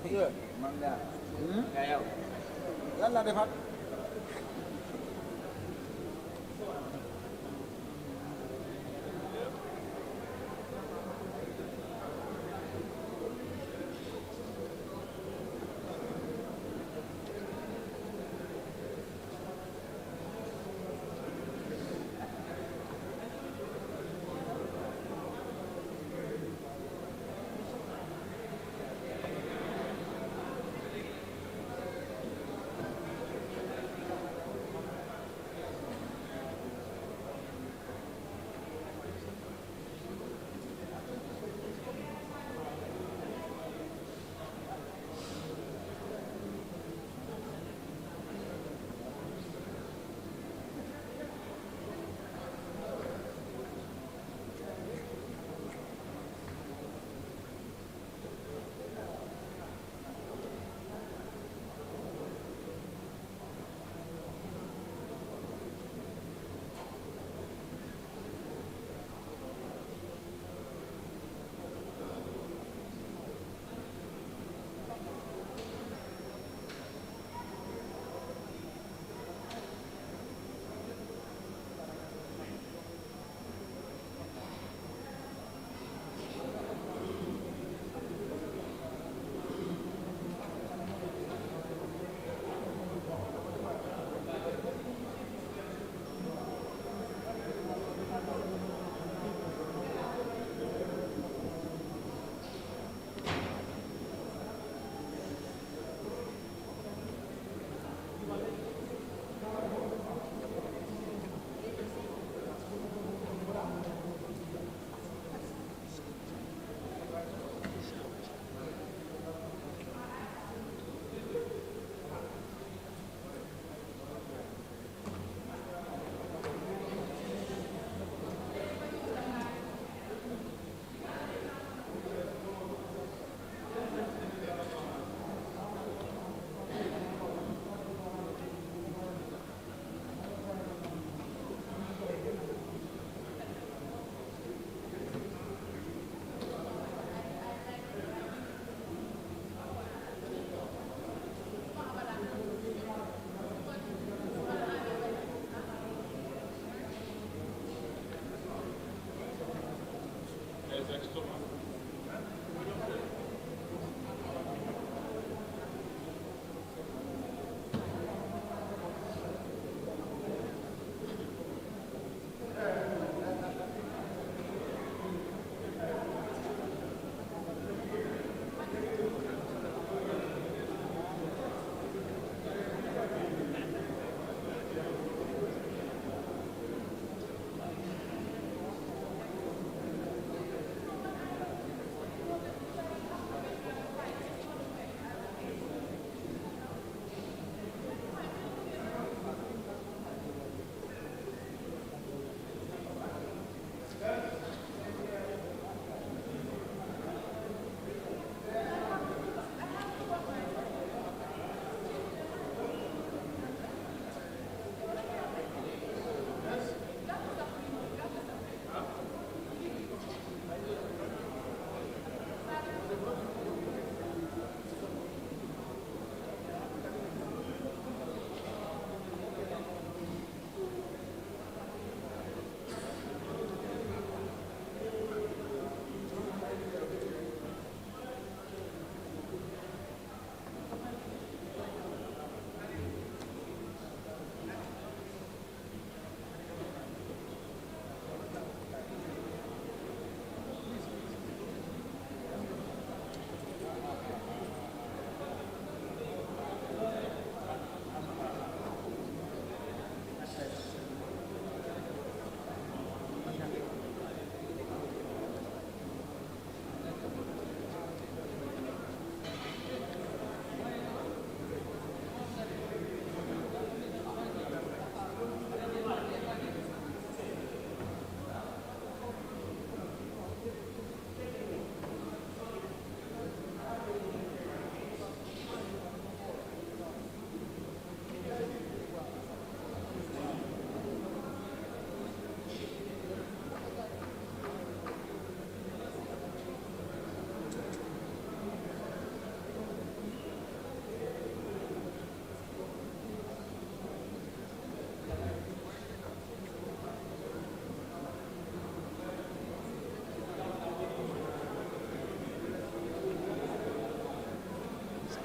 Iya, mangga. Kayak. Lala deh, Pak.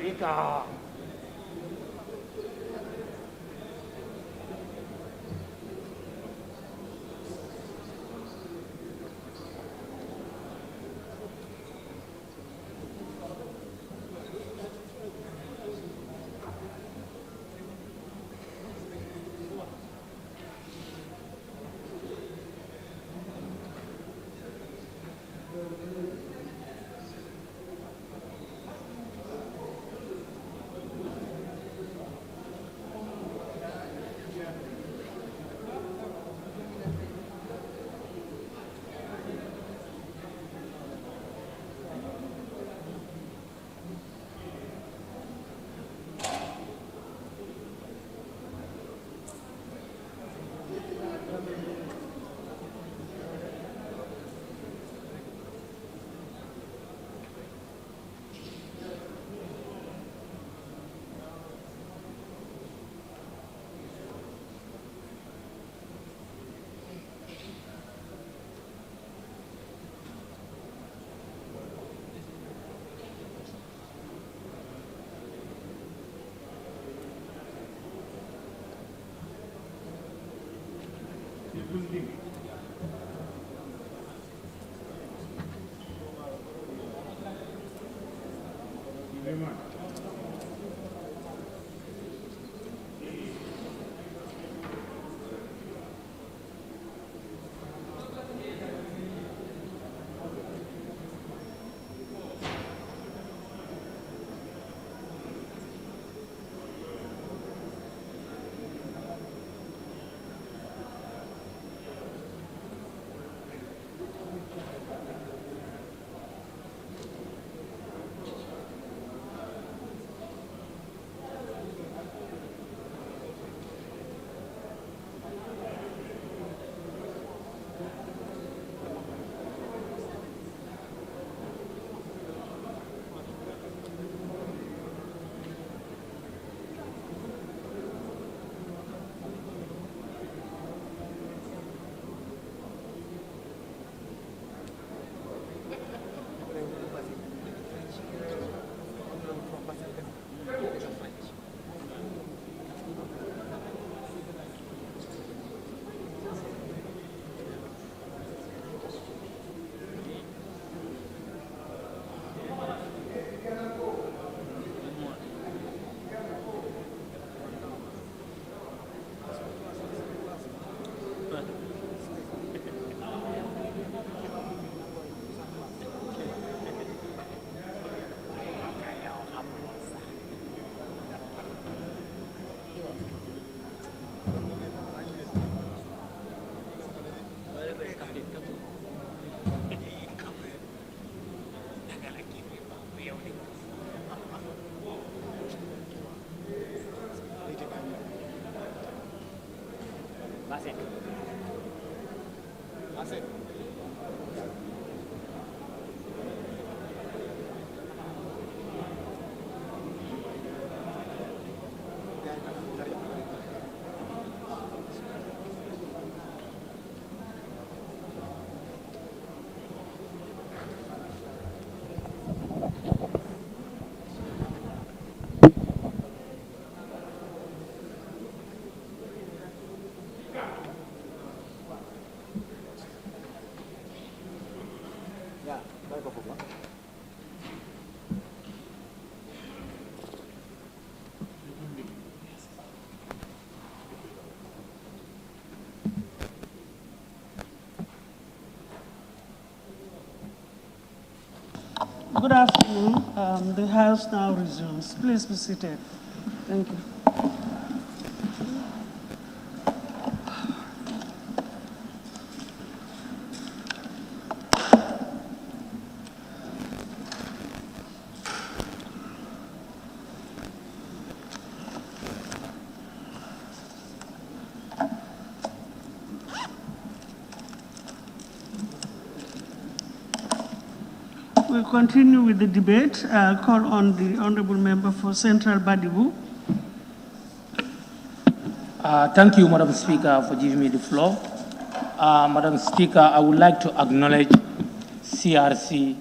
Speaker. Good afternoon. The House now resumes. Please be seated. Thank you. We'll continue with the debate. I'll call on the Honorable Member for Central Badibu. Thank you, Madam Speaker, for giving me the floor. Madam Speaker, I would like to acknowledge CRC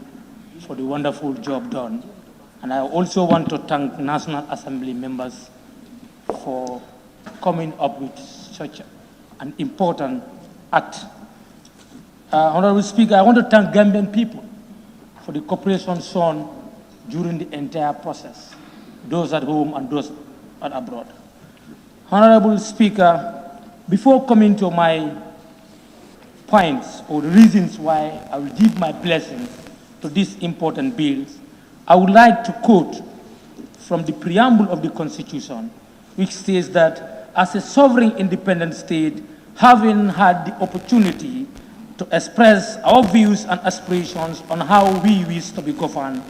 for the wonderful job done. And I also want to thank National Assembly members for coming up with such an important act. Honorable Speaker, I want to thank Gambian people for the cooperation shown during the entire process, those at home and those abroad. Honorable Speaker, before coming to my points or the reasons why I will give my blessing to these important bills, I would like to quote from the preamble of the Constitution, which says that as a sovereign independent state, having had the opportunity to express our views and aspirations on how we wish to be governed,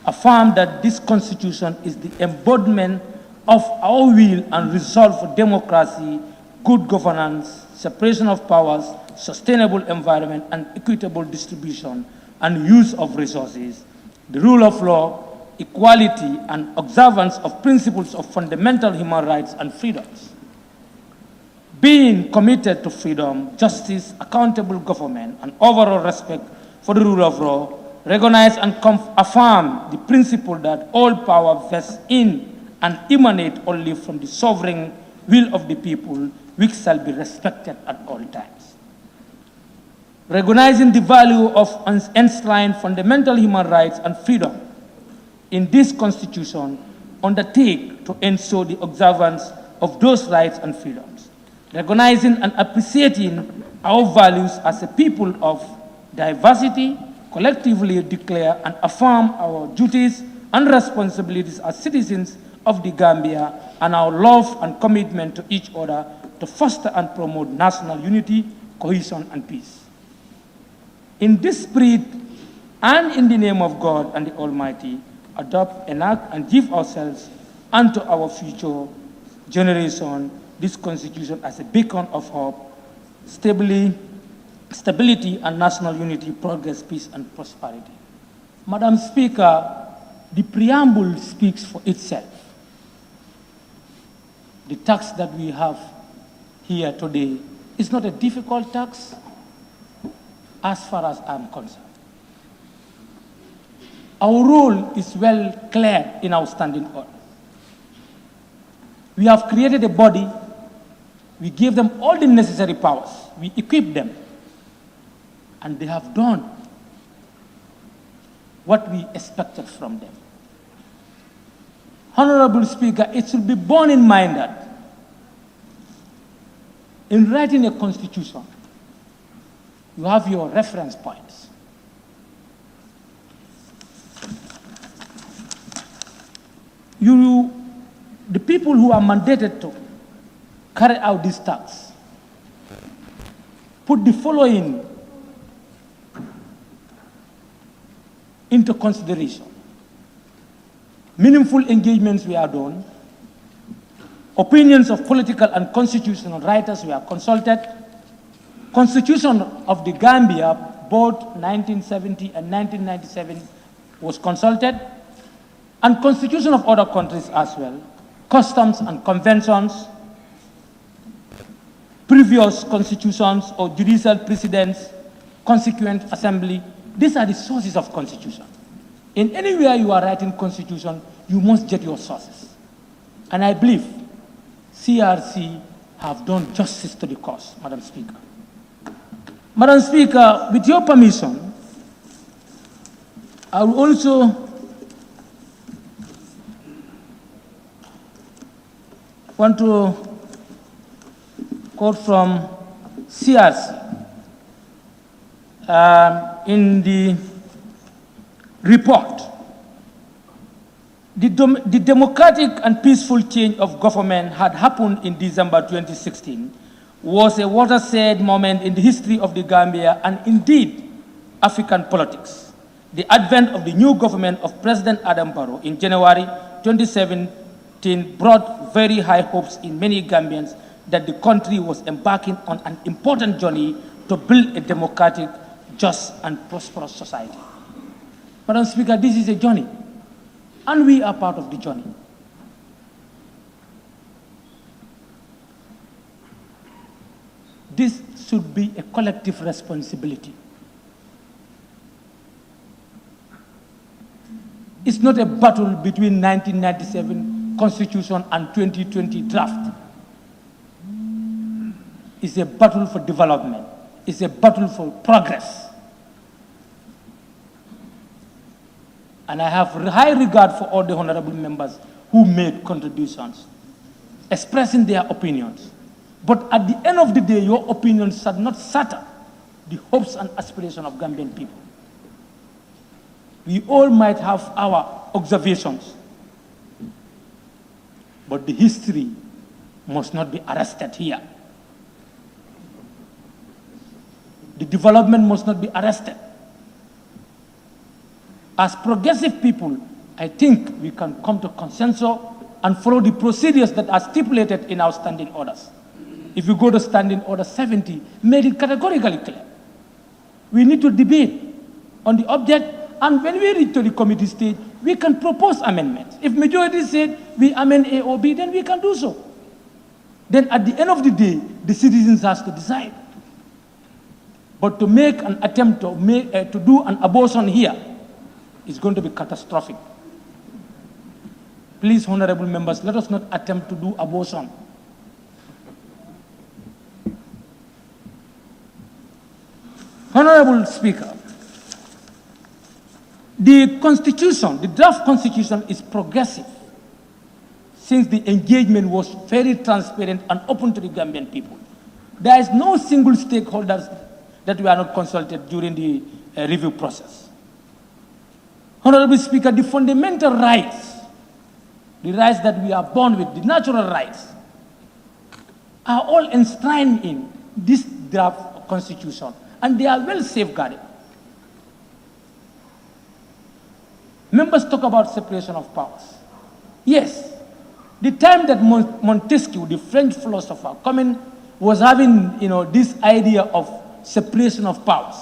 affirm that this Constitution is the embodiment of our will and resolve for democracy, good governance, separation of powers, sustainable environment, and equitable distribution and use of resources, the rule of law, equality, and observance of principles of fundamental human rights and freedoms. Being committed to freedom, justice, accountable government, and overall respect for the rule of law, recognize and affirm the principle that all power vests in and emanate only from the sovereign will of the people, which shall be respected at all times. Recognizing the value of enshrined fundamental human rights and freedom in this Constitution, undertake to ensure the observance of those rights and freedoms. Recognizing and appreciating our values as a people of diversity, collectively declare and affirm our duties and responsibilities as citizens of the Gambia and our love and commitment to each other to foster and promote national unity, cohesion, and peace. In this spirit and in the name of God and the Almighty, adopt, enact, and give ourselves unto our future generation this Constitution as a beacon of hope, stability, and national unity, progress, peace, and prosperity. Madam Speaker, the preamble speaks for itself. The tax that we have here today is not a difficult tax as far as I'm concerned. Our role is well clear in our standing order. We have created a body, we gave them all the necessary powers, we equip them, and they have done what we expected from them. Honorable Speaker, it should be borne in mind that in writing a constitution, you have your reference points. The people who are mandated to carry out this task put the following into consideration. Meaningful engagements were done. Opinions of political and constitutional writers were consulted. Constitution of the Gambia, both 1970 and 1997, was consulted. And constitution of other countries as well. Customs and conventions, previous constitutions or judicial precedents, consequent assembly. These are the sources of constitution. In anywhere you are writing constitution, you must get your sources. And I believe CRC have done justice to the cause, Madam Speaker. Madam Speaker, with your permission, I will also want to quote from CRC. In the report, the democratic and peaceful change of government had happened in December 2016 was a watershed moment in the history of the Gambia and indeed African politics. The advent of the new government of President Adam Barrow in January 2017 brought very high hopes in many Gambians that the country was embarking on an important journey to build a democratic, just, and prosperous society. Madam Speaker, this is a journey, and we are part of the journey. This should be a collective responsibility. It's not a battle between 1997 Constitution and 2020 draft. It's a battle for development. It's a battle for progress. And I have high regard for all the honorable members who made contributions, expressing their opinions. But at the end of the day, your opinions should not shatter the hopes and aspirations of Gambian people. We all might have our observations, but the history must not be arrested here. The development must not be arrested. As progressive people, I think we can come to consensus and follow the procedures that are stipulated in our standing orders. If you go to standing order 70, made it categorically clear. We need to debate on the object, and when we reach to the committee stage, we can propose amendments. If majority said we amend A or B, then we can do so. Then at the end of the day, the citizens has to decide. But to make an attempt to do an abortion here is going to be catastrophic. Please, honorable members, let us not attempt to do abortion. Honorable Speaker, the Constitution, the draft Constitution is progressive since the engagement was very transparent and open to the Gambian people. There is no single stakeholders that were not consulted during the review process. Honorable Speaker, the fundamental rights, the rights that we are born with, the natural rights, are all enshrined in this draft Constitution, and they are well safeguarded. Members talk about separation of powers. Yes, the time that Montesquieu, the French philosopher, was having this idea of separation of powers.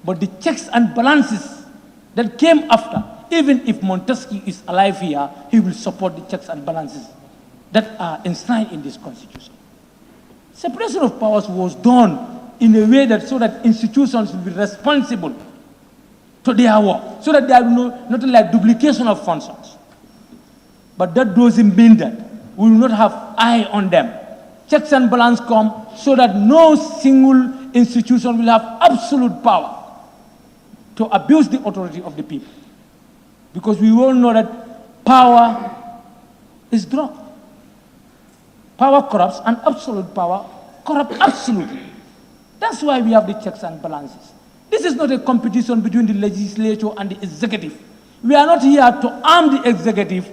But the checks and balances that came after, even if Montesquieu is alive here, he will support the checks and balances that are enshrined in this Constitution. Separation of powers was done in a way that so that institutions will be responsible to their work, so that there will not like duplication of functions. But that doesn't mean that we will not have eye on them. Checks and balances come so that no single institution will have absolute power to abuse the authority of the people. Because we all know that power is drug. Power corrupts, and absolute power corrupts absolutely. That's why we have the checks and balances. This is not a competition between the legislature and the executive. We are not here to arm the executive,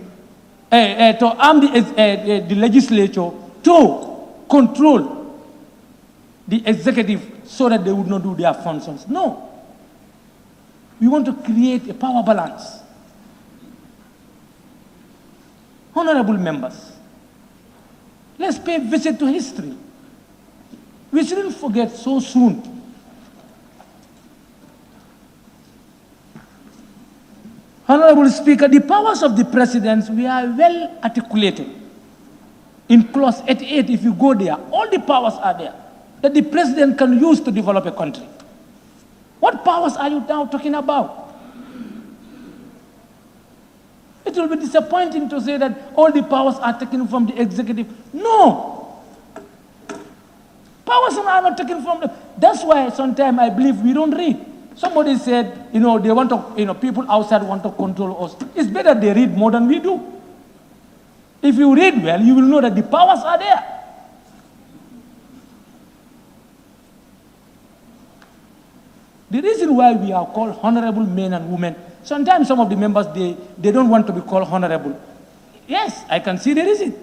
to arm the legislature to control the executive so that they would not do their functions. No. We want to create a power balance. Honorable members, let's pay a visit to history. We shouldn't forget so soon. Honorable Speaker, the powers of the presidents, we are well articulated. In clause 88, if you go there, all the powers are there that the president can use to develop a country. What powers are you now talking about? It will be disappointing to say that all the powers are taken from the executive. No. Powers are not taken from them. That's why sometimes I believe we don't read. Somebody said, they want to, people outside want to control us. It's better they read more than we do. If you read well, you will know that the powers are there. The reason why we are called honorable men and women, sometimes some of the members, they don't want to be called honorable. Yes, I can see the reason.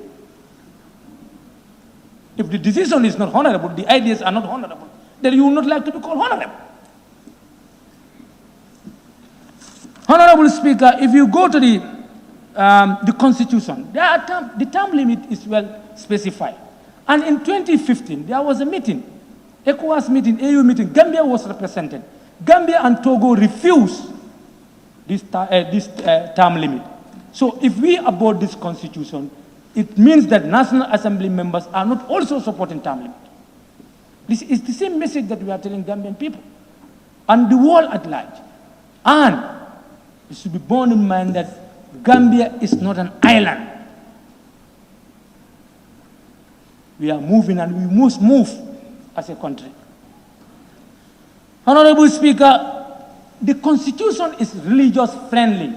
If the decision is not honorable, the ideas are not honorable, then you will not like to be called honorable. Honorable Speaker, if you go to the Constitution, the term limit is well specified. And in 2015, there was a meeting, ECOWAS meeting, AU meeting, Gambia was represented. Gambia and Togo refused this term limit. So if we abort this Constitution, it means that National Assembly members are not also supporting term limit. This is the same message that we are telling Gambian people and the world at large. And it should be borne in mind that Gambia is not an island. We are moving and we must move as a country. Honorable Speaker, the Constitution is religious friendly.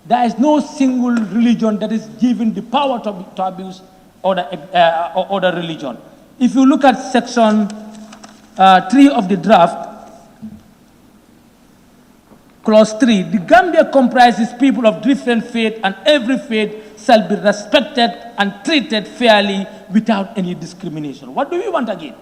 There is no single religion that is given the power to abuse other religion. If you look at section 3 of the draft, clause 3, the Gambia comprises people of different faith, and every faith shall be respected and treated fairly without any discrimination. What do we want again?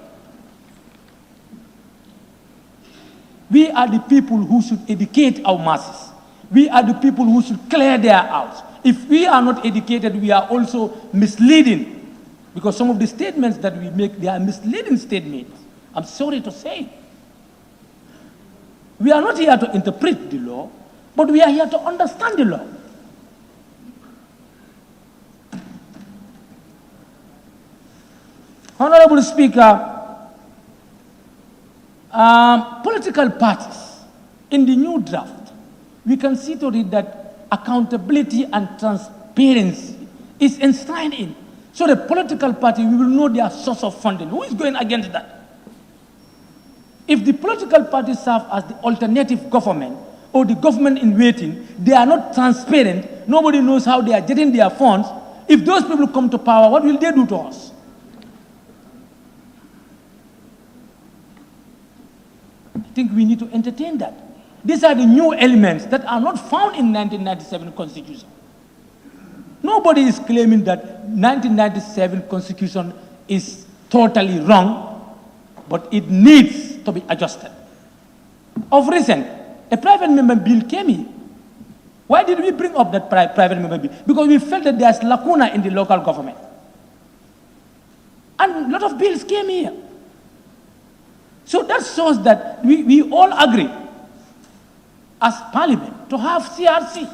We are the people who should educate our masses. We are the people who should clear their house. If we are not educated, we are also misleading. Because some of the statements that we make, they are misleading statements. I'm sorry to say. We are not here to interpret the law, but we are here to understand the law. Honorable Speaker, political parties, in the new draft, we can see to it that accountability and transparency is enshrined in. So the political party, we will know their source of funding. Who is going against that? If the political parties serve as the alternative government or the government in waiting, they are not transparent, nobody knows how they are getting their funds. If those people come to power, what will they do to us? I think we need to entertain that. These are the new elements that are not found in 1997 Constitution. Nobody is claiming that 1997 Constitution is totally wrong, but it needs to be adjusted. Of recent, a private member bill came in. Why did we bring up that private member bill? Because we felt that there's lacuna in the local government. And a lot of bills came here. So that shows that we all agree as parliament to have CRC.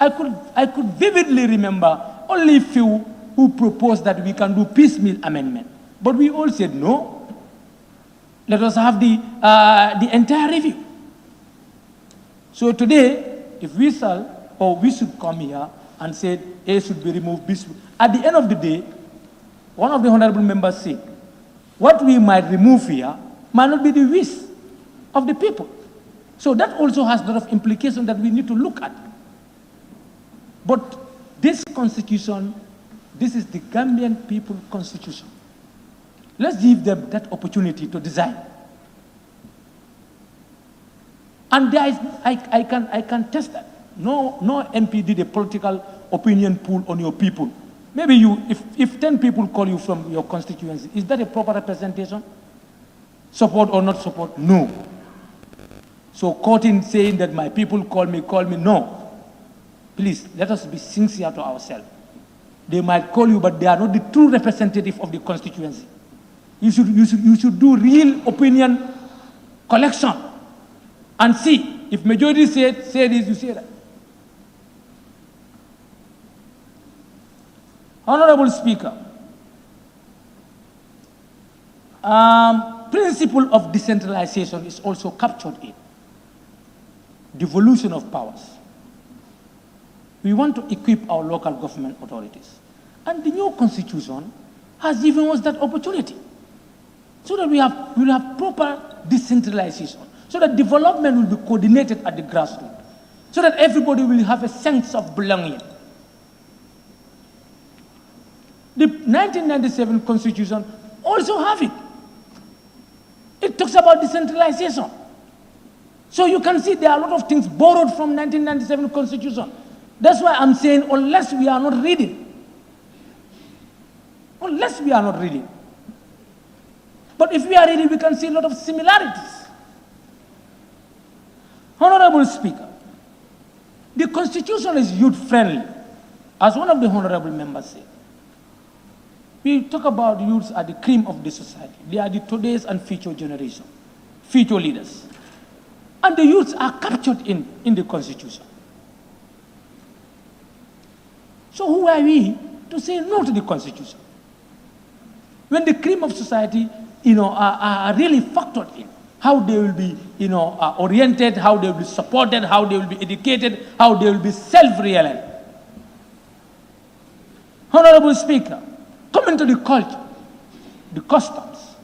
I could vividly remember only few who proposed that we can do piecemeal amendment. But we all said no. Let us have the entire review. So today, if we shall, or we should come here and say A should be removed, B should, at the end of the day, one of the honorable members said, what we might remove here might not be the wish of the people. So that also has a lot of implications that we need to look at. But this constitution, this is the Gambian people constitution. Let's give them that opportunity to design. And there is, I can test that. No MP did a political opinion poll on your people. Maybe you, if 10 people call you from your constituency, is that a proper representation? Support or not support? No. So quoting saying that my people call me, no. Please, let us be sincere to ourselves. They might call you, but they are not the true representative of the constituency. You should do real opinion collection and see. If majority say this, you say that. Honorable Speaker, principle of decentralization is also captured in devolution of powers. We want to equip our local government authorities. And the new constitution has given us that opportunity. So that we will have proper decentralization. So that development will be coordinated at the grassroots. So that everybody will have a sense of belonging. The 1997 Constitution also have it. It talks about decentralization. So you can see there are a lot of things borrowed from 1997 Constitution. That's why I'm saying unless we are not reading. Unless we are not reading. But if we are reading, we can see a lot of similarities. Honorable Speaker, the Constitution is youth-friendly, as one of the honorable members said. We talk about youths are the cream of the society. They are the today's and future generation, future leaders. And the youths are captured in the Constitution. So who are we to say no to the Constitution? When the cream of society, are really factored in. how they will be, oriented, how they will be supported, how they will be educated, how they will be self-reliant. Honorable Speaker, coming to the culture, the customs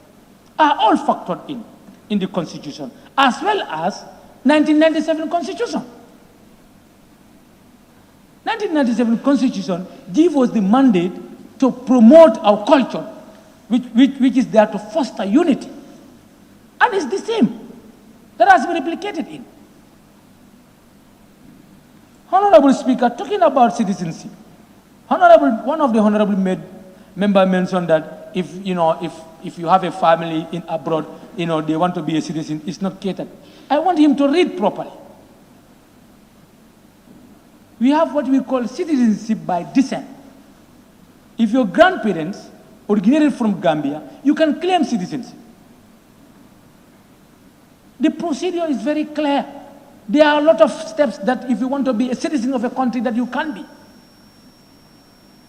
are all factored in the Constitution, as well as 1997 Constitution. 1997 Constitution gives us the mandate to promote our culture, which is there to foster unity. And it's the same that has been replicated in. Honorable Speaker, talking about citizenship, one of the honorable member mentioned that if you have a family in abroad, they want to be a citizen, it's not catered. I want him to read properly. We have what we call citizenship by descent. If your grandparents originated from Gambia, you can claim citizenship. The procedure is very clear. There are a lot of steps that if you want to be a citizen of a country that you can be.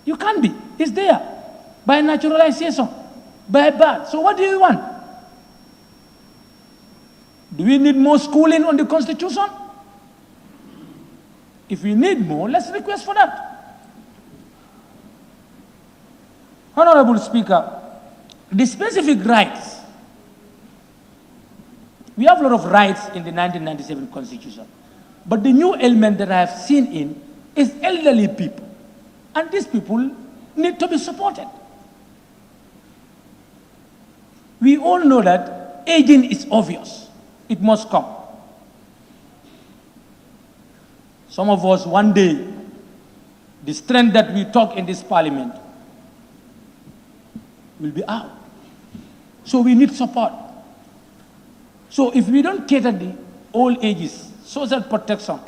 You can be. It's there. By naturalization, by birth. So what do you want? Do we need more schooling on the Constitution? If we need more, let's request for that. Honorable Speaker, the specific rights. We have a lot of rights in the 1997 Constitution. But the new element that I have seen in is elderly people. And these people need to be supported. We all know that aging is obvious. It must come. Some of us, one day, the strength that we talk in this parliament will be out. So we need support. So if we don't cater the old ages, social protection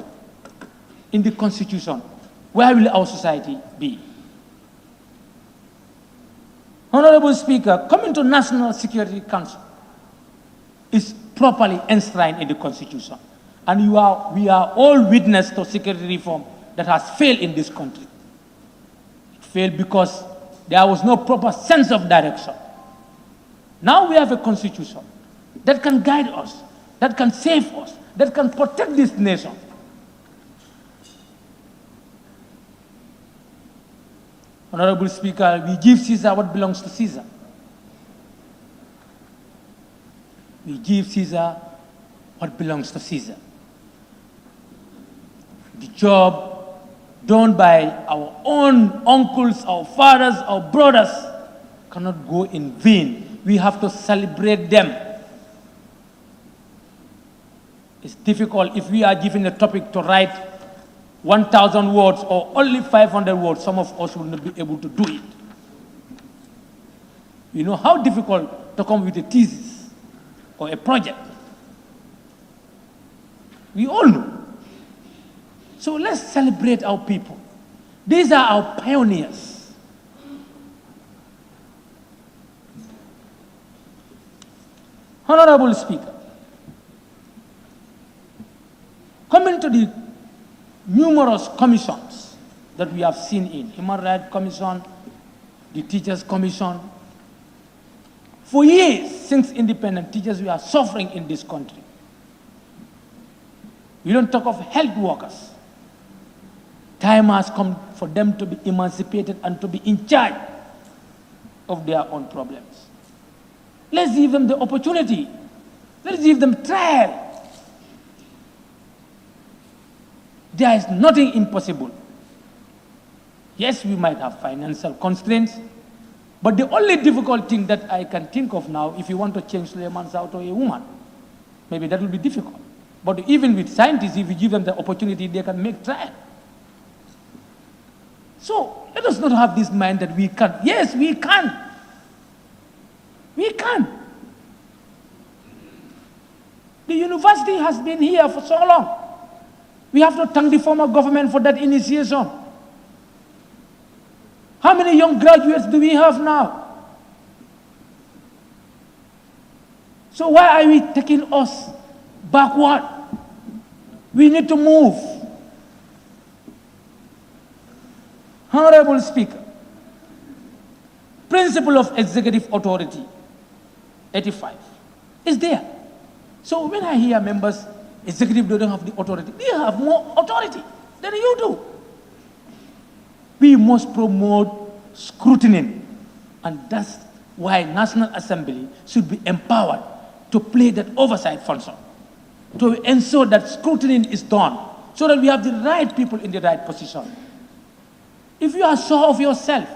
in the Constitution, where will our society be? Honorable Speaker, coming to National Security Council is properly enshrined in the Constitution. And we are all witness to security reform that has failed in this country. It failed because there was no proper sense of direction. Now we have a Constitution that can guide us, that can save us, that can protect this nation. Honorable Speaker, we give Caesar what belongs to Caesar. We give Caesar what belongs to Caesar. The job done by our own uncles, our fathers, our brothers cannot go in vain. We have to celebrate them. It's difficult if we are given a topic to write 1,000 words or only 500 words, some of us will not be able to do it. You know how difficult to come with a thesis or a project. We all know. So let's celebrate our people. These are our pioneers. Honorable Speaker, coming to the numerous commissions that we have seen in Human Rights Commission, the Teachers Commission. For years, since independent teachers, we are suffering in this country. We don't talk of health workers. Time has come for them to be emancipated and to be in charge of their own problems. Let's give them the opportunity. Let's give them trial. There is nothing impossible. Yes, we might have financial constraints, but the only difficult thing that I can think of now, if you want to change Suleiman Sow to a woman, maybe that will be difficult. But even with scientists, if we give them the opportunity, they can make trial. So let us not have this mind that we can't. Yes, we can. We can. The university has been here for so long. We have to thank the former government for that initiation. How many young graduates do we have now? So why are we taking us backward? We need to move. Honorable Speaker, principle of executive authority, 85, is there. So when I hear members, executive don't have the authority, they have more authority than you do. We must promote scrutiny, and that's why National Assembly should be empowered to play that oversight function, to ensure that scrutiny is done, so that we have the right people in the right position. If you are sure of yourself,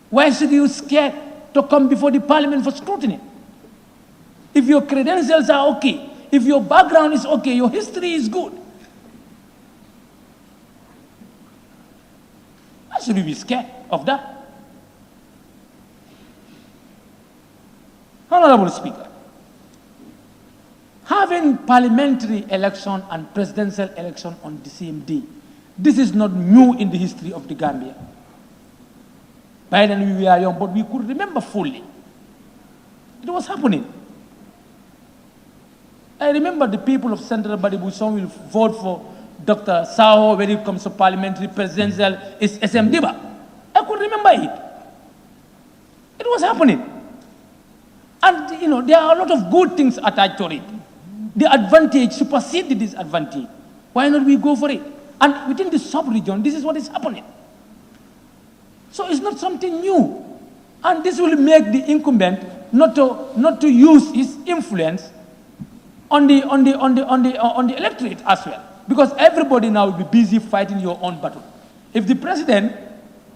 why should you scared to come before the parliament for scrutiny? If your credentials are okay, if your background is okay, your history is good, why should we be scared of that? Honorable Speaker, having parliamentary election and presidential election on the same day, this is not new in the history of the Gambia. By then we were young, but we could remember fully. It was happening. I remember the people of Central Badibu, some will vote for Dr. Sao when it comes to parliamentary presidential, it's SM Diba. I could remember it. It was happening. And, you know, there are a lot of good things attached to it. The advantage supersedes the disadvantage. Why not we go for it? And within the sub-region, this is what is happening. So it's not something new. And this will make the incumbent not to use his influence on the electorate as well. Because everybody now will be busy fighting your own battle. If the president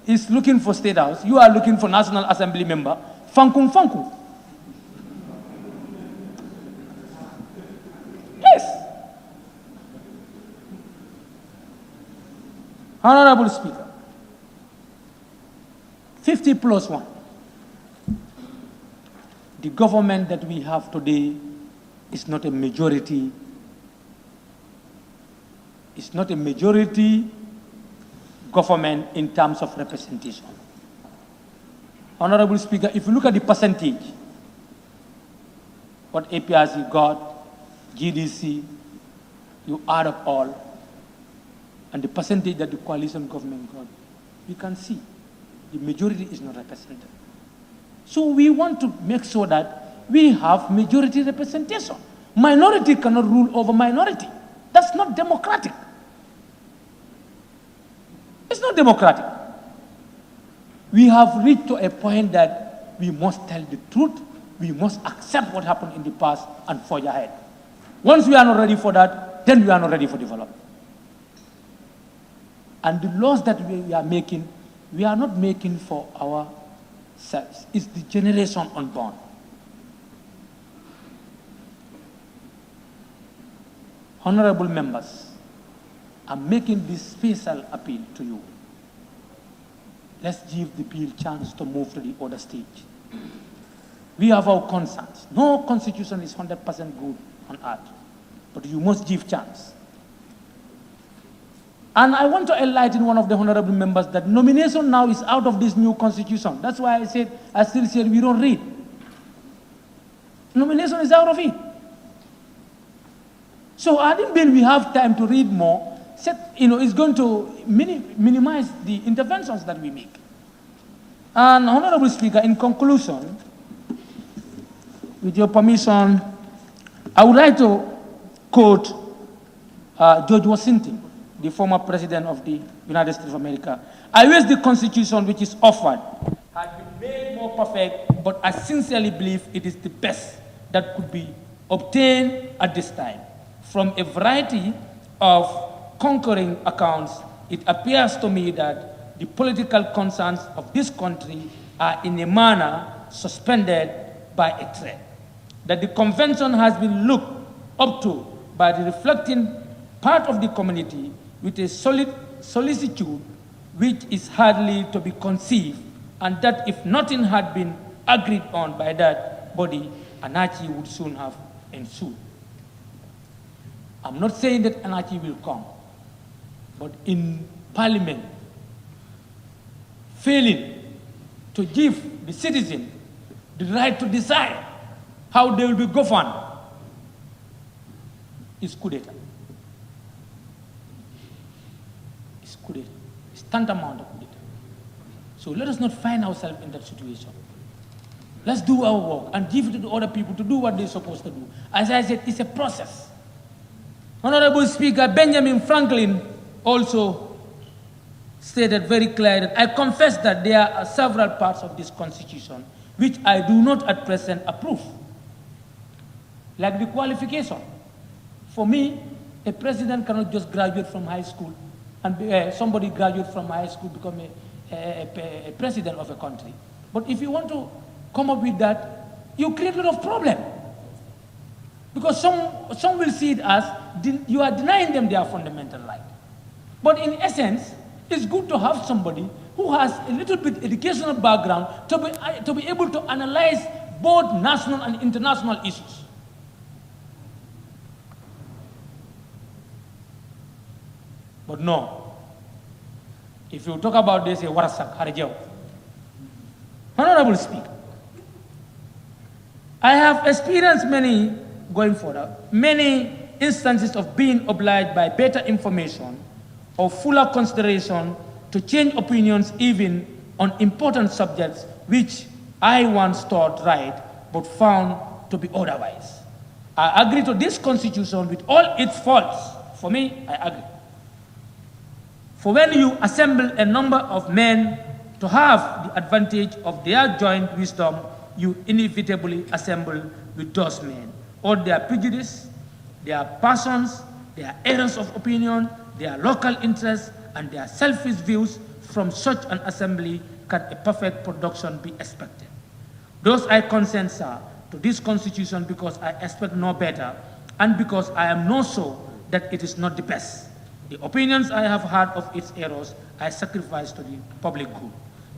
is looking for State House, you are looking for National Assembly member, fankum fankum. Yes. Honorable Speaker, 50 plus 1. The government that we have today is not a majority. It's not a majority government in terms of representation. Honorable Speaker, if you look at the percentage, what APRC got, GDC, you add up all, and the percentage that the coalition government got, you can see the majority is not represented. So we want to make sure that we have majority representation. Minority cannot rule over minority. That's not democratic. It's not democratic. We have reached to a point that we must tell the truth. We must accept what happened in the past and forge ahead. Once we are not ready for that, then we are not ready for development. And the laws that we are making, we are not making for ourselves. It's the generation unborn. Honorable members, I'm making this special appeal to you. Let's give the bill a chance to move to the other stage. We have our concerns. No constitution is 100% good on earth, but you must give chance. And I want to enlighten one of the honorable members that nomination now is out of this new constitution. That's why I still said we don't read. Nomination is out of it. So I didn't believe we have time to read more. It's going to minimize the interventions that we make. And Honorable Speaker, in conclusion, with your permission, I would like to quote George Washington, the former president of the United States of America. I wish the Constitution which is offered had been made more perfect, but I sincerely believe it is the best that could be obtained at this time. From a variety of concurring accounts, it appears to me that the political concerns of this country are in a manner suspended by a thread. That the convention has been looked up to by the reflecting part of the community with a solid solicitude which is hardly to be conceived, and that if nothing had been agreed on by that body, anarchy would soon have ensued. I'm not saying that anarchy will come, but in Parliament, failing to give the citizen the right to decide how they will be governed is coup d'etat. It's coup d'etat. It's tantamount to coup d'etat. So let us not find ourselves in that situation. Let's do our work and give it to the other people to do what they're supposed to do. As I said, it's a process. Honorable Speaker, Benjamin Franklin also stated very clearly that I confess that there are several parts of this Constitution which I do not at present approve. Like the qualification. For me, a president cannot just graduate from high school and somebody graduate from high school become a president of a country. But if you want to come up with that, you create a lot of problem. Because some will see it as you are denying them their fundamental right. But in essence, it's good to have somebody who has a little bit educational background to be able to analyze both national and international issues. But no, if you talk about this, a warasak, harajaw. Honorable Speaker, I have experienced many instances of being obliged by better information or fuller consideration to change opinions even on important subjects which I once thought right but found to be otherwise. I agree to this Constitution with all its faults. For me, I agree. For when you assemble a number of men to have the advantage of their joint wisdom, you inevitably assemble with those men. All their prejudice, their passions, their errors of opinion, their local interests, and their selfish views from such an assembly can a perfect production be expected. Thus I consent, sir, to this Constitution because I expect no better and because I am not sure that it is not the best. The opinions I have heard of its errors, I sacrifice to the public good.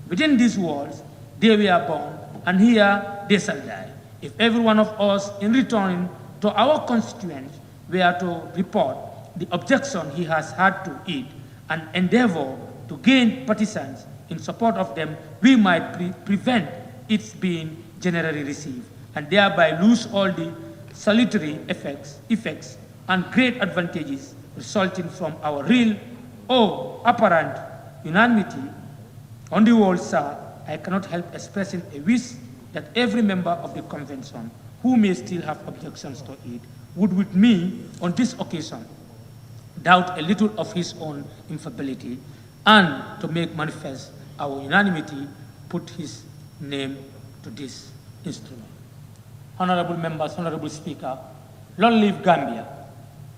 Within these walls, they were born, and here they shall die. If every one of us, in returning to our constituents, were to report the objection he has had to it and endeavor to gain partisans in support of them, we might prevent its being generally received, and thereby lose all the salutary effects and great advantages resulting from our real or apparent unanimity. On the whole, sir, I cannot help expressing a wish that every member of the convention who may still have objections to it would with me on this occasion doubt a little of his own infallibility and to make manifest our unanimity, put his name to this instrument. Honorable members, honorable speaker, long live Gambia.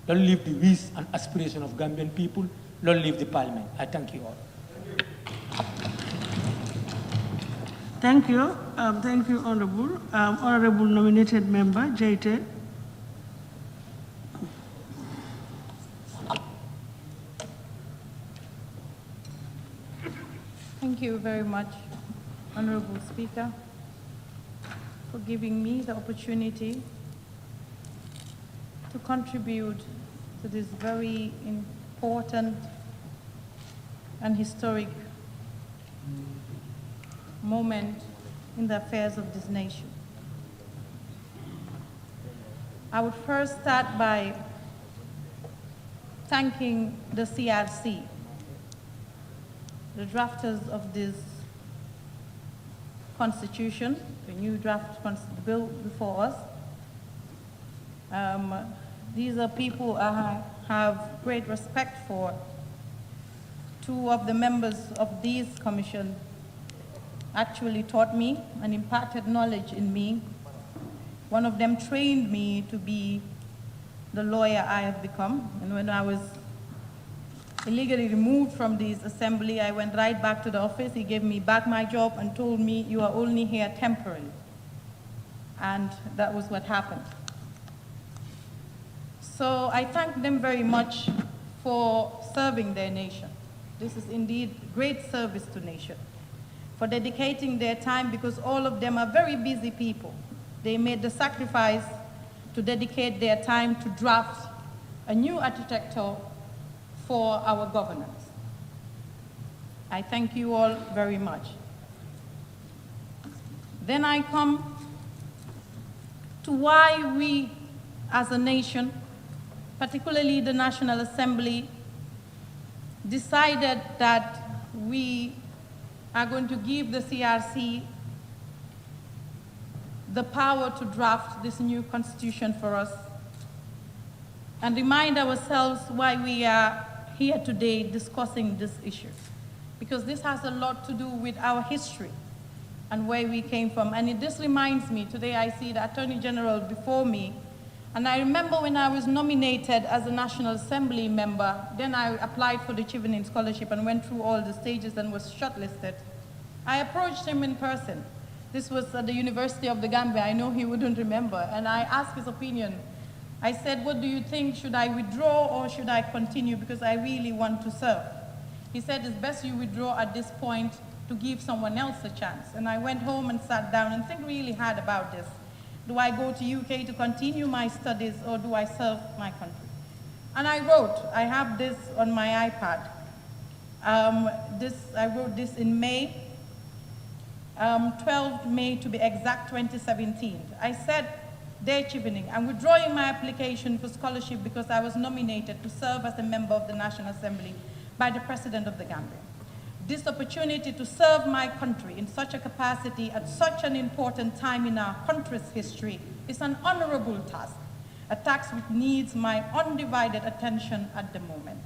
Long live the wish and aspiration of Gambian people. Long live the parliament. I thank you all. Thank you. Thank you, Honorable. Honorable nominated member, Jaite. Thank you very much, Honorable Speaker, for giving me the opportunity to contribute to this very important and historic moment in the affairs of this nation. I would first start by thanking the CRC, the drafters of this Constitution, the new draft bill before us. These are people I have great respect for. Two of the members of this commission actually taught me and imparted knowledge in me. One of them trained me to be the lawyer I have become. And when I was illegally removed from this assembly, I went right back to the office. He gave me back my job and told me, you are only here temporarily. And that was what happened. So I thank them very much for serving their nation. This is indeed great service to nation, for dedicating their time, because all of them are very busy people. They made the sacrifice to dedicate their time to draft a new architecture for our governance. I thank you all very much. Then I come to why we as a nation, particularly the National Assembly, decided that we are going to give the CRC the power to draft this new constitution for us and remind ourselves why we are here today discussing this issue. Because this has a lot to do with our history and where we came from. And this reminds me, today I see the Attorney General before me, and I remember when I was nominated as a National Assembly member, then I applied for the Chevening Scholarship and went through all the stages and was shortlisted. I approached him in person. This was at the University of the Gambia. I know he wouldn't remember. And I asked his opinion. I said, what do you think? Should I withdraw or should I continue? Because I really want to serve. He said, it's best you withdraw at this point to give someone else a chance. And I went home and sat down and think really hard about this. Do I go to UK to continue my studies or do I serve my country? And I wrote, I have this on my iPad. I wrote this in May, 12 May to be exact, 2017. I said, Dear Chevening, I'm withdrawing my application for scholarship because I was nominated to serve as a member of the National Assembly by the President of the Gambia. This opportunity to serve my country in such a capacity at such an important time in our country's history is an honorable task, a task which needs my undivided attention at the moment.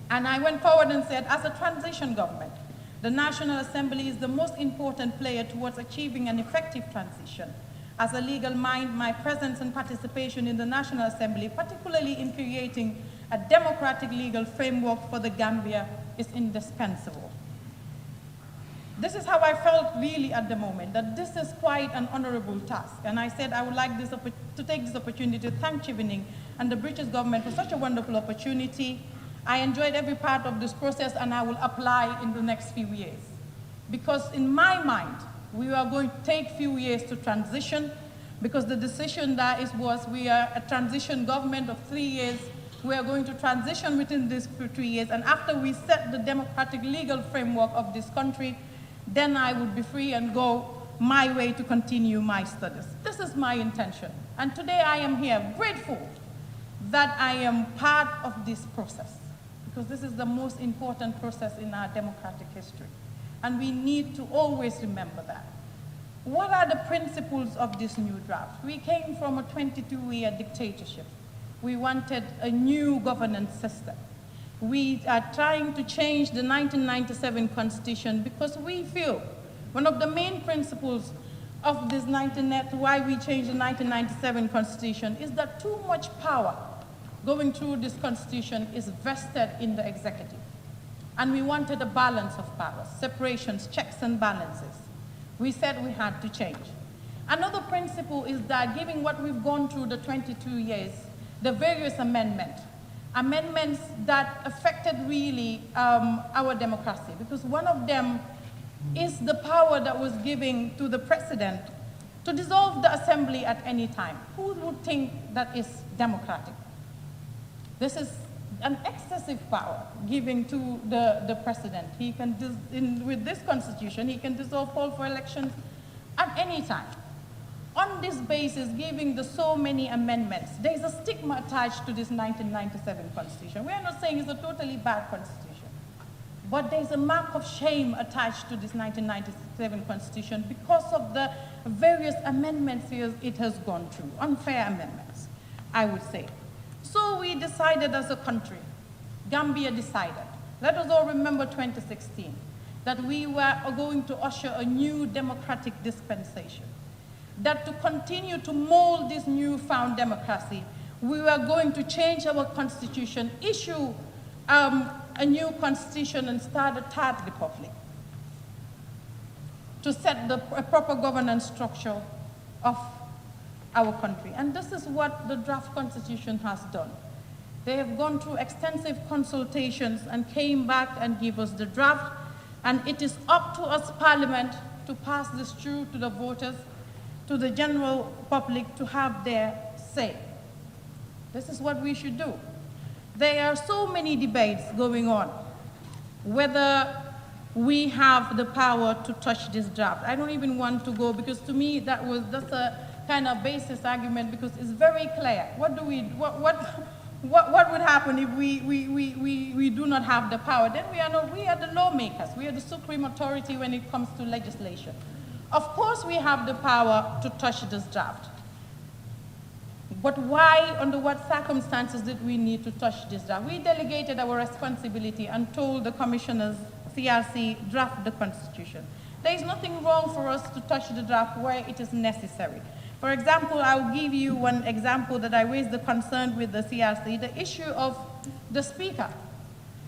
And I went forward and said, as a transition government, the National Assembly is the most important player towards achieving an effective transition. As a legal mind, my presence and participation in the National Assembly, particularly in creating a democratic legal framework for the Gambia, is indispensable. This is how I felt really at the moment, that this is quite an honorable task. And I said I would like to take this opportunity to thank Chevening and the British government for such a wonderful opportunity. I enjoyed every part of this process and I will apply in the next few years. Because in my mind, we are going to take few years to transition because the decision was we are a transition government of 3 years. We are going to transition within these 3 years, and after we set the democratic legal framework of this country, then I would be free and go my way to continue my studies. This is my intention. And today I am here grateful that I am part of this process, because this is the most important process in our democratic history. And we need to always remember that. What are the principles of this new draft? We came from a 22-year dictatorship. We wanted a new governance system. We are trying to change the 1997 Constitution because we feel one of the main principles of this why we changed the 1997 Constitution is that too much power going through this Constitution is vested in the executive. And we wanted a balance of powers, separations, checks and balances. We said we had to change. Another principle is that given what we've gone through the 22 years, the various amendments that affected really our democracy, because one of them is the power that was given to the president to dissolve the assembly at any time. Who would think that is democratic? This is an excessive power given to the president. He can, with this constitution, he can dissolve, call for elections at any time. On this basis, giving the so many amendments, there is a stigma attached to this 1997 Constitution. We are not saying it's a totally bad Constitution, but there's a mark of shame attached to this 1997 Constitution because of the various amendments it has gone through, unfair amendments, I would say. So we decided as a country, Gambia decided, let us all remember 2016, that we were going to usher a new democratic dispensation. That to continue to mold this newfound democracy, we were going to change our constitution, issue a new constitution and start a third republic to set the proper governance structure of our country. And this is what the draft constitution has done. They have gone through extensive consultations and came back and give us the draft, and it is up to us, Parliament, to pass this through to the voters, to the general public to have their say. This is what we should do. There are so many debates going on, whether we have the power to touch this draft. I don't even want to go, because to me that's a kind of basis argument, because it's very clear. What would happen if we do not have the power? Then we are the lawmakers. We are the supreme authority when it comes to legislation. Of course, we have the power to touch this draft. But why, under what circumstances did we need to touch this draft? We delegated our responsibility and told the commissioners, CRC, draft the Constitution. There is nothing wrong for us to touch the draft where it is necessary. For example, I'll give you one example that I raised the concern with the CRC, the issue of the Speaker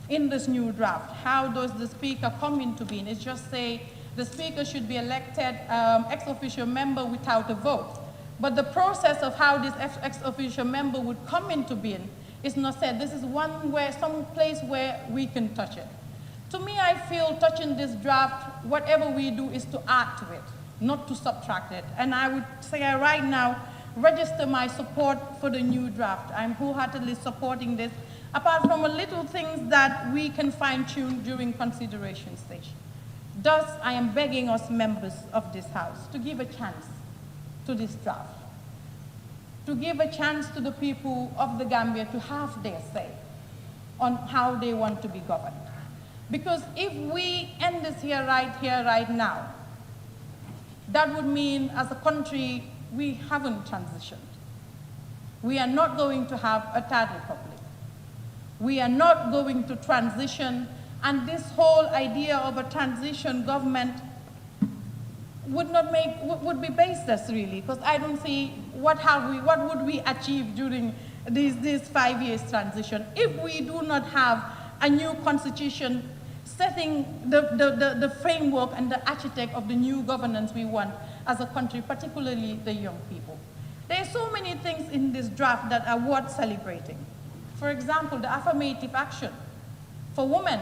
in this new draft. How does the Speaker come into being? It's just say the Speaker should be elected ex officio member without a vote. But the process of how this ex officio member would come into being is not said. This is some place where we can touch it. To me, I feel touching this draft, whatever we do is to add to it, not to subtract it. And I would say right now, register my support for the new draft. I'm wholeheartedly supporting this, apart from a little things that we can fine-tune during consideration stage. Thus, I am begging us members of this House to give a chance to this draft, to give a chance to the people of the Gambia to have their say on how they want to be governed. Because if we end this here, right now, that would mean as a country, we haven't transitioned. We are not going to have a third republic. We are not going to transition, and this whole idea of a transition government would be baseless, really, because I don't see what would we achieve during this 5 years transition if we do not have a new constitution setting the framework and the architect of the new governance we want as a country, particularly the young people. There are so many things in this draft that are worth celebrating. For example, the affirmative action for women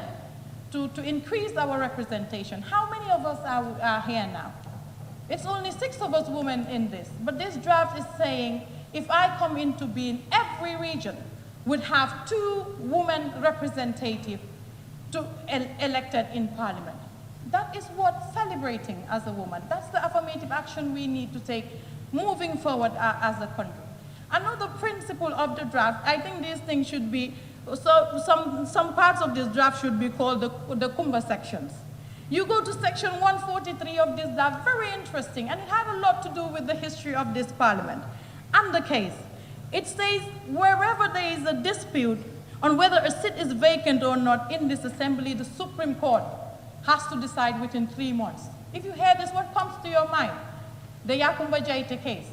to increase our representation. How many of us are here now? It's only 6 of us women in this, but this draft is saying if I come into being, every region would have 2 women representatives elected in parliament. That is worth celebrating as a woman. That's the affirmative action we need to take moving forward as a country. Another principle of the draft, I think these things should be, some parts of this draft should be called the Kumba sections. You go to section 143 of this draft, very interesting, and it had a lot to do with the history of this parliament and the case. It says wherever there is a dispute on whether a seat is vacant or not in this assembly, the Supreme Court has to decide within 3 months. If you hear this, what comes to your mind? The Yakumba Jaita case.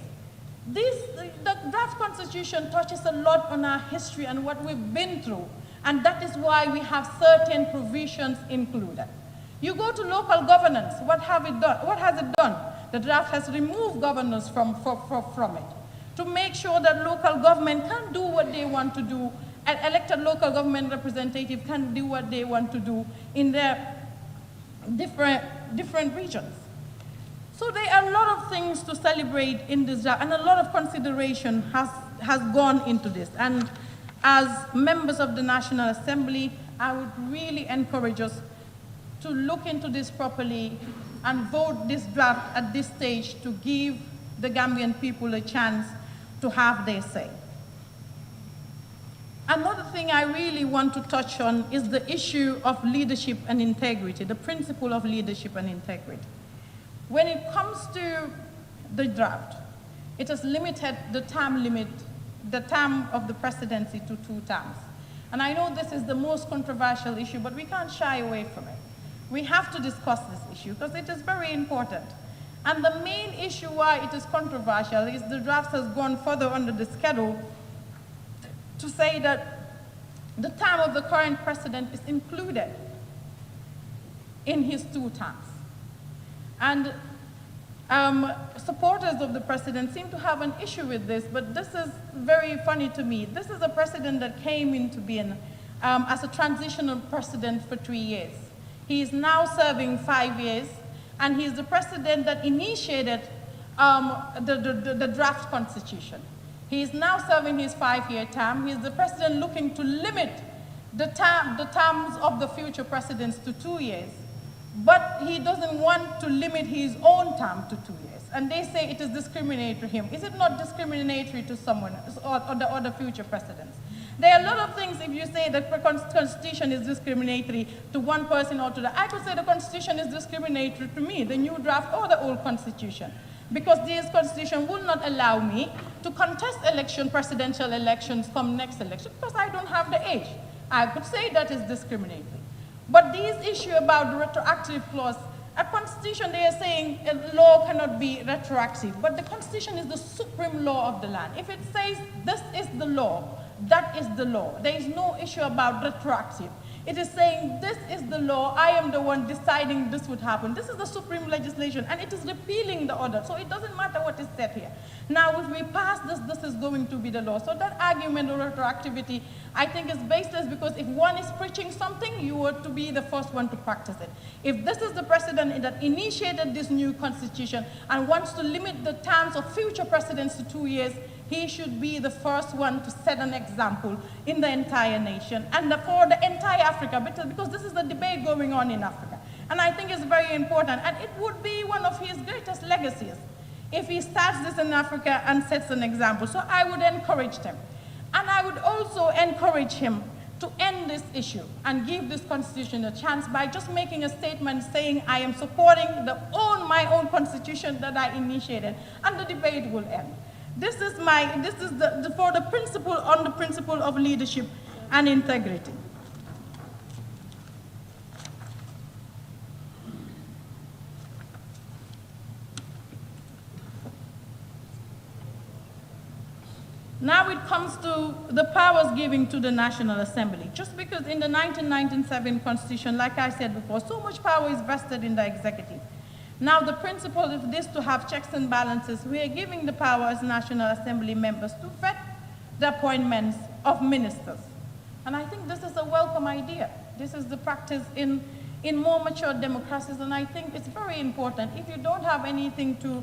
The draft constitution touches a lot on our history and what we've been through, and that is why we have certain provisions included. You go to local governance, what has it done? The draft has removed governors from it to make sure that local government can do what they want to do, and elected local government representatives can do what they want to do in their different regions. So there are a lot of things to celebrate in this draft, and a lot of consideration has gone into this. And as members of the National Assembly, I would really encourage us to look into this properly and vote this draft at this stage to give the Gambian people a chance to have their say. Another thing I really want to touch on is the issue of leadership and integrity, the principle of leadership and integrity. When it comes to the draft, it has limited the term of the presidency to 2 terms. And I know this is the most controversial issue, but we can't shy away from it. We have to discuss this issue because it is very important. And the main issue why it is controversial is the draft has gone further under the schedule to say that the term of the current president is included in his 2 terms. And supporters of the president seem to have an issue with this, but this is very funny to me. This is a president that came into being as a transitional president for 3 years. He is now serving 5 years, and he's the president that initiated the draft constitution. He is now serving his 5-year term. He's the president looking to limit the terms of the future presidents to 2 years. But he doesn't want to limit his own term to 2 years. And they say it is discriminatory to him. Is it not discriminatory to someone or the other future presidents? There are a lot of things if you say that the Constitution is discriminatory to one person or to the, I could say the Constitution is discriminatory to me, the new draft or the old Constitution. Because this Constitution will not allow me to contest presidential elections come next election, because I don't have the age. I could say that is discriminatory. But this issue about the retroactive clause, a constitution, they are saying a law cannot be retroactive, but the Constitution is the supreme law of the land. If it says this is the law, that is the law. There is no issue about retroactive. It is saying this is the law, I am the one deciding this would happen. This is the supreme legislation, and it is repealing the order, so it doesn't matter what is said here. Now, if we pass this, this is going to be the law. So that argument of retroactivity, I think, is baseless, because if one is preaching something, you are to be the first one to practice it. If this is the president that initiated this new constitution and wants to limit the terms of future presidents to 2 years, he should be the first one to set an example in the entire nation and for the entire Africa, because this is the debate going on in Africa. And I think it's very important, and it would be one of his greatest legacies if he starts this in Africa and sets an example. So I would encourage him. And I would also encourage him to end this issue and give this constitution a chance by just making a statement saying, I am supporting my own constitution that I initiated, and the debate will end. This is for the principle of leadership and integrity. Now it comes to the powers given to the National Assembly. Just because in the 1997 Constitution, like I said before, so much power is vested in the executive. Now the principle of this to have checks and balances, we are giving the power as National Assembly members to vet the appointments of ministers. And I think this is a welcome idea. This is the practice in more mature democracies, and I think it's very important. If you don't have anything to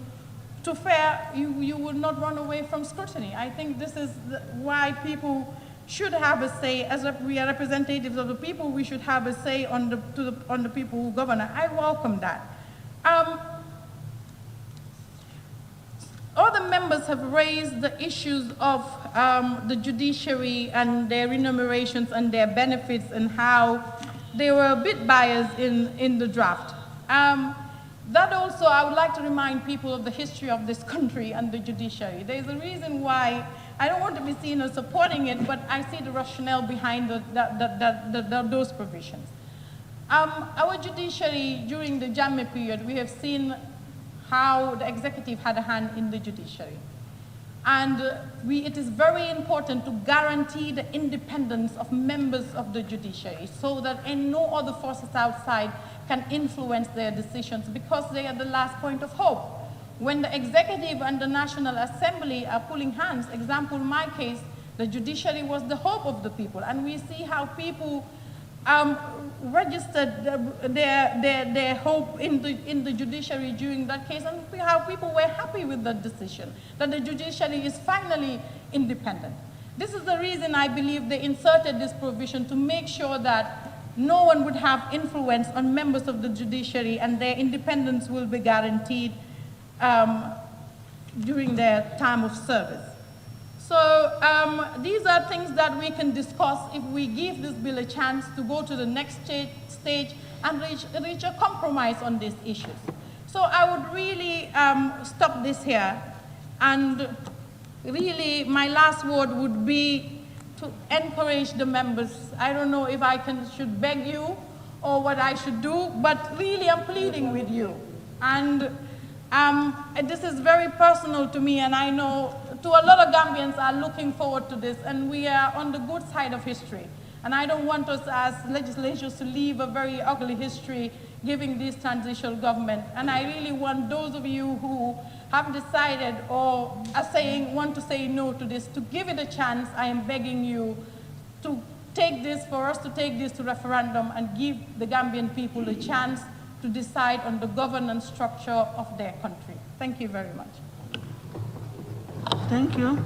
fear, you will not run away from scrutiny. I think this is why people should have a say. As we are representatives of the people, we should have a say on the people who govern. I welcome that. Other members have raised the issues of the judiciary and their remunerations and their benefits and how they were a bit biased in the draft. That also, I would like to remind people of the history of this country and the judiciary. There's a reason why I don't want to be seen as supporting it, but I see the rationale behind those provisions. Our judiciary, during the Jammeh period, we have seen how the executive had a hand in the judiciary. And it is very important to guarantee the independence of members of the judiciary so that no other forces outside can influence their decisions, because they are the last point of hope. When the executive and the National Assembly are pulling hands, example, in my case, the judiciary was the hope of the people, and we see how people registered their hope in the judiciary during that case, and how people were happy with that decision, that the judiciary is finally independent. This is the reason I believe they inserted this provision, to make sure that no one would have influence on members of the judiciary, and their independence will be guaranteed during their time of service. So these are things that we can discuss if we give this bill a chance to go to the next stage and reach a compromise on these issues. So I would really stop this here, and really my last word would be to encourage the members. I don't know if I should beg you or what I should do, but really I'm pleading with you. And this is very personal to me, and I know to a lot of Gambians are looking forward to this, and we are on the good side of history. And I don't want us as legislators to leave a very ugly history giving this transitional government. And I really want those of you who have decided or want to say no to this, to give it a chance. I am begging you to for us to take this to referendum and give the Gambian people a chance to decide on the governance structure of their country. Thank you very much. Thank you.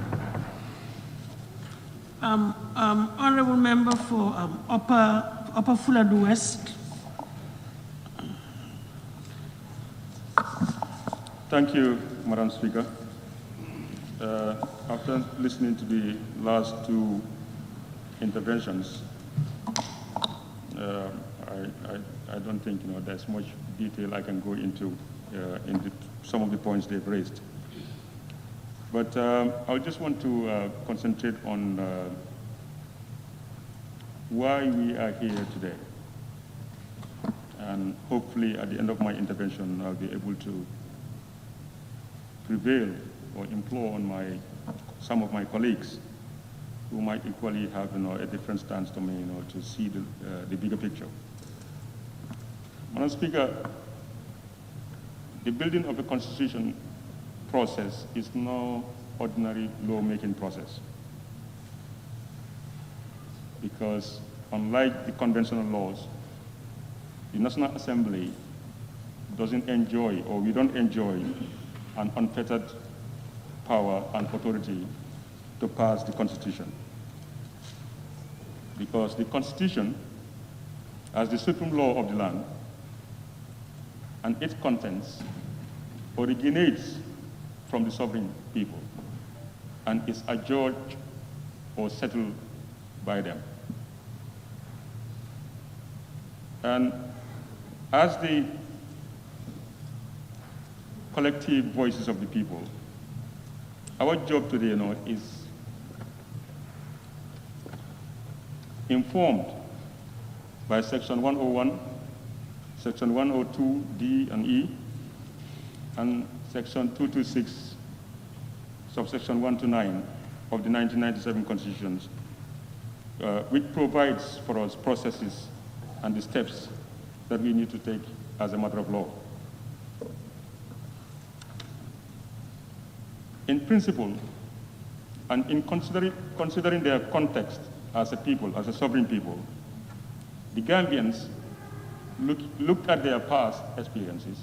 Honorable member for Upper Fuladu West. Thank you, Madam Speaker. After listening to the last two interventions, I don't think there's much detail I can go into some of the points they've raised. But I just want to concentrate on why we are here today. And hopefully at the end of my intervention, I'll be able to prevail or implore on some of my colleagues who might equally have a different stance to me to see the bigger picture. Madam Speaker, the building of a constitution process is no ordinary lawmaking process, because unlike the conventional laws, the National Assembly doesn't enjoy, or we don't enjoy, an unfettered power and authority to pass the Constitution. Because the Constitution, as the supreme law of the land, and its contents originates from the sovereign people and is adjudged or settled by them. And as the collective voices of the people, our job today is informed by Section 101, Section 102, D and E, and Section 226, subsection 1 to 9 of the 1997 Constitution, which provides for us processes and the steps that we need to take as a matter of law. In principle, and in considering their context as a people, as a sovereign people, the Gambians looked at their past experiences,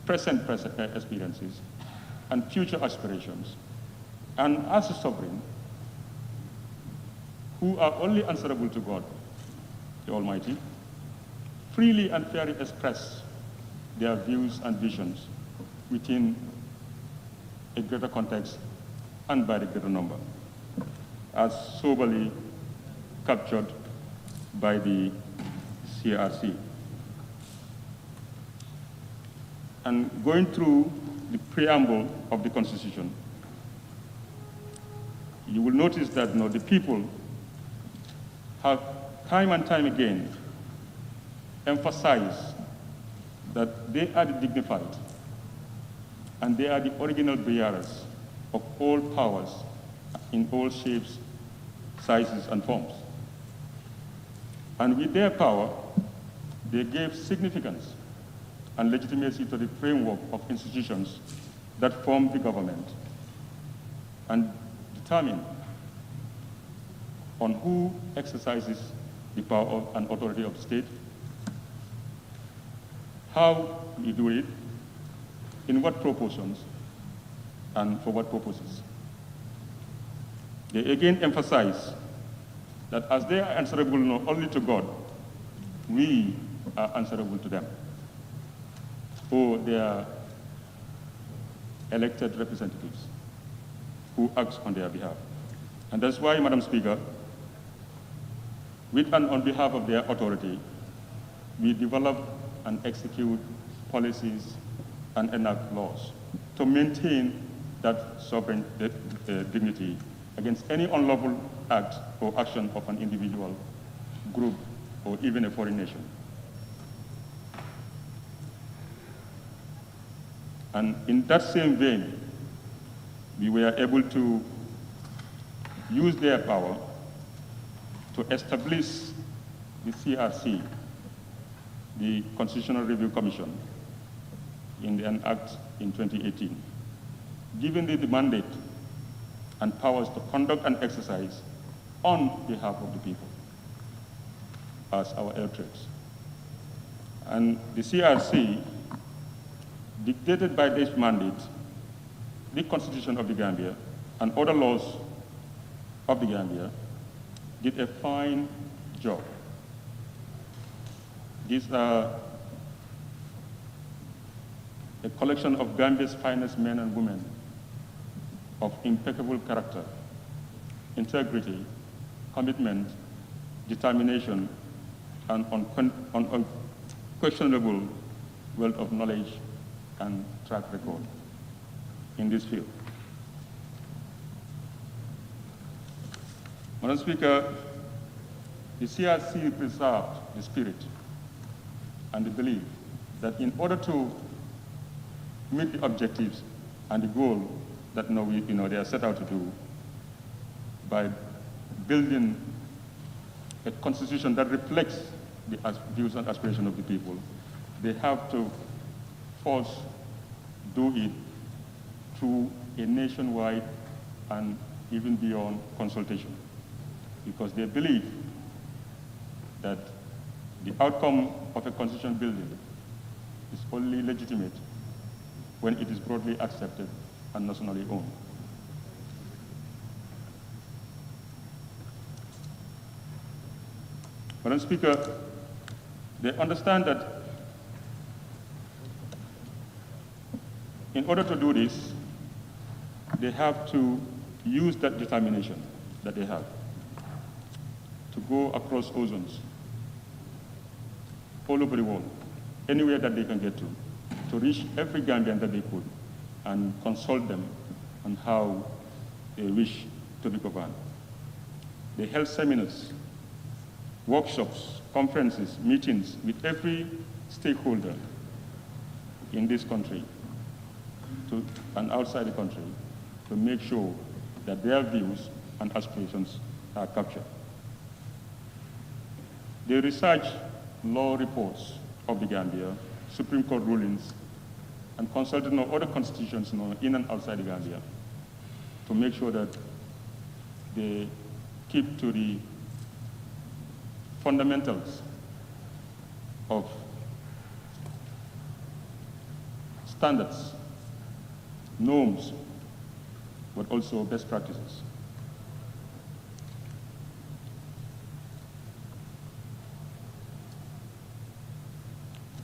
present experiences, and future aspirations, and as a sovereign, who are only answerable to God, the Almighty, freely and fairly express their views and visions within a greater context and by the greater number, as soberly captured by the CRC. And going through the preamble of the Constitution, you will notice that the people have time and time again emphasized that they are the dignified and they are the original bearers of all powers in all shapes, sizes, and forms. And with their power, they gave significance and legitimacy to the framework of institutions that form the government and determine on who exercises the power and authority of the state, how we do it, in what proportions, and for what purposes. They again emphasize that as they are answerable not only to God, we are answerable to them, or their elected representatives who act on their behalf. And that's why, Madam Speaker, with and on behalf of their authority, we develop and execute policies and enact laws to maintain that sovereign dignity against any unlawful act or action of an individual, group, or even a foreign nation. And in that same vein, we were able to use their power to establish the CRC, the Constitutional Review Commission, in an act in 2018, giving the mandate and powers to conduct and exercise on behalf of the people as our electorates. And the CRC, dictated by this mandate, the Constitution of the Gambia and other laws of the Gambia, did a fine job. These are a collection of Gambia's finest men and women of impeccable character integrity, commitment, determination, and unquestionable wealth of knowledge and track record in this field. Madam Speaker, the CRC preserved the spirit and the belief that in order to meet the objectives and the goal that they are set out to do by building a constitution that reflects the views and aspirations of the people, they have to first do it through a nationwide and even beyond consultation, because they believe that the outcome of a constitution building is only legitimate when it is broadly accepted and nationally owned. Madam Speaker, they understand that in order to do this, they have to use that determination that they have to go across ozones all over the world, anywhere that they can get to reach every Gambian that they could and consult them on how they wish to be governed. They held seminars, workshops, conferences, meetings with every stakeholder in this country and outside the country to make sure that their views and aspirations are captured. They research law reports of the Gambia, Supreme Court rulings, and consulted on other constitutions in and outside the Gambia to make sure that they keep to the fundamentals of standards, norms, but also best practices.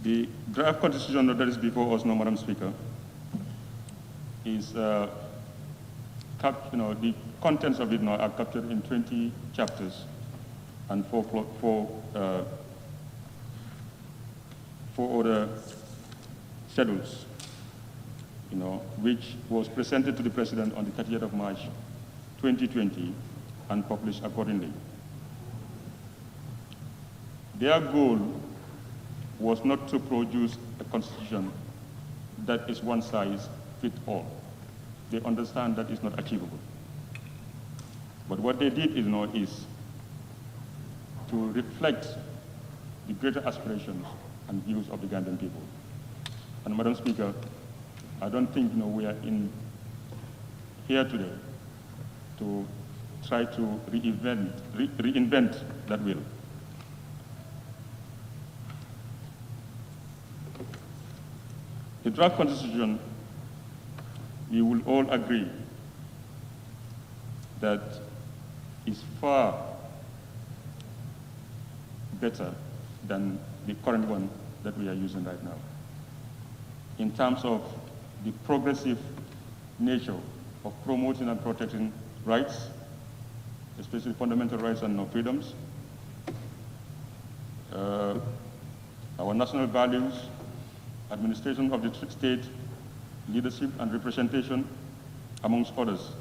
The draft constitution that is before us now, Madam Speaker, is the contents of it now are captured in 20 chapters and four other schedules, which was presented to the President on the 30th of March, 2020, and published accordingly. Their goal was not to produce a constitution that is one size fits all. They understand that is not achievable. But what they did is to reflect the greater aspirations and views of the Gambian people. And Madam Speaker, I don't think we are here today to try to reinvent that will. The draft constitution, we will all agree that is far better than the current one that we are using right now, in terms of the progressive nature of promoting and protecting rights, especially fundamental rights and freedoms, our national values, administration of the state, leadership and representation, amongst others,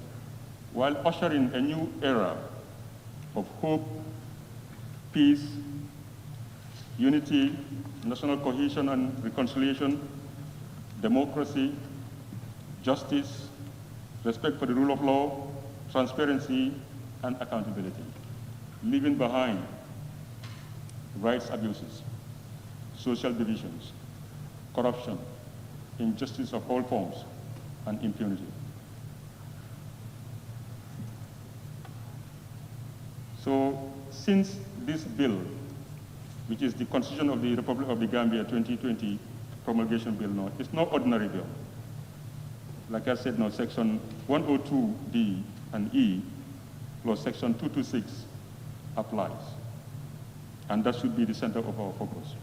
while ushering a new era of hope, peace, unity, national cohesion and reconciliation, democracy, justice, respect for the rule of law, transparency, and accountability, leaving behind rights abuses, social divisions, corruption, injustice of all forms, and impunity. So, since this bill, which is the Constitution of the Republic of the Gambia 2020 promulgation bill now, it's no ordinary bill. Like I said now, section 102D and E plus section 226 applies. And that should be the center of our focus.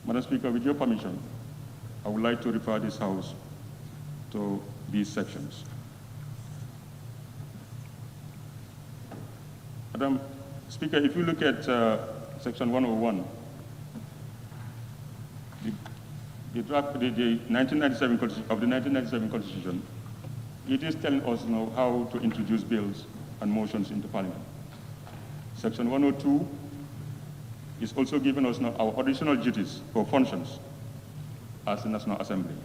Madam Speaker, with your permission, I would like to refer this House to these sections. Madam Speaker, if you look at Section 101, the 1997 of the 1997 Constitution, it is telling us now how to introduce bills and motions into Parliament. Section 102 is also giving us now our additional duties or functions as the National Assembly.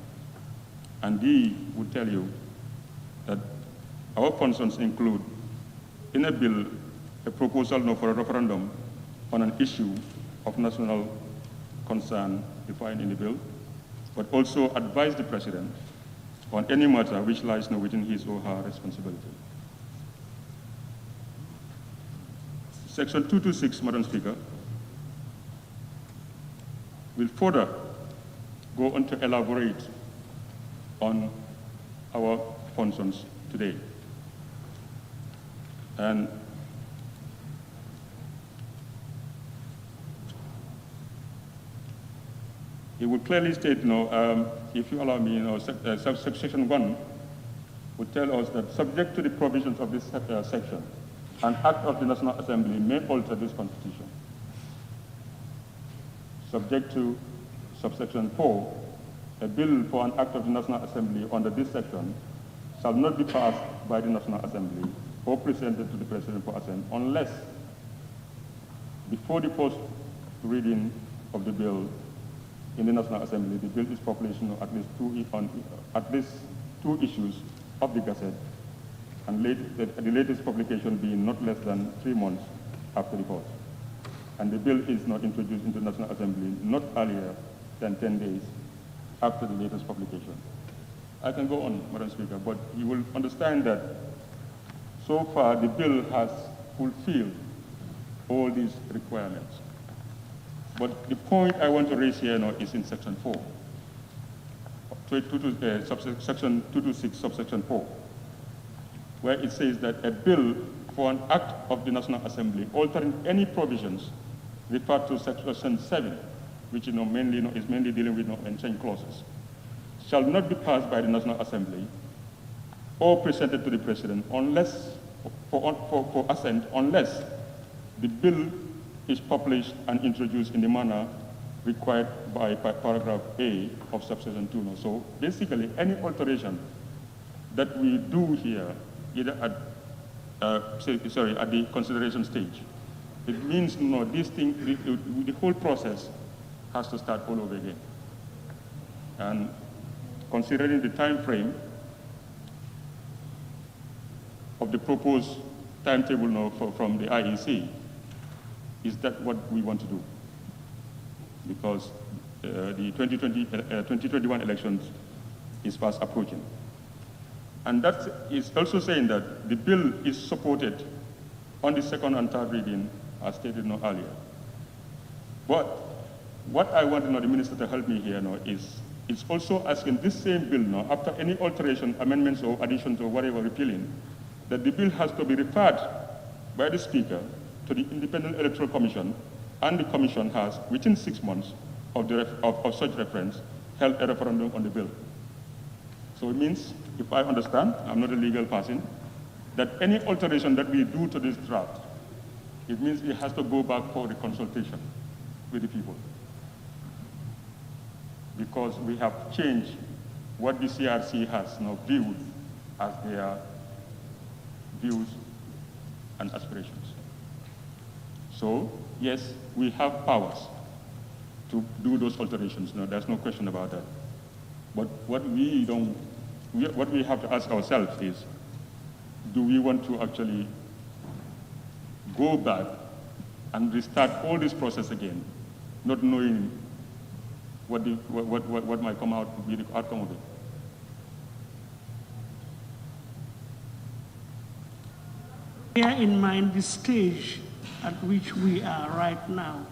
And they would tell you that our functions include, in a bill, a proposal now for a referendum on an issue of national concern defined in the bill, but also advise the President on any matter which lies now within his or her responsibility. Section 226, Madam Speaker, will further go on to elaborate on our functions today. And it would clearly state, if you allow me, Section 1 would tell us that subject to the provisions of this section, an act of the National Assembly may alter this Constitution. Subject to subsection 4, a bill for an act of the National Assembly under this section shall not be passed by the National Assembly or presented to the President for assent unless before the first reading of the bill in the National Assembly, the bill is population of at least two issues of the Gazette, and the latest publication being not less than 3 months after the vote. And the bill is not introduced into the National Assembly not earlier than 10 days after the latest publication. I can go on, Madam Speaker, but you will understand that so far the bill has fulfilled all these requirements. But the point I want to raise here now is in Section 4, Section 226, subsection 4, where it says that a bill for an act of the National Assembly altering any provisions referred to Section 7, which is mainly dealing with unchanged clauses, shall not be passed by the National Assembly or presented to the President unless, for assent, unless the bill is published and introduced in the manner required by paragraph A of subsection 2. So basically, any alteration that we do here, either at at the consideration stage, it means the whole process has to start all over again. And considering the time frame of the proposed timetable now from the IEC, is that what we want to do? Because the 2021 elections is fast approaching. And that is also saying that the bill is supported on the second and third reading, as stated earlier. But what I want the Minister to help me here now is, it's also asking this same bill now, after any alteration, amendments or additions or whatever repealing, that the bill has to be referred by the Speaker to the Independent Electoral Commission, and the Commission has, within 6 months of such reference, held a referendum on the bill. So it means, if I understand, I'm not a legal person, that any alteration that we do to this draft, it means it has to go back for the consultation with the people. Because we have changed what the CRC has now viewed as their views and aspirations. So, yes, we have powers to do those alterations. No, there's no question about that. But what we have to ask ourselves is, do we want to actually go back and restart all this process again, not knowing what might come out, be the outcome of it? Bear in mind the stage at which we are right now.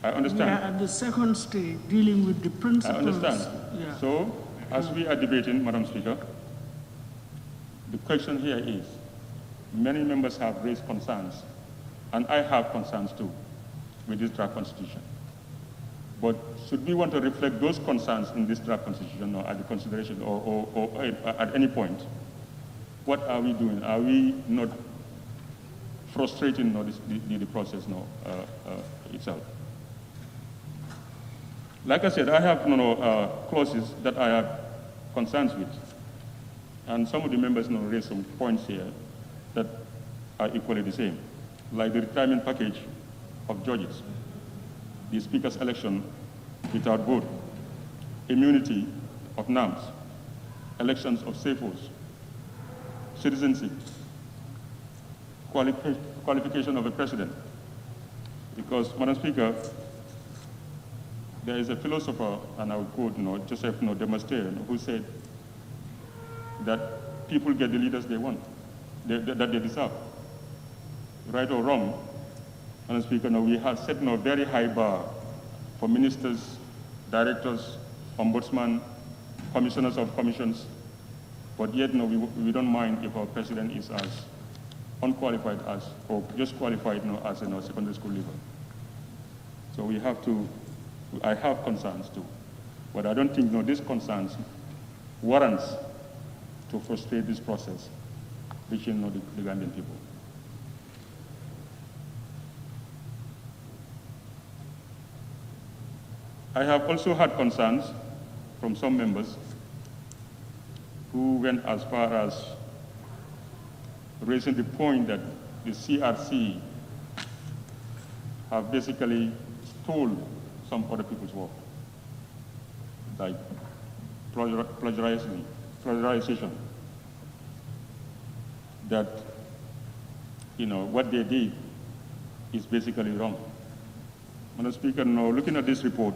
I understand. We are at the second stage, dealing with the principles. I understand. Yeah. So, as we are debating, Madam Speaker, the question here is, many members have raised concerns, and I have concerns too, with this draft constitution. But should we want to reflect those concerns in this draft constitution or at the consideration or at any point, what are we doing? Are we not frustrating the process itself. Like I said, I have clauses that I have concerns with. And some of the members raised some points here that are equally the same, like the retirement package of judges, the speaker's election without vote, immunity of NAMs, elections of SAFOs, citizenship, qualification of a president. Because, Madam Speaker, there is a philosopher, and I will quote Joseph de Maistre, who said that people get the leaders they want, that they deserve. Right or wrong, Madam Speaker, we have set a very high bar for ministers, directors, ombudsman, commissioners of commissions, but yet we don't mind if our president is as unqualified as, or just qualified as a secondary school leaver. So we have to, I have concerns too, but I don't think these concerns warrants to frustrate this process reaching the Gambian people. I have also had concerns from some members who went as far as raising the point that the CRC have basically stole some other people's work, like plagiarization, that what they did is basically wrong. Madam Speaker, looking at this report,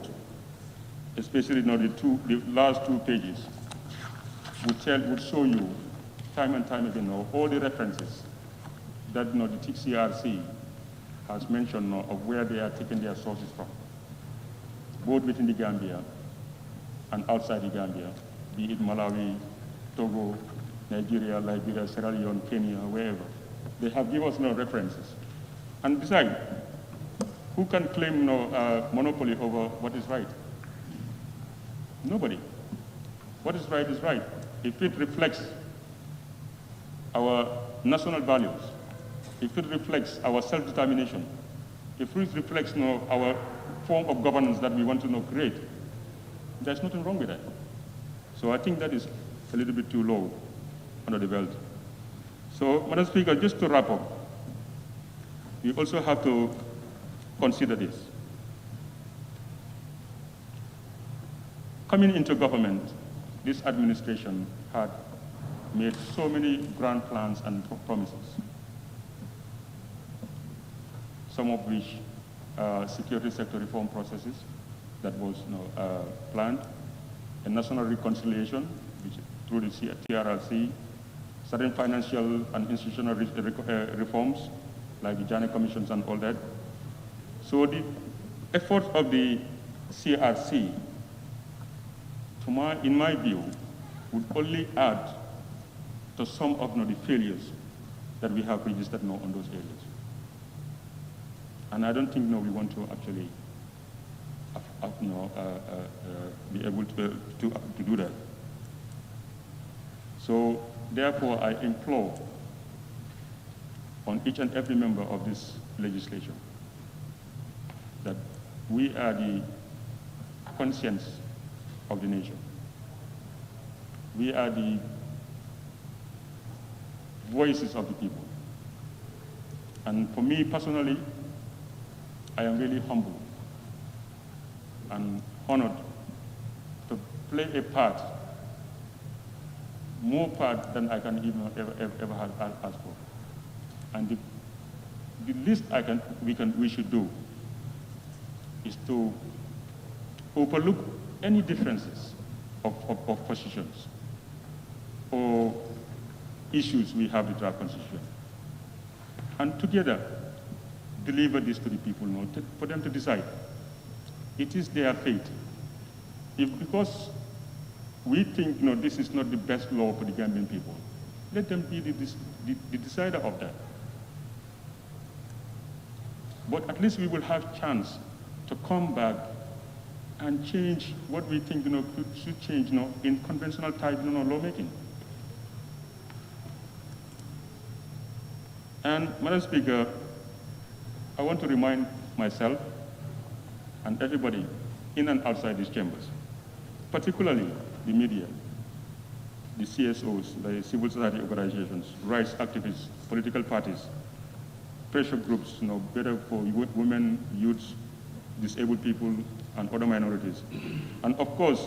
especially the last 2 pages, would show you time and time again all the references that the TCRC has mentioned of where they are taking their sources from, both within the Gambia and outside the Gambia, be it Malawi, Togo, Nigeria, Liberia, Sierra Leone, Kenya, wherever. They have given us references. And besides, who can claim monopoly over what is right? Nobody. What is right is right. If it reflects our national values, if it reflects our self-determination, if it reflects our form of governance that we want to create, there's nothing wrong with that. So I think that is a little bit too low under the belt. So, Madam Speaker, just to wrap up, we also have to consider this. Coming into government, this administration had made so many grand plans and promises, some of which security sector reform processes that was planned, a national reconciliation which, through the TRRC, certain financial and institutional reforms like the Janneh commissions and all that. So the efforts of the CRC, in my view, would only add to some of the failures that we have registered on those areas. And I don't think we want to actually be able to do that. So therefore, I implore on each and every member of this legislature that we are the conscience of the nation. We are the voices of the people. And for me personally, I am really humbled and honored to play a part, more part than I can even ever have asked for. And the least we should do is to overlook any differences of positions or issues we have with our constitution, and together deliver this to the people, for them to decide. It is their fate. If because we think this is not the best law for the Gambian people, let them be the decider of that. But at least we will have chance to come back and change what we think should change in conventional type lawmaking. And Madam Speaker, I want to remind myself and everybody in and outside these chambers, particularly the media, the CSOs, the civil society organizations, rights activists, political parties, pressure groups, better for women, youths, disabled people, and other minorities. And of course,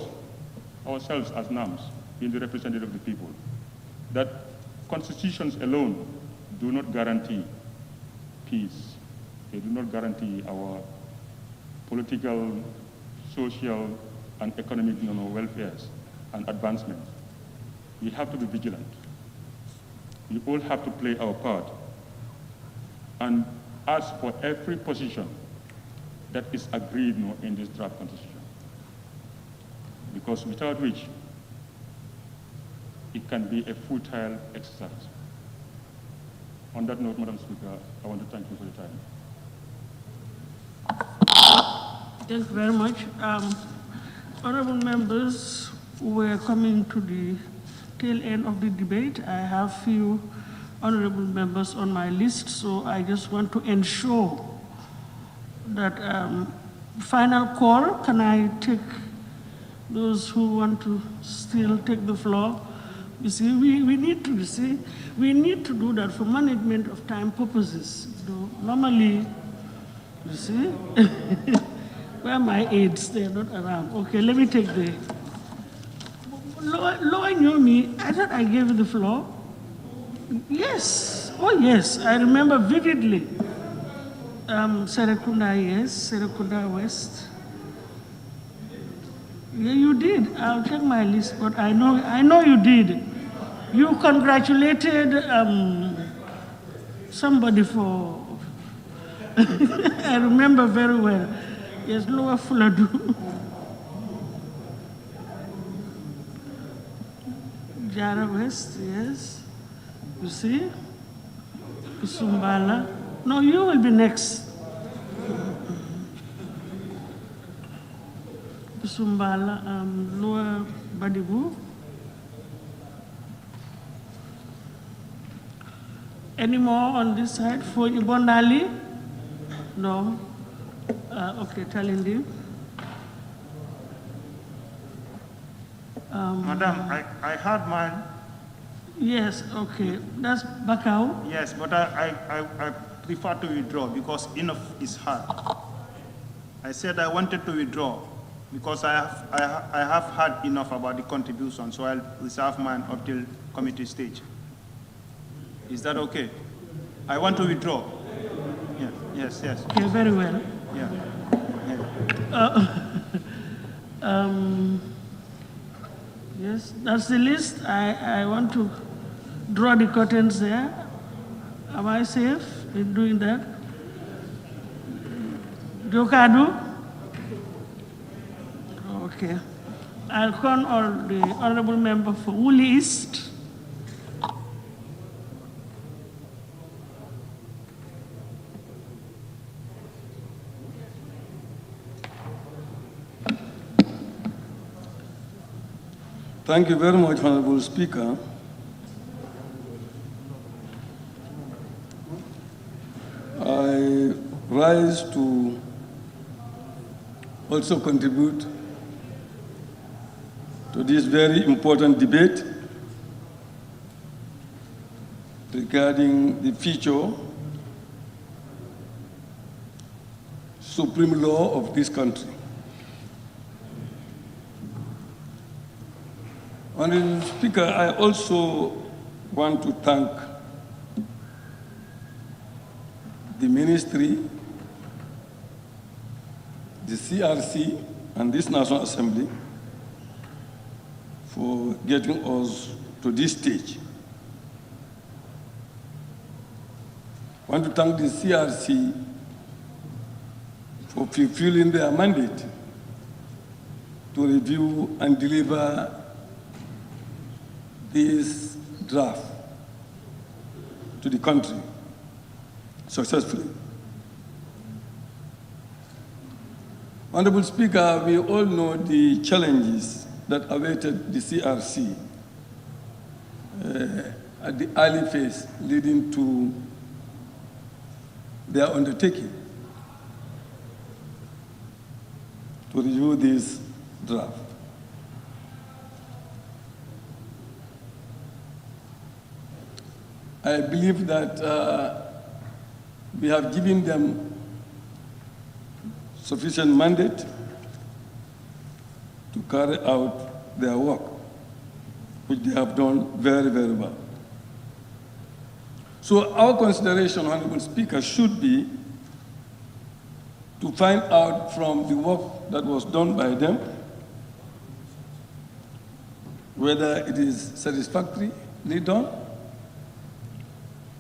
ourselves as NAMs, being the representative of the people, that constitutions alone do not guarantee peace. They do not guarantee our political, social, and economic welfares and advancement. We have to be vigilant. We all have to play our part and ask for every position that is agreed in this draft constitution. Because without which, it can be a futile exercise. On that note, Madam Speaker, I want to thank you for your time. Thank you very much. Honorable members, we're coming to the tail end of the debate. I have few honorable members on my list, so I just want to ensure that final call, can I take those who want to still take the floor? You see, we need to do that for management of time purposes. So normally, you see, where are my aides? They're not around. Okay, let me take the, Loa knew me, I thought I gave you the floor. Yes, oh yes, I remember vividly. Serekunda, yes, Serekunda West. Yeah, you did. I'll check my list, but I know you did. You congratulated somebody for, I remember very well. Yes, Lower Fuladu. Jara West, yes. You see? Kusumbala. No, you will be next. Kusumbala, Lower Badibu. Any more on this side? For Ibondali? No. Okay, Talindi. Madam, I had mine. Yes, okay. That's Bakau. Yes, but I prefer to withdraw because enough is hard. I said I wanted to withdraw because I have had enough about the contribution, so I'll reserve mine up till committee stage. Is that okay? I want to withdraw. Yes. Okay, very well. Yeah. Yes, that's the list. I want to draw the curtains there. Am I safe in doing that? Jokadu? Okay. I'll call on the honorable member for Woolly East. Thank you very much, Honorable Speaker. I rise to also contribute to this very important debate regarding the future supreme law of this country. Honorable Speaker, I also want to thank the Ministry, the CRC, and this National Assembly for getting us to this stage. I want to thank the CRC for fulfilling their mandate to review and deliver this draft to the country successfully. Honorable Speaker, we all know the challenges that awaited the CRC at the early phase leading to their undertaking to review this draft. I believe that we have given them sufficient mandate to carry out their work, which they have done very, very well. So our consideration, Honorable Speaker, should be to find out from the work that was done by them whether it is satisfactorily done.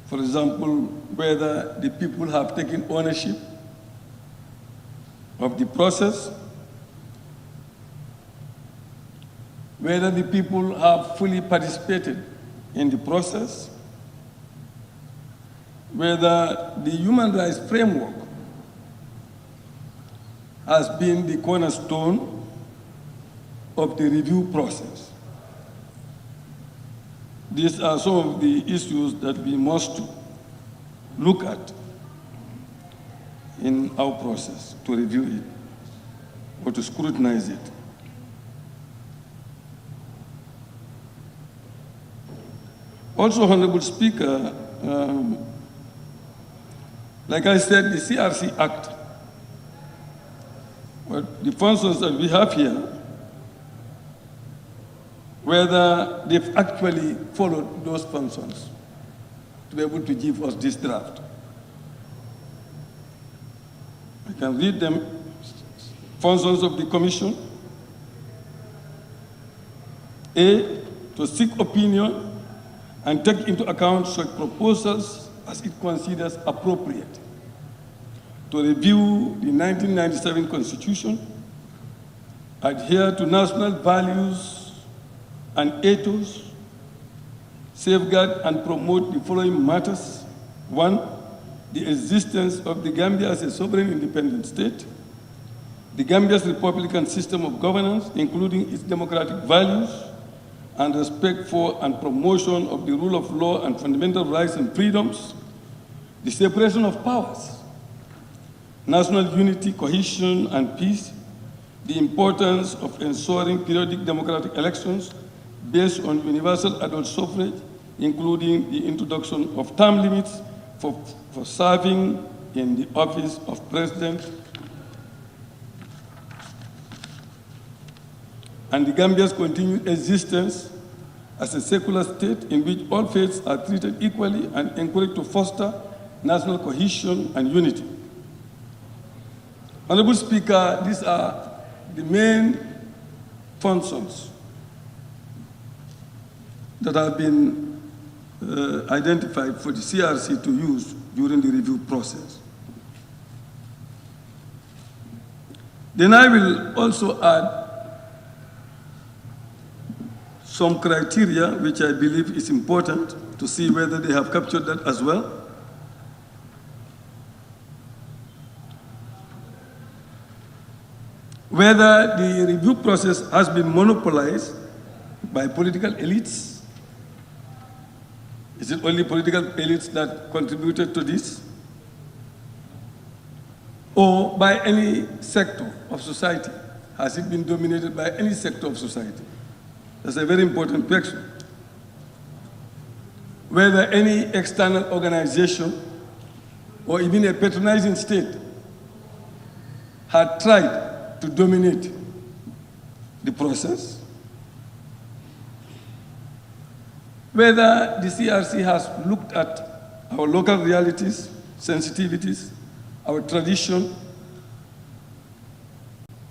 For example, whether the people have taken ownership of the process, whether the people have fully participated in the process, whether the human rights framework has been the cornerstone of the review process. These are some of the issues that we must look at in our process to review it or to scrutinize it. Also, Honorable Speaker, like I said, the CRC Act, the functions that we have here, whether they've actually followed those functions to be able to give us this draft. I can read them. Functions of the Commission. A, to seek opinion and take into account such proposals as it considers appropriate. To review the 1997 Constitution, adhere to national values and ethos, safeguard and promote the following matters. 1, the existence of the Gambia as a sovereign independent state, the Gambia's republican system of governance, including its democratic values, and respect for and promotion of the rule of law and fundamental rights and freedoms, the separation of powers, national unity, cohesion, and peace, the importance of ensuring periodic democratic elections based on universal adult suffrage, including the introduction of term limits for serving in the office of president, and the Gambia's continued existence as a secular state in which all faiths are treated equally and encouraged to foster national cohesion and unity. Honorable Speaker, these are the main functions that have been identified for the CRC to use during the review process. Then I will also add some criteria which I believe is important to see whether they have captured that as well. Whether the review process has been monopolized by political elites. Is it only political elites that contributed to this? Or by any sector of society? Has it been dominated by any sector of society? That's a very important question. Whether any external organization or even a patronizing state had tried to dominate the process. Whether the CRC has looked at our local realities, sensitivities, our tradition,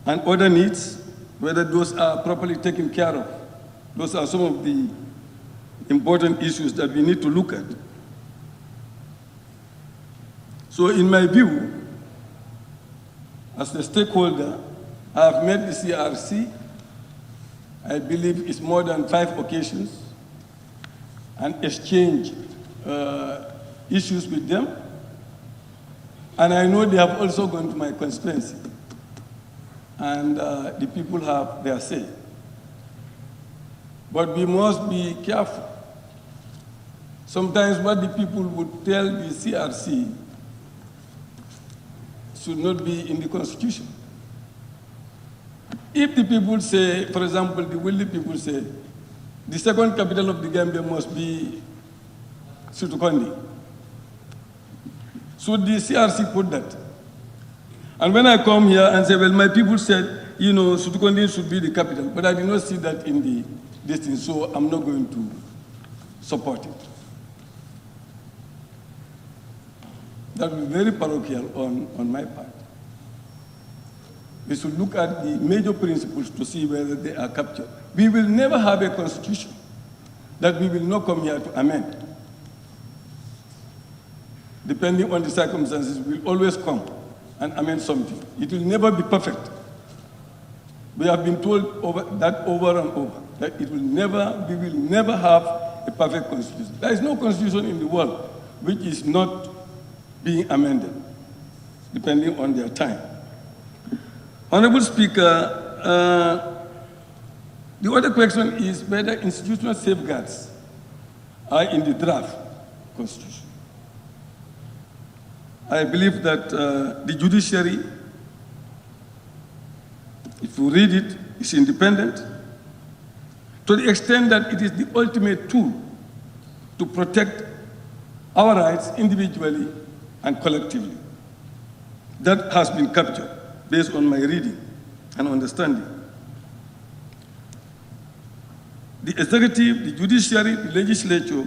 and other needs, whether those are properly taken care of. Those are some of the important issues that we need to look at. So in my view, as a stakeholder, I have met the CRC, I believe it's more than 5 occasions, and exchanged issues with them. And I know they have also gone to my constituency, and the people have their say. But we must be careful. Sometimes what the people would tell the CRC should not be in the Constitution. If the people say, for example, the wealthy people say, the second capital of the Gambia must be Sutukondi, should the CRC put that? And when I come here and say, well, my people said, you know, Sutukondi should be the capital, but I did not see that in the distance, so I'm not going to support it. That will be very parochial on my part. We should look at the major principles to see whether they are captured. We will never have a constitution that we will not come here to amend. Depending on the circumstances, we will always come and amend something. It will never be perfect. We have been told over and over, that we will never have a perfect constitution. There is no constitution in the world which is not being amended, depending on their time. Honorable Speaker, the other question is whether institutional safeguards are in the draft constitution. I believe that the judiciary, if you read it, is independent to the extent that it is the ultimate tool to protect our rights individually and collectively. That has been captured based on my reading and understanding. The executive, the judiciary, the legislature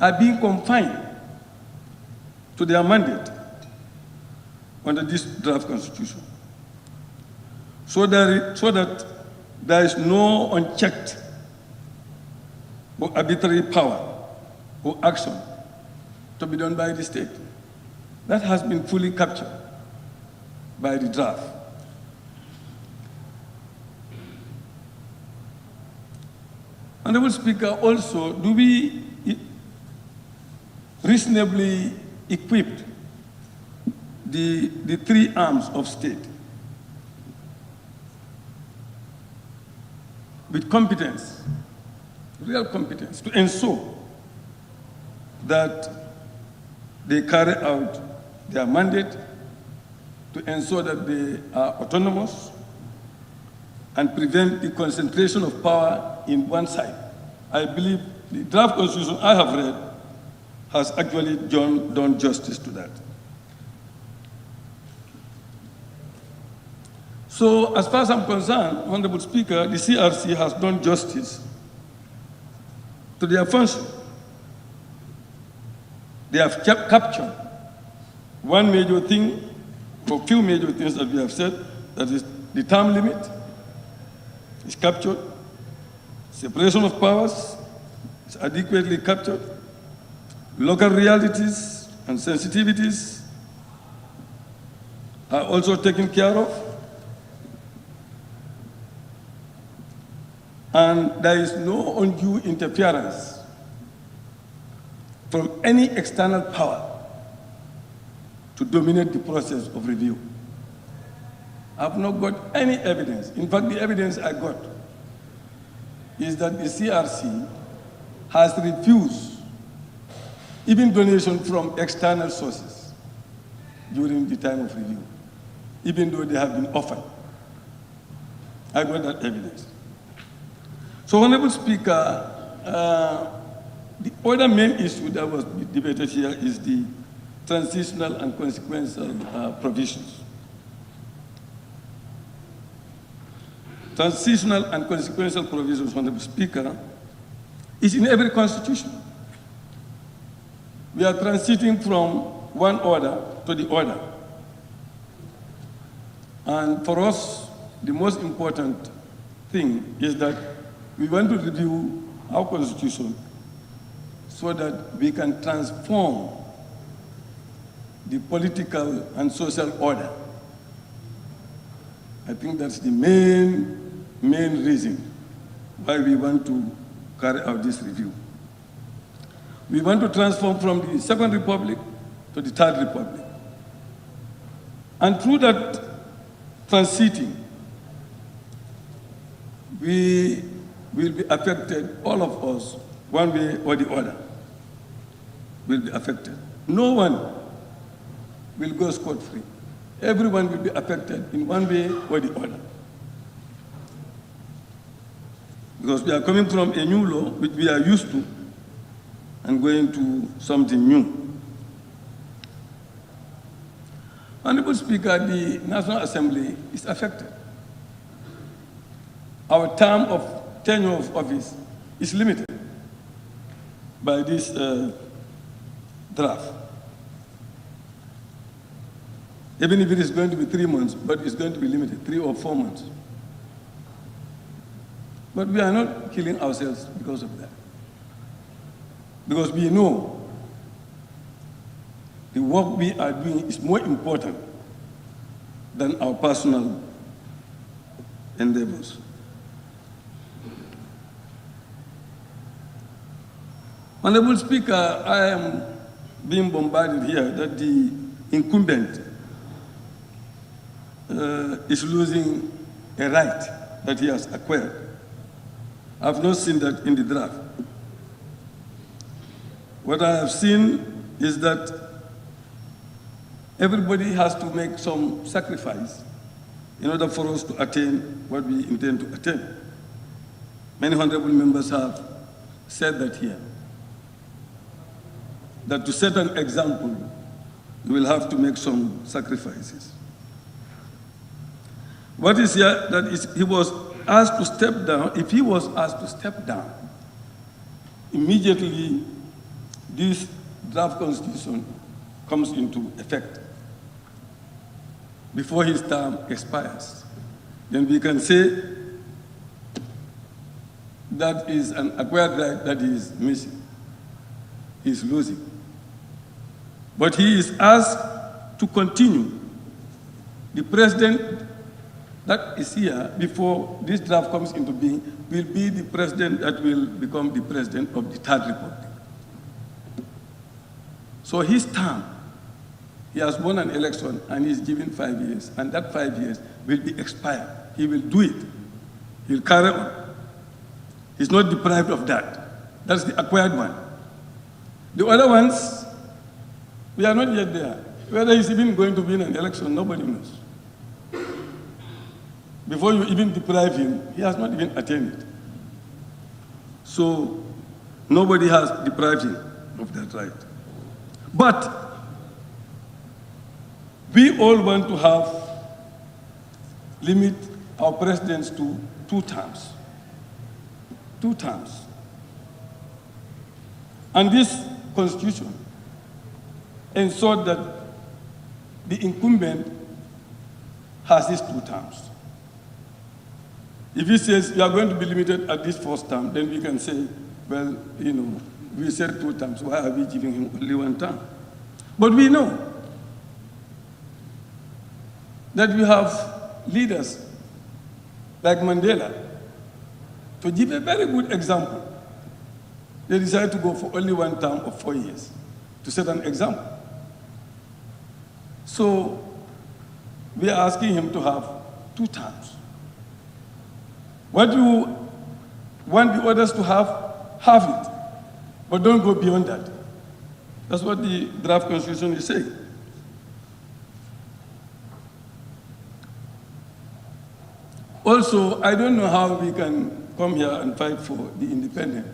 are being confined to their mandate under this draft constitution, so that there is no unchecked or arbitrary power or action to be done by the state. That has been fully captured by the draft. Honorable Speaker, also, do we reasonably equip the three arms of state with competence, real competence, to ensure that they carry out their mandate, to ensure that they are autonomous and prevent the concentration of power in one side? I believe the draft constitution I have read has actually done justice to that. So, as far as I'm concerned, Honorable Speaker, the CRC has done justice to their function. They have captured one major thing, or few major things that we have said, that is the term limit is captured, separation of powers is adequately captured, local realities and sensitivities are also taken care of, and there is no undue interference from any external power to dominate the process of review. I have not got any evidence. In fact, the evidence I got is that the CRC has refused even donation from external sources during the time of review, even though they have been offered. I got that evidence. So, Honorable Speaker, the other main issue that was debated here is the transitional and consequential provisions. Transitional and consequential provisions, Honorable Speaker, is in every constitution. We are transiting from one order to the other. And for us, the most important thing is that we want to review our constitution so that we can transform the political and social order. I think that's the main reason why we want to carry out this review. We want to transform from the Second Republic to the Third Republic. And through that transiting, we will be affected, all of us, one way or the other, will be affected. No one will go scot-free. Everyone will be affected in one way or the other. Because we are coming from a new law, which we are used to, and going to something new. Honorable Speaker, the National Assembly is affected. Our term of tenure of office is limited by this draft. Even if it is going to be 3 months, but it's going to be limited, 3 or 4 months. But we are not killing ourselves because of that. Because we know the work we are doing is more important than our personal endeavors. Honorable Speaker, I am being bombarded here that the incumbent is losing a right that he has acquired. I've not seen that in the draft. What I have seen is that everybody has to make some sacrifice in order for us to attain what we intend to attain. Many honorable members have said that here, that to set an example, you will have to make some sacrifices. What is here, that is, he was asked to step down. If he was asked to step down, immediately this draft constitution comes into effect before his term expires. Then we can say that is an acquired right that he is missing, he is losing. But he is asked to continue. The president that is here before this draft comes into being will be the president that will become the president of the Third Republic. So his term, he has won an election and he's given 5 years, and that 5 years will be expired. He will do it. He'll carry on. He's not deprived of that. That's the acquired one. The other ones, we are not yet there. Whether he's even going to win an election, nobody knows. Before you even deprive him, he has not even attained it. So nobody has deprived him of that right. But we all want to limit our presidents to 2 terms. 2 terms. And this constitution ensured that the incumbent has these 2 terms. If he says you are going to be limited at this 1st term, then we can say, well, you know, we said 2 terms, why are we giving him only 1 term? But we know that we have leaders like Mandela. To give a very good example, they decided to go for only 1 term of 4 years, to set an example. So we are asking him to have 2 terms. What you want the others to have it, but don't go beyond that. That's what the draft constitution is saying. Also, I don't know how we can come here and fight for the independent,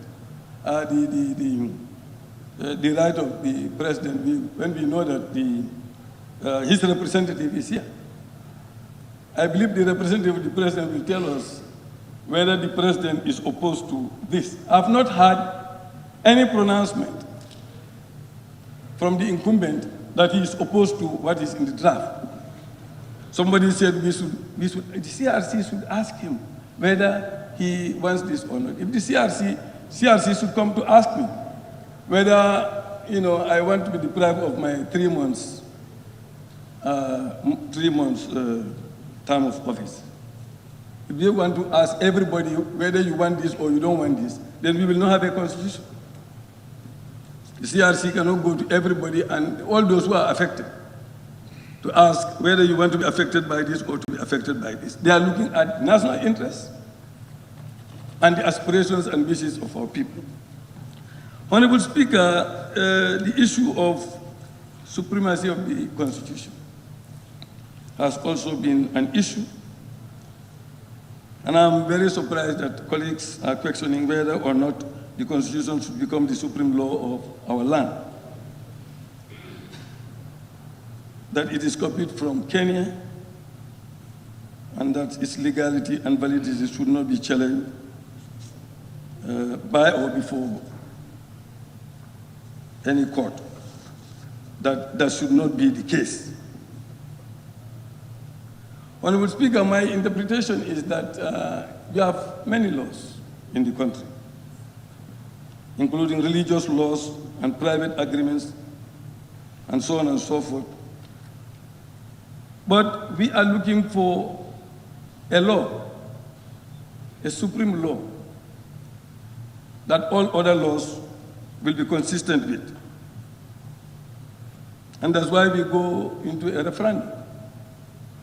the right of the president when we know that his representative is here. I believe the representative of the president will tell us whether the president is opposed to this. I've not heard any pronouncement from the incumbent that he is opposed to what is in the draft. Somebody said the CRC should ask him whether he wants this or not. If the CRC should come to ask me whether, you know, I want to be deprived of my 3 months term of office. If they want to ask everybody whether you want this or you don't want this, then we will not have a constitution. The CRC cannot go to everybody and all those who are affected to ask whether you want to be affected by this or to be affected by this. They are looking at national interests and the aspirations and wishes of our people. Honorable Speaker, the issue of supremacy of the Constitution has also been an issue. And I'm very surprised that colleagues are questioning whether or not the Constitution should become the supreme law of our land. That it is copied from Kenya, and that its legality and validity should not be challenged by or before any court. That should not be the case. Honorable Speaker, my interpretation is that we have many laws in the country, including religious laws and private agreements, and so on and so forth. But we are looking for a law, a supreme law, that all other laws will be consistent with. And that's why we go into a referendum,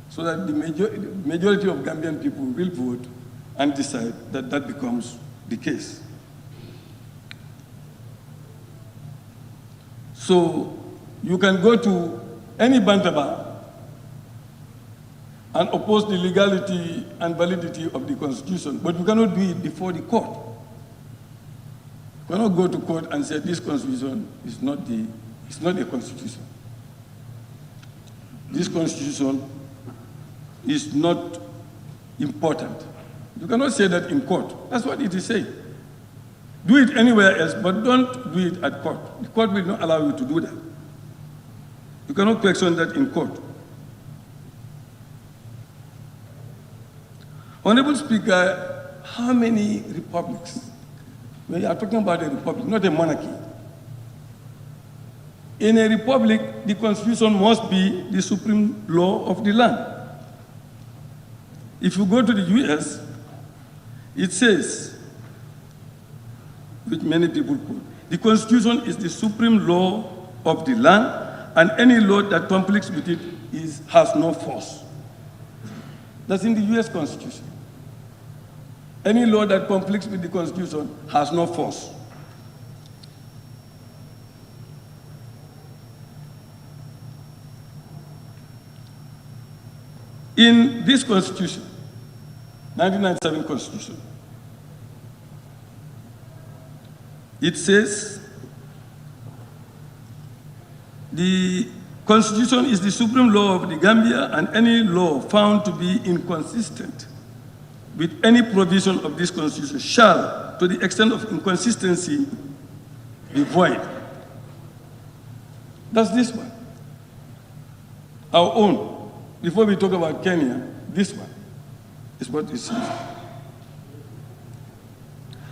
so that the majority of Gambian people will vote and decide that that becomes the case. So you can go to any Bantaba and oppose the legality and validity of the Constitution, but you cannot do it before the court. You cannot go to court and say this Constitution is not a Constitution. This Constitution is not important. You cannot say that in court. That's what it is saying. Do it anywhere else, but don't do it at court. The court will not allow you to do that. You cannot question that in court. Honorable Speaker, how many republics? We are talking about a republic, not a monarchy. In a republic, the Constitution must be the supreme law of the land. If you go to the US, it says, which many people quote, the Constitution is the supreme law of the land, and any law that conflicts with it has no force. That's in the US Constitution. Any law that conflicts with the Constitution has no force. In this Constitution, 1997 Constitution, it says, the Constitution is the supreme law of the Gambia, and any law found to be inconsistent with any provision of this Constitution shall, to the extent of inconsistency, be void. That's this one. Our own. Before we talk about Kenya, this one is what it says.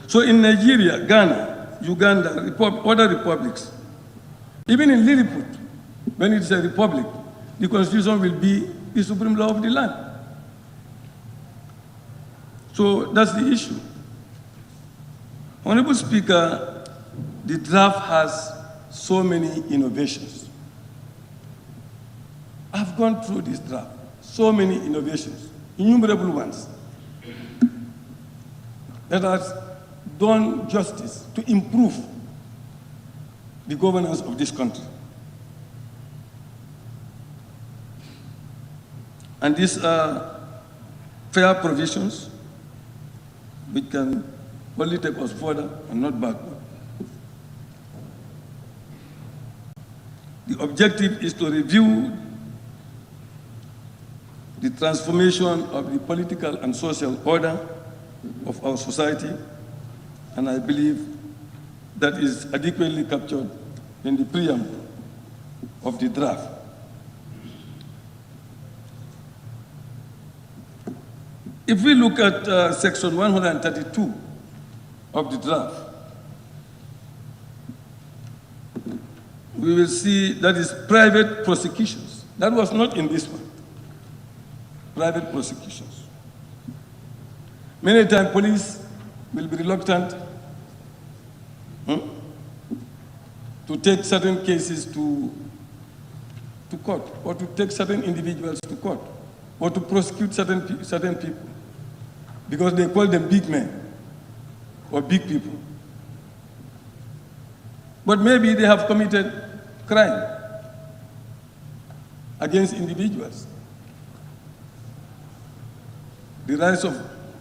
So in Nigeria, Ghana, Uganda, other republics, even in Lilliput, when it's a republic, the Constitution will be the supreme law of the land. So that's the issue. Honorable Speaker, the draft has so many innovations. I've gone through this draft, so many innovations, innumerable ones, that has done justice to improve the governance of this country. And these are fair provisions which can only take us further and not backward. The objective is to review the transformation of the political and social order of our society, and I believe that is adequately captured in the preamble of the draft. If we look at section 132 of the draft, we will see that is private prosecutions. That was not in this one. Private prosecutions. Many times police will be reluctant to take certain cases to court, or to take certain individuals to court, or to prosecute certain people, because they call them big men or big people. But maybe they have committed crime, against individuals.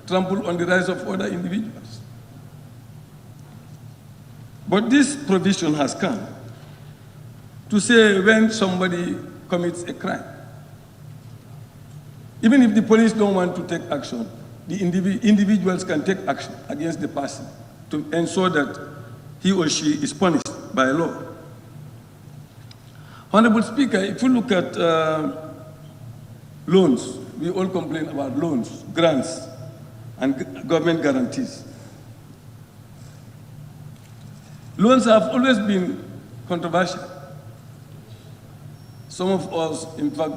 Trample on the rights of other individuals. But this provision has come to say when somebody commits a crime, even if the police don't want to take action, the individuals can take action against the person to ensure that he or she is punished by law. Honorable Speaker, if you look at loans, we all complain about loans, grants, and government guarantees. Loans have always been controversial. Some of us, in fact,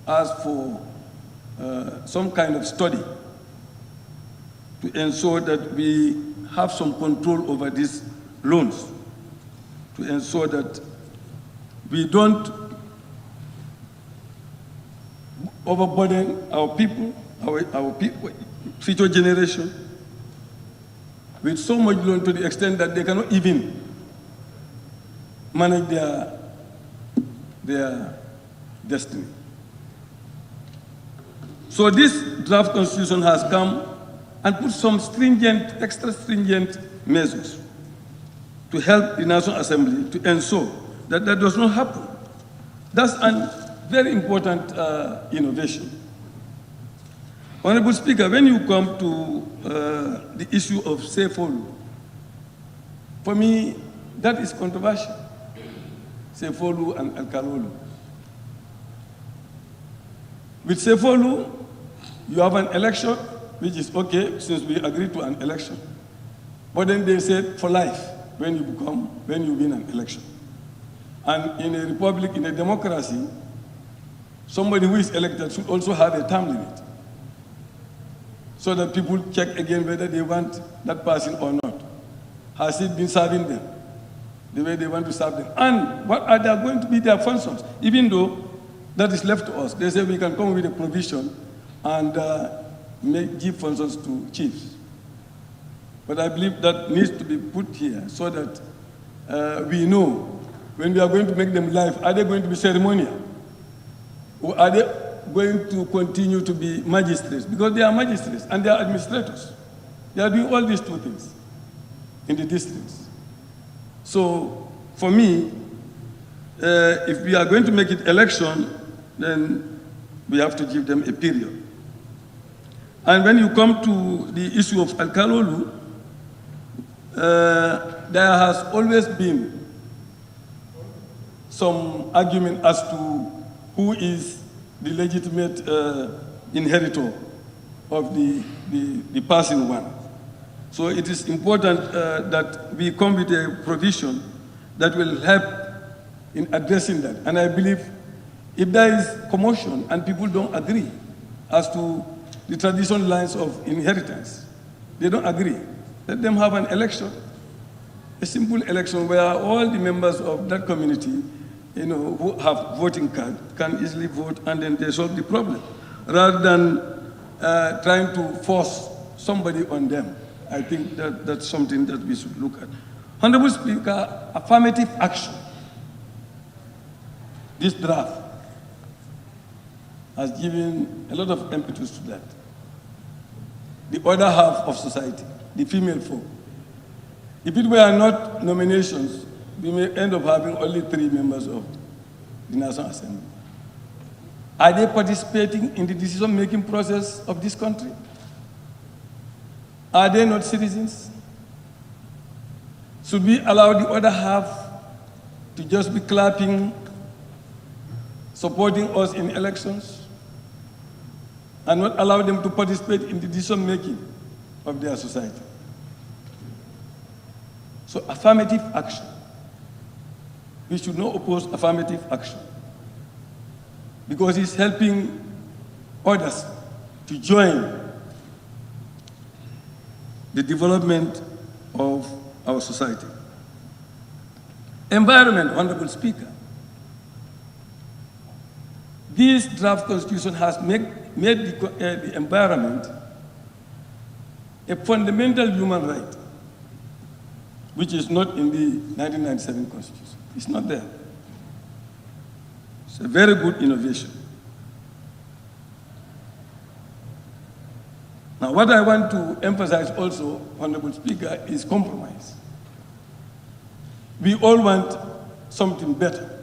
asked for some kind of study to ensure that we have some control over these loans, to ensure that we don't overburden our people, our people, future generation, with so much loan to the extent that they cannot even manage their destiny. So this draft constitution has come and put some stringent, extra stringent measures to help the National Assembly to ensure that that does not happen. That's a very important innovation. Honorable Speaker, when you come to the issue of Sefolu, for me, that is controversial. Sefolu and Alkalolo. With Sefolu, you have an election, which is okay, since we agreed to an election. But then they said for life, when you win an election. And in a republic, in a democracy, somebody who is elected should also have a term limit, so that people check again whether they want that person or not. Has it been serving them the way they want to serve them? And what are they going to be their functions? Even though that is left to us. They say we can come with a provision and give functions to chiefs. But I believe that needs to be put here so that we know when we are going to make them live, are they going to be ceremonial? Or are they going to continue to be magistrates? Because they are magistrates and they are administrators. They are doing all these two things in the districts. So for me, if we are going to make it election, then we have to give them a period. And when you come to the issue of Alkalolu, there has always been some argument as to who is the legitimate inheritor of the passing one. So it is important that we come with a provision that will help in addressing that. And I believe if there is commotion and people don't agree as to the traditional lines of inheritance, they don't agree, let them have an election, a simple election where all the members of that community, who have voting card can easily vote, and then they solve the problem, rather than trying to force somebody on them. I think that's something that we should look at. Honorable Speaker, affirmative action. This draft has given a lot of impetus to that. The other half of society, the female folk. If it were not nominations, we may end up having only 3 members of the National Assembly. Are they participating in the decision-making process of this country? Are they not citizens? Should we allow the other half to just be clapping, supporting us in elections, and not allow them to participate in the decision-making of their society? So affirmative action. We should not oppose affirmative action because it's helping others to join the development of our society. Environment, Honorable Speaker. This draft constitution has made the environment a fundamental human right, which is not in the 1997 Constitution. It's not there. It's a very good innovation. Now, what I want to emphasize also, Honorable Speaker, is compromise. We all want something better.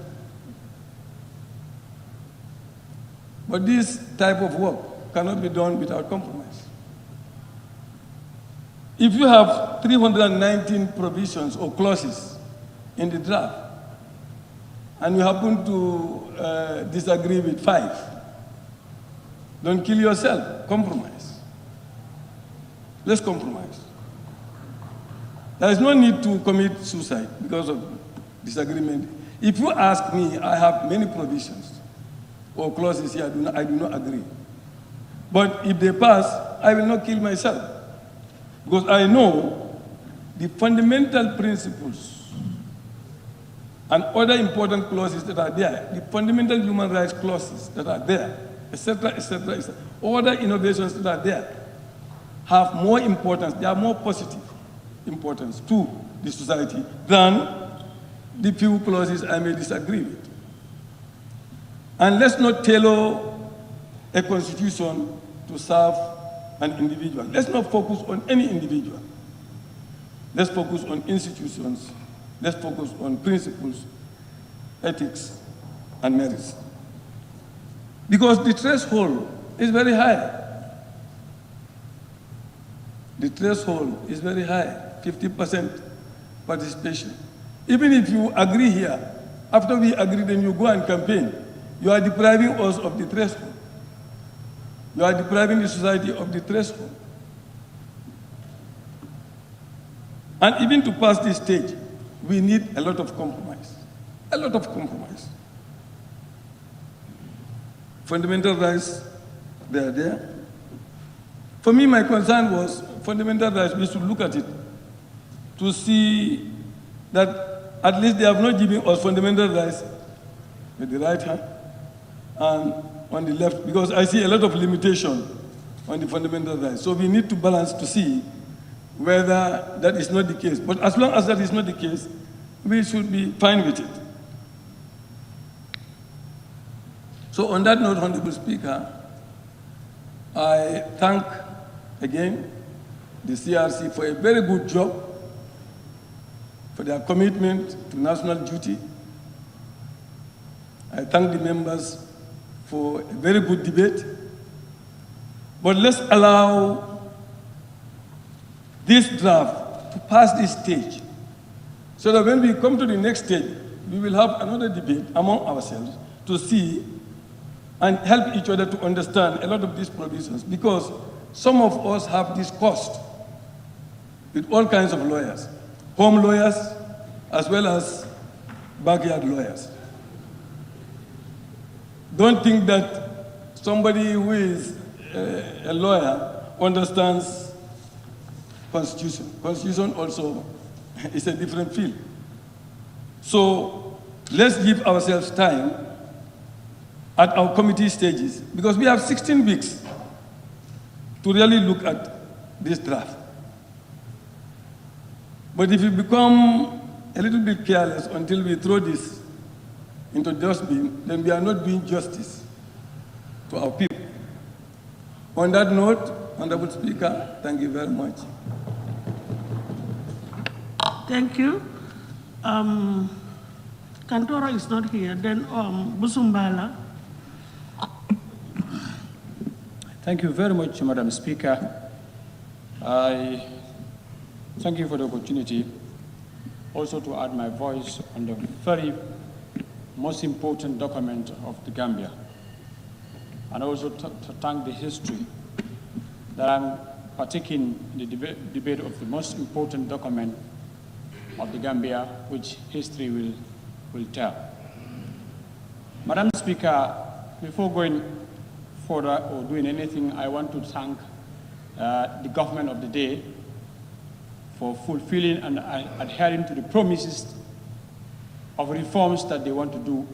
But this type of work cannot be done without compromise. If you have 319 provisions or clauses in the draft, and you happen to disagree with 5, don't kill yourself, compromise. Let's compromise. There is no need to commit suicide because of disagreement. If you ask me, I have many provisions or clauses here I do not agree. But if they pass, I will not kill myself. Because I know the fundamental principles and other important clauses that are there, the fundamental human rights clauses that are there, etc., etc., etc., other innovations that are there have more importance, they are more positive importance to the society than the few clauses I may disagree with. And let's not tailor a constitution to serve an individual. Let's not focus on any individual. Let's focus on institutions. Let's focus on principles, ethics, and merits. Because the threshold is very high. The threshold is very high, 50% participation. Even if you agree here, after we agree, then you go and campaign, you are depriving us of the threshold. You are depriving the society of the threshold. And even to pass this stage, we need a lot of compromise. A lot of compromise. Fundamental rights, they are there. For me, my concern was fundamental rights, we should look at it to see that at least they have not given us fundamental rights with the right hand and on the left, because I see a lot of limitation on the fundamental rights. So we need to balance to see whether that is not the case. But as long as that is not the case, we should be fine with it. So on that note, Honorable Speaker, I thank again the CRC for a very good job, for their commitment to national duty. I thank the members for a very good debate. But let's allow this draft to pass this stage so that when we come to the next stage, we will have another debate among ourselves to see and help each other to understand a lot of these provisions, because some of us have discussed with all kinds of lawyers, home lawyers as well as backyard lawyers. Don't think that somebody who is a lawyer understands Constitution. Constitution also is a different field. So let's give ourselves time at our committee stages, because we have 16 weeks to really look at this draft. But if we become a little bit careless until we throw this into dustbin, then we are not doing justice to our people. On that note, Honorable Speaker, thank you very much. Thank you. Kantora is not here. Then Busumbala. Thank you very much, Madam Speaker. I thank you for the opportunity also to add my voice on the very most important document of the Gambia, and also to thank the history that I'm partaking in the debate of the most important document of the Gambia, which history will tell. Madam Speaker, before going further or doing anything, I want to thank the government of the day for fulfilling and adhering to the promises of reforms that they want to do,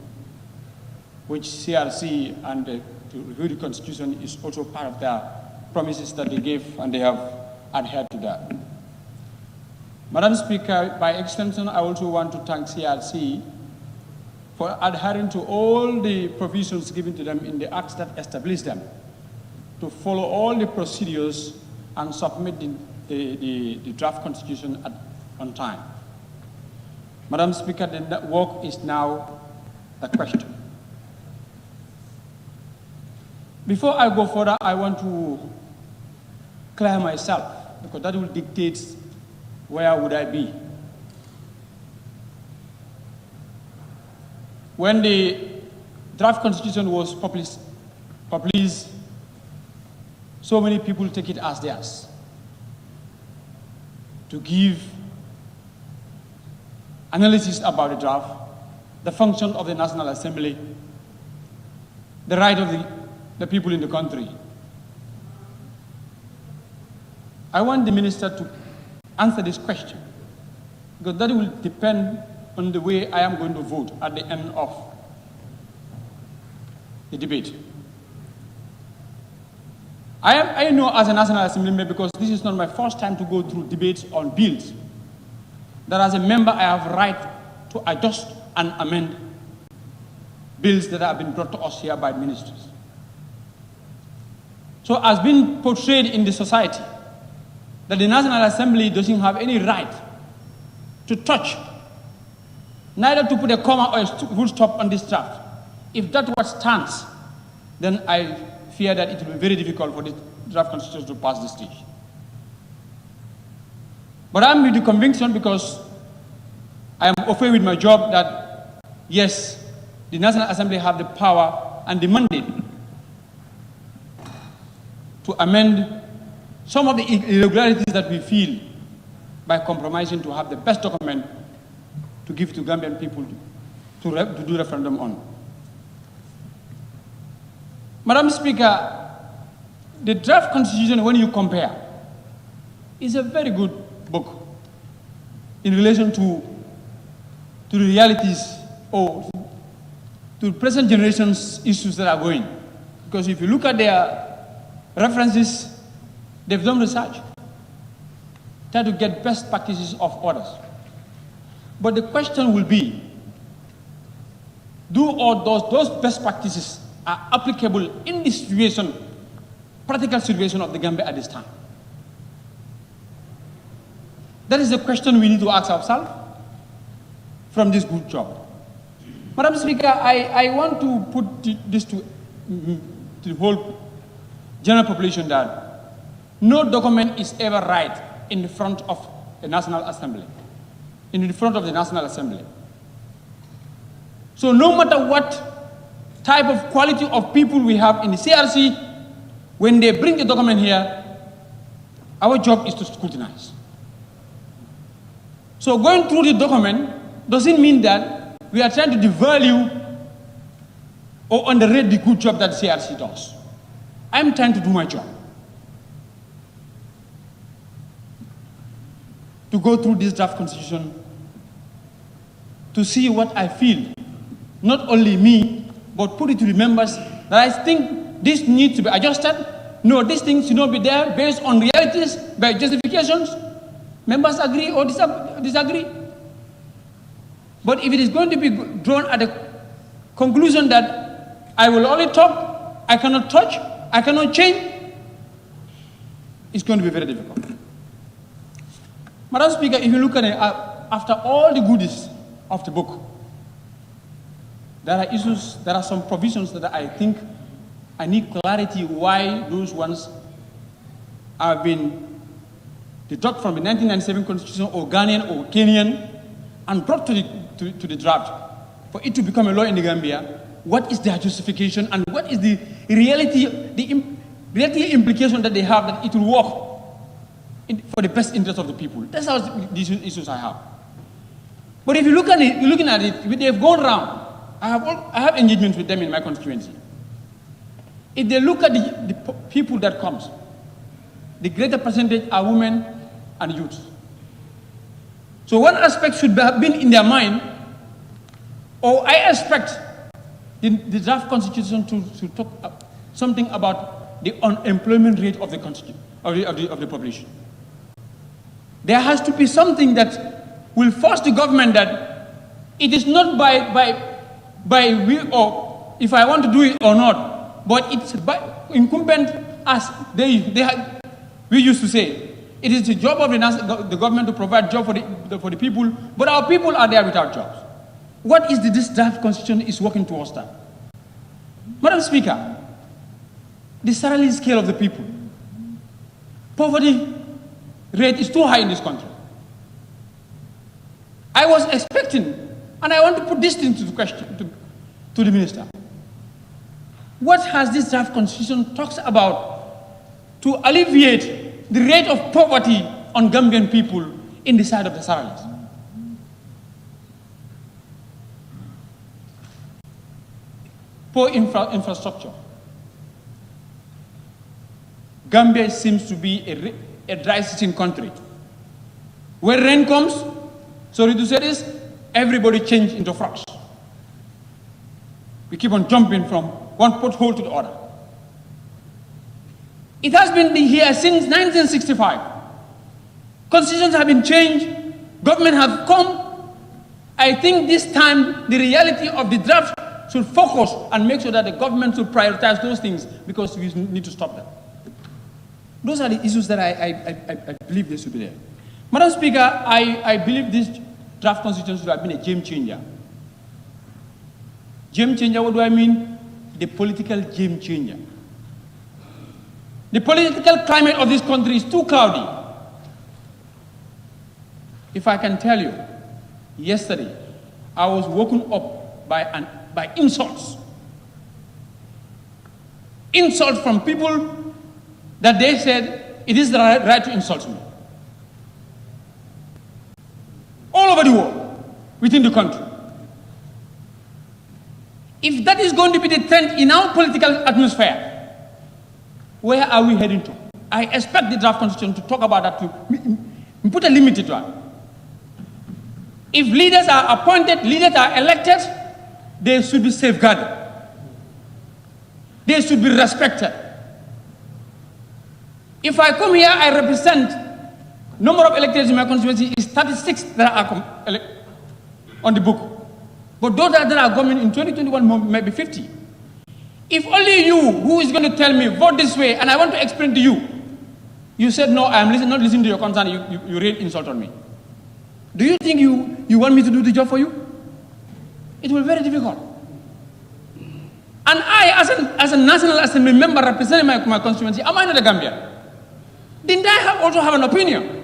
which CRC and to review the Constitution is also part of their promises that they gave, and they have adhered to that. Madam Speaker, by extension, I also want to thank CRC for adhering to all the provisions given to them in the acts that establish them, to follow all the procedures and submit the draft constitution on time. Madam Speaker, the work is now a question. Before I go further, I want to clear myself, because that will dictate where would I be. When the draft constitution was published, so many people take it as theirs to give analysis about the draft, the function of the National Assembly, the right of the people in the country. I want the minister to answer this question, because that will depend on the way I am going to vote at the end of the debate. I know as a National Assembly member, because this is not my first time to go through debates on bills, that as a member I have a right to adjust and amend bills that have been brought to us here by ministers. So as been portrayed in the society, that the National Assembly doesn't have any right to touch, neither to put a comma or a full stop on this draft. If that what stands, then I fear that it will be very difficult for the draft constitution to pass this stage. But I'm with the conviction, because I am okay with my job, that yes, the National Assembly have the power and the mandate to amend some of the irregularities that we feel by compromising to have the best document to give to Gambian people to do referendum on. Madam Speaker, the draft constitution, when you compare, is a very good book in relation to the realities or to present generation's issues that are going. Because if you look at their references, they've done research, try to get best practices of others. But the question will be, do all those best practices are applicable in the situation, practical situation of the Gambia at this time? That is the question we need to ask ourselves from this good job. Madam Speaker, I want to put this to the whole general population, that no document is ever right in the front of the National Assembly, in the front of the National Assembly. So no matter what type of quality of people we have in the CRC, when they bring the document here, our job is to scrutinize. So going through the document doesn't mean that we are trying to devalue or underrate the good job that CRC does. I'm trying to do my job, to go through this draft constitution, to see what I feel, not only me, but put it to the members, that I think this needs to be adjusted. No, these things should not be there based on realities, by justifications. Members agree or disagree. But if it is going to be drawn at a conclusion that I will only talk, I cannot touch, I cannot change, it's going to be very difficult. Madam Speaker, if you look at it, after all the goodies of the book, there are issues, there are some provisions that I think I need clarity why those ones have been deducted from the 1997 Constitution, or Ghanaian or Kenyan, and brought to the draft for it to become a law in the Gambia. What is their justification, and what is the reality, reality implication that they have that it will work for the best interest of the people? That's how these issues I have. But if you look at it, you're looking at it, they've gone round. I have engagements with them in my constituency. If they look at the people that comes, the greater percentage are women and youth. So one aspect should have been in their mind, or I expect the draft constitution to talk something about the unemployment rate of the population. There has to be something that will force the government that it is not by by we or if I want to do it or not, but it's incumbent as we used to say. It is the job of the government to provide job for the people, but our people are there without jobs. What is this draft constitution is working towards that? Madam Speaker, the salary scale of the people, poverty rate is too high in this country. I was expecting, and I want to put this thing to the question to the minister. What has this draft constitution talks about to alleviate the rate of poverty on Gambian people in the side of the salaries? Poor infrastructure. Gambia seems to be a dry sitting country. When rain comes, sorry to say this, everybody changes into frogs. We keep on jumping from one pothole to the other. It has been here since 1965. Constitutions have been changed, government have come. I think this time the reality of the draft should focus and make sure that the government should prioritize those things, because we need to stop that. Those are the issues that I believe they should be there. Madam Speaker, I believe this draft constitution should have been a game changer. Game changer, what do I mean? The political game changer. The political climate of this country is too cloudy. If I can tell you, yesterday I was woken up by insults. Insults from people that they said it is the right to insult me. All over the world, within the country. If that is going to be the trend in our political atmosphere, where are we heading to? I expect the draft constitution to talk about that, to put a limit to that. If leaders are appointed, leaders are elected, they should be safeguarded. They should be respected. If I come here, I represent number of electors in my constituency is 36 that are on the book. But those that are coming in 2021 may be 50. If only you, who is going to tell me, vote this way, and I want to explain to you, you said, no, I am not listening to your concern, you raise insult on me. Do you think you want me to do the job for you? It will be very difficult. And I, as a National Assembly member representing my constituency, am I not a Gambian? Didn't I also have an opinion?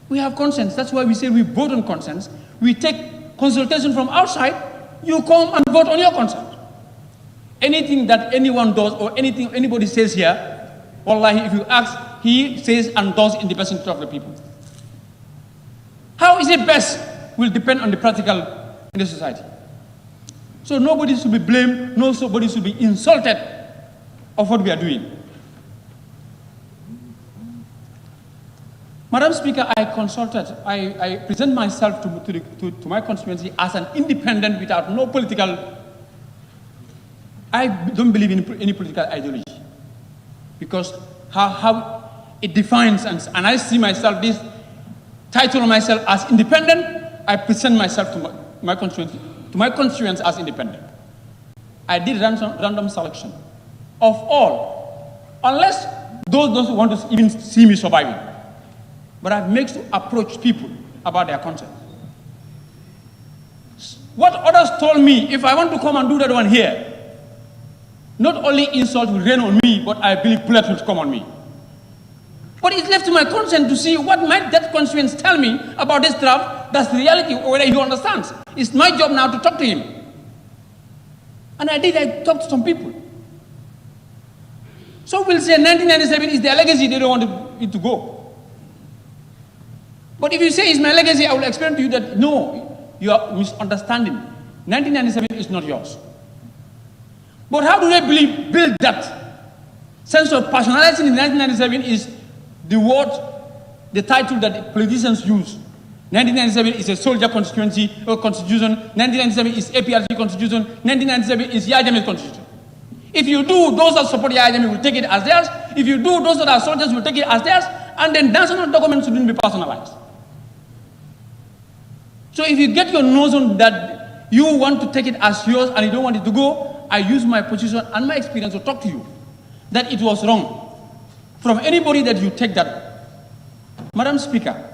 We have consents. That's why we say we vote on consents. We take consultation from outside. You come and vote on your consent. Anything that anyone does or anything anybody says here, wallahi, if you ask, he says and does in the best interest of the people. How is it best will depend on the practical in the society. So nobody should be blamed, nobody should be insulted of what we are doing. Madam Speaker, I present myself to my constituency as an independent without no political, I don't believe in any political ideology. Because how it defines, and I see myself, this title of myself as independent, I present myself to my constituents as independent. I did random selection of all, unless those who want to even see me surviving. But I've made to approach people about their consent. What others told me, if I want to come and do that one here, not only insult will rain on me, but I believe bullets will come on me. But it's left to my conscience to see what might that constituents tell me about this draft. That's the reality, or whether he understands. It's my job now to talk to him. And I talked to some people. So we'll say 1997 is their legacy, they don't want it to go. But if you say it's my legacy, I will explain to you that no, you are misunderstanding. 1997 is not yours. But how do they build that sense of personality in 1997 is the title that politicians use. 1997 is a soldier constituency or constitution. 1997 is APRC constitution. 1997 is Yahya Jammeh's constitution. If you do, those that support Yahya Jammeh will take it as theirs. If you do, those that are soldiers will take it as theirs. And then national documents shouldn't be personalized. So if you get your notion that you want to take it as yours and you don't want it to go, I use my position and my experience to talk to you that it was wrong from anybody that you take that. Madam Speaker,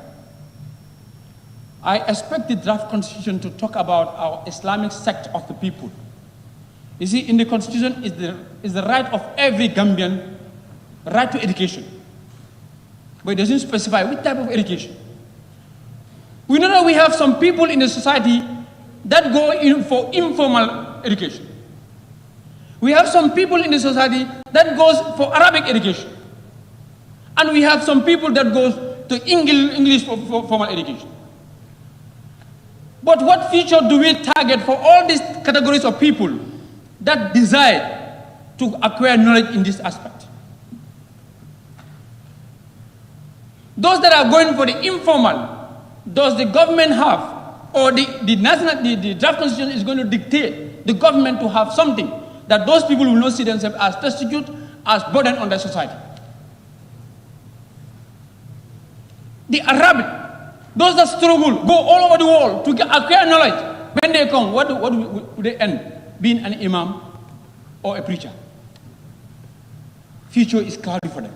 I expect the draft constitution to talk about our Islamic sect of the people. You see, in the constitution is the right of every Gambian right to education. But it doesn't specify which type of education. We know that we have some people in the society that go in for informal education. We have some people in the society that goes for Arabic education. And we have some people that goes to English for formal education. But what future do we target for all these categories of people that desire to acquire knowledge in this aspect? Those that are going for the informal, does the government have, or the draft constitution is going to dictate the government to have something that those people will not see themselves as destitute, as burden on their society? The Arabic, those that struggle, go all over the world to acquire knowledge. When they come, what do they end? Being an imam or a preacher. Future is cloudy for them.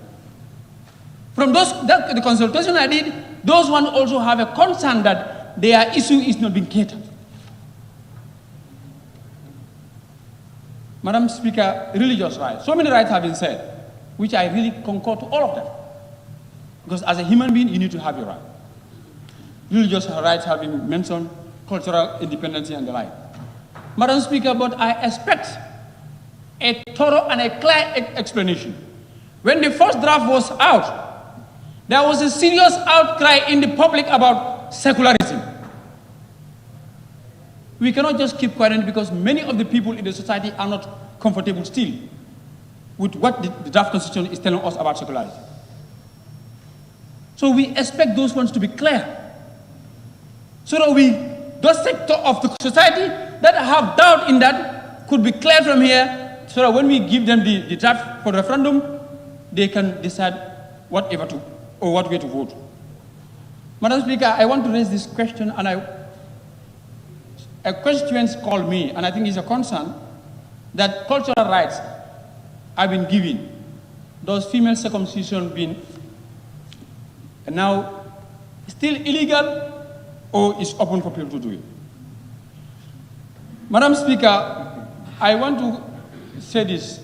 From the consultation I did, those ones also have a concern that their issue is not being catered. Madam Speaker, religious rights. So many rights have been said, which I really concur to all of them. Because as a human being, you need to have your right. Religious rights have been mentioned, cultural independence and the like. Madam Speaker, but I expect a thorough and a clear explanation. When the first draft was out, there was a serious outcry in the public about secularism. We cannot just keep quiet because many of the people in the society are not comfortable still with what the draft constitution is telling us about secularism. So we expect those ones to be clear. So that those sectors of the society that have doubt in that could be cleared from here, so that when we give them the draft for referendum, they can decide what way to vote. Madam Speaker, I want to raise this question, and a constituent called me, and I think it's a concern, that cultural rights have been given. Those female circumcision being now still illegal or is open for people to do it. Madam Speaker, I want to say this.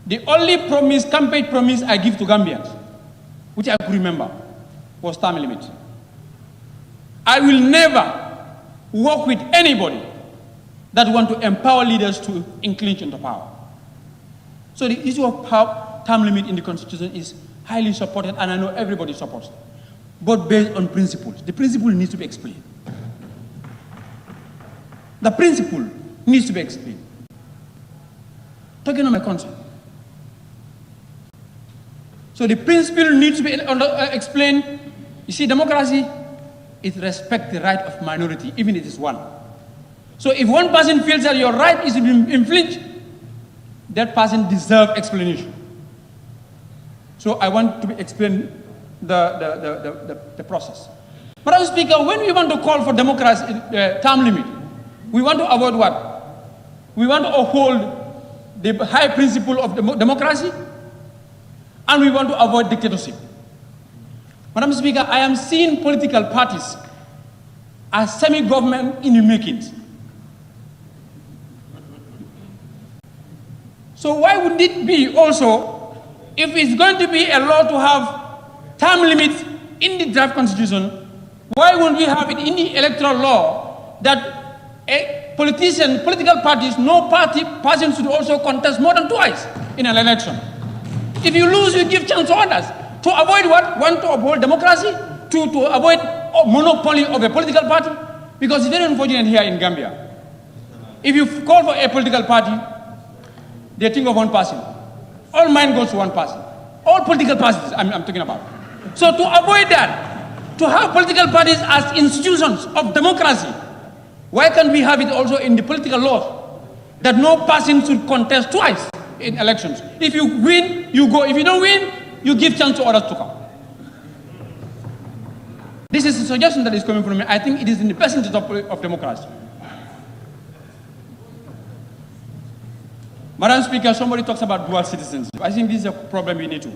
The only campaign promise I give to Gambians, which I could remember, was term limit. I will never work with anybody that want to empower leaders to inclinge into power. So the issue of term limit in the Constitution is highly supported, and I know everybody supports it, but based on principles. The principle needs to be explained. The principle needs to be explained. Talking on my concern. So the principle needs to be explained. You see, democracy is respect the right of minority, even if it is one. So if one person feels that your right is being infringed, that person deserves explanation. So I want to explain the process. Madam Speaker, when we want to call for democracy term limit, we want to avoid what? We want to uphold the high principle of democracy, and we want to avoid dictatorship. Madam Speaker, I am seeing political parties as semi-government in the making. So why would it be also, if it's going to be a law to have term limits in the draft constitution, why wouldn't we have it in the electoral law that a political parties, no person should also contest more than twice in an election? If you lose, you give chance to others. To avoid what? One, to uphold democracy. Two, to avoid monopoly of a political party. Because it's very unfortunate here in Gambia. If you call for a political party, they think of one person. All mind goes to one person. All political parties I'm talking about. So to avoid that, to have political parties as institutions of democracy, why can't we have it also in the political laws that no person should contest twice in elections? If you win, you go. If you don't win, you give chance to others to come. This is a suggestion that is coming from me. I think it is in the best interest of democracy. Madam Speaker, somebody talks about dual citizenship. I think this is a problem we need to.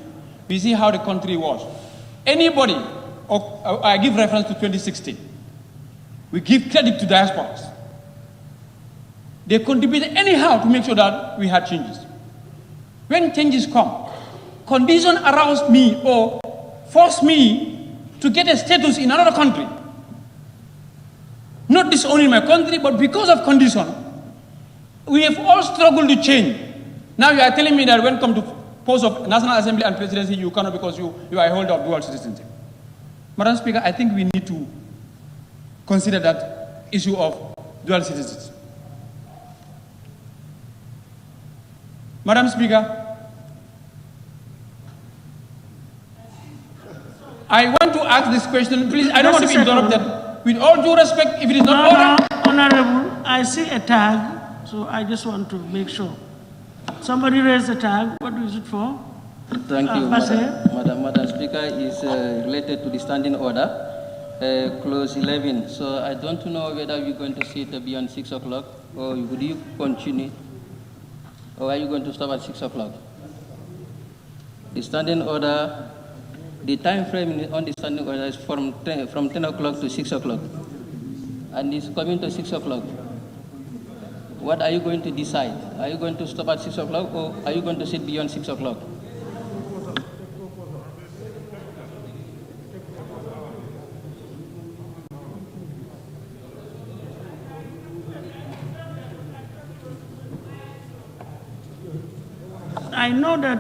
We see how the country was. Anybody, I give reference to 2016. We give credit to diasporas. They contributed anyhow to make sure that we had changes. When changes come, condition aroused me or forced me to get a status in another country. Not disowning my country, but because of condition, we have all struggled to change. Now you are telling me that when come to post of National Assembly and Presidency, you cannot because you are a holder of dual citizenship. Madam Speaker, I think we need to consider that issue of dual citizenship. Madam Speaker, I want to ask this question, please. I don't want to be interrupted. With all due respect, if it is not ordered. No, Honorable, I see a tag, so I just want to make sure. Somebody raised the tag. What is it for? Thank you, Madam Speaker. Is related to the standing order, clause 11. So I don't know whether you're going to sit beyond 6 o'clock, or would you continue, or are you going to stop at 6 o'clock? The standing order, the time frame on the standing order is from 10 o'clock to 6 o'clock, and it's coming to 6 o'clock. What are you going to decide? Are you going to stop at 6 o'clock, or are you going to sit beyond 6 o'clock? I know that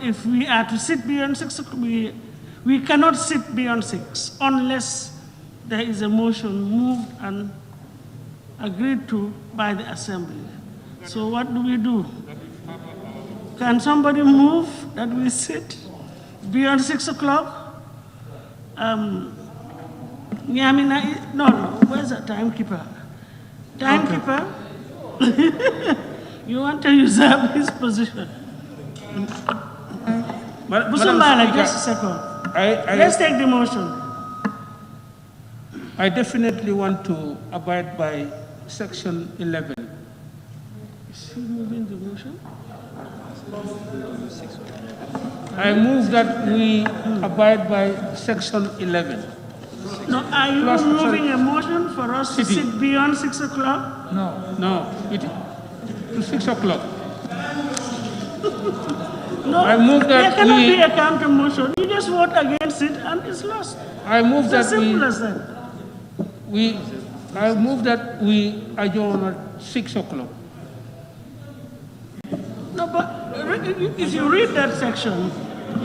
if we are to sit beyond 6 o'clock, we cannot sit beyond 6 unless there is a motion moved and agreed to by the Assembly. So what do? Can somebody move that we sit beyond 6 o'clock? No, where's the timekeeper? Timekeeper? Okay. You want to usurp his position? Busumbala, just a second. Let's take the motion. I definitely want to abide by Section 11. Is he moving the motion? I move that we abide by Section 11. No, are you moving a motion for us to sit beyond 6 o'clock? No, to 6 o'clock. No, I move that there cannot be a counter motion. You just vote against it and it's lost. I move it's as simple as that. I move that we adjourn at 6 o'clock. No, but if you read that section,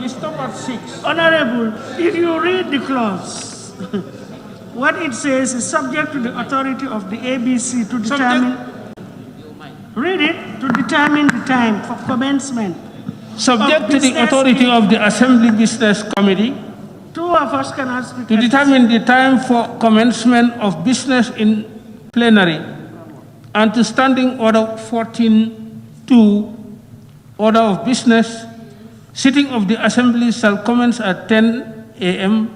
we stop at 6. Honorable, if you read the clause, what it says is subject to the authority of the ABC to determine. Read it, to determine the time for commencement. Subject to the authority of the Assembly Business Committee. Two of us cannot speak. To determine the time for commencement of business in plenary, and to Standing Order 14.2, Order of Business, sitting of the Assembly shall commence at 10 a.m.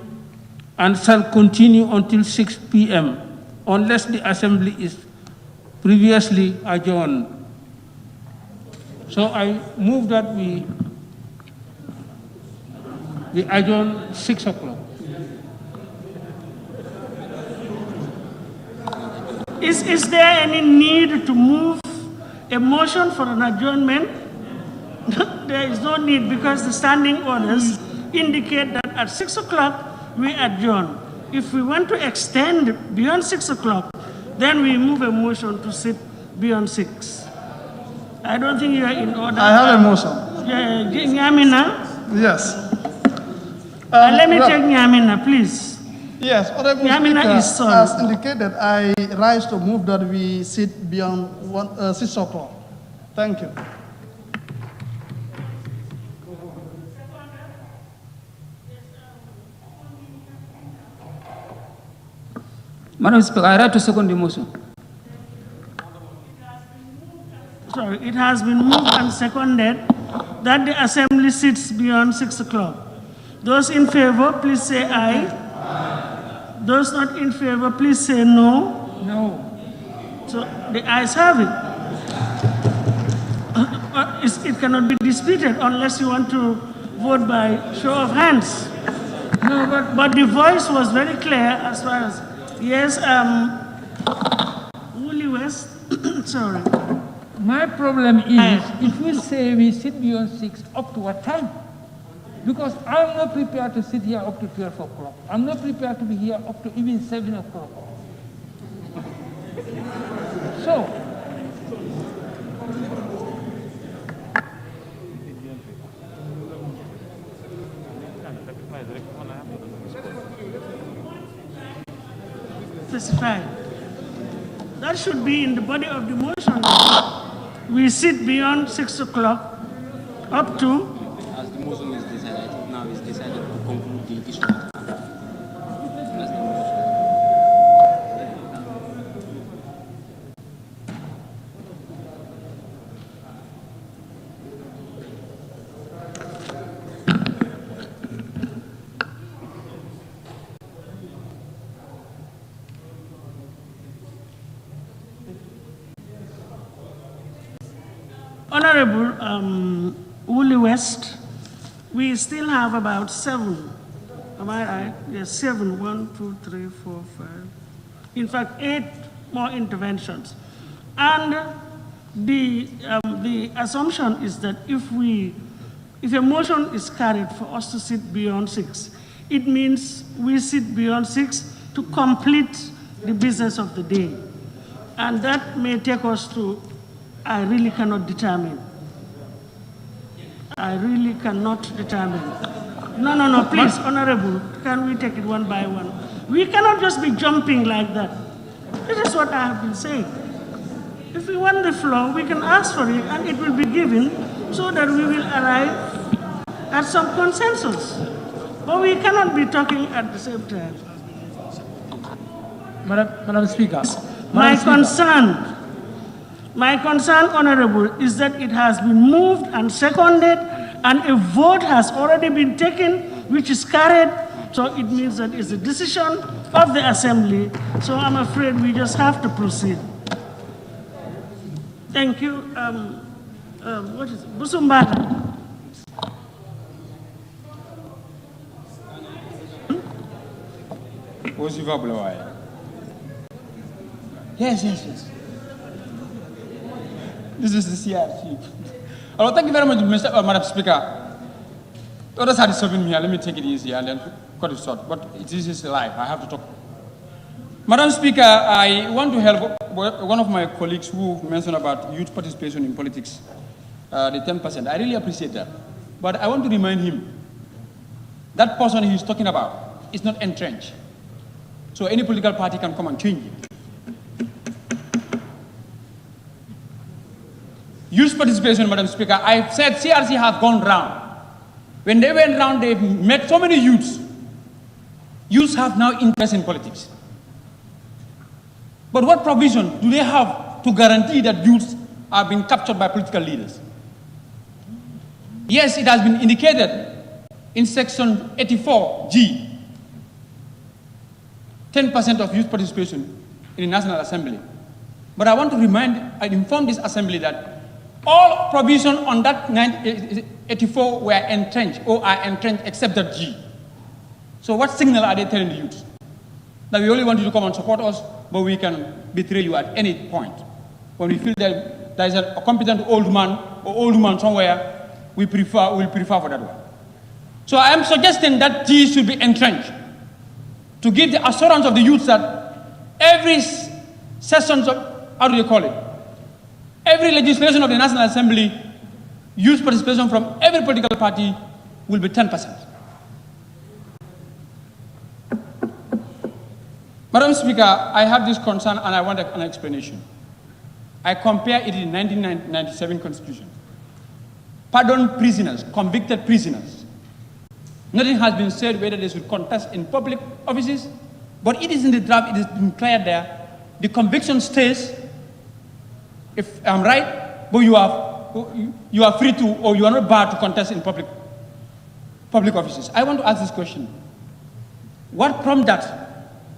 and shall continue until 6 p.m. unless the Assembly is previously adjourned. So I move that we adjourn 6 o'clock. Is there any need to move a motion for an adjournment? There is no need because the standing orders indicate that at 6 o'clock we adjourn. If we want to extend beyond 6 o'clock, then we move a motion to sit beyond 6. I don't think you are in order. I have a motion. Nyamina? Yes. Let me take Nyamina, please. Yes, Honorable Nyamina is Speaker, as indicated, I rise to move that we sit beyond 6 o'clock. Thank you. Madam Speaker, I rise to second the motion. Sorry, it has been moved and seconded that the Assembly sits beyond 6 o'clock. Those in favor, please say aye. Those not in favor, please say no. No. So the ayes have it. It cannot be disputed unless you want to vote by show of hands. No, But the voice was very clear as far as, yes, Woolly West, sorry. my problem is, if we say we sit beyond 6, up to what time? Because I'm not prepared to sit here up to 12 o'clock. I'm not prepared to be here up to even 7 o'clock. So, Specified. That should be in the body of the motion. We sit beyond 6 o'clock up to. As the motion is decided, I think now it's decided to conclude the issue. That's the motion. Honorable Woolly West, we still have about 7. Am I right? Yes, 7. 1, 2, 3, 4, 5. In fact, 8 more interventions. And the assumption is that if a motion is carried for us to sit beyond 6, it means we sit beyond 6 to complete the business of the day. And that may take us to, I really cannot determine. I really cannot determine. No, please, Honorable, can we take it one by one? We cannot just be jumping like that. This is what I have been saying. If we want the floor, we can ask for it and it will be given so that we will arrive at some consensus. But we cannot be talking at the same time. Madam Speaker. My concern, Honorable, is that it has been moved and seconded and a vote has already been taken, which is carried. So it means that it's a decision of the Assembly. So I'm afraid we just have to proceed. Thank you. What is it? Busumbata. Yes. This is the CRT. Thank you very much, Madam Speaker. Others are disturbing me. Let me take it easy and then cut it short. But this is live. I have to talk. Madam Speaker, I want to help one of my colleagues who mentioned about youth participation in politics, the 10%. I really appreciate that. But I want to remind him that person he's talking about is not entrenched. So any political party can come and change it. Youth participation, Madam Speaker, I said CRC has gone round. When they went round, they met so many youths. Youths have now interest in politics. But what provision do they have to guarantee that youths are being captured by political leaders? Yes, it has been indicated in section 84G, 10% of youth participation in the National Assembly. But I want to inform this Assembly that all provisions on that 84 were entrenched or are entrenched except that G. So what signal are they telling the youth? That we only want you to come and support us, but we can betray you at any point. When we feel that there is a competent old man or old woman somewhere, we'll prefer for that one. So I am suggesting that G should be entrenched to give the assurance of the youth that every sessions of, how do you call it? Every legislation of the National Assembly, youth participation from every political party will be 10%. Madam Speaker, I have this concern and I want an explanation. I compare it in the 1997 Constitution. Pardoned prisoners, convicted prisoners. Nothing has been said whether they should contest in public offices, but it is in the draft, it is declared there. The conviction stays, if I'm right, but you are free to, or you are not barred to contest in public offices. I want to ask this question. What prompted that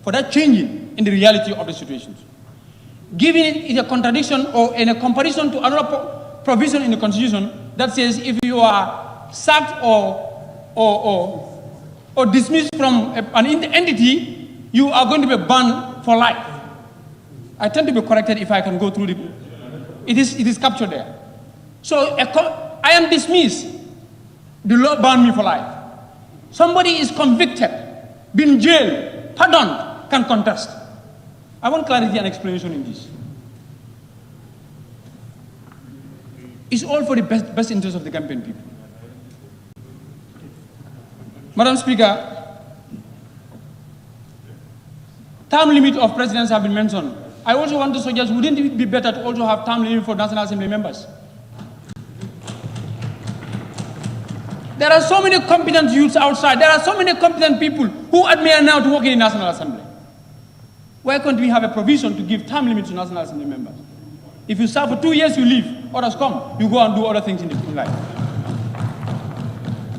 for that changing in the reality of the situations. Giving it is a contradiction or in a comparison to another provision in the Constitution that says if you are sacked or dismissed from an entity, you are going to be banned for life. I tend to be corrected if I can go through it is captured there. So I am dismissed. The law banned me for life. Somebody is convicted, been jailed, pardoned, can contest. I want clarity and explanation in this. It's all for the best interest of the Gambian people. Madam Speaker, term limit of presidents have been mentioned. I also want to suggest, wouldn't it be better to also have term limit for National Assembly members? There are so many competent youths outside. There are so many competent people who admire now to work in the National Assembly. Why can't we have a provision to give term limits to National Assembly members? If you serve for 2 years, you leave. Others come. You go and do other things in life.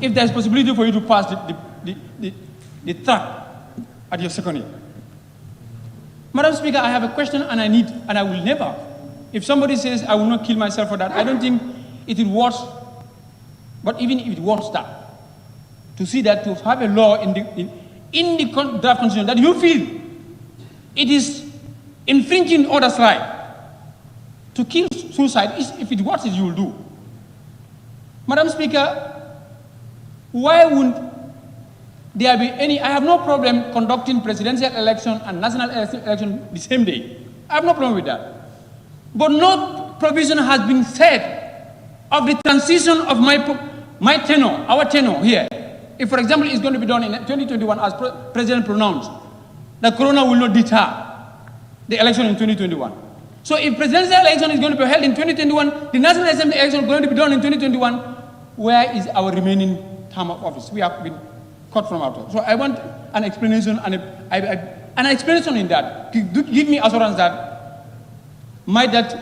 If there's possibility for you to pass the track at your second year. Madam Speaker, I have a question and I will never. If somebody says I will not kill myself for that, I don't think it is worth. But even if it works that, to see that to have a law in the draft constitution that you feel it is infringing others' right to kill suicide, if it works, you will do. Madam Speaker, why wouldn't there be any? I have no problem conducting presidential election and national election the same day. I have no problem with that. But no provision has been said of the transition of my tenure, our tenure here. If, for example, it's going to be done in 2021 as President pronounced, the corona will not deter the election in 2021. So if presidential election is going to be held in 2021, the National Assembly election is going to be done in 2021, where is our remaining term of office? We have been cut from our term. So I want an explanation and an explanation in that. Give me assurance that that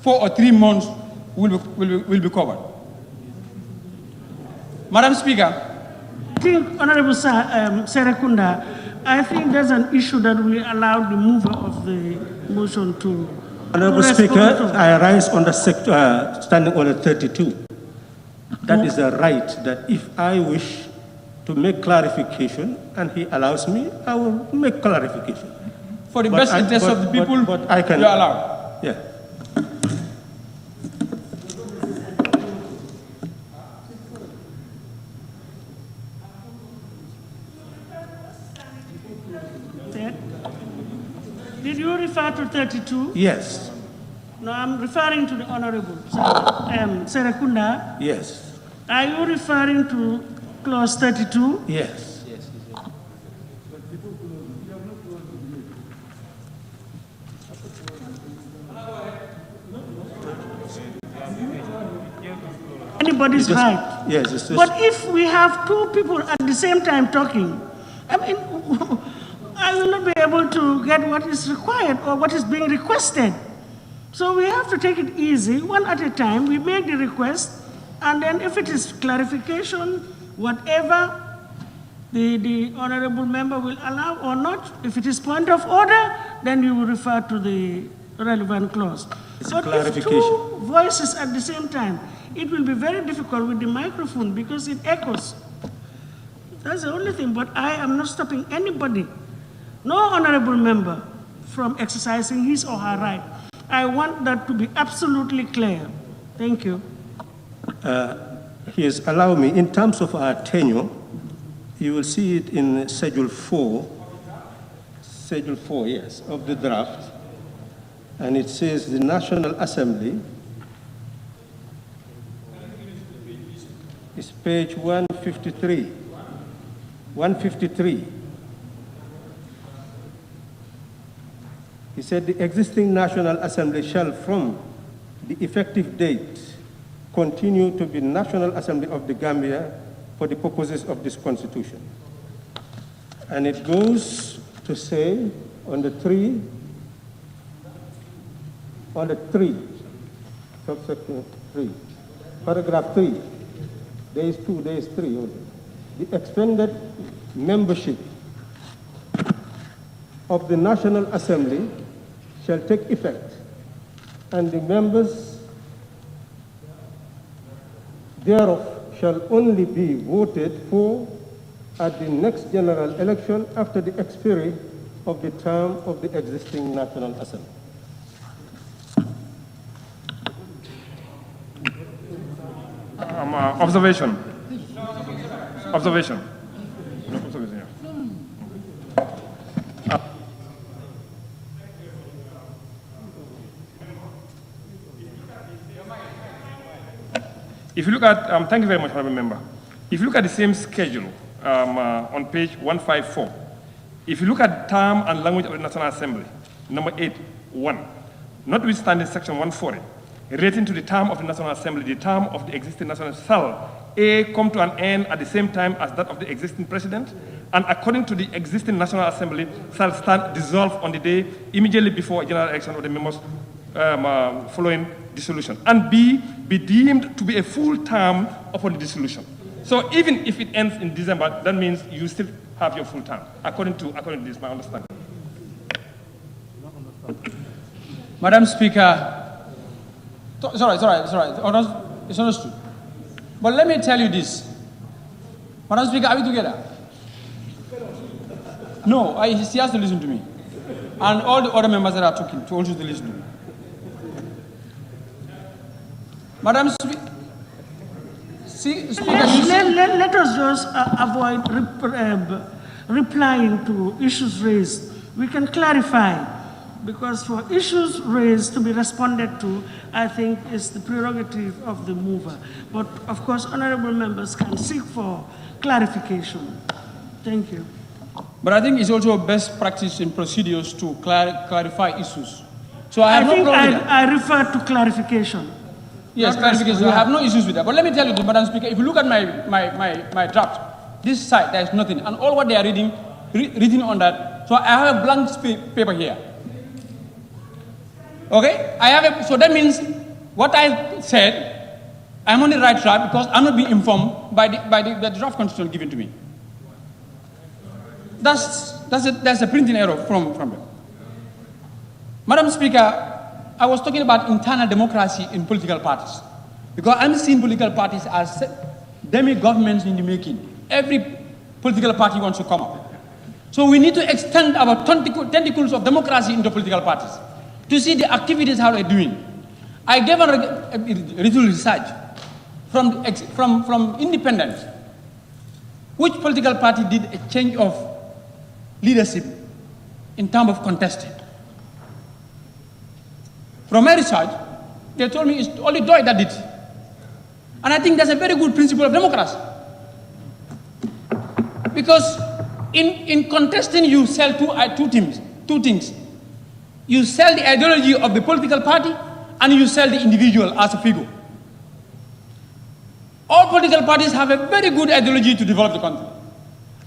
4 or 3 months will be covered. Madam Speaker. I think, Honorable Serekunda, I think there's an issue that we allow the mover of the motion to. Honorable Speaker, I rise on the Standing Order 32. That is a right that if I wish to make clarification and he allows me, I will make clarification. For the best interest of the people, you are allowed. Yeah. Did you refer to 32? Yes. No, I'm referring to the Honorable Serekunda. Yes. Are you referring to clause 32? Yes. Yes. Anybody's right. Yes. It's just, but if we have 2 people at the same time talking, I mean, I will not be able to get what is required or what is being requested. So we have to take it easy, one at a time. We make the request, and then if it is clarification, whatever the honorable member will allow or not, if it is point of order, then you will refer to the relevant clause. But if 2 voices at the same time, it will be very difficult with the microphone because it echoes. That's the only thing, but I am not stopping anybody, no honorable member, from exercising his or her right. I want that to be absolutely clear. Thank you. Yes, allow me, in terms of our tenure, you will see it in Schedule 4, yes, of the draft, and it says the National Assembly, it's page 153. 153. He said the existing National Assembly shall from the effective date continue to be National Assembly of the Gambia for the purposes of this Constitution. And it goes to say on the 3, subsection 3, paragraph 3, there is 2, there is 3 only. The expanded membership of the National Assembly shall take effect, and the members thereof shall only be voted for at the next general election after the expiry of the term of the existing National Assembly. Observation. Observation. Observation, yeah. If you look at, thank you very much, Honorable Member. If you look at the same schedule on page 154, if you look at term and language of the National Assembly, number 8.1, notwithstanding section 140, relating to the term of the National Assembly, the term of the existing National Assembly shall A, come to an end at the same time as that of the existing President, and according to the existing National Assembly, shall stand dissolved on the day immediately before a general election of the members following dissolution, and B, be deemed to be a full term upon the dissolution. So even if it ends in December, that means you still have your full term, according to this, my understanding. Madam Speaker, it's all right. It's understood. But let me tell you this. Madam Speaker, are we together? No, he has to listen to me. And all the other members that are talking, to also to listen to me. Madam Speaker, let us just avoid replying to issues raised. We can clarify, because for issues raised to be responded to, I think is the prerogative of the mover. But of course, honorable members can seek for clarification. Thank you. But I think it's also best practice in procedures to clarify issues. So I have no problem with that. I refer to clarification. Yes, clarification. I have no issues with that. But let me tell you, Madam Speaker, if you look at my draft, this side, there is nothing. And all what they are reading on that. So I have a blank paper here. Okay? So that means what I said, I'm on the right track because I'm not being informed by the draft constitution given to me. That's a printing error from them. Madam Speaker, I was talking about internal democracy in political parties. Because I'm seeing political parties as demi-governments in the making. Every political party wants to come up. So we need to extend our tentacles of democracy into political parties to see the activities how they're doing. I gave a little research from independents. Which political party did a change of leadership in terms of contesting? From my research, they told me it's only DOI that did. And I think that's a very good principle of democracy. Because in contesting, you sell two things. You sell the ideology of the political party, and you sell the individual as a figure. All political parties have a very good ideology to develop the country.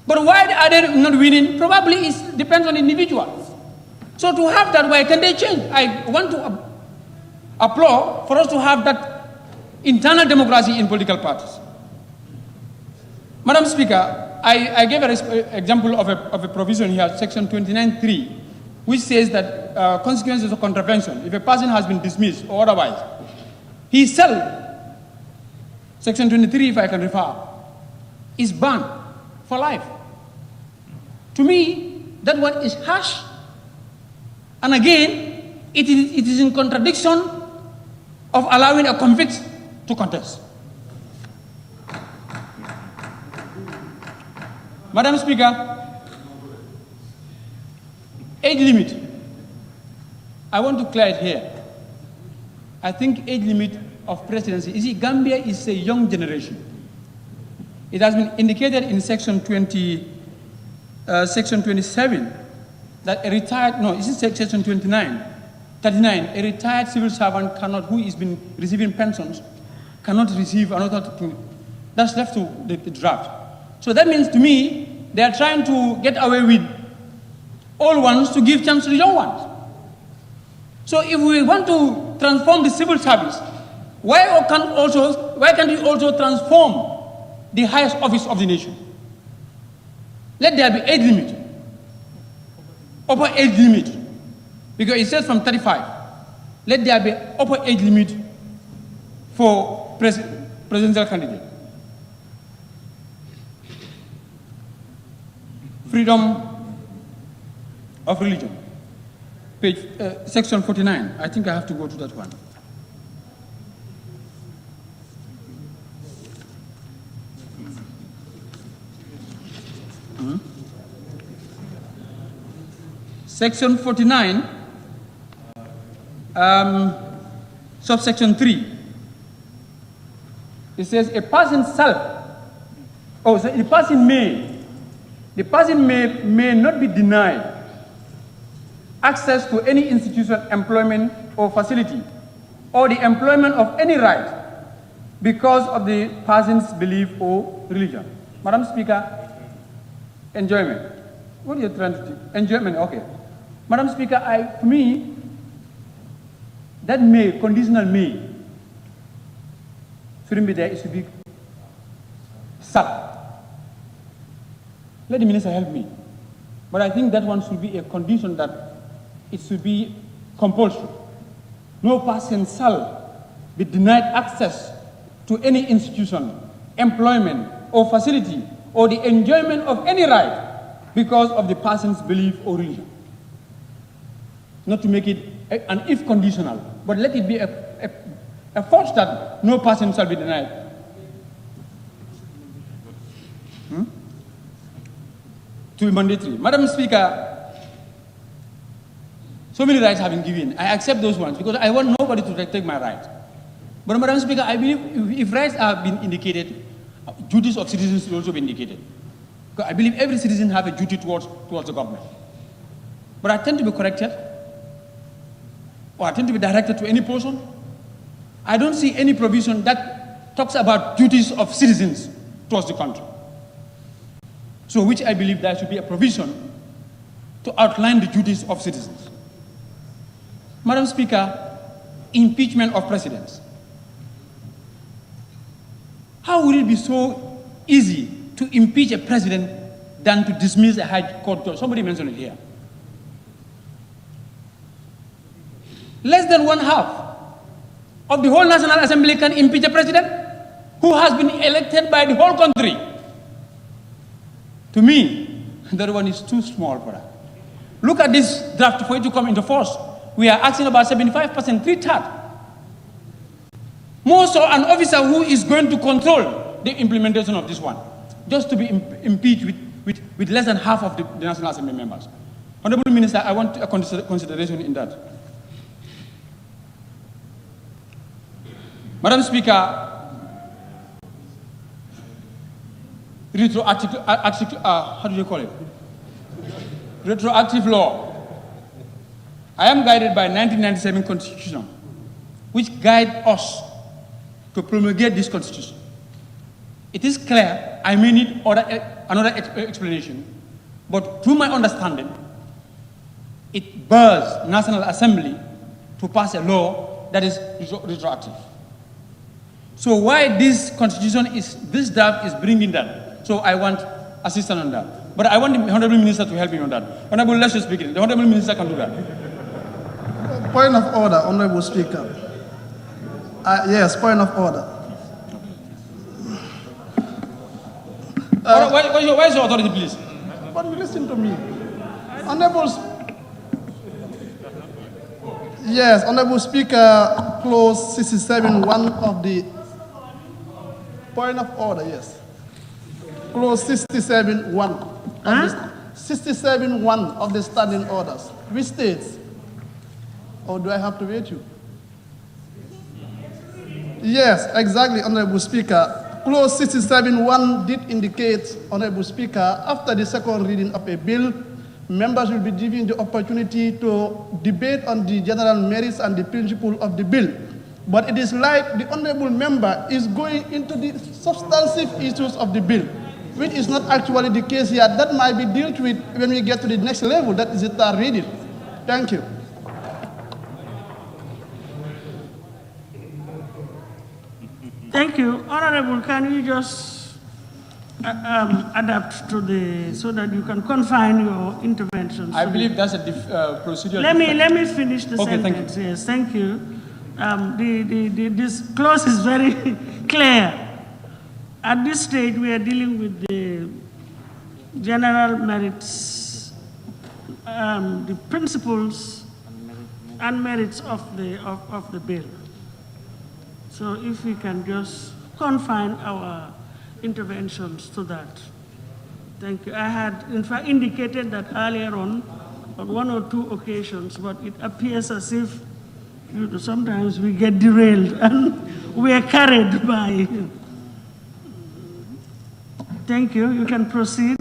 But why are they not winning? Probably it depends on the individual. So to have that, why can they change? I want to applaud for us to have that internal democracy in political parties. Madam Speaker, I gave an example of a provision here, section 29.3, which says that consequences of contravention, if a person has been dismissed or otherwise, he shall, section 23, if I can refer, is banned for life. To me, that one is harsh. And again, it is in contradiction of allowing a convict to contest. Madam Speaker, age limit. I want to clear it here. I think age limit of presidency, you see, Gambia is a young generation. It has been indicated in section 27 that a retired, no, this is section 39, a retired civil servant cannot, who has been receiving pensions, cannot receive another thing. That's left to the draft. So that means to me, they are trying to get away with old ones to give chance to the young ones. So if we want to transform the civil service, why can't we also transform the highest office of the nation? Let there be age limit. upper age limit, because it says from 35. Let there be upper age limit for presidential candidate. Freedom of religion, page section 49. I think I have to go to that one. Section 49, subsection 3. It says a person shall, so the person may not be denied access to any institution, employment, or facility, or the employment of any right because of the person's belief or religion. Madam Speaker, enjoyment. What are you trying to do? Enjoyment, okay. Madam Speaker, to me, that may, conditional may, shouldn't be there, it should be shall. Let the minister help me. But I think that one should be a condition that it should be compulsory. No person shall be denied access to any institution, employment, or facility, or the enjoyment of any right because of the person's belief or religion. Not to make it an if conditional, but let it be a force that no person shall be denied. To be mandatory. Madam Speaker, so many rights have been given. I accept those ones because I want nobody to take my right. But Madam Speaker, I believe if rights have been indicated, duties of citizens should also be indicated. Because I believe every citizen has a duty towards the government. But I tend to be corrected, or I tend to be directed to any person. I don't see any provision that talks about duties of citizens towards the country. So which I believe there should be a provision to outline the duties of citizens. Madam Speaker, impeachment of presidents. How would it be so easy to impeach a president than to dismiss a high court judge? Somebody mentioned it here. Less than one half of the whole National Assembly can impeach a president who has been elected by the whole country. To me, that one is too small for that. Look at this draft for it to come into force. We are asking about 75%, 3/3. More so an officer who is going to control the implementation of this one, just to be impeached with less than half of the National Assembly members. Honorable Minister, I want a consideration in that. Madam Speaker, retroactive, how do you call it? Retroactive law. I am guided by 1997 Constitution, which guide us to promulgate this Constitution. It is clear, I may need another explanation, but to my understanding, it bears National Assembly to pass a law that is retroactive. So why this Constitution this draft is bringing that? So I want assistance on that. But I want the Honorable Minister to help me on that. Honorable, let's just begin. The Honorable Minister can do that. Point of order, Honorable Speaker. Yes, point of order. Where's your authority, please? But listen to me. Honorable Yes, Honorable Speaker, clause 67(1) of the point of order, yes. Clause 67(1). 67(1) of the standing orders, which states, or do I have to wait you? Yes, exactly, Honorable Speaker. Clause 67(1) did indicate, Honorable Speaker, after the second reading of a bill, members will be given the opportunity to debate on the general merits and the principle of the bill. But it is like the honorable member is going into the substantive issues of the bill, which is not actually the case here. That might be dealt with when we get to the next level, that is the third reading. Thank you. Thank you. Honorable, can you just adapt to the, so that you can confine your interventions. I believe that's a procedural. Let me finish the Okay, sentence. thank you. Yes, thank you. This clause is very clear. At this stage, we are dealing with the general merits, the principles and merits of the bill. So if we can just confine our interventions to that. Thank you. I had, in fact, indicated that earlier on one or two occasions, but it appears as if sometimes we get derailed and we are carried by. Thank you. You can proceed.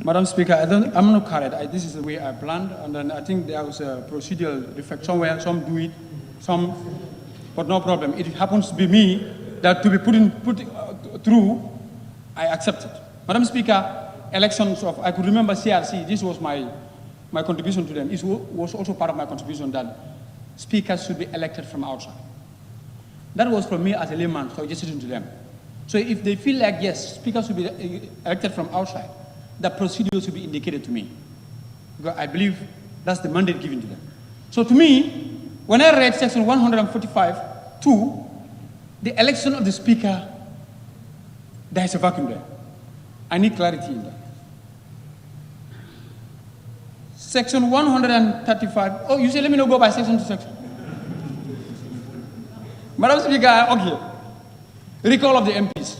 Madam Speaker, I'm not carried. This is the way I planned, and then I think there was a procedural defect somewhere. Some do it, some, but no problem. It happens to be me that to be put through, I accept it. Madam Speaker, elections of, I could remember CRC, this was my contribution to them. It was also part of my contribution that speakers should be elected from outside. That was from me as a layman, suggestion to them. So if they feel like, yes, speakers should be elected from outside, the procedure should be indicated to me. Because I believe that's the mandate given to them. So to me, when I read section 145(2), the election of the speaker, there is a vacuum there. I need clarity in that. Section 135, oh, you say let me not go by section to section. Madam Speaker, okay. Recall of the MPs.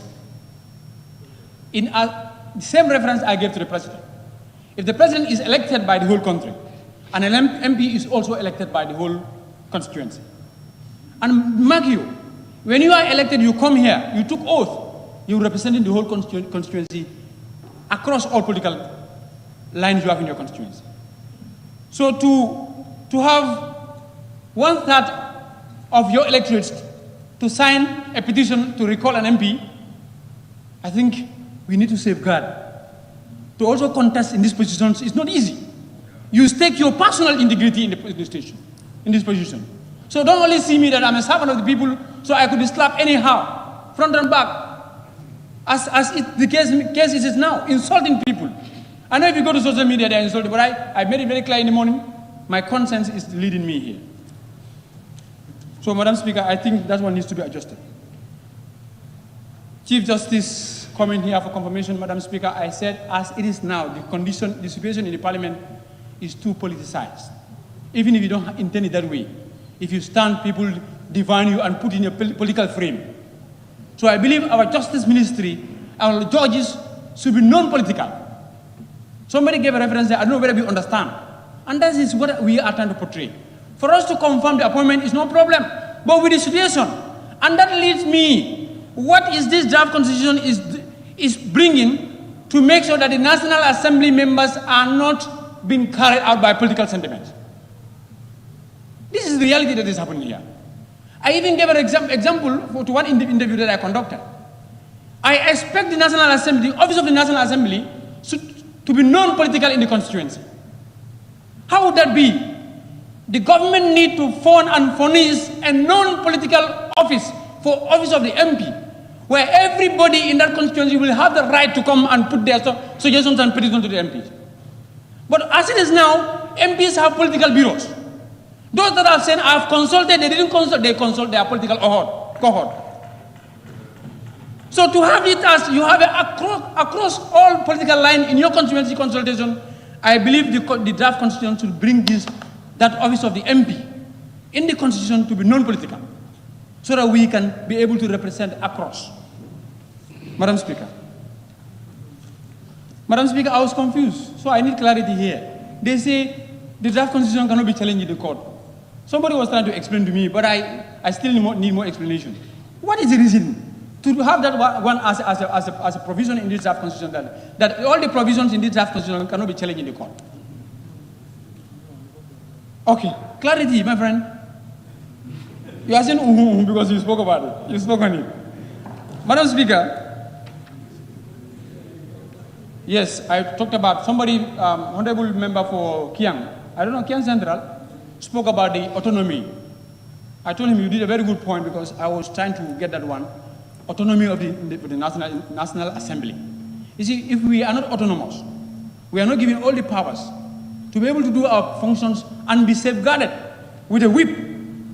In the same reference I gave to the president. If the president is elected by the whole country, and an MP is also elected by the whole constituency. And mark you, when you are elected, you come here, you took oath, you're representing the whole constituency across all political lines you have in your constituency. So to have 1/3 of your electorate to sign a petition to recall an MP, I think we need to safeguard. To also contest in these positions is not easy. You stake your personal integrity in this position. So don't only see me that I'm a servant of the people, so I could be slapped anyhow, front and back, as the case is now, insulting people. I know if you go to social media, they're insulting, but I made it very clear in the morning, my conscience is leading me here. So, Madam Speaker, I think that one needs to be adjusted. Chief Justice coming here for confirmation, Madam Speaker, I said, as it is now, the situation in the Parliament is too politicized. Even if you don't intend it that way, if you stand, people divine you and put in a political frame. So I believe our Justice Ministry, our judges should be non-political. Somebody gave a reference there, I don't know whether we understand. And that is what we are trying to portray. For us to confirm the appointment is no problem, but with the situation. And that leads me, what is this draft constitution is bringing to make sure that the National Assembly members are not being carried out by political sentiments. This is the reality that is happening here. I even gave an example to one interview that I conducted. I expect the National Assembly, the Office of the National Assembly, to be non-political in the constituency. How would that be? The government need to fund and furnish a non-political office for office of the MP, where everybody in that constituency will have the right to come and put their suggestions and petitions to the MPs. But as it is now, MPs have political bureaus. Those that have said, I've consulted, they didn't consult, they consult their political cohort. So to have it as you have it across all political lines in your constituency consultation, I believe the draft constitution should bring that office of the MP in the constitution to be non-political, so that we can be able to represent across. Madam Speaker. Madam Speaker, I was confused, so I need clarity here. They say the draft constitution cannot be challenged in the court. Somebody was trying to explain to me, but I still need more explanation. What is the reason to have that one as a provision in this draft constitution that all the provisions in this draft constitution cannot be challenged in the court? Okay, clarity, my friend. You are saying because you spoke about it. You spoke on it. Madam Speaker, yes, I talked about somebody, honorable member for Kiang, I don't know, Kiang Central, spoke about the autonomy. I told him you did a very good point because I was trying to get that one, autonomy of the National Assembly. You see, if we are not autonomous, we are not given all the powers to be able to do our functions and be safeguarded with a whip,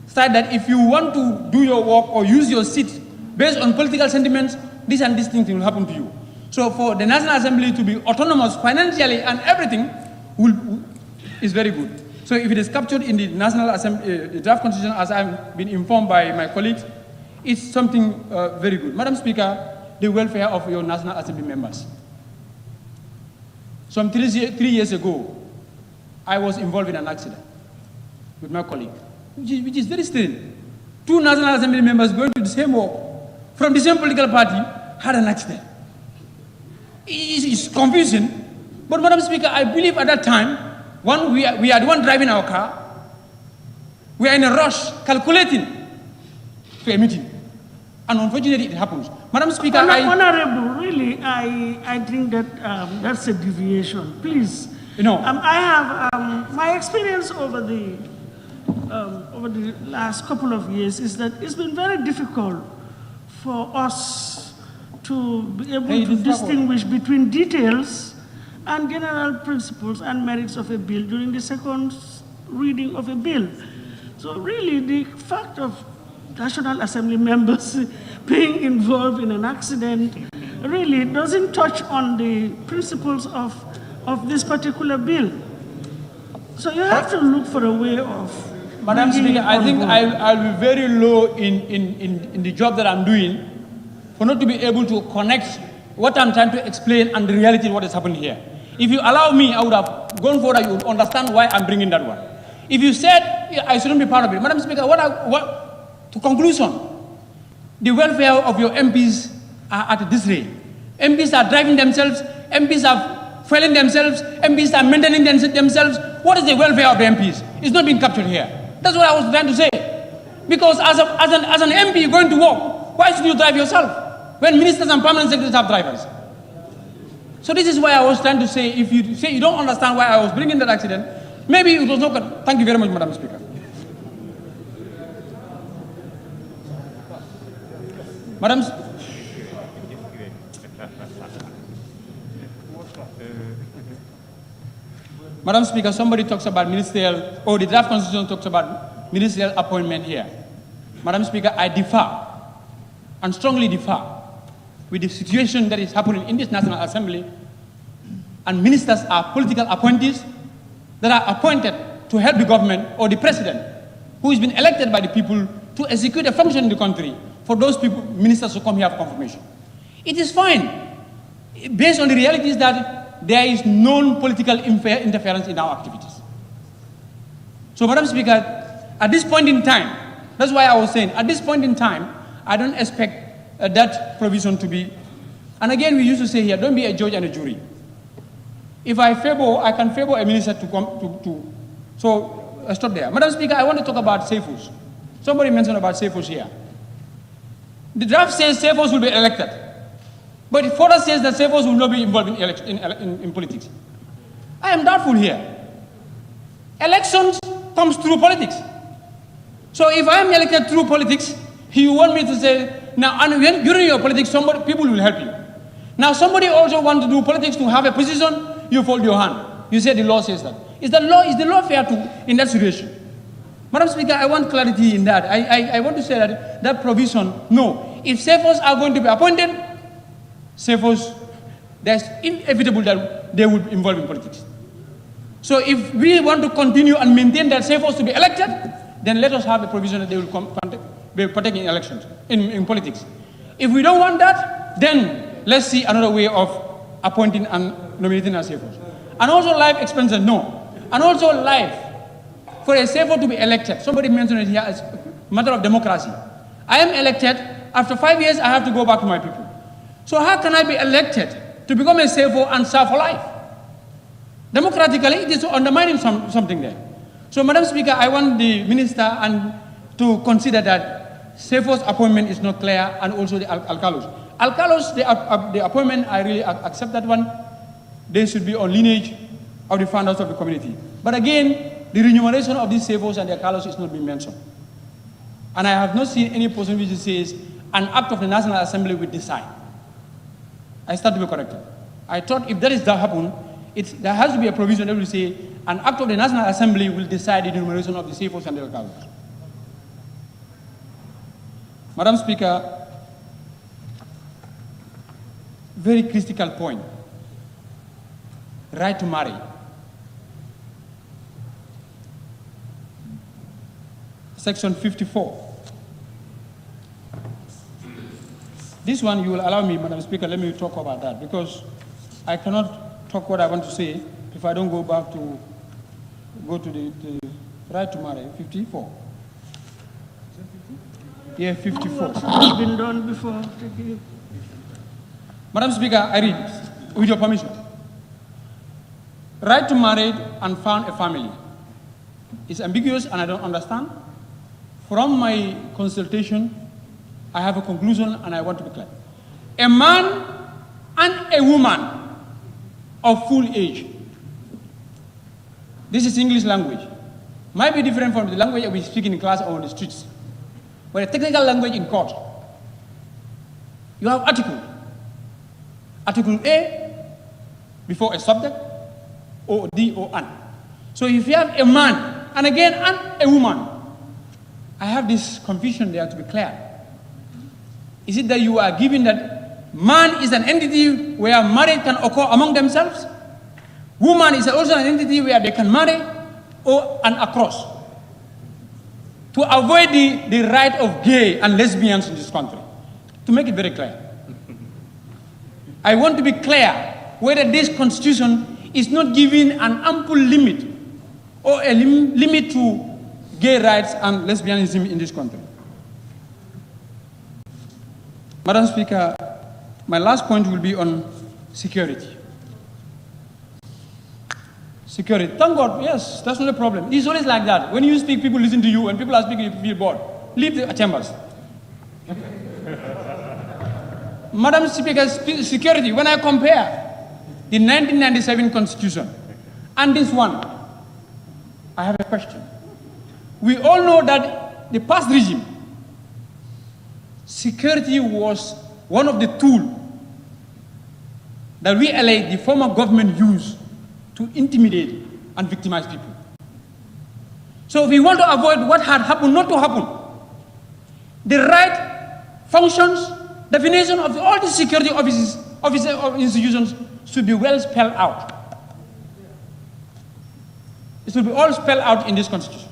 so that if you want to do your work or use your seat based on political sentiments, this and this thing will happen to you. So for the National Assembly to be autonomous financially and everything is very good. So if it is captured in the National Assembly, the draft constitution, as I've been informed by my colleagues, it's something very good. Madam Speaker, the welfare of your National Assembly members. Some 3 years ago, I was involved in an accident with my colleague, which is very strange. 2 National Assembly members going to the same work from the same political party had an accident. It's confusing, but Madam Speaker, I believe at that time, we are the one driving our car, we are in a rush, calculating to a meeting, and unfortunately it happens. Madam Speaker, Honorable, really, I think that that's a deviation. Please, I have my experience over the last couple of years is that it's been very difficult for us to be able to distinguish between details and general principles and merits of a bill during the second reading of a bill. So really, the fact of National Assembly members being involved in an accident really doesn't touch on the principles of this particular bill. So you have to look for a way of... Madam Speaker, I think I'll be very low in the job that I'm doing for not to be able to connect what I'm trying to explain and the reality of what is happening here. If you allow me, I would have gone forward, you would understand why I'm bringing that one. If you said I shouldn't be part of it, Madam Speaker, to conclusion, the welfare of your MPs are at this rate. MPs are driving themselves, MPs are failing themselves, MPs are maintaining themselves. What is the welfare of the MPs? It's not being captured here. That's what I was trying to say. Because as an MP going to work, why should you drive yourself when ministers and permanent secretaries have drivers? So this is why I was trying to say, if you say you don't understand why I was bringing that accident, maybe it was not. Thank you very much, Madam Speaker. Madam Speaker, somebody talks about ministerial, or the draft constitution talks about ministerial appointment here. Madam Speaker, I differ, and strongly differ, with the situation that is happening in this National Assembly, and ministers are political appointees that are appointed to help the government or the president, who has been elected by the people to execute a function in the country, for those people, ministers to come here for confirmation. It is fine, based on the realities that there is known political interference in our activities. So, Madam Speaker, at this point in time, that's why I was saying, at this point in time, I don't expect that provision to be, and again, we used to say here, don't be a judge and a jury. If I can favor a minister to come so stop there. Madam Speaker, I want to talk about safos. Somebody mentioned about safos here. The draft says safos will be elected, but it further says that safos will not be involved in politics. I am doubtful here. Elections comes through politics. So if I am elected through politics, you want me to say, now, and when during your politics, people will help you. Now, somebody also wants to do politics to have a position, you fold your hand. You say the law says that. Is the law fair in that situation? Madam Speaker, I want clarity in that. I want to say that provision, no. If safos are going to be appointed, safos, that's inevitable that they will be involved in politics. So if we want to continue and maintain that safos to be elected, then let us have a provision that they will be partaking in elections, in politics. If we don't want that, then let's see another way of appointing and nominating as safos. And also life expenses, no. And also life, for a safo to be elected, somebody mentioned it here as a matter of democracy. I am elected, after 5 years I have to go back to my people. So how can I be elected to become a safo and serve for life? Democratically, it is undermining something there. So, Madam Speaker, I want the minister to consider that safos appointment is not clear, and also the alcalos. Alcalos, the appointment, I really accept that one. They should be on lineage of the founders of the community. But again, the remuneration of these safos and the alcalos is not being mentioned. And I have not seen any person which says an act of the National Assembly will decide. I start to be corrected. I thought if that is to happen, there has to be a provision that will say an act of the National Assembly will decide the enumeration of the CFOs and the accounts. Madam Speaker, very critical point. Right to marry. Section 54. This one, you will allow me, Madam Speaker, let me talk about that, because I cannot talk what I want to say if I don't go to the right to marry, 54. Yeah, 54. It's been done before. Madam Speaker, I read, with your permission. Right to marry and found a family is ambiguous and I don't understand. From my consultation, I have a conclusion and I want to be clear. A man and a woman of full age. This is English language. Might be different from the language we speak in class or on the streets. But a technical language in court. You have article. Article A before a subject, or D or an. So if you have a man, and again, and a woman, I have this confusion there to be clear. Is it that you are giving that man is an entity where marriage can occur among themselves? Woman is also an entity where they can marry, or an across? To avoid the right of gay and lesbians in this country. To make it very clear. I want to be clear whether this constitution is not giving an ample limit or a limit to gay rights and lesbianism in this country. Madam Speaker, my last point will be on security. Security. Thank God, yes, that's not a problem. It's always like that. When you speak, people listen to you. When people are speaking, you feel bored. Leave the chambers. Madam Speaker, security, when I compare the 1997 Constitution and this one, I have a question. We all know that the past regime, security was one of the tools that we alleged the former government used to intimidate and victimize people. So if we want to avoid what had happened not to happen, the right functions, definition of all the security offices of institutions should be well spelled out. It should be all spelled out in this constitution.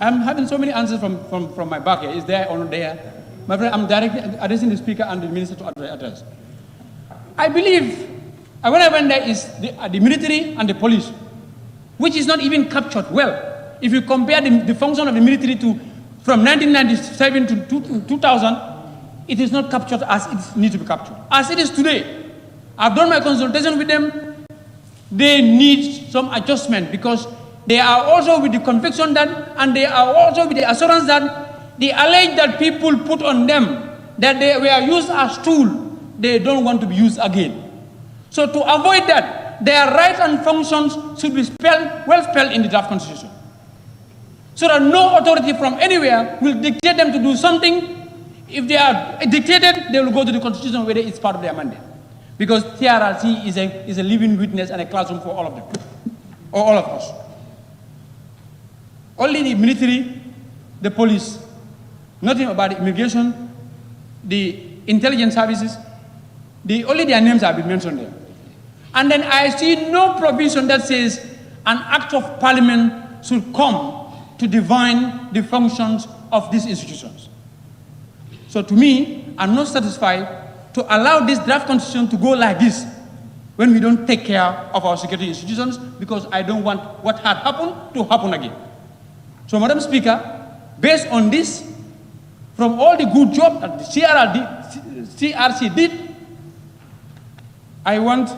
I'm having so many answers from my back here. Is there or not there? My friend, I'm directly addressing the Speaker and the Minister to address. I believe, when I went there, is the military and the police, which is not even captured well. If you compare the function of the military from 1997 to 2000, it is not captured as it needs to be captured. As it is today, I've done my consultation with them. They need some adjustment because they are also with the conviction that, and they are also with the assurance that the allege that people put on them, that they were used as tool, they don't want to be used again. So to avoid that, their rights and functions should be well spelled in the draft constitution. So that no authority from anywhere will dictate them to do something. If they are dictated, they will go to the constitution whether it's part of their mandate. Because TRRC is a living witness and a classroom for all of them, or all of us. Only the military, the police, nothing about the immigration, the intelligence services, only their names have been mentioned there. And then I see no provision that says an act of parliament should come to define the functions of these institutions. So to me, I'm not satisfied to allow this draft constitution to go like this when we don't take care of our security institutions, because I don't want what had happened to happen again. So Madam Speaker, based on this, from all the good job that the CRC did, I want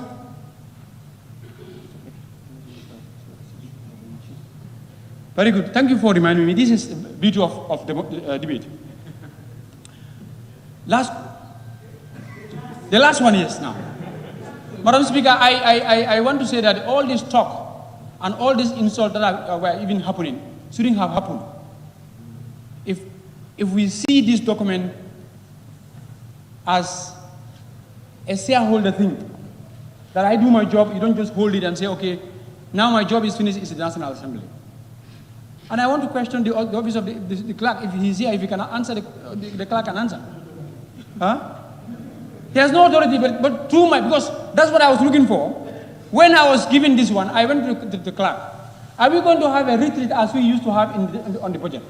very good. Thank you for reminding me. This is the beauty of the debate. The last one is now. Madam Speaker, I want to say that all this talk and all these insults that were even happening shouldn't have happened. If we see this document as a shareholder thing. That I do my job, you don't just hold it and say, okay, now my job is finished, it's the National Assembly. And I want to question the office of the clerk, if he's here, if he can answer, the clerk can answer. Huh? He has no authority, but through because that's what I was looking for. When I was given this one, I went to the clerk. Are we going to have a retreat as we used to have on the budget?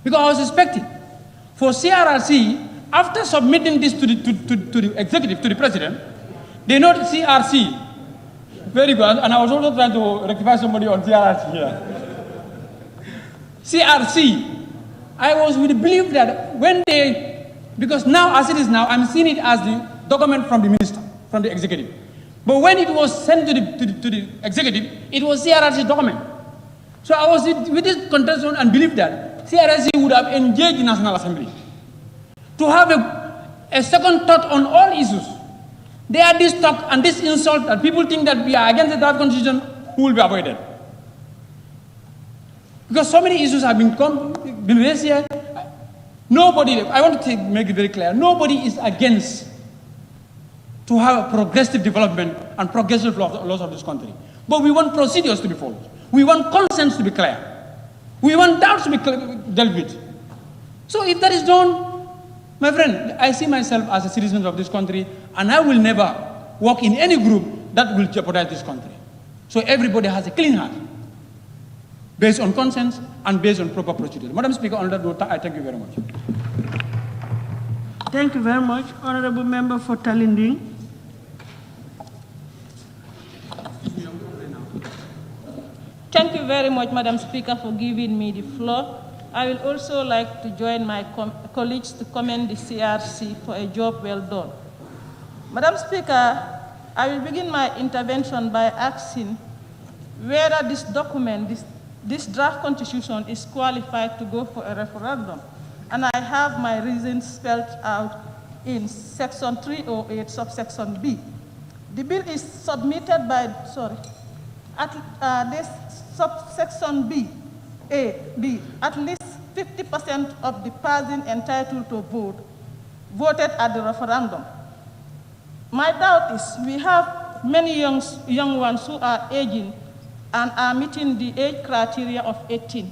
Because I was expecting for CRRC, after submitting this to the executive, to the president, they know CRC. Very good. And I was also trying to rectify somebody on CRRC here. CRC, I was with the belief that when they, because now as it is now, I'm seeing it as the document from the minister, from the executive. But when it was sent to the executive, it was CRRC document. So I was with this contention and belief that CRRC would have engaged the National Assembly to have a second thought on all issues. They are this talk and this insult that people think that we are against the draft constitution who will be avoided. Because so many issues have been raised here. Nobody, I want to make it very clear, nobody is against to have a progressive development and progressive laws of this country. But we want procedures to be followed. We want consents to be clear. We want doubts to be dealt with. So if that is done, my friend, I see myself as a citizen of this country, and I will never work in any group that will jeopardize this country. So everybody has a clean heart, based on consent and based on proper procedure. Madam Speaker, on that note, I thank you very much. Thank you very much, Honorable Member for Talinding. Thank you very much, Madam Speaker, for giving me the floor. I will also like to join my colleagues to commend the CRC for a job well done. Madam Speaker, I will begin my intervention by asking whether this document, this draft constitution is qualified to go for a referendum. And I have my reasons spelled out in section 308, subsection B. The bill is submitted by, this subsection B, at least 50% of the person entitled to vote voted at the referendum. My doubt is we have many young ones who are aging and are meeting the age criteria of 18.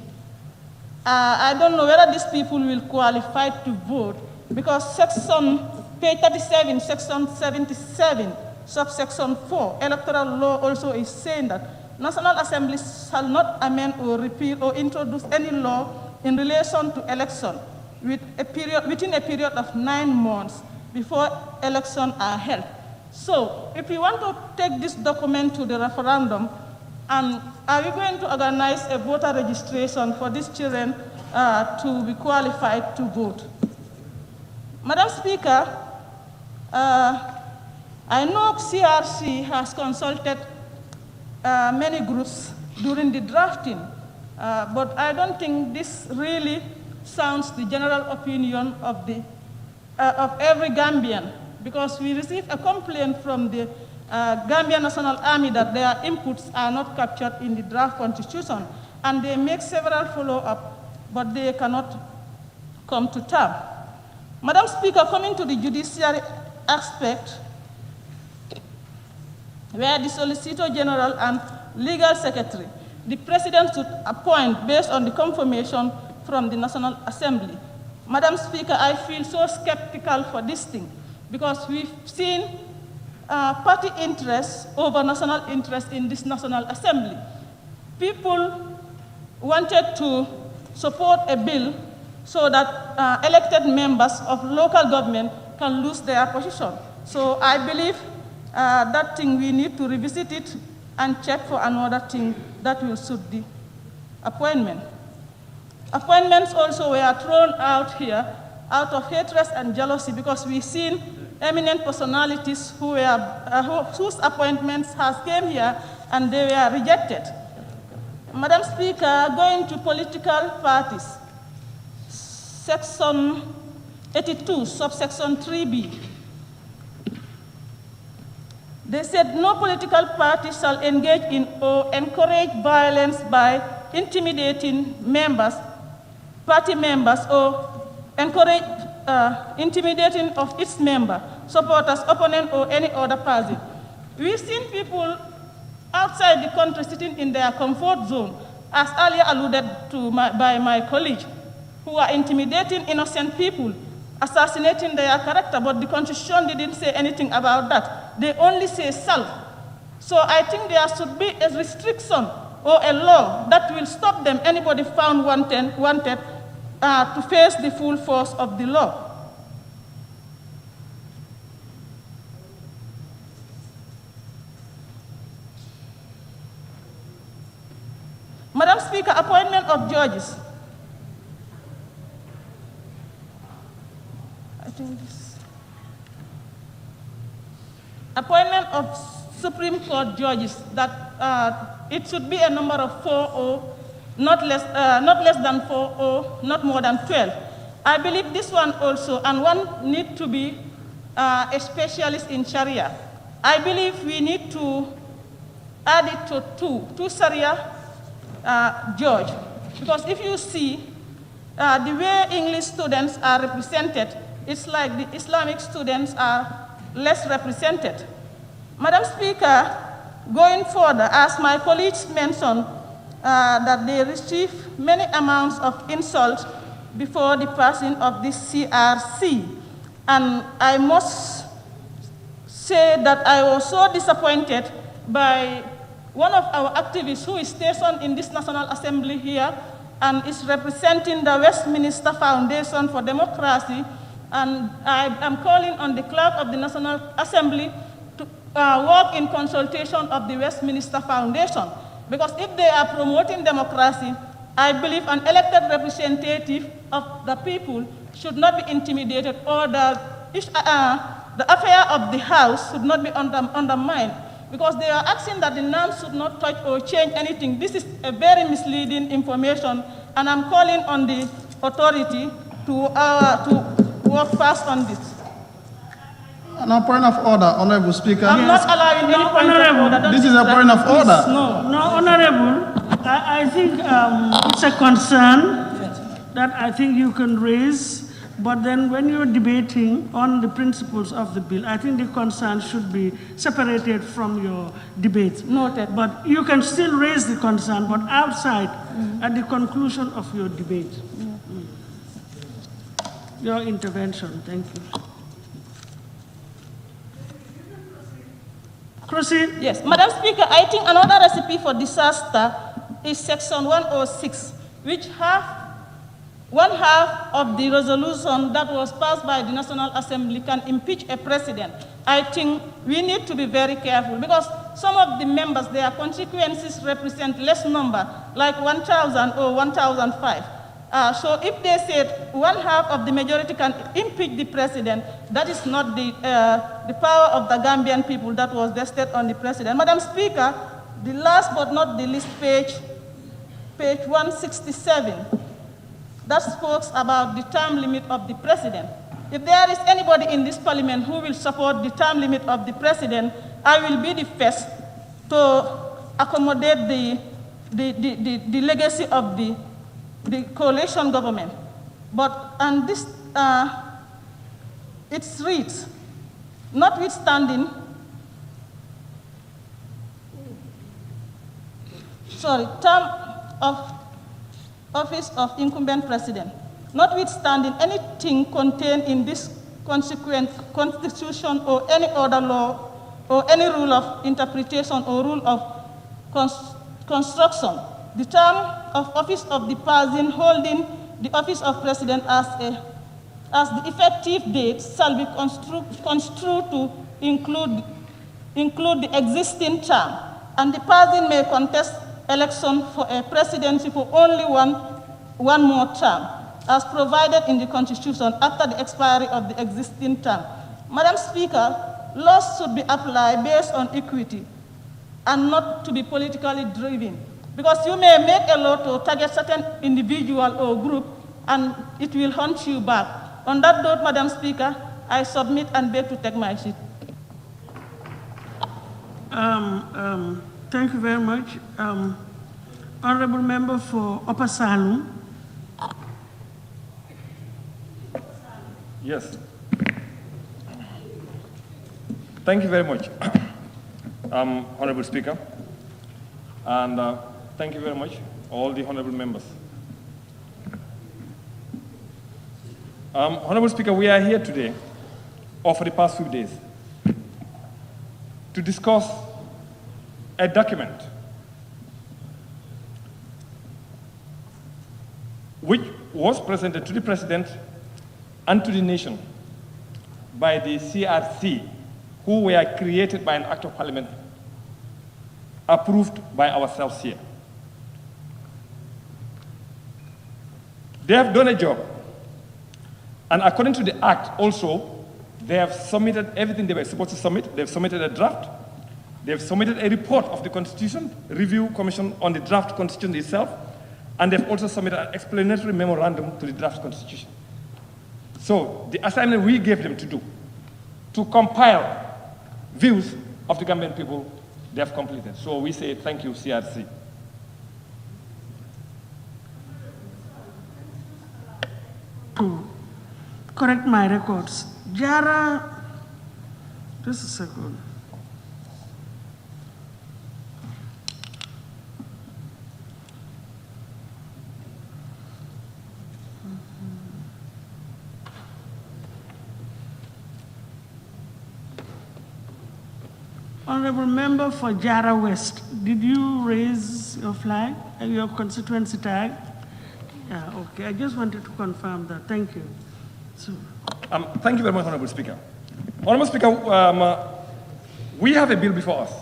I don't know whether these people will qualify to vote because page 37, section 77, subsection 4, electoral law also is saying that National Assembly shall not amend or repeal or introduce any law in relation to election within a period of 9 months before elections are held. So if we want to take this document to the referendum, and are we going to organize a voter registration for these children to be qualified to vote? Madam Speaker, I know CRC has consulted many groups during the drafting, but I don't think this really sounds the general opinion of every Gambian, because we received a complaint from the Gambian National Army that their inputs are not captured in the draft constitution, and they make several follow-up, but they cannot come to term. Madam Speaker, coming to the judiciary aspect, where the Solicitor General and Legal Secretary, the President should appoint based on the confirmation from the National Assembly. Madam Speaker, I feel so skeptical for this thing, because we've seen party interest over national interest in this National Assembly. People wanted to support a bill so that elected members of local government can lose their position. So I believe that thing we need to revisit it and check for another thing that will suit the appointment. Appointments also were thrown out here out of hatred and jealousy, because we've seen eminent personalities whose appointments has came here and they were rejected. Madam Speaker, going to political parties, section 82, subsection 3B, they said no political party shall engage in or encourage violence by intimidating members, party members, or encourage intimidating of its member supporters, opponent, or any other person. We've seen people outside the country sitting in their comfort zone, as earlier alluded to by my colleague, who are intimidating innocent people, assassinating their character, but the Constitution didn't say anything about that. They only say self. So I think there should be a restriction or a law that will stop them, anybody found wanted to face the full force of the law. Madam Speaker, appointment of judges. I think this. Appointment of Supreme Court judges, that it should be a number of 4 or not less than 4 or not more than 12. I believe this one also, and one need to be a specialist in Sharia. I believe we need to add it to two Sharia judge, because if you see the way English students are represented, it's like the Islamic students are less represented. Madam Speaker, going further, as my colleagues mentioned, that they receive many amounts of insult before the passing of this CRC. And I must say that I was so disappointed by one of our activists who is stationed in this National Assembly here and is representing the Westminster Foundation for Democracy. And I am calling on the clerk of the National Assembly to work in consultation of the Westminster Foundation. Because if they are promoting democracy, I believe an elected representative of the people should not be intimidated, or the affair of the House should not be undermined, because they are asking that the NAM should not touch or change anything. This is a very misleading information, and I'm calling on the authority to work fast on this. No point of order, Honorable Speaker. I'm not allowing any point of order. This is a point of order. No, Honorable. I think it's a concern that I think you can raise, but then when you're debating on the principles of the bill, I think the concern should be separated from your debate. Noted. But you can still raise the concern, but outside at the conclusion of your debate. Your intervention, thank you. Proceed. Yes, Madam Speaker, I think another recipe for disaster is Section 106, which one half of the resolution that was passed by the National Assembly can impeach a president. I think we need to be very careful, because some of the members, their constituencies represent less number, like 1,000 or 1,005. So if they said one half of the majority can impeach the president, that is not the power of the Gambian people that was vested on the president. Madam Speaker, the last but not the least page 167, that speaks about the term limit of the president. If there is anybody in this parliament who will support the term limit of the president, I will be the first to accommodate the legacy of the coalition government. And this, it reads, notwithstanding, term of office of incumbent president, notwithstanding anything contained in this consequent constitution or any other law or any rule of interpretation or rule of construction, the term of office of the person holding the office of president as the effective date shall be construed to include the existing term, and the person may contest election for a presidency for only one more term, as provided in the Constitution after the expiry of the existing term. Madam Speaker, laws should be applied based on equity and not to be politically driven. Because you may make a law to target certain individual or group, and it will haunt you back. On that note, Madam Speaker, I submit and beg to take my seat. Thank you very much. Honorable Member for Upper Salum. Yes. Thank you very much, Honorable Speaker. And thank you very much, all the honorable members. Honorable Speaker, we are here today, or for the past few days, to discuss a document which was presented to the President and to the nation by the CRC, who were created by an act of parliament approved by ourselves here. They have done a job, and according to the act also, they have submitted everything they were supposed to submit. They've submitted a draft. They've submitted a report of the Constitution Review Commission on the draft Constitution itself, and they've also submitted an explanatory memorandum to the draft Constitution. So the assignment we gave them to do, to compile views of the Gambian people, they have completed. So we say thank you, CRC. To correct my records, Jara, just a second. Honorable Member for Jara West, did you raise your flag, your constituency tag? Yeah, okay, I just wanted to confirm that. Thank you. So. Thank you very much, Honorable Speaker. Honorable Speaker, we have a bill before us.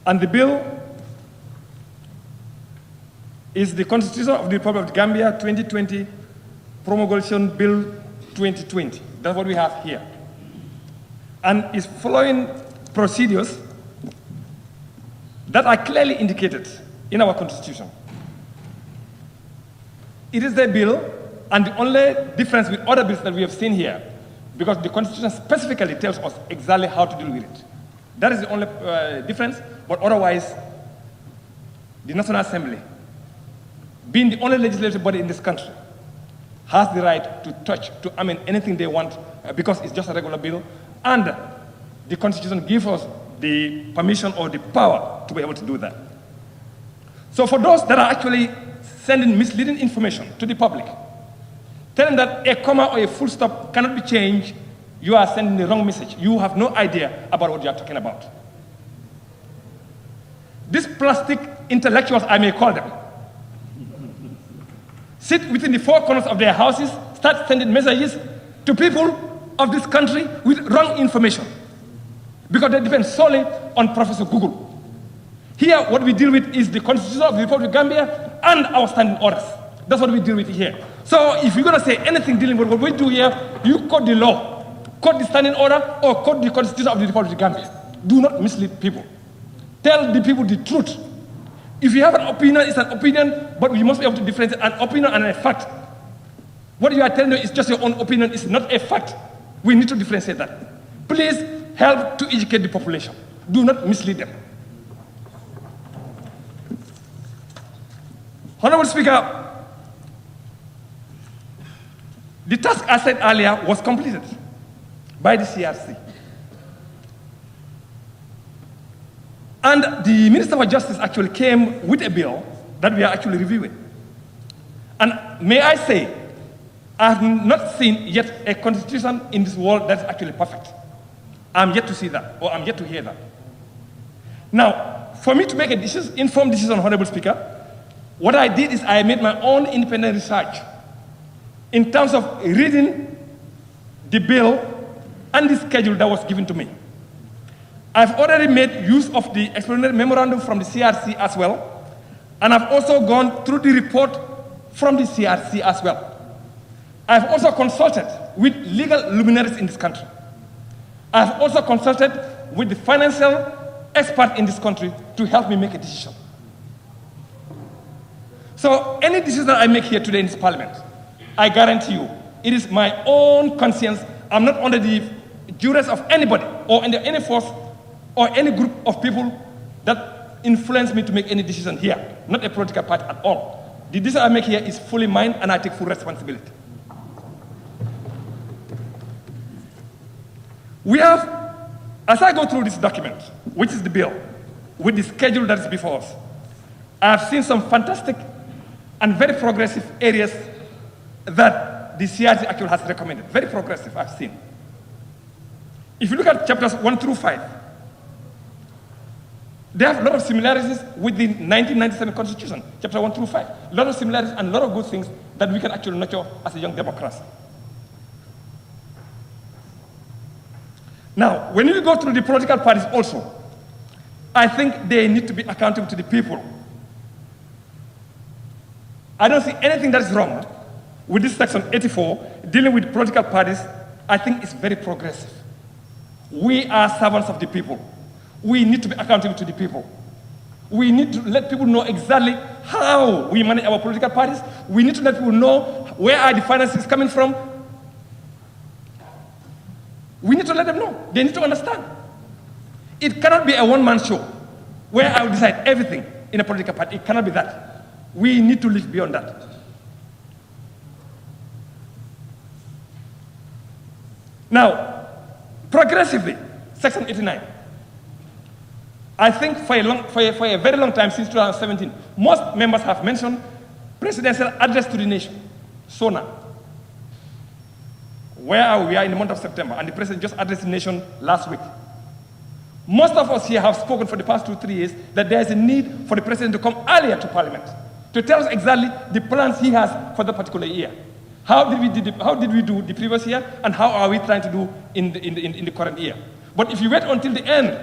And the bill is the Constitution of the Republic of Gambia 2020 Promulgation Bill 2020. That's what we have here. And it's following procedures that are clearly indicated in our Constitution. It is the bill, and the only difference with other bills that we have seen here, because the Constitution specifically tells us exactly how to deal with it. That is the only difference, but otherwise, the National Assembly, being the only legislative body in this country, has the right to touch, to amend anything they want, because it's just a regular bill, and the Constitution gives us the permission or the power to be able to do that. So for those that are actually sending misleading information to the public, telling that a comma or a full stop cannot be changed, you are sending the wrong message. You have no idea about what you are talking about. These plastic intellectuals, I may call them, sit within the four corners of their houses, start sending messages to people of this country with wrong information, because they depend solely on Professor Google. Here, what we deal with is the Constitution of the Republic of Gambia and our standing orders. That's what we deal with here. So if you're going to say anything dealing with what we do here, you quote the law, quote the standing order, or quote the Constitution of the Republic of Gambia. Do not mislead people. Tell the people the truth. If you have an opinion, it's an opinion, but we must be able to differentiate an opinion and a fact. What you are telling me is just your own opinion, it's not a fact. We need to differentiate that. Please help to educate the population. Do not mislead them. Honorable Speaker, the task I said earlier was completed by the CRC. And the Minister for Justice actually came with a bill that we are actually reviewing. And may I say, I have not seen yet a constitution in this world that's actually perfect. I'm yet to see that, or I'm yet to hear that. Now, for me to make a decision, informed decision, Honorable Speaker, what I did is I made my own independent research in terms of reading the bill and the schedule that was given to me. I've already made use of the explanatory memorandum from the CRC as well, and I've also gone through the report from the CRC as well. I've also consulted with legal luminaries in this country. I've also consulted with the financial expert in this country to help me make a decision. So any decision that I make here today in this parliament, I guarantee you, it is my own conscience. I'm not under the duress of anybody or under any force or any group of people that influence me to make any decision here, not a political party at all. The decision I make here is fully mine, and I take full responsibility. We have As I go through this document, which is the bill, with the schedule that is before us, I have seen some fantastic and very progressive areas that the CRG actually has recommended. Very progressive, I've seen. If you look at chapters 1 through 5, they have a lot of similarities with the 1997 Constitution, chapter 1 through 5. A lot of similarities and a lot of good things that we can actually nurture as a young democracy. Now, when you go through the political parties also, I think they need to be accountable to the people. I don't see anything that is wrong with this section 84 dealing with political parties. I think it's very progressive. We are servants of the people. We need to be accountable to the people. We need to let people know exactly how we manage our political parties. We need to let people know where are the finances coming from. We need to let them know. They need to understand. It cannot be a one-man show where I will decide everything in a political party. It cannot be that. We need to live beyond that. Now, progressively, Section 89. I think for a very long time, since 2017, most members have mentioned Presidential Address to the Nation, SONA, where we are in the month of September, and the President just addressed the nation last week. Most of us here have spoken for the past 2-3 years that there is a need for the President to come earlier to Parliament to tell us exactly the plans he has for the particular year. How did we do the previous year, and how are we trying to do in the current year? But if you wait until the end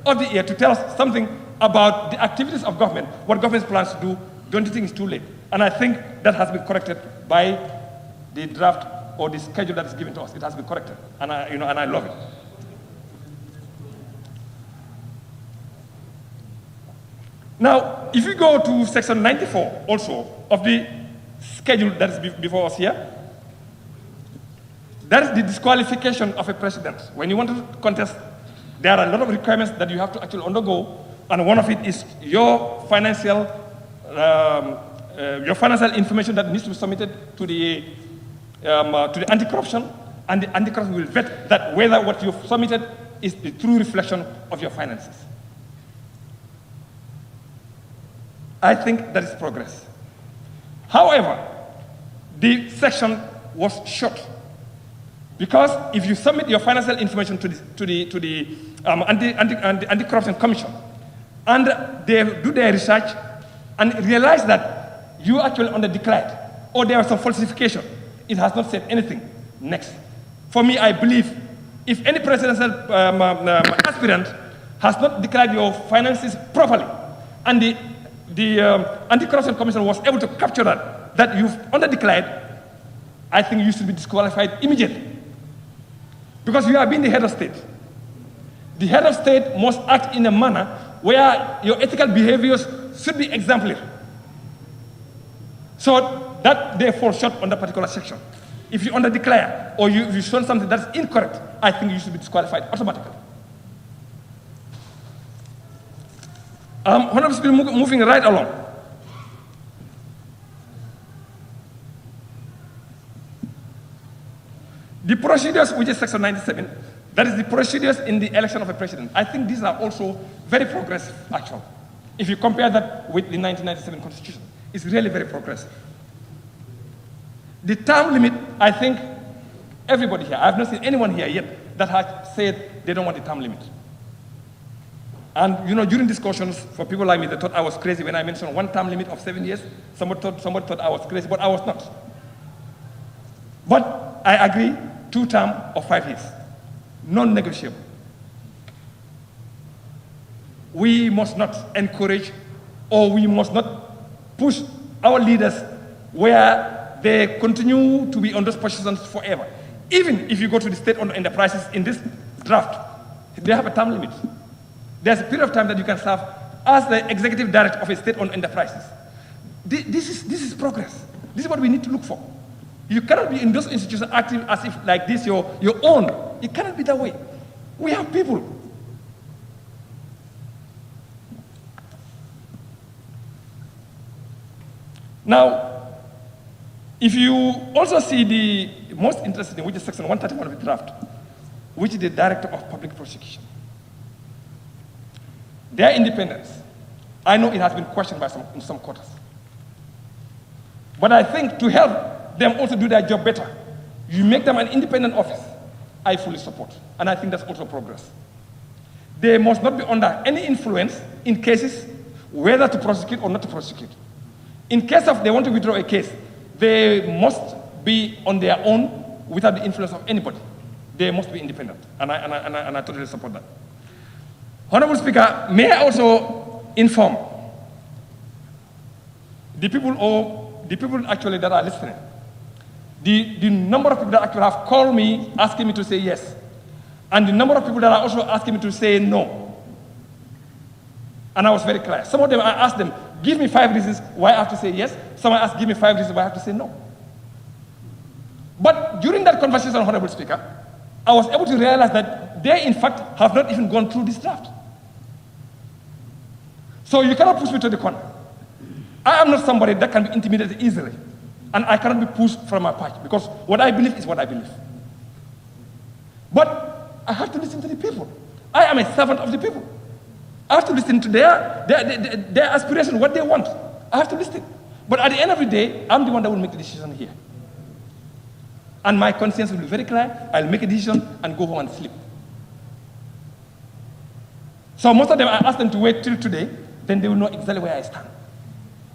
of the year to tell us something about the activities of government, what government plans to do, don't you think it's too late? And I think that has been corrected by the draft or the schedule that is given to us. It has been corrected, and I love it. Now, if you go to section 94 also of the schedule that is before us here, that is the disqualification of a president. When you want to contest, there are a lot of requirements that you have to actually undergo, and one of it is your financial information that needs to be submitted to the anti-corruption, and the anti-corruption will vet that whether what you've submitted is the true reflection of your finances. I think that is progress. However, the section was short, because if you submit your financial information to the Anti-Corruption Commission, and they do their research and realize that you actually underdeclared, or there was some falsification, it has not said anything next. For me, I believe if any presidential aspirant has not declared your finances properly, and the Anti-Corruption Commission was able to capture that you've underdeclared, I think you should be disqualified immediately. Because you have been the head of state. The head of state must act in a manner where your ethical behaviors should be exemplary. So that they fall short on that particular section. If you underdeclare or you've shown something that's incorrect, I think you should be disqualified automatically. Honorable Speaker, moving right along. The procedures, which is section 97, that is the procedures in the election of a president. I think these are also very progressive, actually. If you compare that with the 1997 Constitution, it's really very progressive. The term limit, I think everybody here, I've not seen anyone here yet that has said they don't want the term limit. And during discussions, for people like me, they thought I was crazy when I mentioned one term limit of 7 years. Somebody thought I was crazy, but I was not. But I agree, 2 terms of 5 years, non-negotiable. We must not encourage, or we must not push our leaders where they continue to be on those positions forever. Even if you go to the state-owned enterprises in this draft, they have a term limit. There's a period of time that you can serve as the executive director of a state-owned enterprises. This is progress. This is what we need to look for. You cannot be in those institutions acting as if like this your own. It cannot be that way. We have people. Now, if you also see the most interesting, which is section 131 of the draft, which is the director of public prosecution. their independence, I know it has been questioned by in some quarters. But I think to help them also do their job better, you make them an independent office, I fully support. And I think that's also progress. They must not be under any influence in cases whether to prosecute or not to prosecute. In case of they want to withdraw a case, they must be on their own without the influence of anybody. They must be independent, and I totally support that. Honorable Speaker, may I also inform the people actually that are listening, the number of people that actually have called me asking me to say yes, and the number of people that are also asking me to say no. And I was very clear. Some of them, I asked them, give me 5 reasons why I have to say yes. Some I asked, give me 5 reasons why I have to say no. But during that conversation, Honorable Speaker, I was able to realize that they, in fact, have not even gone through this draft. So you cannot push me to the corner. I am not somebody that can be intimidated easily. And I cannot be pushed from my patch, because what I believe is what I believe. But I have to listen to the people. I am a servant of the people. I have to listen to their aspiration, what they want. I have to listen. But at the end of the day, I'm the one that will make the decision here. And my conscience will be very clear. I'll make a decision and go home and sleep. So most of them, I ask them to wait till today, then they will know exactly where I stand.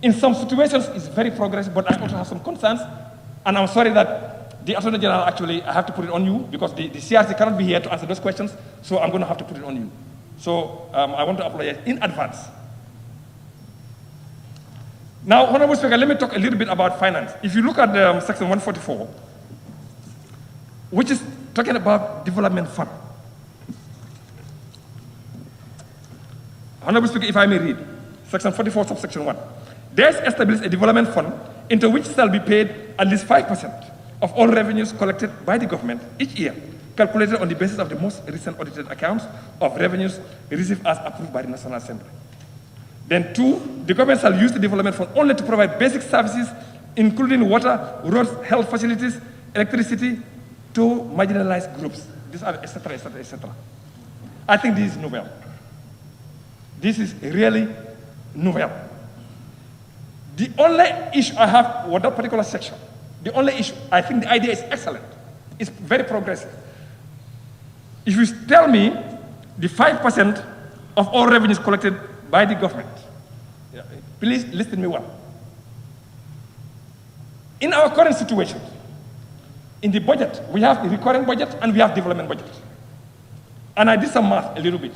In some situations, it's very progressive, but I also have some concerns. And I'm sorry that the Attorney General, actually, I have to put it on you, because the CRC cannot be here to answer those questions, so I'm going to have to put it on you. So I want to apologize in advance. Now, Honorable Speaker, let me talk a little bit about finance. If you look at Section 144, which is talking about development fund. Honorable Speaker, if I may read, Section 44, subsection 1. There is established a development fund into which shall be paid at least 5% of all revenues collected by the government each year, calculated on the basis of the most recent audited accounts of revenues received as approved by the National Assembly. Then 2, the government shall use the development fund only to provide basic services, including water, roads, health facilities, electricity, to marginalized groups. These are et cetera, et cetera, et cetera. I think this is novel. This is really novel. The only issue I have with that particular section, the only issue, I think the idea is excellent. It's very progressive. If you tell me the 5% of all revenues collected by the government, please listen to me well. In our current situation, in the budget, we have a recurring budget and we have development budget. And I did some math a little bit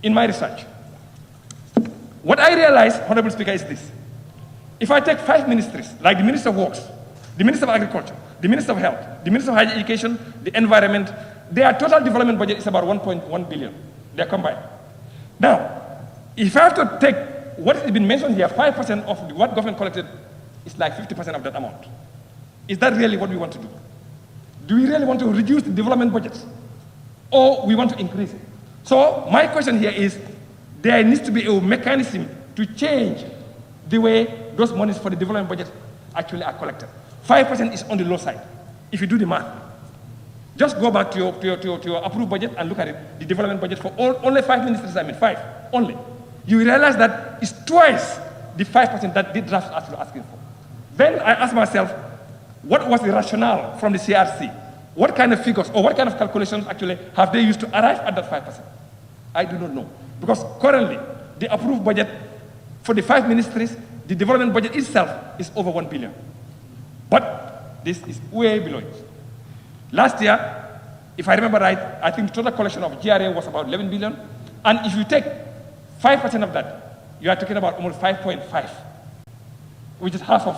in my research. What I realized, Honorable Speaker, is this. If I take 5 ministries, like the Minister of Works, the Minister of Agriculture, the Minister of Health, the Minister of Higher Education, the Environment, their total development budget is about 1.1 billion. They're combined. Now, if I have to take what has been mentioned here, 5% of what government collected is like 50% of that amount. Is that really what we want to do? Do we really want to reduce the development budget? Or we want to increase it? So my question here is, there needs to be a mechanism to change the way those monies for the development budget actually are collected. 5% is on the low side. If you do the math, just go back to your approved budget and look at it, the development budget for only 5 ministries, 5 only. You realize that it's twice the 5% that the draft is actually asking for. Then I ask myself, what was the rationale from the CRC? What kind of figures or what kind of calculations actually have they used to arrive at that 5%? I do not know. Because currently, the approved budget for the 5 ministries, the development budget itself is over 1 billion. But this is way below it. Last year, if I remember right, I think the total collection of GRA was about 11 billion. And if you take 5% of that, you are talking about almost 5.5, which is half of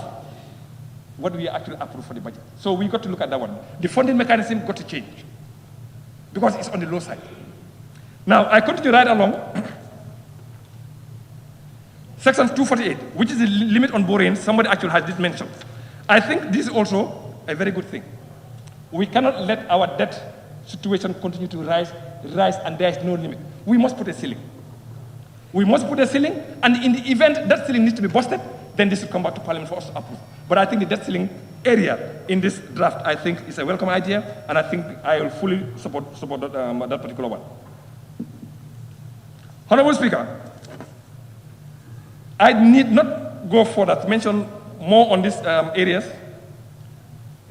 what we actually approved for the budget. So we got to look at that one. The funding mechanism got to change because it's on the low side. Now, I continue right along. Section 248, which is the limit on borrowing, somebody actually has this mentioned. I think this is also a very good thing. We cannot let our debt situation continue to rise, and there is no limit. We must put a ceiling. We must put a ceiling, and in the event that ceiling needs to be busted, then this will come back to Parliament for us to approve. But I think the debt ceiling area in this draft, I think, is a welcome idea, and I think I will fully support that particular one. Honorable Speaker, I need not go further to mention more on these areas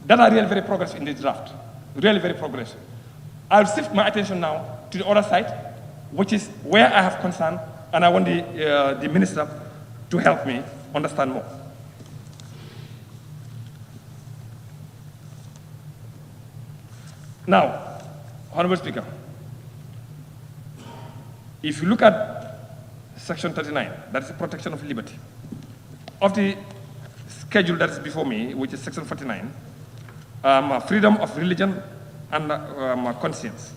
that are really very progressive in this draft, really very progressive. I'll shift my attention now to the other side, which is where I have concern, and I want the minister to help me understand more. Now, Honorable Speaker, if you look at Section 39, that is the protection of liberty, of the schedule that is before me, which is Section 49, freedom of religion and conscience.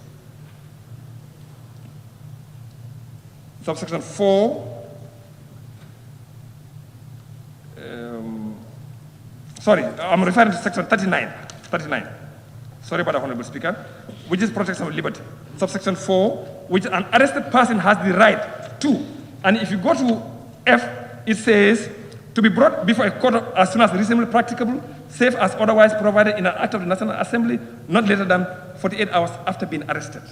Subsection 4, sorry, I'm referring to Section 39. Sorry about that, Honorable Speaker, which is protection of liberty. Subsection 4, which an arrested person has the right to, and if you go to F, it says, to be brought before a court as soon as reasonably practicable, safe as otherwise provided in an act of the National Assembly, not later than 48 hours after being arrested.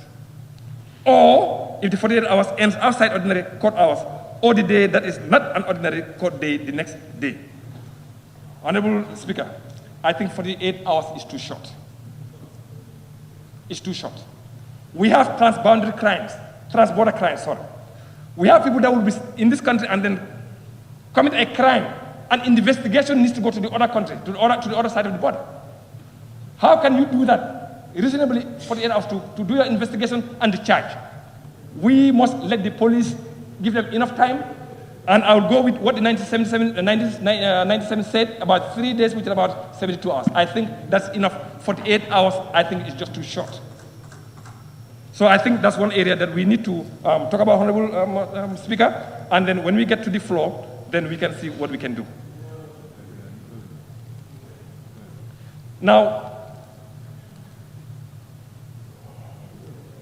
Or, if the 48 hours ends outside ordinary court hours, or the day that is not an ordinary court day, the next day. Honorable Speaker, I think 48 hours is too short. It's too short. We have transboundary crimes, transborder crimes, sorry. We have people that will be in this country and then commit a crime, and investigation needs to go to the other country, to the other side of the border. How can you do that reasonably 48 hours to do your investigation and the charge? We must let the police give them enough time, and I'll go with what the 1997 said, about 3 days, which is about 72 hours. I think that's enough. 48 hours, I think, is just too short. So I think that's one area that we need to talk about, Honorable Speaker, and then when we get to the floor, then we can see what we can do. Now,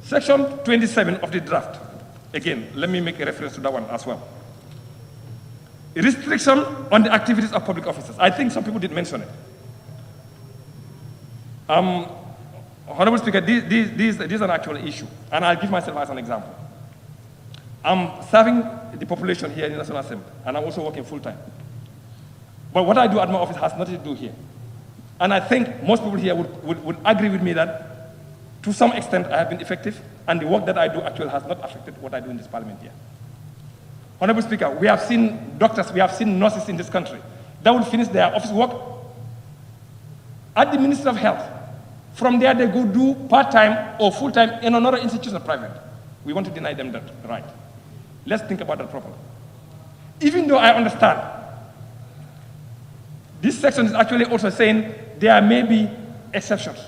Section 27 of the draft, again, let me make a reference to that one as well. A restriction on the activities of public officers. I think some people did mention it. Honorable Speaker, this is an actual issue, and I'll give myself as an example. I'm serving the population here in the National Assembly, and I'm also working full-time. But what I do at my office has nothing to do here. And I think most people here would agree with me that, to some extent, I have been effective, and the work that I do actually has not affected what I do in this parliament here. Honorable Speaker, we have seen doctors, we have seen nurses in this country that will finish their office work at the Ministry of Health. From there, they go do part-time or full-time in another institution, private. We want to deny them that right. Let's think about that properly. Even though I understand, this section is actually also saying there may be exceptions.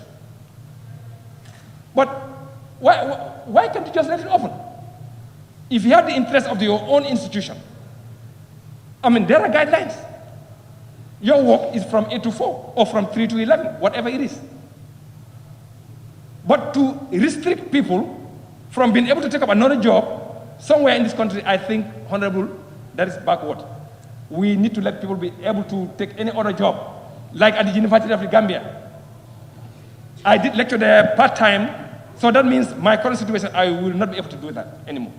But why can't you just let it open? If you have the interest of your own institution, I mean, there are guidelines. Your work is from 8 to 4 or from 3 to 11, whatever it is. But to restrict people from being able to take up another job somewhere in this country, I think, Honorable, that is backward. We need to let people be able to take any other job, like at the University of the Gambia. I did lecture there part-time, so that means my current situation, I will not be able to do that anymore.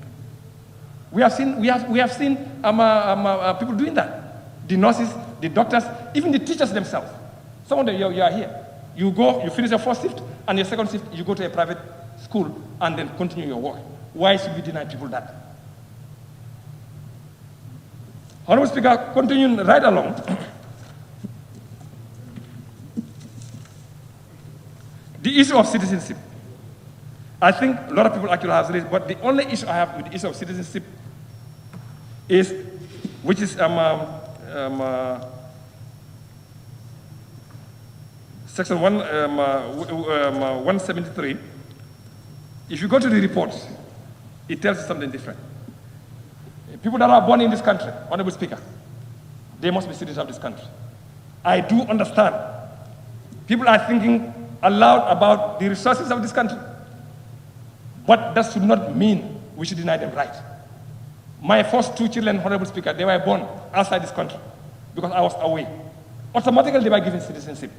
We have seen people doing that. The nurses, the doctors, even the teachers themselves. Some of them, you are here. You go, you finish your first shift, and your second shift, you go to a private school and then continue your work. Why should we deny people that? Honorable Speaker, continuing right along. The issue of citizenship. I think a lot of people actually have raised, but the only issue I have with the issue of citizenship is, which is Section 173. If you go to the report, it tells you something different. People that are born in this country, Honorable Speaker, they must be citizens of this country. I do understand. People are thinking aloud about the resources of this country. But that should not mean we should deny them right. My first 2 children, Honorable Speaker, they were born outside this country because I was away. Automatically, they were given citizenship.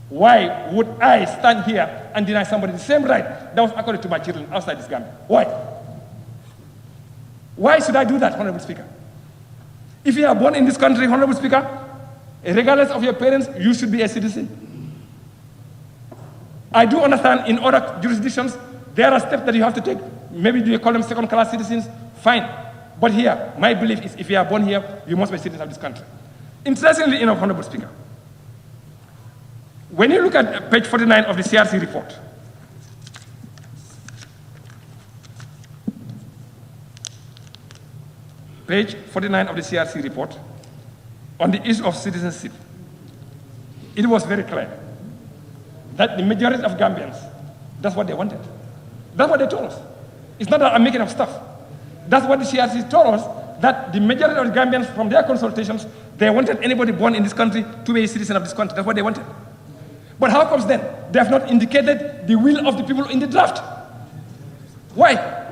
Why would I stand here and deny somebody the same right that was accorded to my children outside this Gambia? Why? Why should I do that, Honorable Speaker? If you are born in this country, Honorable Speaker, regardless of your parents, you should be a citizen. I do understand in other jurisdictions, there are steps that you have to take. Maybe do you call them second-class citizens? Fine. But here, my belief is if you are born here, you must be a citizen of this country. Interestingly enough, Honorable Speaker, when you look at page 49 of the CRC report, page 49 of the CRC report, on the issue of citizenship, it was very clear that the majority of Gambians, that's what they wanted. That's what they told us. It's not that I'm making up stuff. That's what the CRC told us, that the majority of the Gambians, from their consultations, they wanted anybody born in this country to be a citizen of this country. That's what they wanted. But how comes then they have not indicated the will of the people in the draft? Why?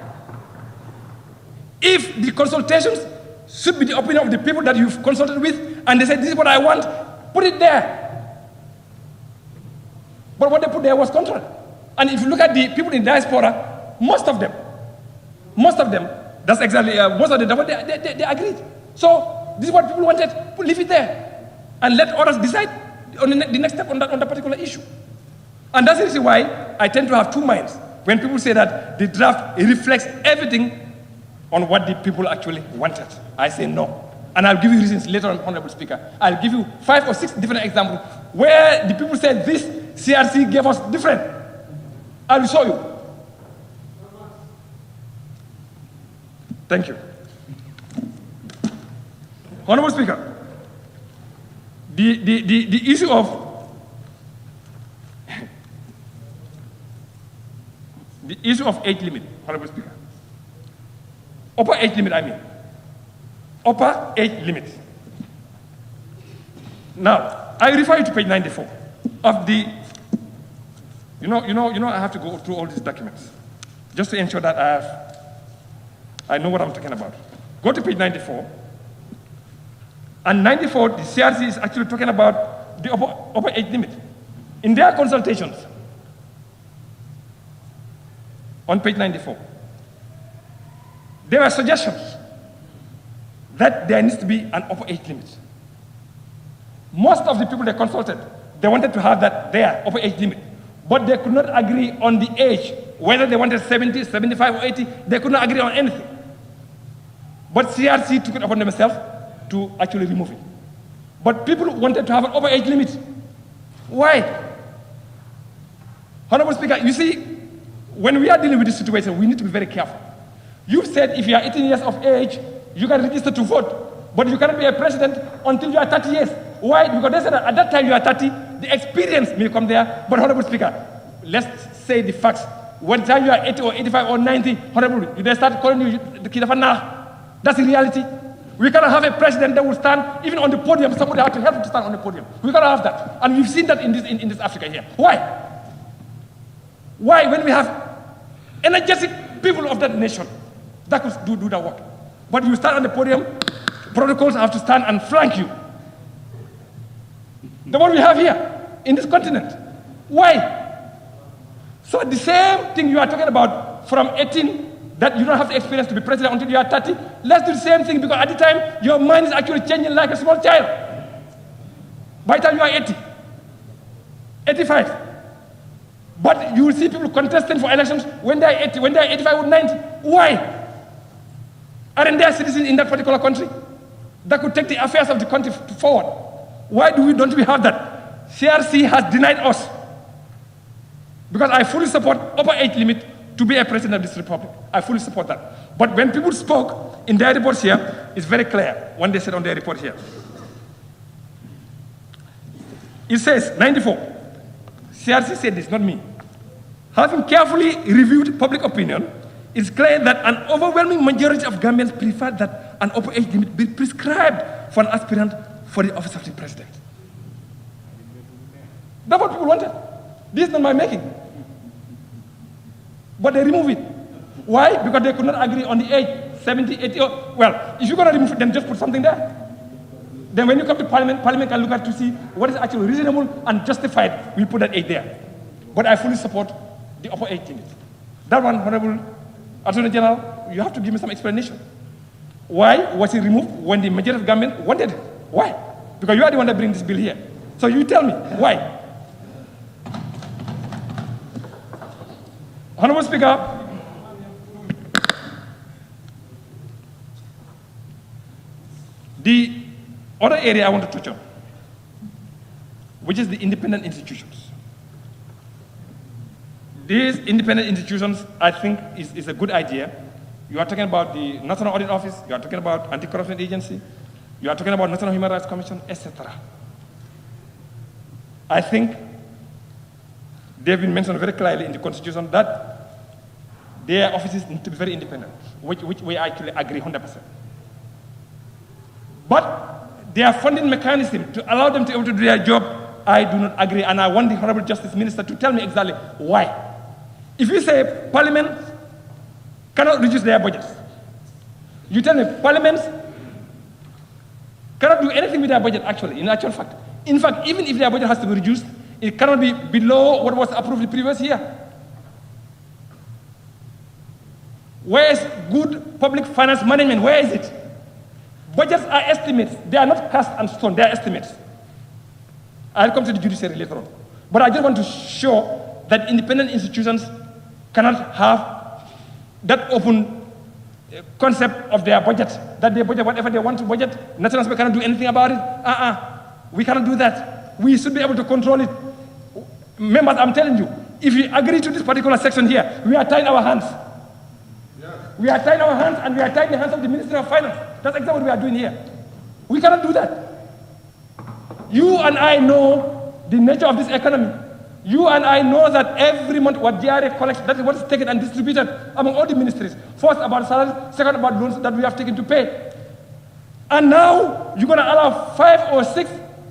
If the consultations should be the opinion of the people that you've consulted with, and they said, this is what I want, put it there. But what they put there was contrary. And if you look at the people in diaspora, most of them, that's exactly, most of them, they agreed. So this is what people wanted, leave it there. And let others decide on the next step on that particular issue. And that's the reason why I tend to have two minds. When people say that the draft reflects everything on what the people actually wanted, I say no. And I'll give you reasons later on, Honorable Speaker. I'll give you 5 or 6 different examples where the people said this CRC gave us different. I will show you. Thank you. Honorable Speaker, the issue of age limit, Honorable Speaker. Upper age limit, I mean. Upper age limit. Now, I refer you to page 94 of the, you know, I have to go through all these documents just to ensure that I know what I'm talking about. Go to page 94. And 94, the CRC is actually talking about the upper age limit. In their consultations, on page 94, there were suggestions that there needs to be an upper age limit. Most of the people they consulted, they wanted to have that there, upper age limit. But they could not agree on the age, whether they wanted 70, 75, or 80, they could not agree on anything. But CRC took it upon themselves to actually remove it. But people wanted to have an upper age limit. Why? Honorable Speaker, you see, when we are dealing with this situation, we need to be very careful. You said if you are 18 years of age, you can register to vote, but you cannot be a president until you are 30 years. Why? Because they said that at that time you are 30, the experience may come there. But Honorable Speaker, let's say the facts. When time you are 80 or 85 or 90, Honorable, they start calling you the Kidafana. That's the reality. We cannot have a president that will stand even on the podium. Somebody has to help him to stand on the podium. We cannot have that, and we've seen that in this Africa here. Why? Why, when we have energetic people of that nation that could do that work, but you stand on the podium, protocols have to stand and flank you. The one we have here in this continent. Why? So the same thing you are talking about from 18, that you don't have the experience to be president until you are 30. Let's do the same thing, because at the time, your mind is actually changing like a small child. By the time you are 80, 85. But you will see people contesting for elections when they are 80, when they are 85 or 90. Why? Aren't there citizens in that particular country that could take the affairs of the country forward? Why don't we have that? CRC has denied us. Because I fully support upper age limit to be a president of this republic. I fully support that. But when people spoke in their reports here, it's very clear when they said on their report here. It says, 94, CRC said this, not me. Having carefully reviewed public opinion, it's clear that an overwhelming majority of Gambians prefer that an upper age limit be prescribed for an aspirant for the office of the president. That's what people wanted. This is not my making. But they remove it. Why? Because they could not agree on the age, 70, 80, well, if you're going to remove it, then just put something there. Then when you come to Parliament, Parliament can look at to see what is actually reasonable and justified. We put that age there. But I fully support the upper age limit. That one, Honorable Attorney General, you have to give me some explanation. Why was it removed when the majority of government wanted it? Why? Because you are the one that bring this bill here. So you tell me, why? Honorable Speaker, the other area I want to touch on, which is the independent institutions. These independent institutions, I think, is a good idea. You are talking about the National Audit Office, you are talking about Anti-Corruption Agency, you are talking about National Human Rights Commission, etc. I think they've been mentioned very clearly in the Constitution that their offices need to be very independent, which we actually agree 100%. But their funding mechanism to allow them to be able to do their job, I do not agree, and I want the Honorable Justice Minister to tell me exactly why. If you say Parliament cannot reduce their budgets, you tell me Parliament cannot do anything with their budget actually, in actual fact. In fact, even if their budget has to be reduced, it cannot be below what was approved the previous year. Where is good public finance management? Where is it? Budgets are estimates. They are not cast and stone, they are estimates. I'll come to the judiciary later on. But I just want to show that independent institutions cannot have that open concept of their budget, that they budget whatever they want to budget. National Assembly cannot do anything about it. We cannot do that. We should be able to control it. Members, I'm telling you, if we agree to this particular section here, we are tying our hands. We are tying our hands, and we are tying the hands of the Ministry of Finance. That's exactly what we are doing here. We cannot do that. You and I know the nature of this economy. You and I know that every month what GRA collects, that is what is taken and distributed among all the ministries. First about salaries, second about loans that we have taken to pay. And now you're going to allow 5 or 6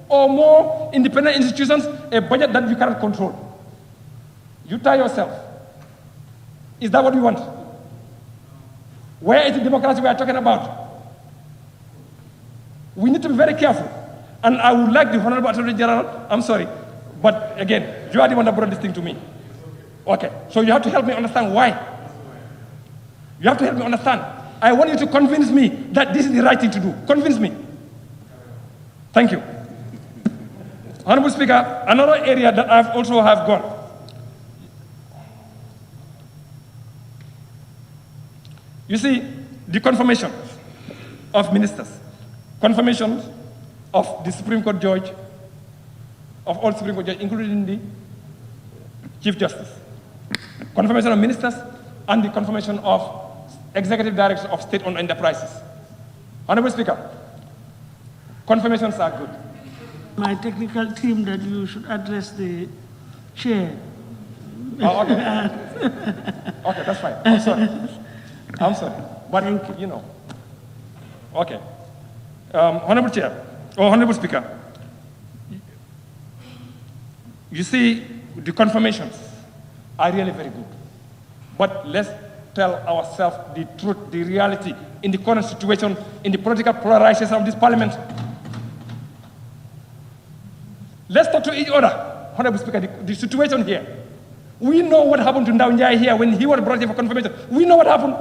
or more independent institutions a budget that you cannot control. You tie yourself. Is that what we want? Where is the democracy we are talking about? We need to be very careful. And I would like the Honorable Attorney General, I'm sorry, but again, you are the one that brought this thing to me. Okay, so you have to help me understand why. You have to help me understand. I want you to convince me that this is the right thing to do. Convince me. Thank you. Honorable Speaker, another area that I've also have gone. You see, the confirmation of ministers, confirmation of the Supreme Court judge, of all Supreme Court judges, including the Chief Justice, confirmation of ministers, and the confirmation of executive directors of state-owned enterprises. Honorable Speaker, confirmations are good. My technical team that you should address the chair. Oh, okay. Okay, that's fine. I'm sorry. I'm sorry. But, you know. Okay. Honorable Chair, or Honorable Speaker, you see, the confirmations are really very good. But let's tell ourselves the truth, the reality, in the current situation, in the political polarization of this parliament. Let's talk to each other, Honorable Speaker, the situation here. We know what happened to Ndao Njai here when he was brought here for confirmation. We know what happened.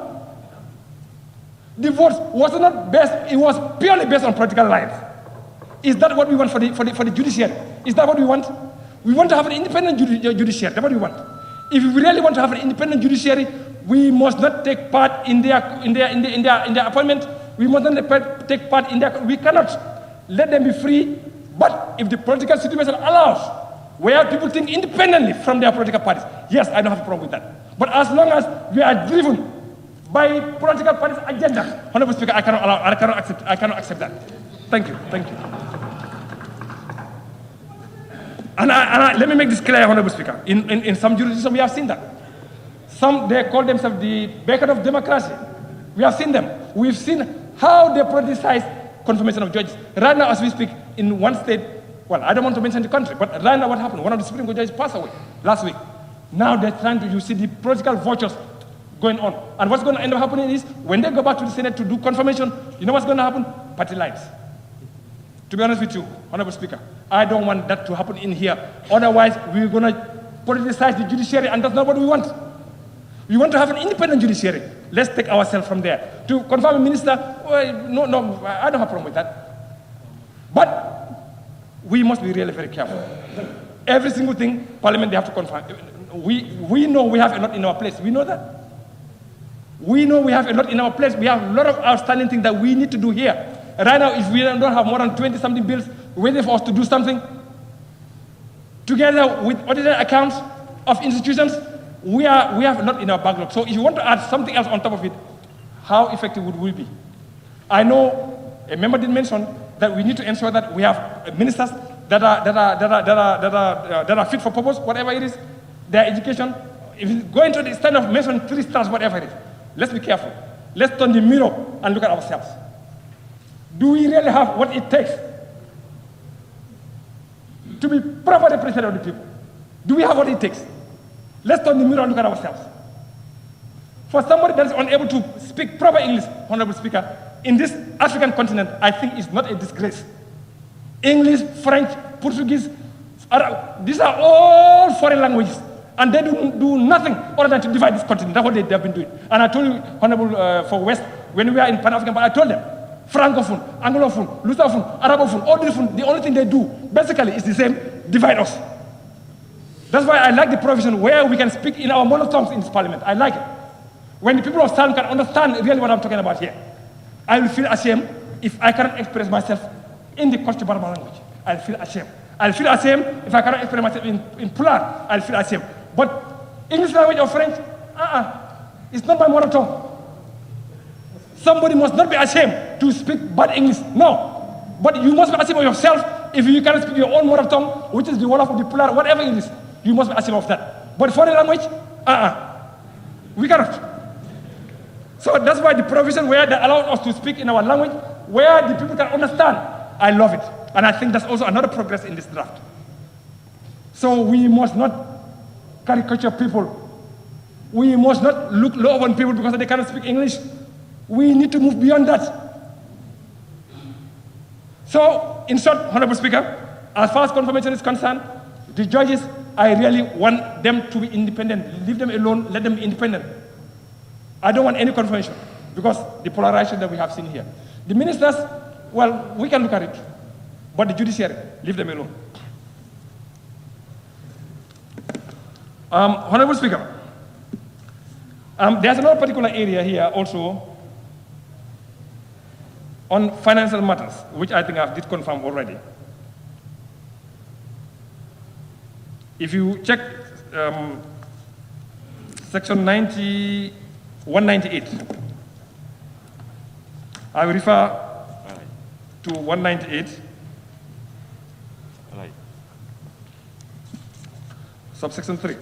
The vote was not based, it was purely based on political lines. Is that what we want for the judiciary? Is that what we want? We want to have an independent judiciary. That's what we want. If we really want to have an independent judiciary, we must not take part in their appointment. We must not take part in their. We cannot let them be free. But if the political situation allows, where people think independently from their political parties, yes, I don't have a problem with that. But as long as we are driven by political parties' agenda, Honorable Speaker, I cannot accept that. Thank you. Thank you. And let me make this clear, Honorable Speaker. In some jurisdictions, we have seen that. Some, they call themselves the beacon of democracy. We have seen them. We've seen how they politicize confirmation of judges. Right now, as we speak, in one state, well, I don't want to mention the country, but right now what happened? One of the Supreme Court judges passed away last week. Now they're trying to, you see the political vultures going on. And what's going to end up happening is, when they go back to the Senate to do confirmation, you know what's going to happen? Party lines. To be honest with you, Honorable Speaker, I don't want that to happen in here. Otherwise, we're going to politicize the judiciary, and that's not what we want. We want to have an independent judiciary. Let's take ourselves from there. To confirm a minister, well, no, I don't have a problem with that. But we must be really very careful. Every single thing, Parliament, they have to confirm. We know we have a lot in our place. We know that. We know we have a lot in our place. We have a lot of outstanding things that we need to do here. Right now, if we don't have more than 20-something bills waiting for us to do something, together with audited accounts of institutions, we have a lot in our backlog. So if you want to add something else on top of it, how effective would we be? I know a member did mention that we need to ensure that we have ministers that are fit for purpose, whatever it is, their education. If you go into this kind of mention 3 stars, whatever it is, let's be careful. Let's turn the mirror and look at ourselves. Do we really have what it takes to be proper representative of the people? Do we have what it takes? Let's turn the mirror and look at ourselves. For somebody that is unable to speak proper English, Honorable Speaker, in this African continent, I think it's not a disgrace. English, French, Portuguese, Arab, these are all foreign languages. And they do nothing other than to divide this continent. That's what they have been doing. And I told you, Honorable for West, when we were in Pan-African, I told them, Francophone, Anglophone, Lusophone, Arabophone, all different, the only thing they do, basically, is the same, divide us. That's why I like the provision where we can speak in our mother tongues in this parliament. I like it. When the people of Salem can understand really what I'm talking about here, I will feel ashamed if I cannot express myself in the Coast Barma language. I'll feel ashamed. I'll feel ashamed if I cannot express myself in Pular. I'll feel ashamed. But English language or French, it's not my mother tongue. Somebody must not be ashamed to speak bad English. No. But you must be ashamed of yourself if you cannot speak your own mother tongue, which is the Wolof of the Pular, whatever English. You must be ashamed of that. But foreign language, we cannot. So that's why the provision where they allow us to speak in our language, where the people can understand, I love it. And I think that's also another progress in this draft. So we must not caricature people. We must not look low on people because they cannot speak English. We need to move beyond that. So, in short, Honorable Speaker, as far as confirmation is concerned, the judges, I really want them to be independent. Leave them alone, let them be independent. I don't want any confirmation because the polarization that we have seen here. The ministers, well, we can look at it, but the judiciary, leave them alone. Honorable Speaker, there's another particular area here also on financial matters, which I think I did confirm already. If you check section 198, I will refer to 198, subsection 3.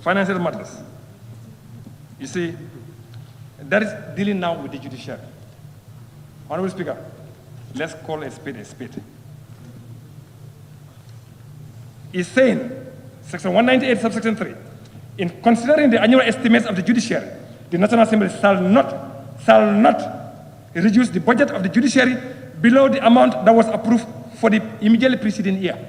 Financial matters. You see, that is dealing now with the judiciary. Honorable Speaker, let's call a spade a spade. It's saying, section 198, subsection 3, in considering the annual estimates of the judiciary, the National Assembly shall not reduce the budget of the judiciary below the amount that was approved for the immediately preceding year.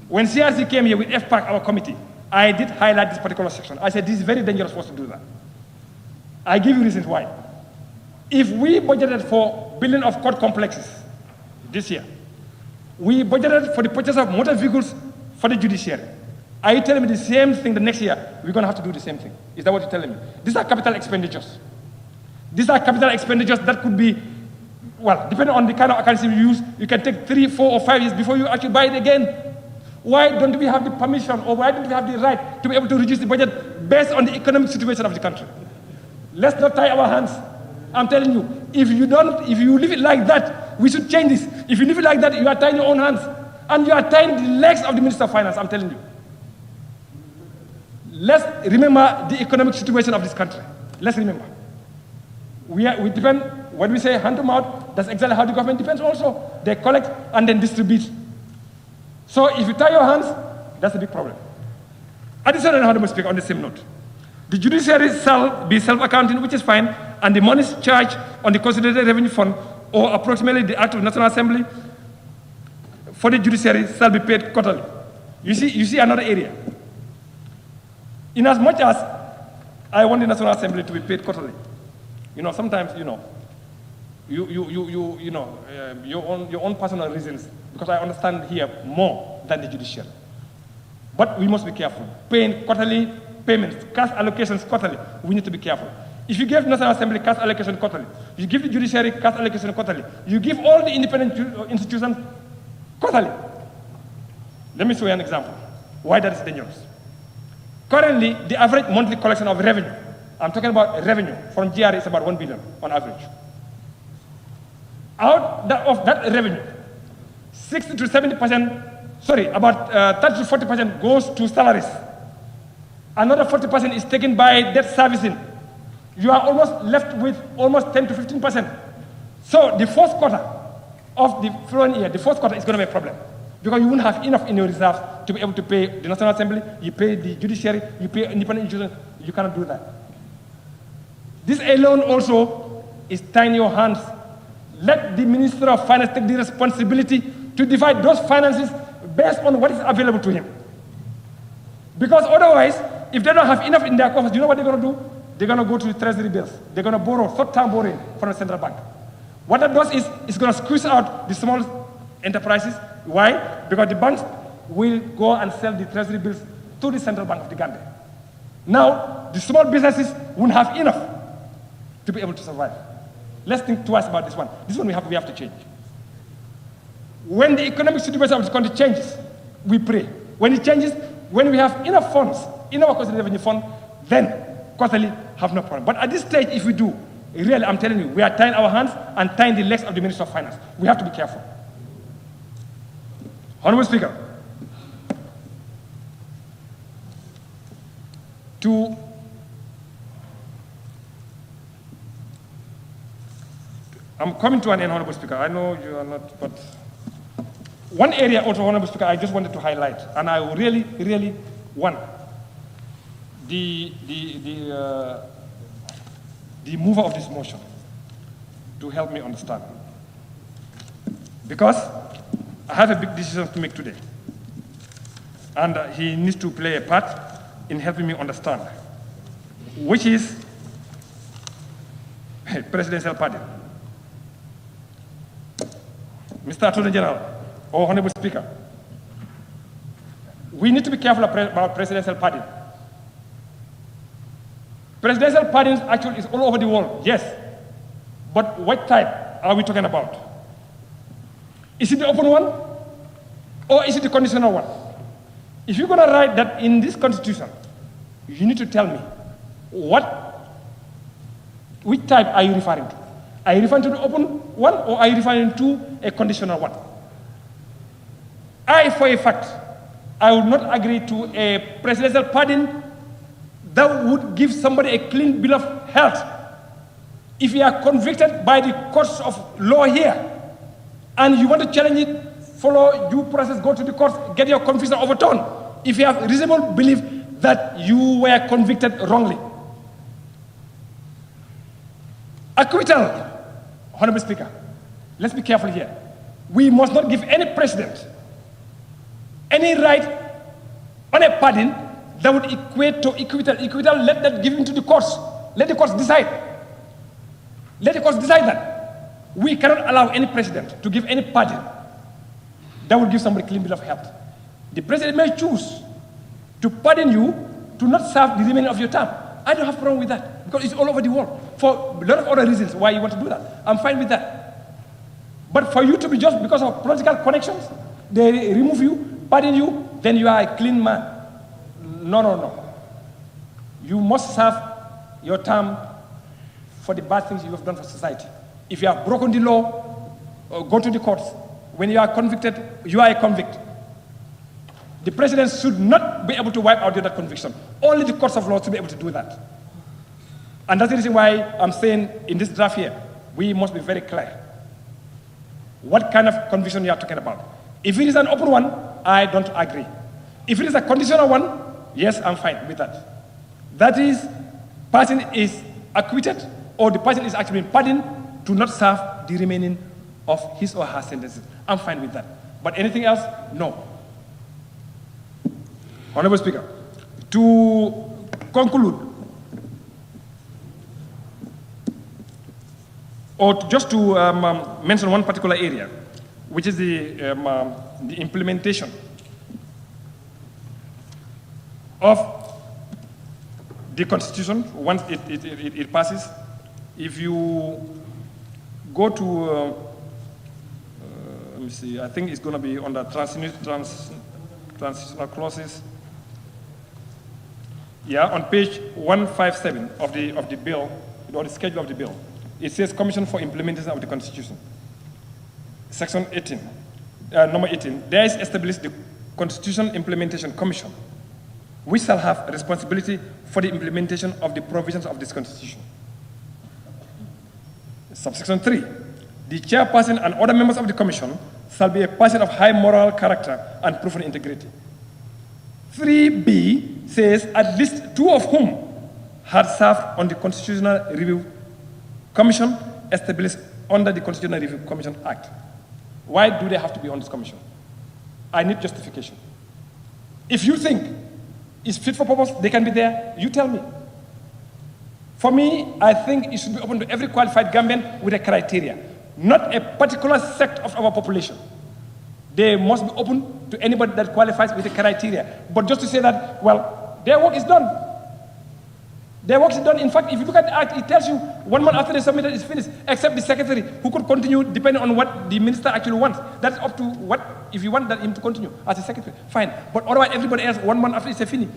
When CRC came here with FPAC, our committee, I did highlight this particular section. I said, this is very dangerous for us to do that. I give you reasons why. If we budgeted for building of court complexes this year, we budgeted for the purchase of motor vehicles for the judiciary. Are you telling me the same thing the next year? We're going to have to do the same thing. Is that what you're telling me? These are capital expenditures. These are capital expenditures that could be, well, depending on the kind of currency you use, you can take 3, 4, or 5 years before you actually buy it again. Why don't we have the permission or why don't we have the right to be able to reduce the budget based on the economic situation of the country? Let's not tie our hands. I'm telling you, if you leave it like that, we should change this. If you leave it like that, you are tying your own hands. And you are tying the legs of the Minister of Finance, I'm telling you. Let's remember the economic situation of this country. Let's remember. We depend, when we say hand to mouth, that's exactly how the government depends also. They collect and then distribute. So if you tie your hands, that's a big problem. Additionally, Honorable Speaker, on the same note, the judiciary shall be self-accounting, which is fine, and the monies charged on the consolidated revenue fund or approximately the Act of National Assembly for the judiciary shall be paid quarterly. You see another area. In as much as I want the National Assembly to be paid quarterly, sometimes, your own personal reasons, because I understand here more than the judiciary. But we must be careful. Paying quarterly payments, cash allocations quarterly, we need to be careful. If you give National Assembly cash allocation quarterly, you give the judiciary cash allocation quarterly, you give all the independent institutions quarterly. Let me show you an example why that is dangerous. Currently, the average monthly collection of revenue, I'm talking about revenue from GRA, is about 1 billion on average. Out of that revenue, 60 to 70%, about 30 to 40% goes to salaries. Another 40% is taken by debt servicing. You are almost left with almost 10 to 15%. So the first quarter of the following year, the first quarter is going to be a problem, because you won't have enough in your reserves to be able to pay the National Assembly, you pay the judiciary, you pay independent institutions. You cannot do that. This alone also is tying your hands. Let the Minister of Finance take the responsibility to divide those finances based on what is available to him. Because otherwise, if they don't have enough in their coffers, you know what they're going to do? They're going to go to the treasury bills. They're going to borrow, short-term borrowing from the central bank. What that does is it's going to squeeze out the small enterprises. Why? Because the banks will go and sell the treasury bills to the central bank of the Gambia. Now, the small businesses won't have enough to be able to survive. Let's think twice about this one. This one we have to change. When the economic situation of the country changes, we pray. When it changes, when we have enough funds in our Constitutional Revenue Fund, then quarterly have no problem. But at this stage, if we do, really, I'm telling you, we are tying our hands and tying the legs of the Minister of Finance. We have to be careful. Honorable Speaker, I'm coming to an end, Honorable Speaker. I know you are not, but one area also, Honorable Speaker, I just wanted to highlight, and I really, really want the mover of this motion to help me understand. Because I have a big decision to make today, and he needs to play a part in helping me understand, which is presidential pardon. Mr. Attorney General, or Honorable Speaker, we need to be careful about presidential pardon. Presidential pardons actually is all over the world, yes. But what type are we talking about? Is it the open one? Or is it the conditional one? If you're going to write that in this constitution, you need to tell me which type are you referring to? Are you referring to the open one, or are you referring to a conditional one? I, for a fact, I would not agree to a presidential pardon that would give somebody a clean bill of health. If you are convicted by the courts of law here, and you want to challenge it, follow due process, go to the courts, get your conviction overturned, if you have reasonable belief that you were convicted wrongly. Acquittal, Honorable Speaker, let's be careful here. We must not give any president any right on a pardon that would equate to acquittal. Acquittal, let that give into the courts. Let the courts decide. Let the courts decide that. We cannot allow any president to give any pardon that would give somebody a clean bill of health. The president may choose to pardon you to not serve the remainder of your term. I don't have a problem with that, because it's all over the world. For a lot of other reasons why you want to do that. I'm fine with that. But for you to be just because of political connections, they remove you, pardon you, then you are a clean man. No. You must serve your term for the bad things you have done for society. If you have broken the law, go to the courts. When you are convicted, you are a convict. The president should not be able to wipe out that conviction. Only the courts of law should be able to do that. And that's the reason why I'm saying in this draft here, we must be very clear what kind of conviction you are talking about. If it is an open one, I don't agree. If it is a conditional one, yes, I'm fine with that. That is, person is acquitted, or the person is actually pardoned to not serve the remaining of his or her sentences. I'm fine with that. But anything else, no. Honorable Speaker, to conclude, or just to mention one particular area, which is the implementation of the Constitution once it passes. If you go to, let me see, I think it's going to be under transitional clauses. Yeah, on page 157 of the bill, or the schedule of the bill, it says Commission for Implementation of the Constitution. Section 18, number 18, there is established the Constitution Implementation Commission, which shall have responsibility for the implementation of the provisions of this Constitution. Subsection 3, the chairperson and other members of the Commission shall be a person of high moral character and proven integrity. 3B says at least 2 of whom had served on the Constitutional Review Commission established under the Constitutional Review Commission Act. Why do they have to be on this commission? I need justification. If you think it's fit for purpose, they can be there, you tell me. For me, I think it should be open to every qualified Gambian with a criteria, not a particular sect of our population. They must be open to anybody that qualifies with a criteria. But just to say that, well, their work is done. Their work is done. In fact, if you look at the act, it tells you 1 month after they submitted, it's finished, except the secretary, who could continue depending on what the minister actually wants. That's up to what, if you want him to continue as a secretary, fine. But otherwise, everybody else, 1 month after, it's a finish.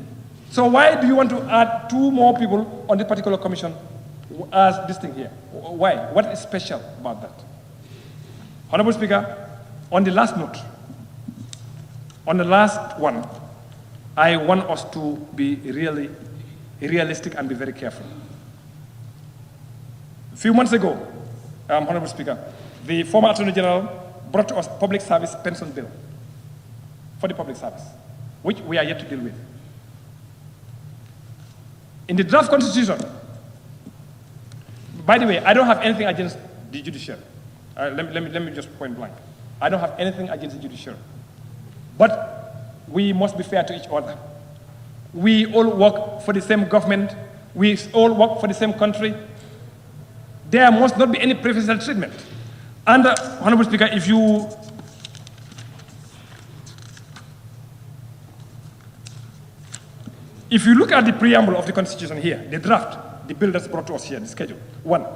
So why do you want to add 2 more people on this particular commission as this thing here? Why? What is special about that? Honorable Speaker, on the last note, on the last one, I want us to be really realistic and be very careful. A few months ago, Honorable Speaker, the former Attorney General brought to us public service pension bill for the public service, which we are yet to deal with. In the draft constitution, by the way, I don't have anything against the judiciary. Let me just point blank. I don't have anything against the judiciary. But we must be fair to each other. We all work for the same government. We all work for the same country. There must not be any preferential treatment. And, Honorable Speaker, if you look at the preamble of the Constitution here, the draft, the bill that's brought to us here, the schedule, 1,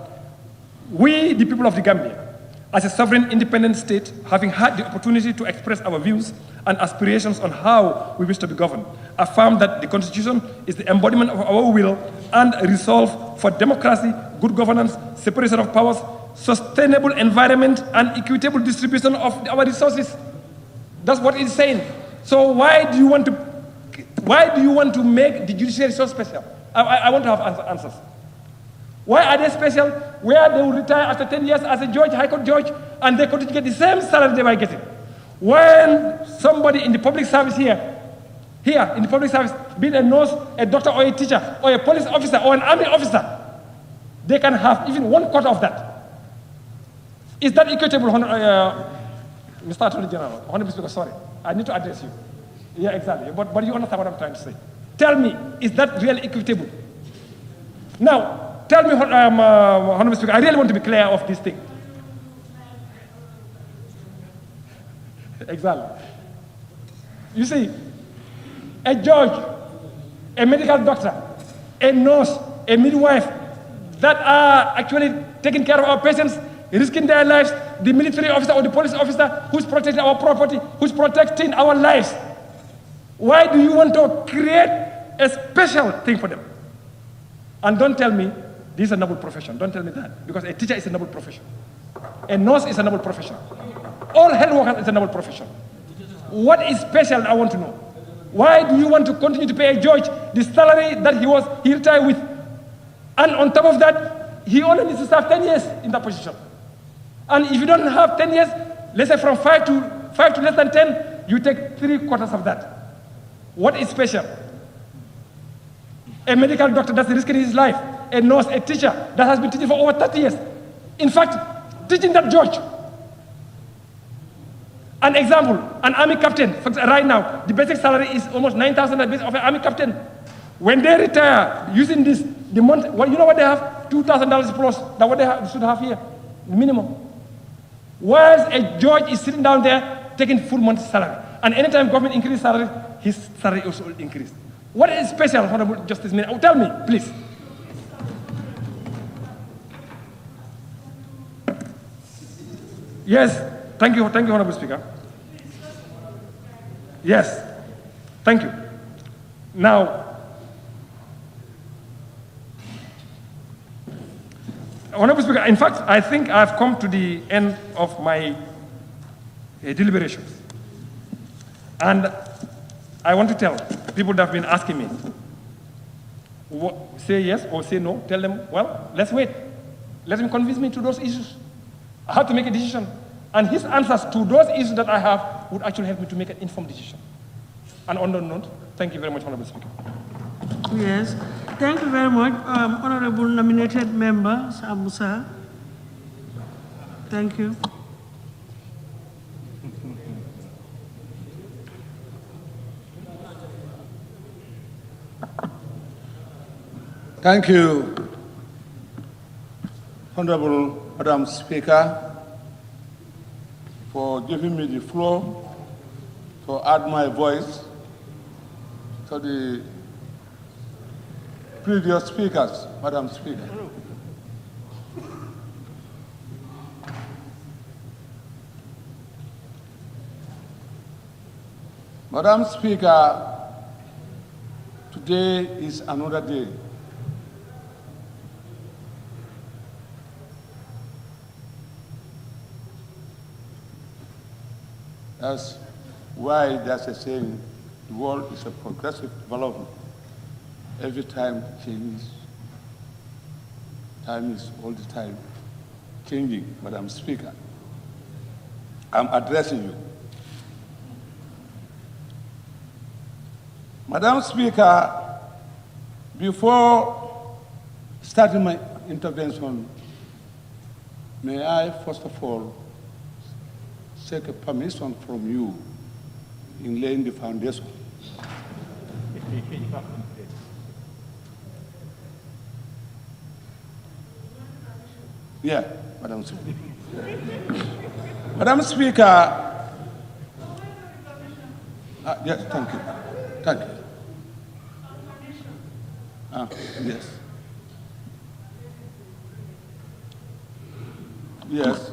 we, the people of the Gambia, as a sovereign independent state, having had the opportunity to express our views and aspirations on how we wish to be governed, affirm that the Constitution is the embodiment of our will and resolve for democracy, good governance, separation of powers, sustainable environment, and equitable distribution of our resources. That's what it's saying. So why do you want to make the judiciary so special? I want to have answers. Why are they special? Where they will retire after 10 years as a judge, high court judge, and they continue to get the same salary they were getting. When somebody in the public service here in the public service, be it a nurse, a doctor, or a teacher, or a police officer, or an army officer, they can have even 1/4 of that. Is that equitable, Mr. Attorney General? Honorable Speaker, sorry, I need to address you. Yeah, exactly, but you understand what I'm trying to say. Tell me, is that really equitable? Now, tell me, Honorable Speaker, I really want to be clear of this thing. Exactly. You see, a judge, a medical doctor, a nurse, a midwife, that are actually taking care of our patients, risking their lives, the military officer or the police officer who's protecting our property, who's protecting our lives. Why do you want to create a special thing for them? And don't tell me this is a noble profession. Don't tell me that, because a teacher is a noble profession. A nurse is a noble profession. All health workers is a noble profession. What is special, I want to know. Why do you want to continue to pay a judge the salary that he retired with? And on top of that, he only needs to serve 10 years in that position. And if you don't have 10 years, let's say from 5 to less than 10, you take 3/4 of that. What is special? A medical doctor that's risking his life, a nurse, a teacher that has been teaching for over 30 years. In fact, teaching that judge. An example, an army captain, right now, the basic salary is almost 9,000 of an army captain. When they retire, using this, the month, well, you know what they have? $2,000 plus, that's what they should have here, minimum. Whilst a judge is sitting down there taking full month's salary. And anytime government increases salary, his salary also will increase. What is special, Honorable Justice Minister? Oh, tell me, please. Yes, thank you, Honorable Speaker. Yes, thank you. Now, Honorable Speaker, in fact, I think I've come to the end of my deliberations. And I want to tell people that have been asking me, say yes or say no, tell them, well, let's wait. Let him convince me to those issues. I have to make a decision. And his answers to those issues that I have would actually help me to make an informed decision. And on that note, thank you very much, Honorable Speaker. Yes, thank you very much, Honorable nominated member, Musa. Thank you. Thank you, Honorable Madam Speaker, for giving me the floor to add my voice to the previous speakers, Madam Speaker. Madam Speaker, today is another day. That's why there's a saying, the world is a progressive development. Every time changes. Time is all the time changing, Madam Speaker. I'm addressing you. Madam Speaker, before starting my intervention, may I first of all seek a permission from you in laying the foundation. Yeah, Madam Speaker. Madam Speaker, yes, thank you. Thank you. Yes. Yes.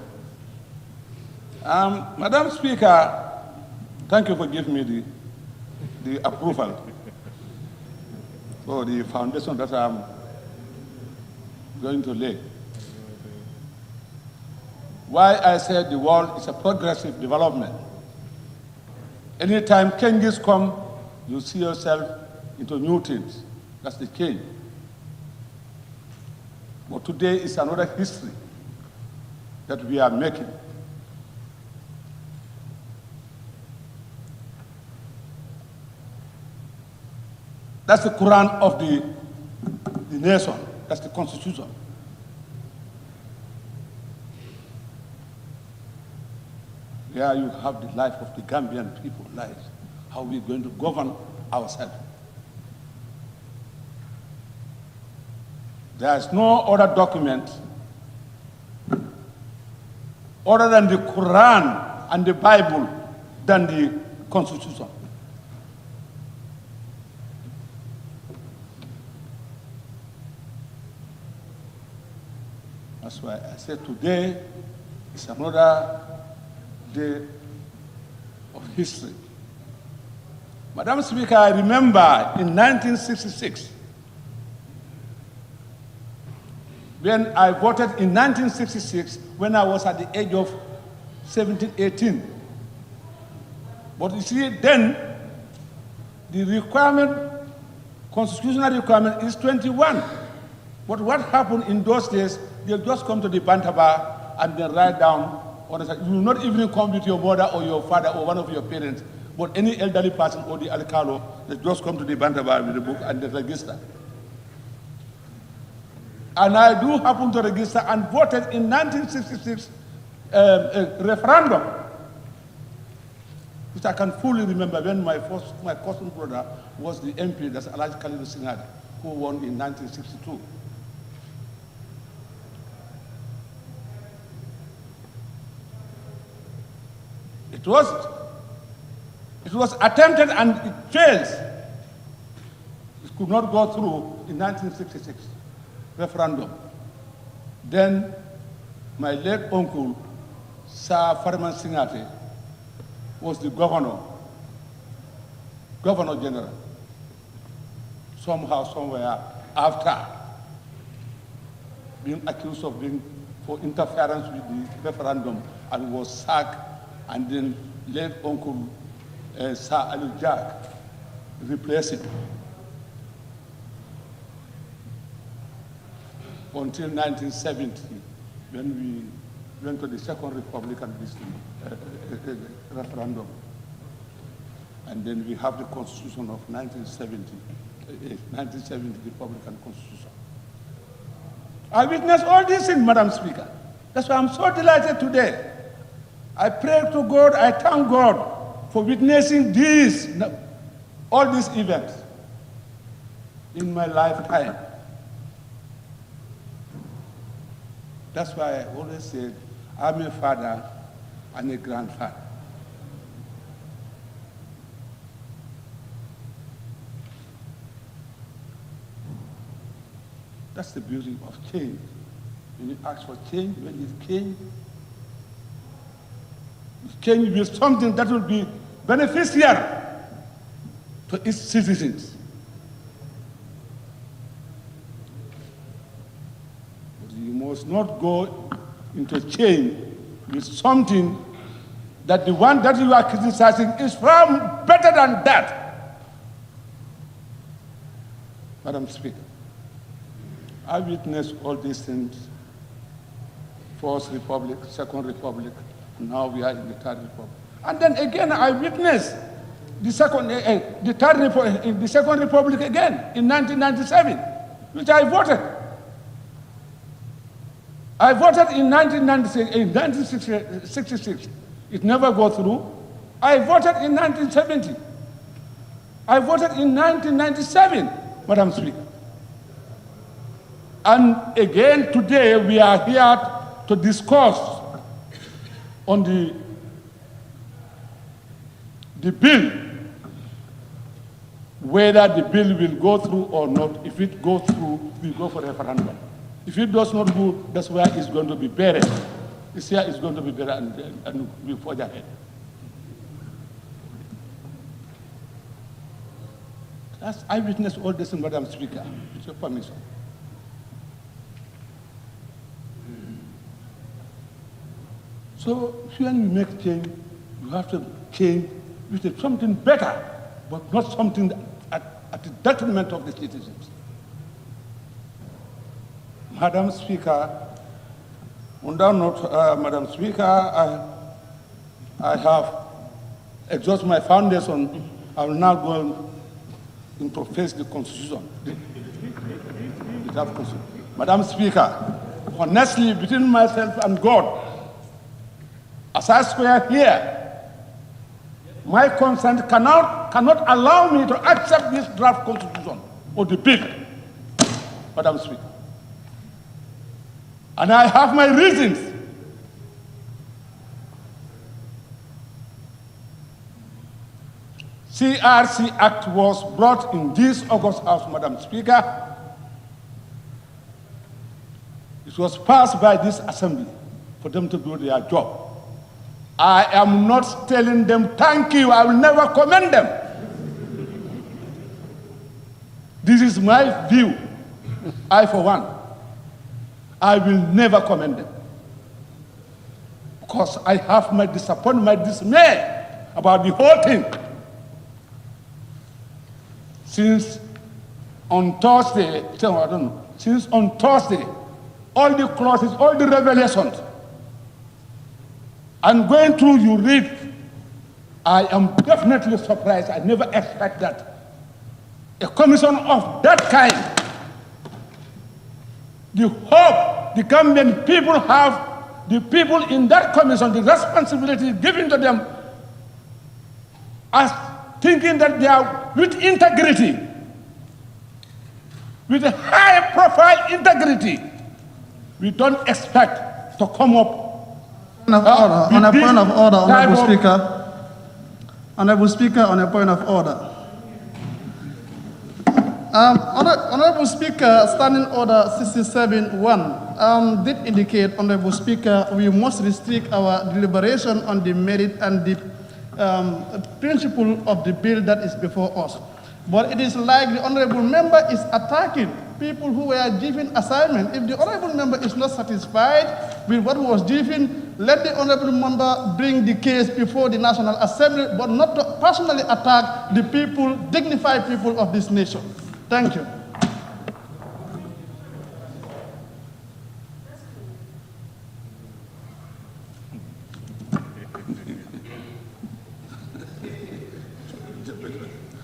Madam Speaker, thank you for giving me the approval for the foundation that I'm going to lay. Why I said the world is a progressive development. Anytime changes come, you see yourself into new things. That's the change. But today is another history that we are making. That's the Quran of the nation. That's the Constitution. There you have the life of the Gambian people, life, how we're going to govern ourselves. There is no other document other than the Quran and the Bible than the Constitution. That's why I said today is another day of history. Madam Speaker, I remember in 1966, when I voted in 1966, when I was at the age of 17, 18. But you see, then the requirement, constitutional requirement is 21. But what happened in those days, they just come to the Bantaba and then write down, you will not even come with your mother or your father or one of your parents, but any elderly person or the alcalo, they just come to the Bantaba with the book and they register. And I do happen to register and voted in 1966 referendum, which I can fully remember when my cousin brother was the MP, that's Alhaji Khalil Singade, who won in 1962. It was attempted and it failed. It could not go through in 1966 referendum. Then my late uncle, Sir Farman Singate, was the governor general. Somehow, somewhere after being accused of being for interference with the referendum and was sacked, and then late uncle Sir Ali Jack replaced him. Until 1970, when we went to the Second Republican referendum. And then we have the Constitution of 1970 Republican Constitution. I witnessed all this in Madam Speaker. That's why I'm so delighted today. I pray to God, I thank God for witnessing all these events in my lifetime. That's why I always said, I'm a father and a grandfather. That's the beauty of change. When you ask for change, when you change will be something that will be beneficial to its citizens. But you must not go into change with something that the one that you are criticizing is far better than that. Madam Speaker, I witnessed all these things. First Republic, Second Republic, now we are in the Third Republic. And then again, I witnessed the Second Republic again in 1997, which I voted. I voted in 1966. It never got through. I voted in 1970. I voted in 1997, Madam Speaker. And again, today, we are here to discuss on the bill, whether the bill will go through or not. If it goes through, we go for referendum. If it does not go, that's where it's going to be buried. This year is going to be buried and we forge ahead. I witnessed all this, Madam Speaker, with your permission. So when you make change, you have to change with something better, but not something at the detriment of the citizens. Madam Speaker, on that note, Madam Speaker, I have exhausted my foundation. I will now go into face the Constitution. Madam Speaker, honestly, between myself and God, as I swear here, my consent cannot allow me to accept this draft constitution or the bill, Madam Speaker. And I have my reasons. CRC Act was brought in this August House, Madam Speaker. It was passed by this assembly for them to do their job. I am not telling them thank you. I will never commend them. This is my view. I, for one, I will never commend them. Because I have my disappointment, my dismay about the whole thing. Since on Thursday, all the clauses, all the revelations, and going through, you read, I am definitely surprised. I never expect that. A commission of that kind the hope the Gambian people have, the people in that commission, the responsibility given to them as thinking that they are with integrity, with a high profile integrity. We don't expect to come up on a point of order, Honorable Speaker. Honorable Speaker, on a point of order. Honorable Speaker, Standing Order 67-1 did indicate, Honorable Speaker, we must restrict our deliberation on the merit and the principle of the bill that is before us. But it is like the Honorable Member is attacking people who were given assignment. If the Honorable Member is not satisfied with what was given, let the Honorable Member bring the case before the National Assembly, but not to personally attack the people, dignified people of this nation. Thank you.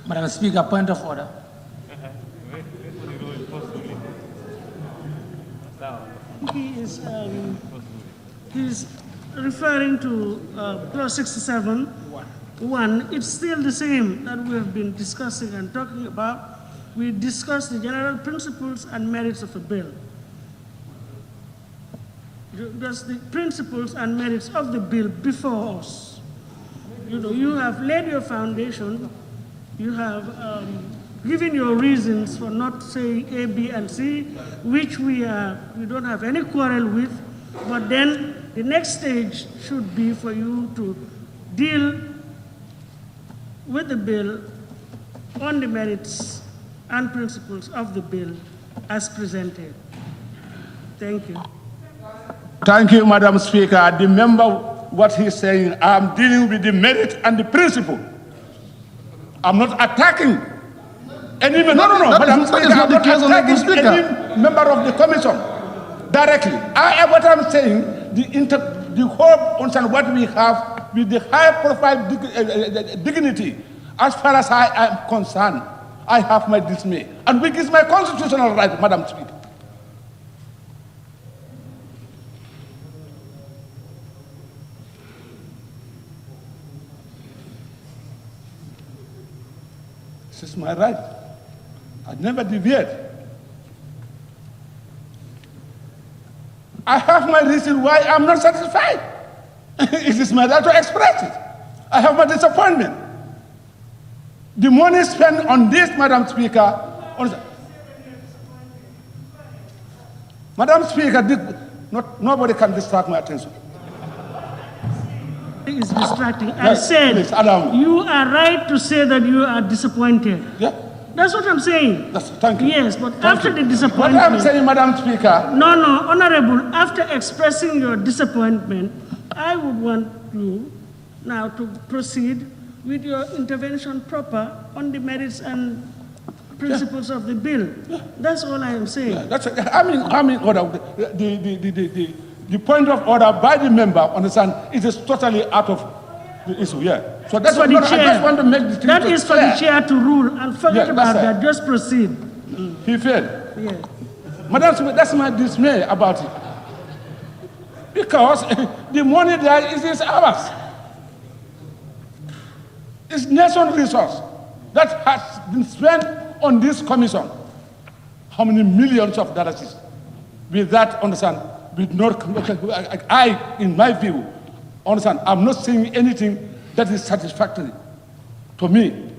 Madam Speaker, point of order. He's referring to clause 67(1). It's still the same that we have been discussing and talking about. We discussed the general principles and merits of a bill. Just the principles and merits of the bill before us. You know, you have laid your foundation. You have given your reasons for not saying A, B, and C, which we don't have any quarrel with. But then the next stage should be for you to deal with the bill on the merits and principles of the bill as presented. Thank you. Thank you, Madam Speaker. The member, what he's saying, I'm dealing with the merit and the principle. I'm not attacking any member. No, Madam Speaker, I'm not attacking any member of the commission directly. What I'm saying, the whole concern what we have with the high profile dignity, as far as I am concerned, I have my dismay, and which is my constitutional right, Madam Speaker. This is my right. I never deviate. I have my reason why I'm not satisfied. It is my right to express it. I have my disappointment. The money spent on this, Madam Speaker, Madam Speaker, nobody can distract my attention. It is distracting. I said, you are right to say that you are disappointed. Yeah. That's what I'm saying. Thank you. Yes, but after the disappointment. What I'm saying, Madam Speaker. No, Honorable, after expressing your disappointment, I would want you now to proceed with your intervention proper on the merits and principles of the bill. Yeah. That's all I am saying. Yeah, I mean, order. The point of order by the member, understand, it is totally out of the issue. Yeah. So that's what I just want to make the that is for the chair to rule, and forget about that. Just proceed. He failed. Yeah. Madam, that's my dismay about it. Because the money there is ours. It's national resource that has been spent on this commission. How many millions of dollars is? With that, understand, with no, I, in my view, understand, I'm not saying anything that is satisfactory to me.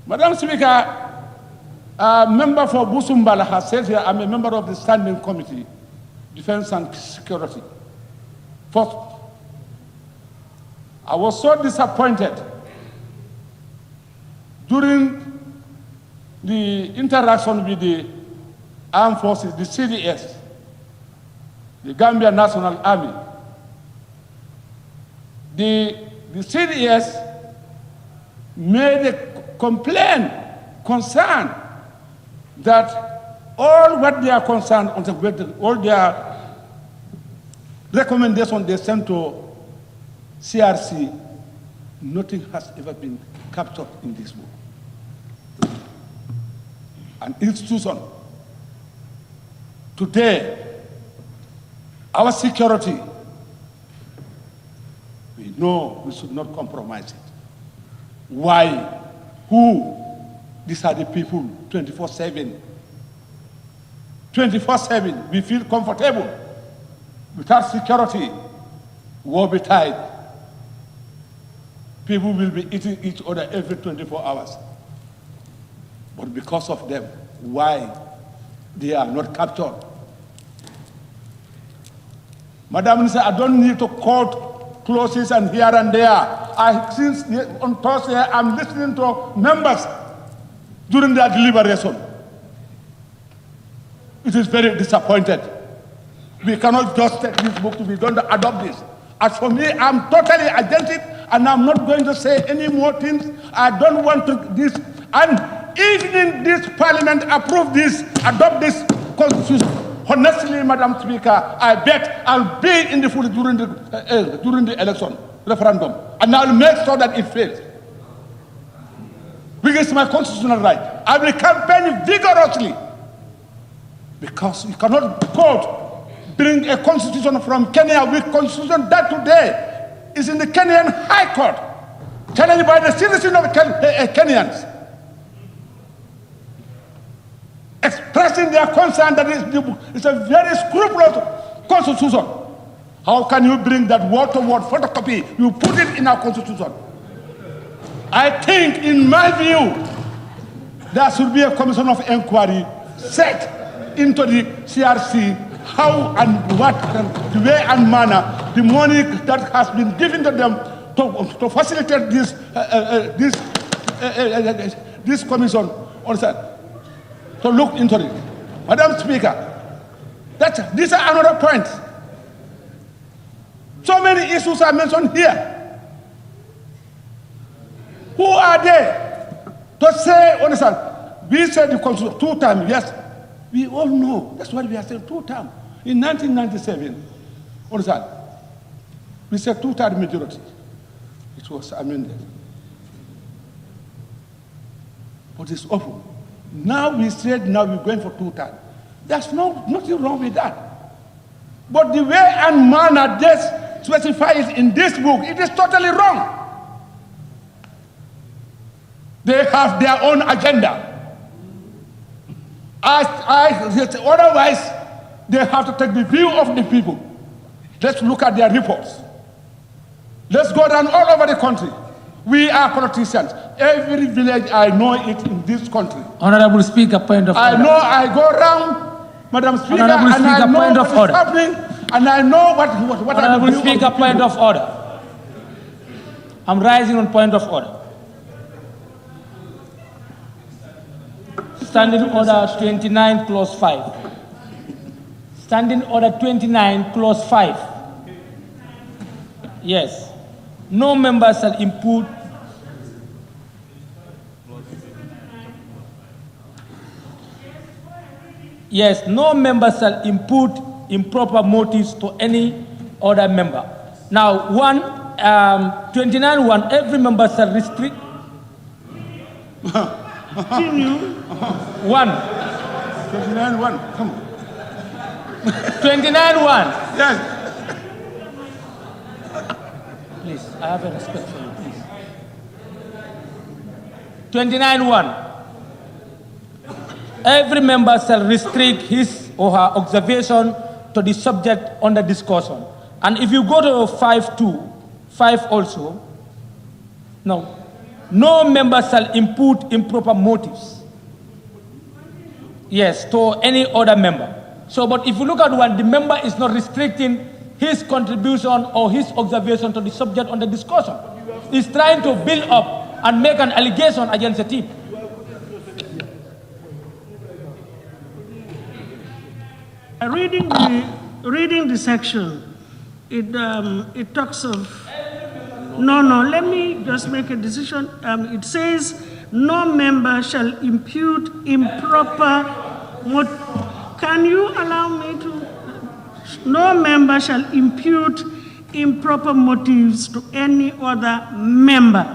Madam Speaker, a member for Busumbala has said here, I'm a member of the Standing Committee, Defense and Security. First, I was so disappointed during the interaction with the armed forces, the CDS, the Gambia National Army. The CDS made a complaint, concern that all what they are concerned, all their recommendations they sent to CRC, nothing has ever been captured in this book. an institution. Today, our security, we know we should not compromise it. Why? Who? These are the people 24/7. 24/7, we feel comfortable. Without security, war betide. People will be eating each other every 24 hours. But because of them, why they are not captured? Madam Minister, I don't need to quote clauses and here and there. Since on Thursday, I'm listening to members during their deliberation. It is very disappointed. We cannot just take this book to be done to adopt this. As for me, I'm totally against it, and I'm not going to say any more things. I don't want to this. And even in this parliament approve this, adopt this constitution, honestly, Madam Speaker, I bet I'll be in the foot during the election referendum, and I'll make sure that it fails. Because it's my constitutional right. I will campaign vigorously. Because you cannot bring a constitution from Kenya with constitution that today is in the Kenyan High Court, challenged by the citizens of Kenyans, expressing their concern that it's a very scrupulous constitution. How can you bring that word-to-word photocopy? You put it in our constitution. I think, in my view, there should be a commission of inquiry set into the CRC, how and what, the way and manner, the money that has been given to them to facilitate this commission, also, to look into it. Madam Speaker, these are another point. So many issues are mentioned here. Who are they to say, understand, we said the constitution 2 times, yes. We all know, that's what we are saying, 2 times. In 1997, understand, we said 2/3 majority. It was amended. But it's awful. Now we said, now we're going for 2/3. There's nothing wrong with that. But the way and manner they specify it in this book, it is totally wrong. They have their own agenda. Otherwise, they have to take the view of the people. Let's look at their reports. Let's go down all over the country. We are politicians. Every village, I know it in this country. Honorable Speaker, point of order. I know, I go around, Madam Speaker, Honorable and Speaker, I know point what of is order. happening, and I know what Honorable Speaker, point of order. I'm rising on point of order. Standing Order 29, Clause 5. Standing Order 29, Clause 5. Yes. No member shall impute Yes, no member shall impute improper motives to any other member. Now, 29.1, every member shall restrict. 1. 29.1, come on. 29.1. Yes. Please, I have a respect for you, please. 29.1. Every member shall restrict his or her observation to the subject under discussion. And if you go to 5.2, 5 also, no member shall impute improper motives. Yes, to any other member. So, but if you look at one, the member is not restricting his contribution or his observation to the subject under discussion. He's trying to build up and make an allegation against a team. Reading the section, it talks of, let me just make a decision. It says, no member shall impute improper, can you allow me to, no member shall impute improper motives to any other member.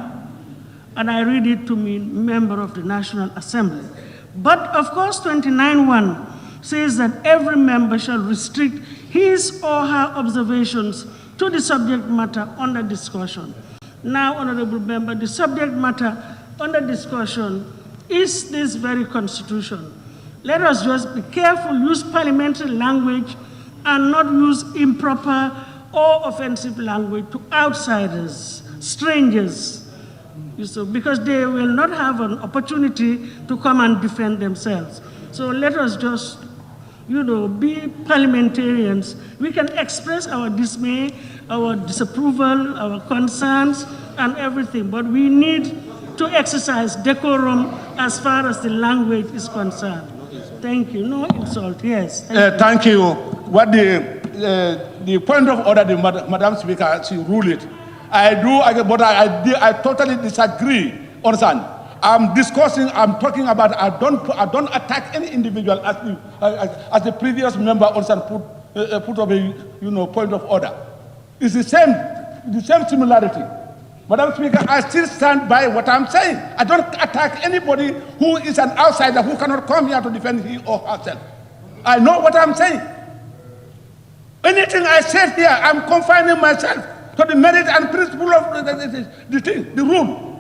And I read it to mean member of the National Assembly. But of course, 29(1) says that every member shall restrict his or her observations to the subject matter under discussion. Now, honorable member, the subject matter under discussion is this very constitution. Let us just be careful, use parliamentary language and not use improper or offensive language to outsiders, strangers, because they will not have an opportunity to come and defend themselves. So let us just, be parliamentarians. We can express our dismay, our disapproval, our concerns, and everything, but we need to exercise decorum as far as the language is concerned. Thank you. No insult. Yes. Thank you. What the point of order, Madam Speaker, she ruled it. I totally disagree. Understand? I'm talking about, I don't attack any individual as the previous member also put up a, point of order. It's the same similarity. Madam Speaker, I still stand by what I'm saying. I don't attack anybody who is an outsider who cannot come here to defend he or herself. I know what I'm saying. Anything I said here, I'm confining myself to the merit and principle of the rule.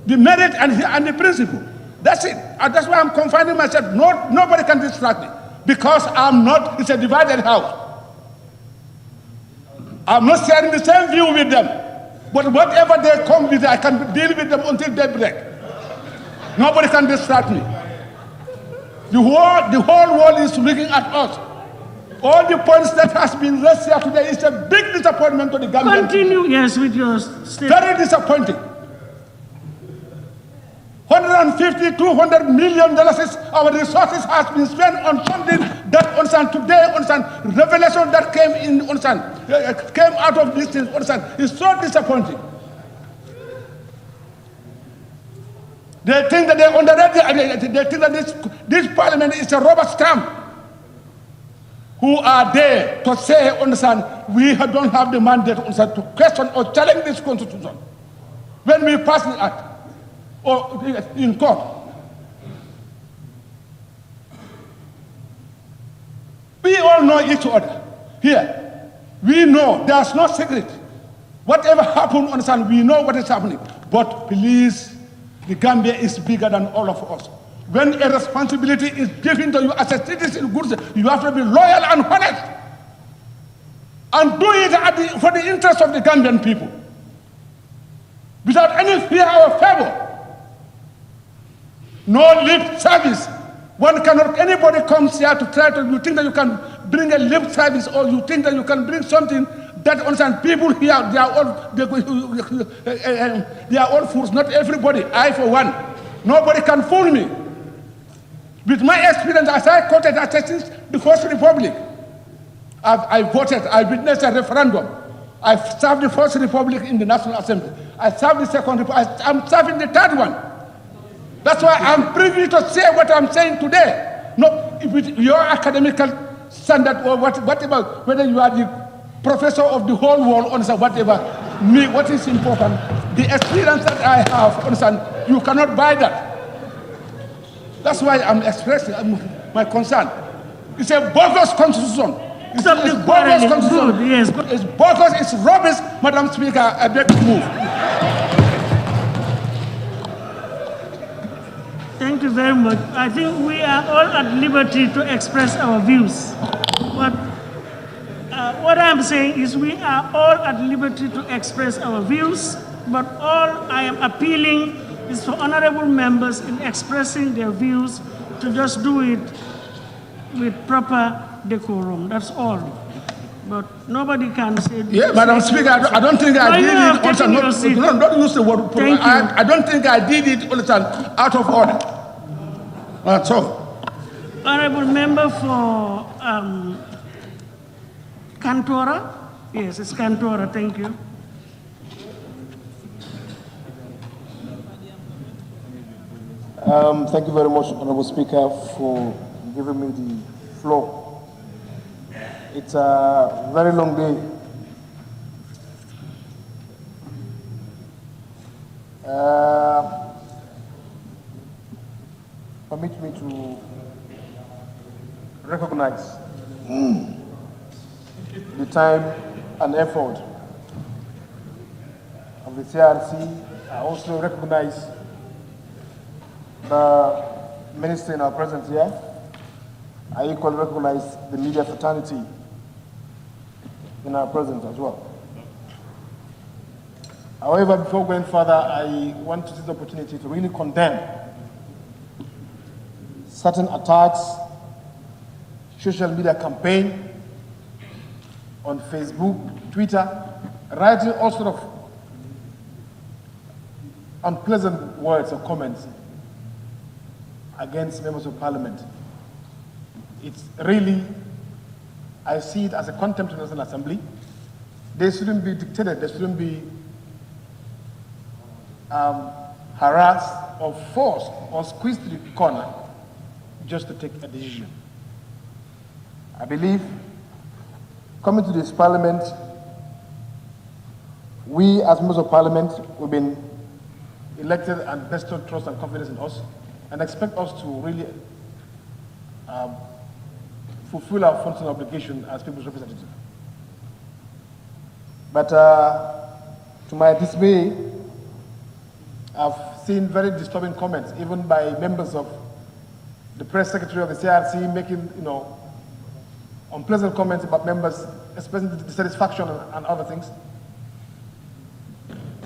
The merit and the principle. That's it. And that's why I'm confining myself. Nobody can distract me. Because it's a divided house. I'm not sharing the same view with them. But whatever they come with, I can deal with them until they break. Nobody can distract me. The whole world is looking at us. All the points that has been raised here today is a big disappointment to the government. Continue, yes, with your statement. Very disappointing. 150, $200 million is our resources has been spent on something that today revelation that came out of this thing is so disappointing. They think that they think that this parliament is a rubber stamp. Who are there to say, we don't have the mandate to question or challenge this constitution when we pass the act or in court. We all know each other here. We know there's no secret. Whatever happened, we know what is happening. But please, the Gambia is bigger than all of us. When a responsibility is given to you as a citizen, you have to be loyal and honest. And do it for the interest of the Gambian people. Without any fear or favor. No lip service. Anybody comes here to try to, you think that you can bring a lip service or you think that you can bring something that people here, they are all fools, not everybody. I for one. Nobody can fool me. With my experience, as I quoted since the First Republic, I voted, I witnessed a referendum. I served the First Republic in the National Assembly. I served the Second Republic. I'm serving the third one. That's why I'm privy to say what I'm saying today. No, with your academical standard or whatever, whether you are the professor of the whole world, whatever, what is important, the experience that I have, you cannot buy that. That's why I'm expressing my concern. It's a bogus constitution. It's bogus constitution. Yes. It's bogus, it's rubbish. Madam Speaker, I beg to move. Thank you very much. I think we are all at liberty to express our views. But what I'm saying is we are all at liberty to express our views, but all I am appealing is for honorable members in expressing their views to just do it with proper decorum. That's all. But nobody can say... Yeah, Madam Speaker, I don't think I did it... Don't use the word... I don't think I did it out of order. That's all. Honorable member for Cantora? Yes, it's Cantora. Thank you. Thank you very much, Honorable Speaker, for giving me the floor. It's a very long day. permit me to recognize the time and effort of the CRC. I also recognize the minister in our presence here. I equally recognize the media fraternity in our presence as well. However, before going further, I want to take the opportunity to really condemn certain attacks, social media campaign on Facebook, Twitter, writing all sort of unpleasant words or comments against members of parliament. It's really, I see it as a contempt of the National Assembly. They shouldn't be dictated, they shouldn't be harassed or forced or squeezed to the corner just to take a decision. I believe coming to this parliament, we as members of parliament, we've been elected and bestowed trust and confidence in us and expect us to really fulfill our functional obligation as people's representatives. But to my dismay, I've seen very disturbing comments, even by members of the press secretary of the CRC making, unpleasant comments about members, expressing dissatisfaction and other things.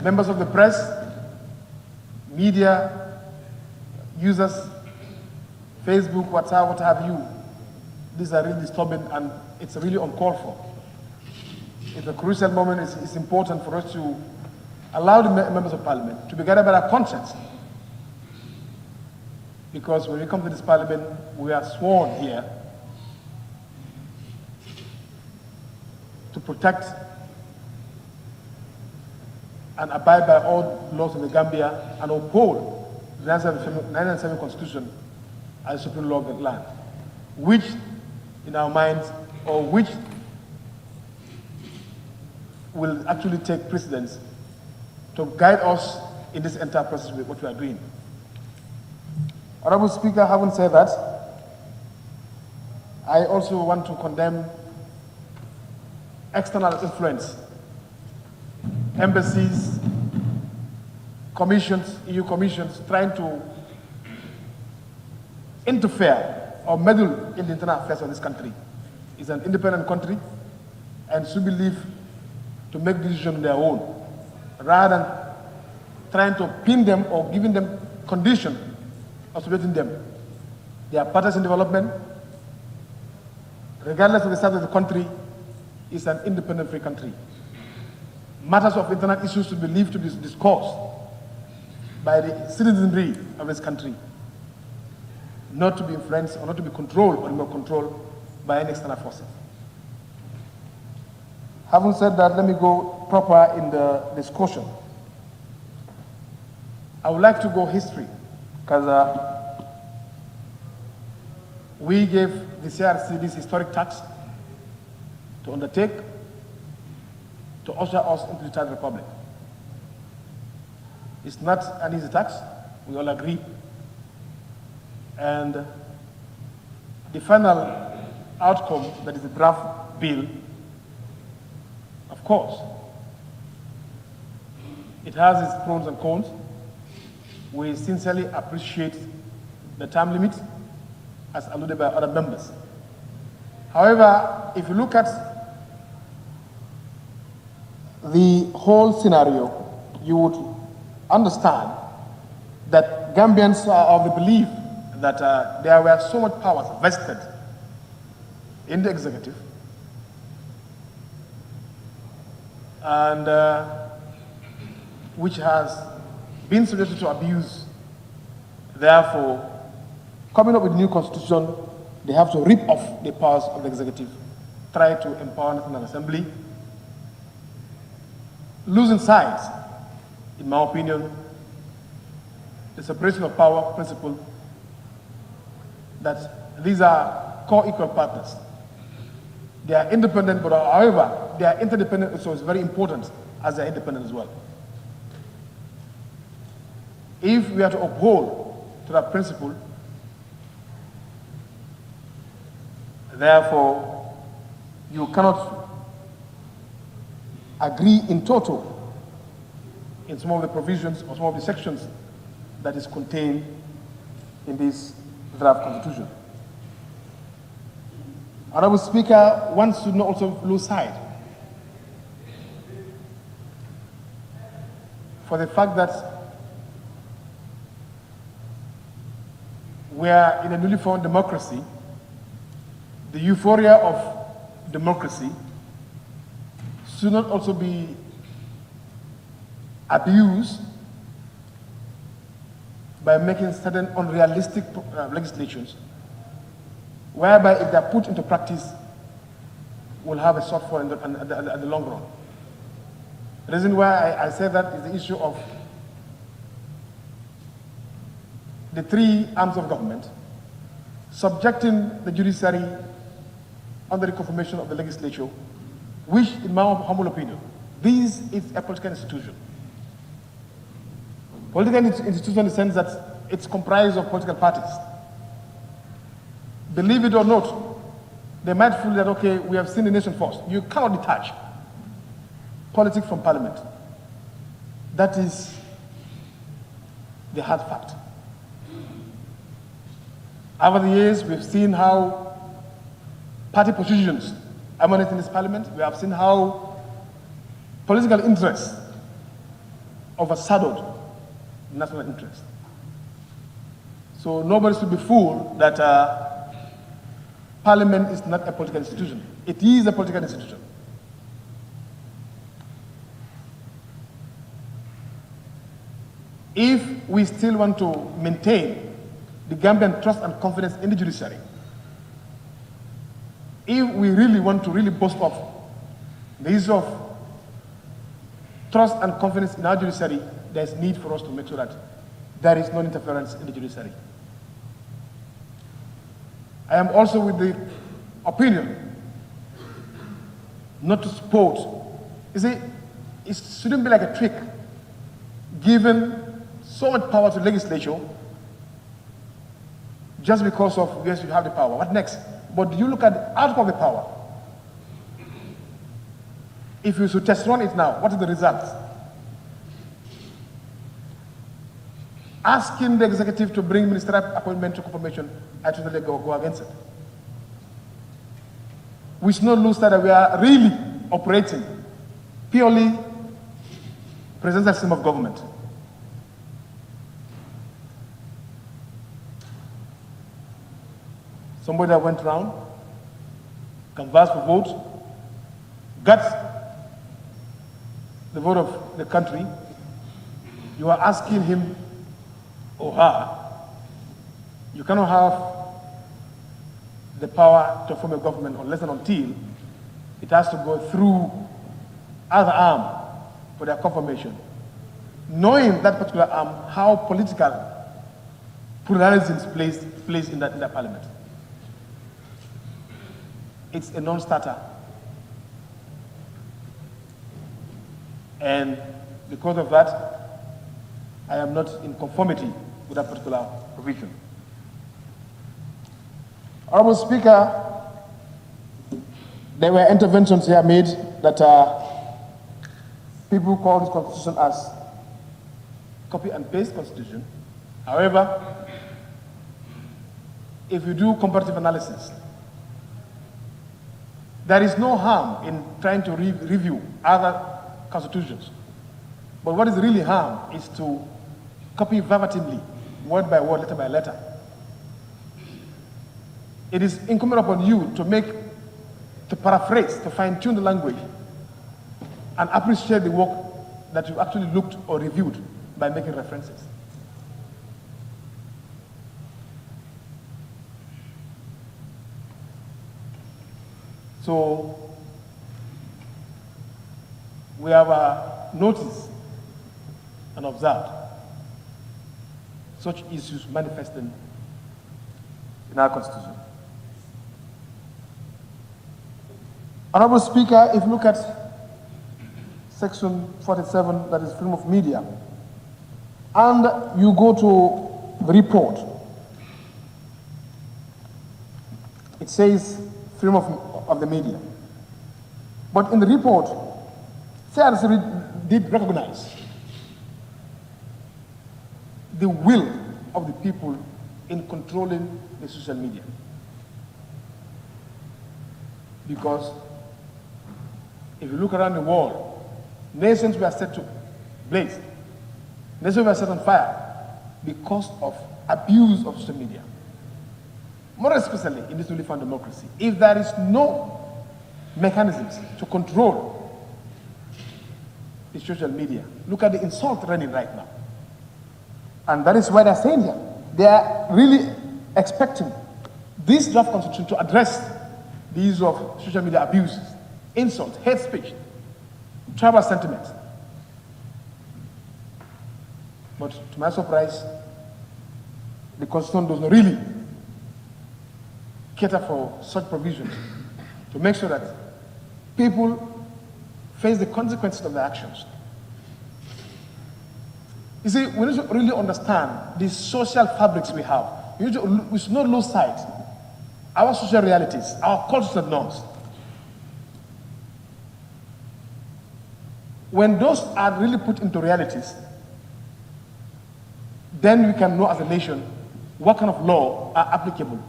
Members of the press, media, users, Facebook, WhatsApp, what have you. These are really disturbing and it's really uncalled for. It's a crucial moment. It's important for us to allow the members of parliament to be guided by their conscience. Because when we come to this parliament, we are sworn here to protect and abide by all laws of the Gambia and uphold the 1997 Constitution as the supreme law of the land, which in our minds, or which will actually take precedence to guide us in this entire process with what we are doing. Honorable Speaker, having said that, I also want to condemn external influence, embassies, commissions, EU commissions, trying to interfere or meddle in the internal affairs of this country. It's an independent country and should be left to make decisions on their own, rather than trying to pin them or giving them conditions of supporting them. They are partners in development. Regardless of the size of the country, it's an independent free country. Matters of internal issues should be left to be discussed by the citizenry of this country, not to be influenced or not to be controlled or remote controlled by any external forces. Having said that, let me go proper in the discussion. I would like to go history, because we gave the CRC this historic task to undertake to usher us into the Third Republic. It's not an easy task, we all agree. And the final outcome, that is the draft bill, of course, it has its pros and cons. We sincerely appreciate the time limit, as alluded by other members. However, if you look at the whole scenario, you would understand that Gambians are of the belief that there were so much powers vested in the executive, and which has been subjected to abuse. Therefore, coming up with a new constitution, they have to rip off the powers of the executive, try to empower the National Assembly, losing sight, in my opinion, the separation of power principle, that these are co-equal partners. They are independent, but however, they are interdependent, so it's very important as they are independent as well. If we are to uphold to that principle, Therefore, you cannot agree in total in some of the provisions or some of the sections that is contained in this draft constitution. Honorable Speaker, one should not also lose sight for the fact that we are in a newly formed democracy. The euphoria of democracy should not also be abused by making certain unrealistic legislations, whereby if they're put into practice, will have a shortfall in the long run. The reason why I say that is the issue of the three arms of government subjecting the judiciary under the confirmation of the legislature, which, in my humble opinion, this is a political institution. Political institution in the sense that it's comprised of political parties. Believe it or not, they might feel that, okay, we have seen the nation first. You cannot detach politics from parliament. That is the hard fact. Over the years, we've seen how party positions emanate in this parliament. We have seen how political interests overshadowed national interest. So nobody should be fooled that parliament is not a political institution. It is a political institution. If we still want to maintain the Gambian trust and confidence in the judiciary, if we really want to boast of the issue of trust and confidence in our judiciary, there's need for us to make sure that there is no interference in the judiciary. I am also with the opinion not to support. You see, it shouldn't be like a trick, given so much power to the legislature just because of, yes, you have the power. What next? But do you look at the outcome of the power? If you should test run it now, what is the result? Asking the executive to bring ministerial appointment to confirmation, I totally go against it. We should not lose sight that we are really operating purely presidential system of government. Somebody that went around, canvassed for vote, got the vote of the country. You are asking him or her, you cannot have the power to form a government unless and until it has to go through other arm for their confirmation. Knowing that particular arm, how political pluralism plays in that parliament. It's a non-starter. And because of that, I am not in conformity with that particular provision. Honorable Speaker, there were interventions here made that people call this constitution as copy and paste constitution. However, if you do comparative analysis, there is no harm in trying to review other constitutions. But what is really harm is to copy verbatimly, word by word, letter by letter. It is incumbent upon you to paraphrase, to fine-tune the language, and appreciate the work that you actually looked or reviewed by making references. So, we have noticed and observed such issues manifesting in our Constitution. Honorable Speaker, if you look at Section 47, that is freedom of media, and you go to the report, it says freedom of the media. But in the report, CRC did recognize the will of the people in controlling the social media. Because if you look around the world, nations were set to blaze. Nations were set on fire because of abuse of social media. More especially in this newly found democracy. If there is no mechanisms to control the social media, look at the insult running right now. And that is why they're saying here, they are really expecting this draft constitution to address the issue of social media abuses, insults, hate speech, tribal sentiments. But to my surprise, the constitution does not really cater for such provisions to make sure that people face the consequences of their actions. You see, we need to really understand the social fabrics we have. We should not lose sight our social realities, our cultural norms. When those are really put into realities, then we can know as a nation what kind of law are applicable.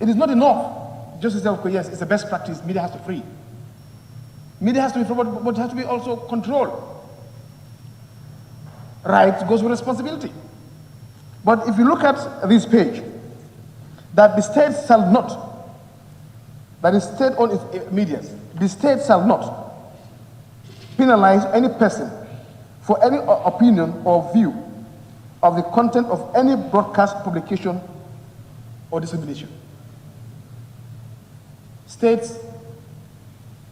It is not enough just to say, okay, yes, it's the best practice, media has to free. Media has to be free, but it has to be also controlled. Rights goes with responsibility. But if you look at this page, that the state shall not, that is state on its media, the state shall not penalize any person for any opinion or view of the content of any broadcast, publication, or dissemination. States,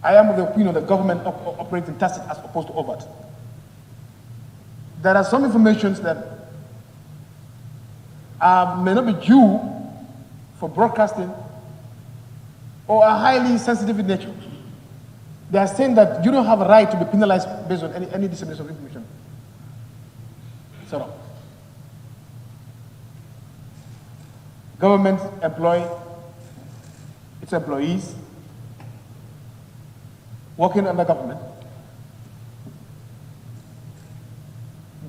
I am of the opinion that government operates in tacit as opposed to overt. There are some informations that may not be due for broadcasting or are highly sensitive in nature. They are saying that you don't have a right to be penalized based on any dissemination of information. So, government employ its employees working under government,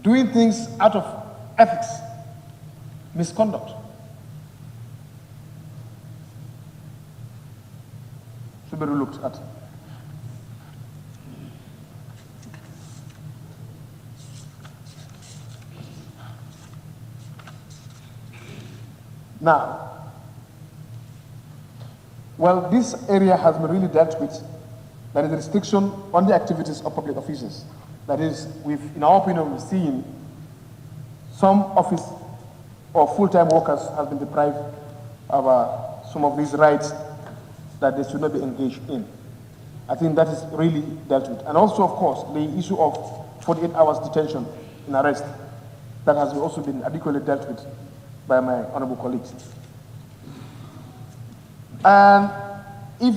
doing things out of ethics, misconduct. Should be looked at. Now, well, this area has been really dealt with. That is the restriction on the activities of public officers. That is, in our opinion, we've seen some office or full-time workers have been deprived of some of these rights that they should not be engaged in. I think that is really dealt with. And also, of course, the issue of 48 hours detention in arrest, that has also been adequately dealt with by my honorable colleagues. And if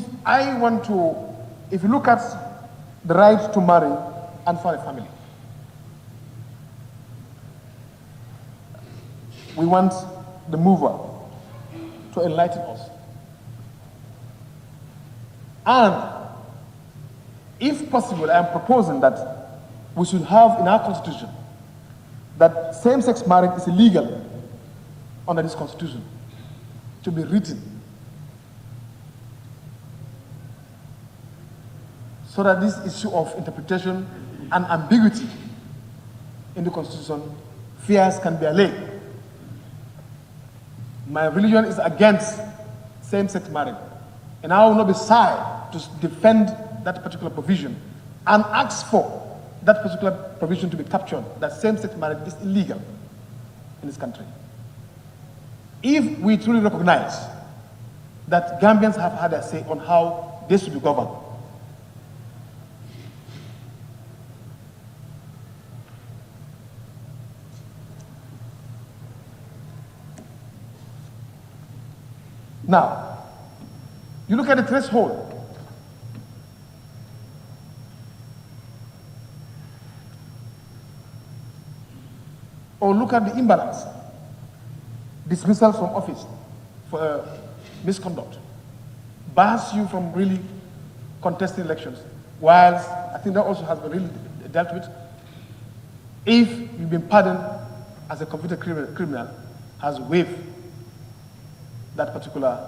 you look at the right to marry and for a family, we want the mover to enlighten us. And if possible, I am proposing that we should have in our constitution that same-sex marriage is illegal under this constitution to be written, so that this issue of interpretation and ambiguity in the constitution, fears can be allayed. My religion is against same-sex marriage, and I will not be shy to defend that particular provision and ask for that particular provision to be captured, that same-sex marriage is illegal in this country. If we truly recognize that Gambians have had a say on how they should be governed, now, you look at the threshold. Or look at the imbalance. Dismissal from office misconduct bars you from really contesting elections, whilst I think that also has been really dealt with. If you've been pardoned as a convicted criminal, has waived that particular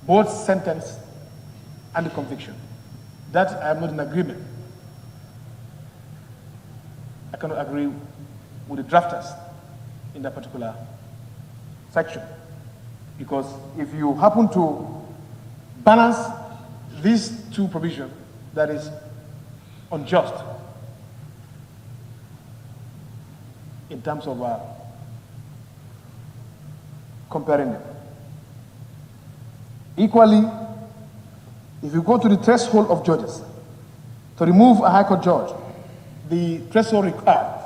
both sentence and the conviction. That I am not in agreement. I cannot agree with the drafters in that particular section. Because if you happen to balance these two provisions, that is unjust in terms of comparing them. Equally, if you go to the threshold of judges, to remove a High Court judge, the threshold required,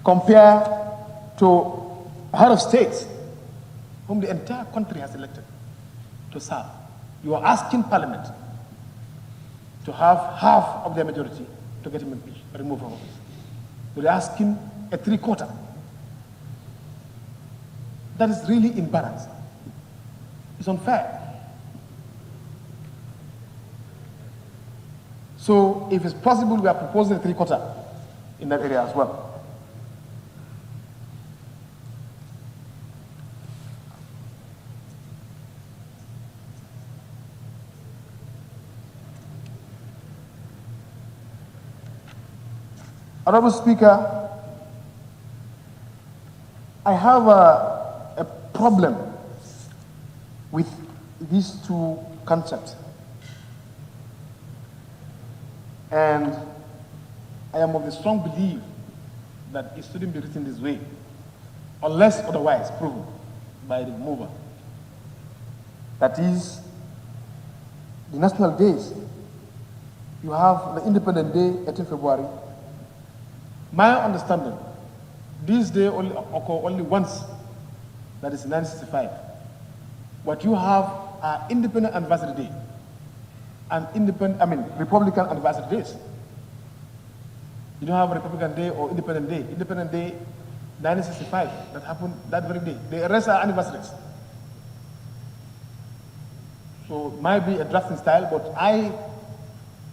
compared to a head of state whom the entire country has elected to serve. You are asking Parliament to have half of their majority to get him impeached, removed from office. You're asking a 3/4. That is really imbalanced. It's unfair. So if it's possible, we are proposing a 3/4 in that area as well. Honorable Speaker, I have a problem with these two concepts. And I am of the strong belief that it shouldn't be written this way, unless otherwise proven by the mover. That is, the national days. You have the Independent Day, 18 February. My understanding, this day only occur only once, that is 1965. What you have are Independent Anniversary Day and Republican Anniversary Days. You don't have a Republican Day or Independent Day. Independent Day, 1965, that happened that very day. The rest are anniversaries. So it might be a drafting style, but I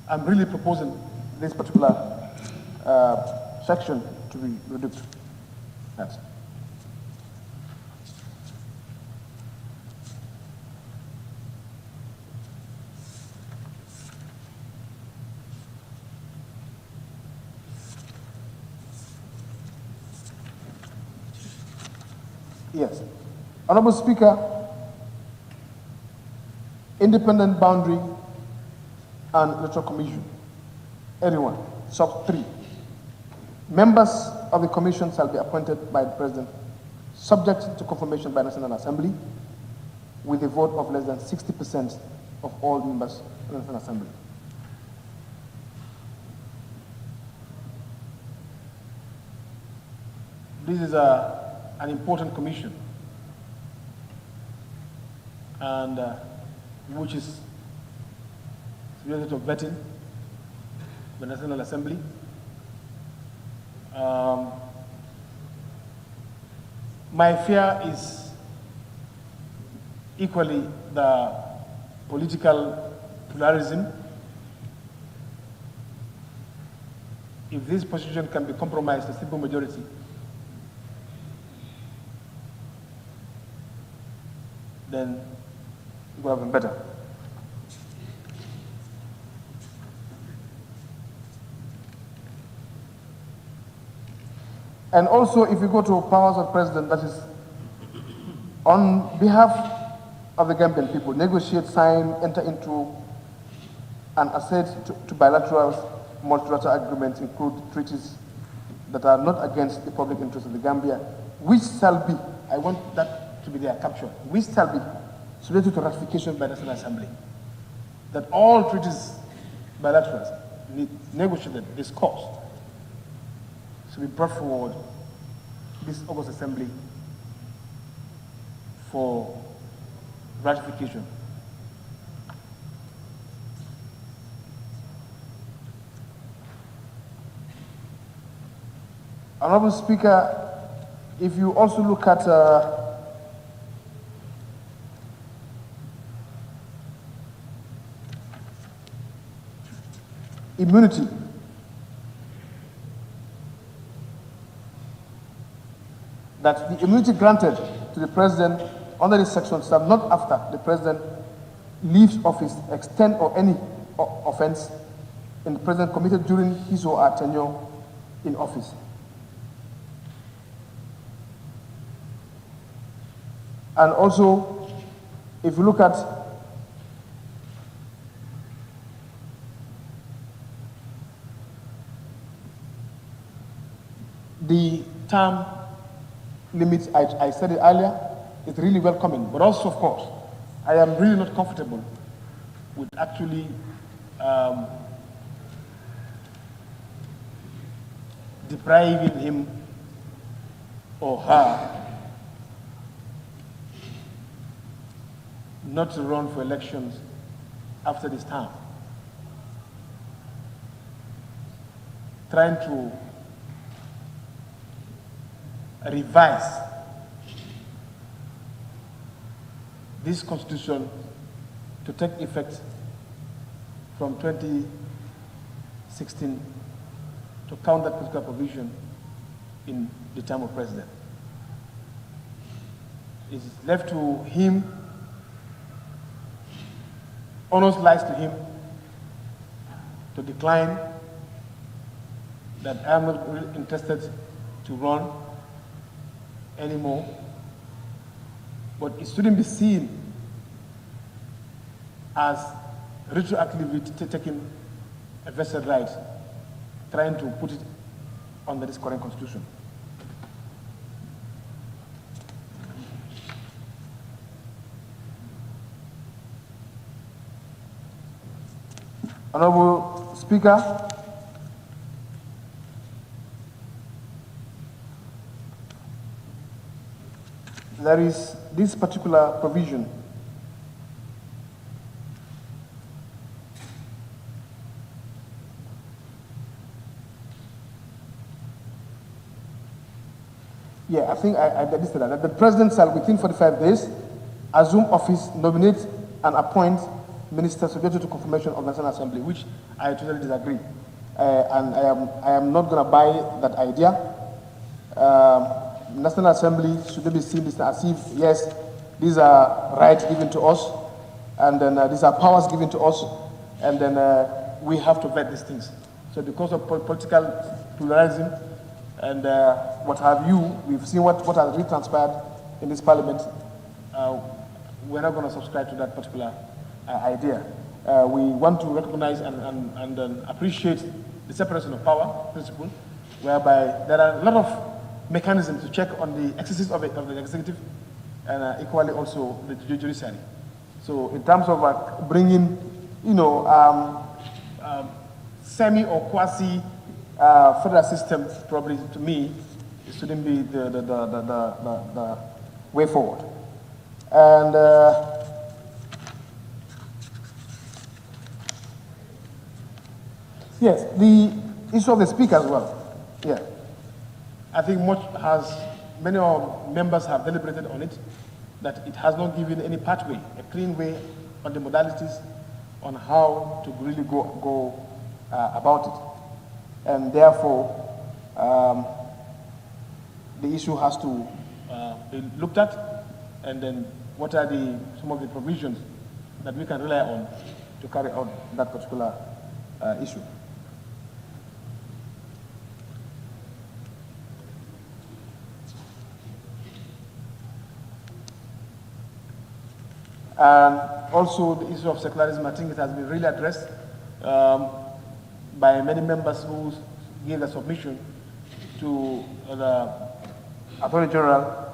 am really proposing this particular section to be reduced. Thanks. Yes. Honorable Speaker, Independent Boundary and Electoral Commission. Anyone. Sub 3. Members of the Commission shall be appointed by the President, subject to confirmation by National Assembly, with a vote of less than 60% of all members of the National Assembly. This is an important commission, and which is related to vetting the National Assembly. My fear is equally the political pluralism. If this position can be compromised to simple majority, then it would have been better. And also, if you go to powers of president, that is, on behalf of the Gambian people, negotiate, sign, enter into, and accede to bilateral, multilateral agreements, include treaties that are not against the public interest of the Gambia, which shall be, I want that to be their capture, which shall be subject to ratification by the National Assembly. That all treaties, bilaterals, negotiated, discussed, should be brought forward this August Assembly for ratification. Honorable Speaker, if you also look at immunity that the immunity granted to the president under this section shall not after the president leaves office extend or any offense in the president committed during his or her tenure in office. And also, if you look at the term limits, I said it earlier, it's really welcoming. But also, of course, I am really not comfortable with actually depriving him or her not to run for elections after this term. Trying to revise this constitution to take effect from 2016 to count that particular provision in the term of president. It's left to him, honors lies to him to decline that I am not really interested to run anymore, but it shouldn't be seen as retroactively taking a vested right, trying to put it under this current constitution. Honorable Speaker, there is this particular provision I think I listed that. The president shall, within 45 days, assume office, nominate and appoint ministers subject to confirmation of National Assembly, which I totally disagree. And I am not going to buy that idea. National Assembly should be seen as if, yes, these are rights given to us, and then these are powers given to us, and then we have to vet these things. So because of political pluralism and what have you, we've seen what has really transpired in this parliament. We're not going to subscribe to that particular idea. We want to recognize and appreciate the separation of power principle, whereby there are a lot of mechanisms to check on the exercise of the executive and equally also the judiciary. So in terms of bringing, semi or quasi federal system, probably to me, it shouldn't be the way forward. And yes, the issue of the speaker as well. Yeah, I think many of members have deliberated on it, that it has not given any pathway, a clean way on the modalities on how to really go about it. And therefore, the issue has to be looked at, and then what are some of the provisions that we can rely on to carry out that particular issue. And also the issue of secularism, I think it has been really addressed by many members who gave a submission to the Attorney General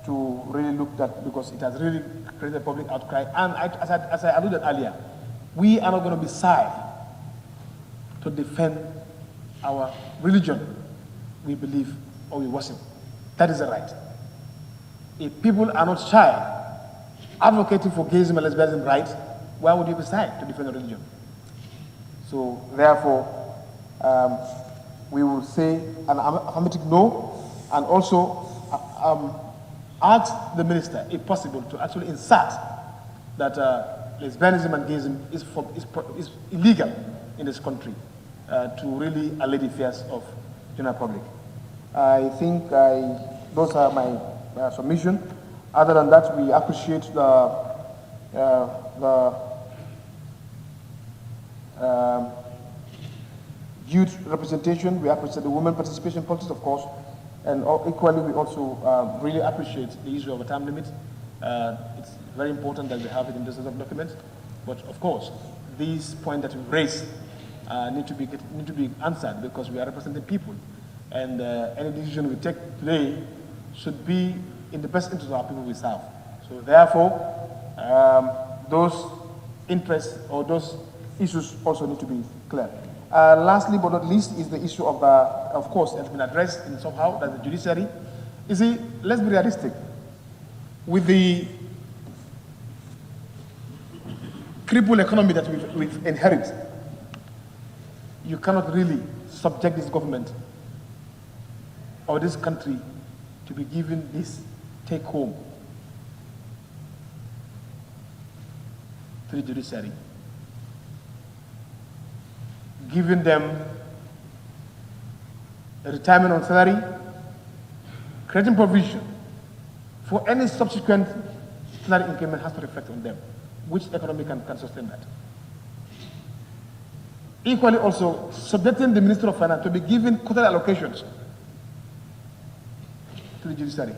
to really look at, because it has really created a public outcry. And as I alluded earlier, we are not going to be shy to defend our religion we believe or we worship. That is the right. If people are not shy advocating for gayism and lesbianism rights, why would you be shy to defend a religion? So therefore, we will say an affirmative no, and also ask the minister, if possible, to actually insert that lesbianism and gayism is illegal in this country to really allay the fears of general public. I think those are my submission. Other than that, we appreciate the youth representation. We appreciate the women participation in politics, of course, and equally we also really appreciate the issue of a time limit. It's very important that we have it in this document, but of course, these points that we raised need to be answered because we are representing people, and any decision we take today should be in the best interest of our people we serve. So therefore, those interests or those issues also need to be clear. Lastly but not least is the issue of course, it has been addressed in somehow, that the judiciary. You see, let's be realistic. With the crippled economy that we've inherited, you cannot really subject this government or this country to be given this take home to the judiciary, giving them a retirement on salary, creating provision for any subsequent salary increment has to reflect on them. Which economy can sustain that? Equally also, subjecting the Minister of Finance to be given quarterly allocations to the judiciary.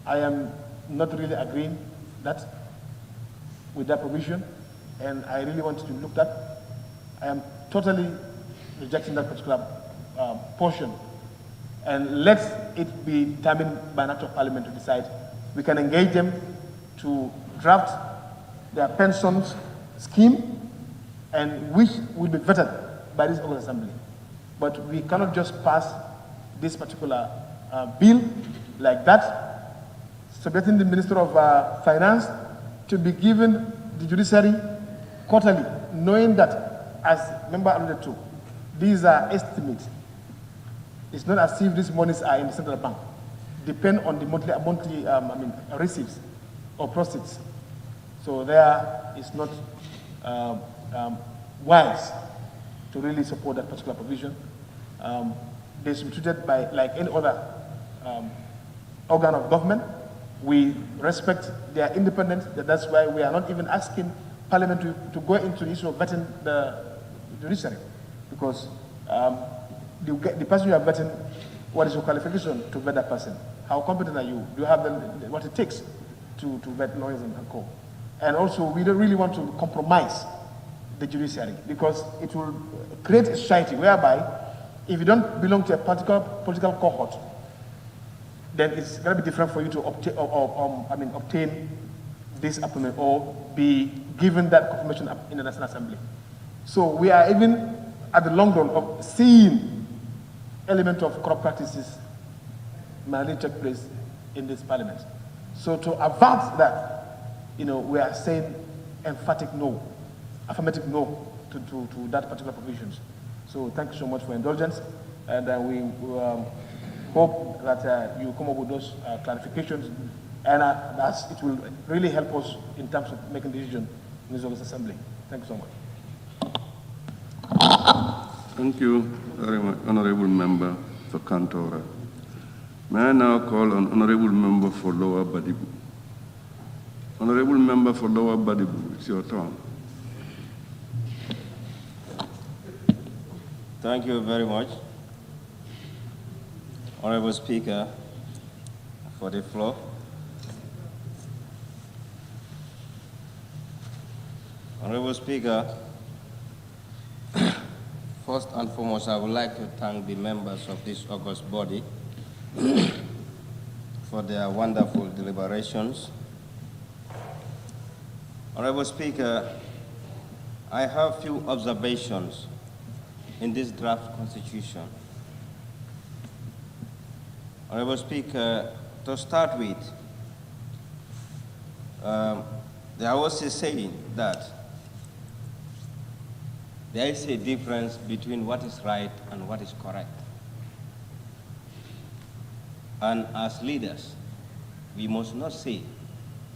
I am not really agreeing with that provision, and I really want to look at. I am totally rejecting that particular portion, and let it be determined by an act of Parliament to decide. We can engage them to draft their pensions scheme, and which will be vetted by this August Assembly. But we cannot just pass this particular bill like that, subjecting the Minister of Finance to be given the judiciary quarterly, knowing that, as member alluded to, these are estimates. It's not as if these monies are in the central bank. Depend on the monthly receipts or proceeds. So there is not wise to really support that particular provision. They should be treated like any other organ of government. We respect their independence. That's why we are not even asking Parliament to go into the issue of vetting the judiciary, because the person you are vetting, what is your qualification to vet that person? How competent are you? Do you have what it takes to vet lawyers and co? And also, we don't really want to compromise the judiciary, because it will create a society whereby if you don't belong to a particular political cohort, then it's going to be different for you to obtain this appointment or be given that confirmation in the National Assembly. So we are even at the long run of seeing element of corrupt practices may take place in this Parliament. So to avert that, we are saying emphatic no, affirmative no to that particular provisions. So thank you so much for indulgence, and we hope that you come up with those clarifications, and that it will really help us in terms of making decisions in this August Assembly. Thank you so much. Thank you very much, Honorable Member for Kantora. May I now call on Honorable Member for Lower Badibu. Honorable Member for Lower Badibu, it's your turn. Thank you very much, Honorable Speaker, for the floor. Honorable Speaker, first and foremost, I would like to thank the members of this august body for their wonderful deliberations. Honorable Speaker, I have few observations in this draft constitution. Honorable Speaker, to start with, there was a saying that there is a difference between what is right and what is correct. And as leaders, we must not say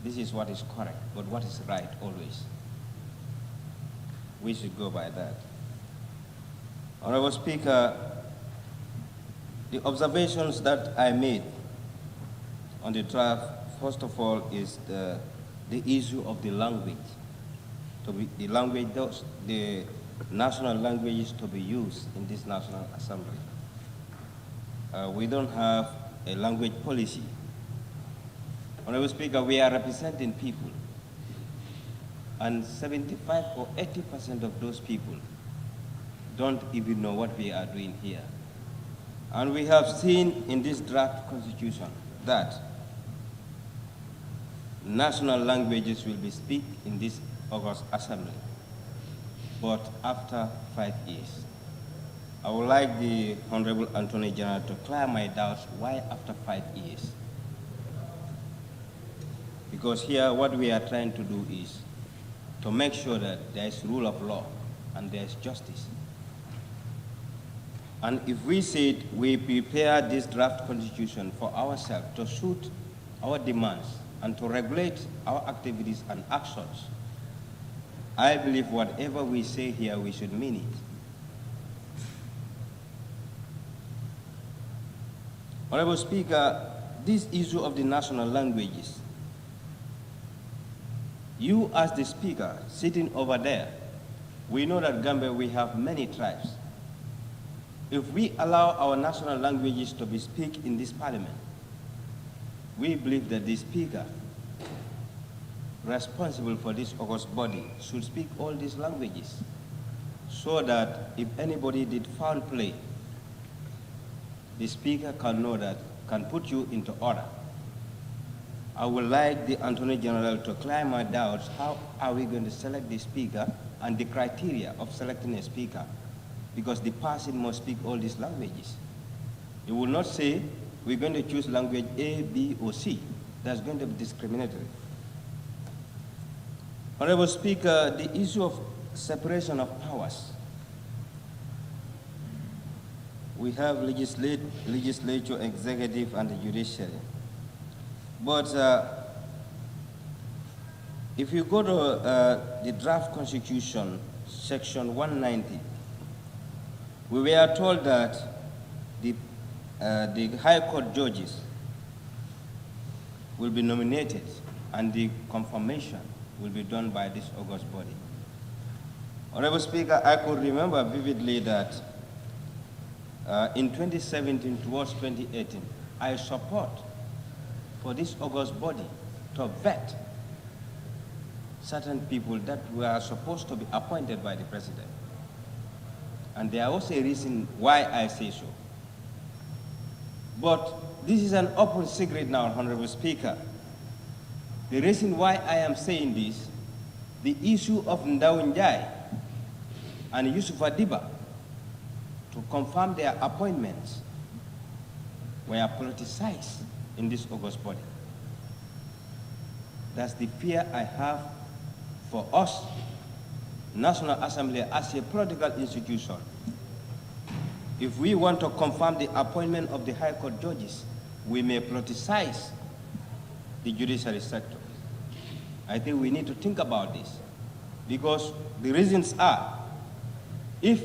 this is what is correct, but what is right always. we should go by that. Honorable Speaker, the observations that I made on the draft, first of all, is the issue of the language. The national languages to be used in this National Assembly. We don't have a language policy. Honorable Speaker, we are representing people, and 75 or 80% of those people don't even know what we are doing here. And we have seen in this draft constitution that national languages will be spoken in this August Assembly, but after 5 years. I would like the Honorable Attorney General to clear my doubts why after 5 years. Because here what we are trying to do is to make sure that there is rule of law and there is justice. And if we said we prepare this draft constitution for ourselves to suit our demands and to regulate our activities and actions, I believe whatever we say here, we should mean it. Honorable Speaker, this issue of the national languages, you as the Speaker sitting over there, we know that Gambia, we have many tribes. If we allow our national languages to be spoken in this parliament, we believe that the Speaker responsible for this august body should speak all these languages so that if anybody did foul play, the Speaker can know that, can put you into order. I would like the Attorney General to clear my doubts. How are we going to select the Speaker and the criteria of selecting a Speaker? Because the person must speak all these languages. You will not say we're going to choose language A, B, or C. That's going to be discriminatory. Honorable Speaker, the issue of separation of powers. We have legislature, executive, and the judiciary. But if you go to the draft constitution, section 190, we were told that the High Court judges will be nominated and the confirmation will be done by this august body. Honorable Speaker, I could remember vividly that in 2017 towards 2018, I support for this august body to vet certain people that were supposed to be appointed by the president. And there was a reason why I say so. But this is an open secret now, Honorable Speaker. The reason why I am saying this, the issue of Ndao Njai and Yusuf Adiba to confirm their appointments were politicized in this august body. That's the fear I have for us, National Assembly, as a political institution. If we want to confirm the appointment of the High Court judges, we may politicize the judiciary sector. I think we need to think about this, because the reasons are, if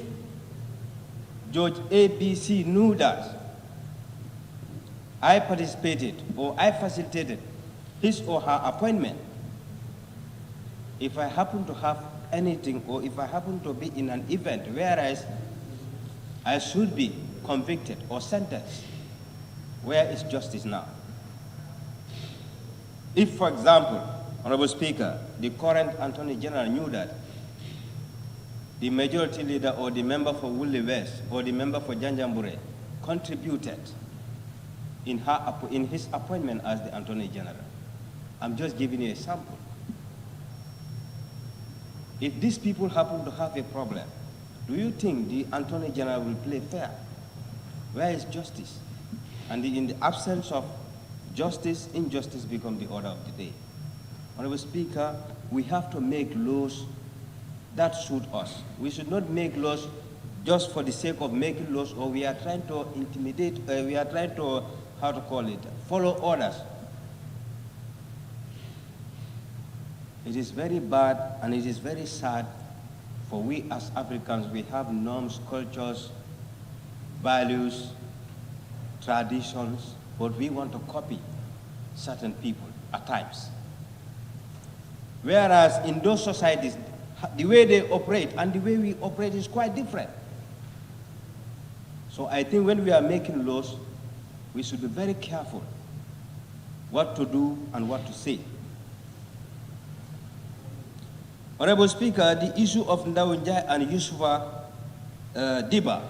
Judge ABC knew that I participated or I facilitated his or her appointment, if I happen to have anything or if I happen to be in an event whereas I should be convicted or sentenced, where is justice now? If, for example, Honorable Speaker, the current Attorney General knew that the majority leader or the member for Woolly West or the member for Janjambure contributed in his appointment as the Attorney General. I'm just giving you a sample. If these people happen to have a problem, do you think the Attorney General will play fair? Where is justice? And in the absence of justice, injustice becomes the order of the day. Honorable Speaker, we have to make laws that suit us. We should not make laws just for the sake of making laws, or we are trying to intimidate, we are trying to, follow orders. It is very bad and it is very sad For we as Africans, we have norms, cultures, values, traditions, but we want to copy certain people at times. Whereas in those societies, the way they operate and the way we operate is quite different. So I think when we are making laws, we should be very careful what to do and what to say. Honorable Speaker, the issue of Ndaunjai and Yusufa Diba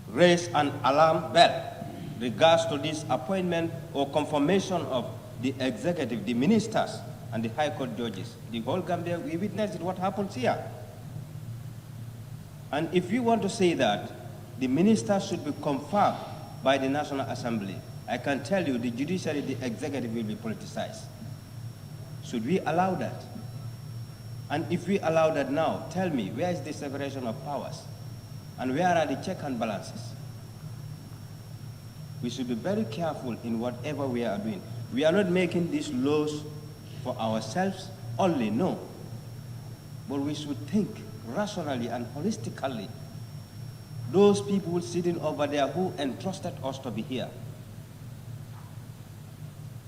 raised an alarm bell regards to this appointment or confirmation of the executive, the ministers, and the High Court judges. The whole Gambia, we witnessed what happens here. And if you want to say that the ministers should be confirmed by the National Assembly, I can tell you the judiciary, the executive will be politicized. Should we allow that? And if we allow that now, tell me, where is the separation of powers? And where are the checks and balances? We should be very careful in whatever we are doing. We are not making these laws for ourselves only, no. But we should think rationally and holistically. Those people sitting over there who entrusted us to be here.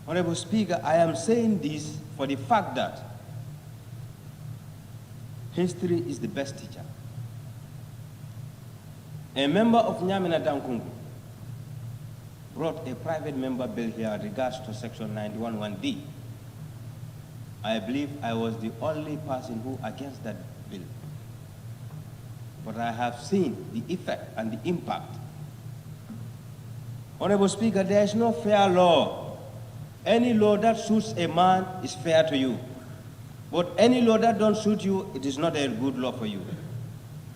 Honorable Speaker, I am saying this for the fact that history is the best teacher. A member of Nyamina Dankungu brought a private member bill here in regards to Section 91(1)D. I believe I was the only person who against that bill. But I have seen the effect and the impact. Honorable Speaker, there is no fair law. Any law that suits a man is fair to you. But any law that don't suit you, it is not a good law for you.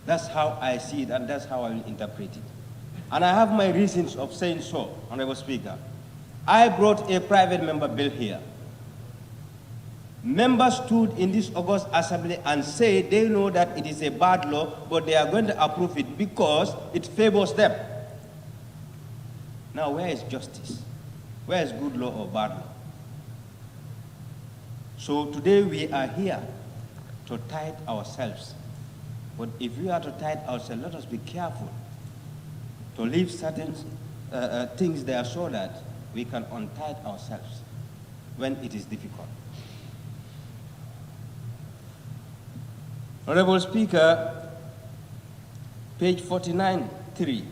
That's how I see it, and that's how I will interpret it. And I have my reasons of saying so, Honorable Speaker. I brought a private member bill here. Members stood in this August Assembly and said they know that it is a bad law, but they are going to approve it because it favors them. Now, where is justice? Where is good law or bad law? So today we are here to tithe ourselves. But if we are to tithe ourselves, let us be careful to leave certain things there so that we can untithe ourselves when it is difficult. Honorable Speaker, page 49(3),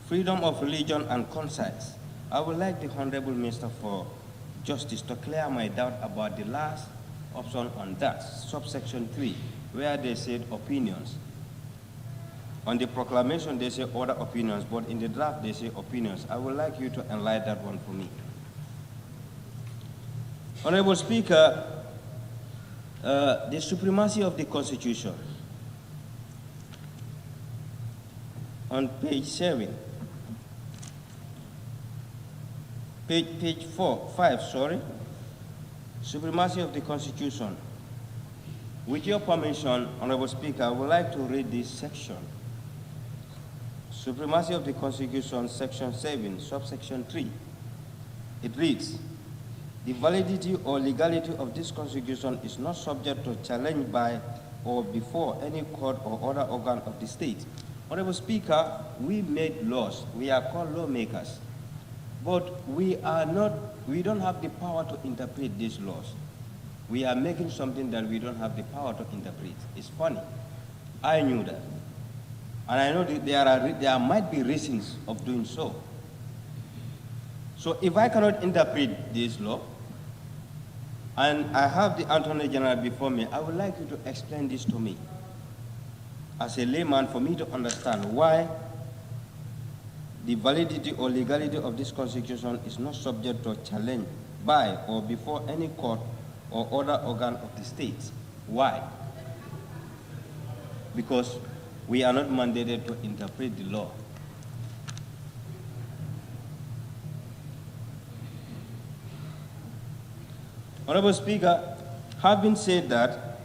freedom of religion and conscience. I would like the Honorable Minister for Justice to clear my doubt about the last option on that, subsection 3, where they said opinions. On the proclamation, they say other opinions, but in the draft, they say opinions. I would like you to enlighten that one for me. Honorable Speaker, the supremacy of the Constitution. On page 7, page 5, supremacy of the Constitution. With your permission, Honorable Speaker, I would like to read this section. Supremacy of the Constitution, section 7, subsection 3. It reads, the validity or legality of this Constitution is not subject to challenge by or before any court or other organ of the state. Honorable Speaker, we made laws. We are called lawmakers. But we don't have the power to interpret these laws. We are making something that we don't have the power to interpret. It's funny. I knew that. And I know that there might be reasons of doing so. So if I cannot interpret this law, and I have the Attorney General before me, I would like you to explain this to me as a layman for me to understand why the validity or legality of this Constitution is not subject to challenge by or before any court or other organ of the state. Why? Because we are not mandated to interpret the law. Honorable Speaker, having said that,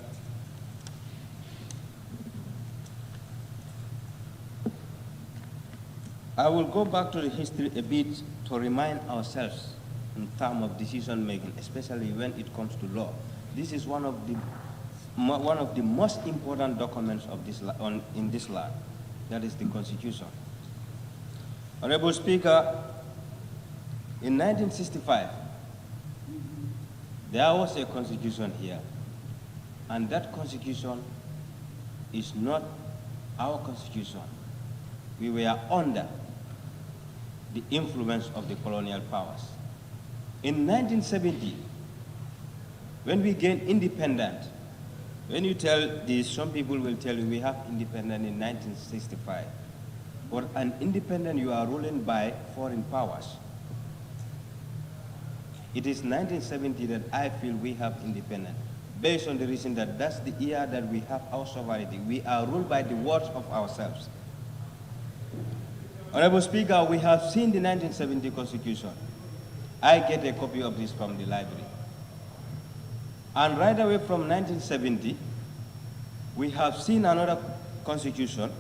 I will go back to the history a bit to remind ourselves in terms of decision making, especially when it comes to law. This is one of the one of the most important documents of this in this land, that is the Constitution. Honorable Speaker, in 1965, there was a constitution here, and that constitution is not our constitution. We were under the influence of the colonial powers. In 1970, when we gained independence, when you tell this, some people will tell you we have independence in 1965. But an independent, you are ruling by foreign powers. It is 1970 that I feel we have independence, based on the reason that that's the year that we have our sovereignty. We are ruled by the words of ourselves. Honorable Speaker, we have seen the 1970 Constitution. I get a copy of this from the library. And right away from 1970, we have seen another constitution,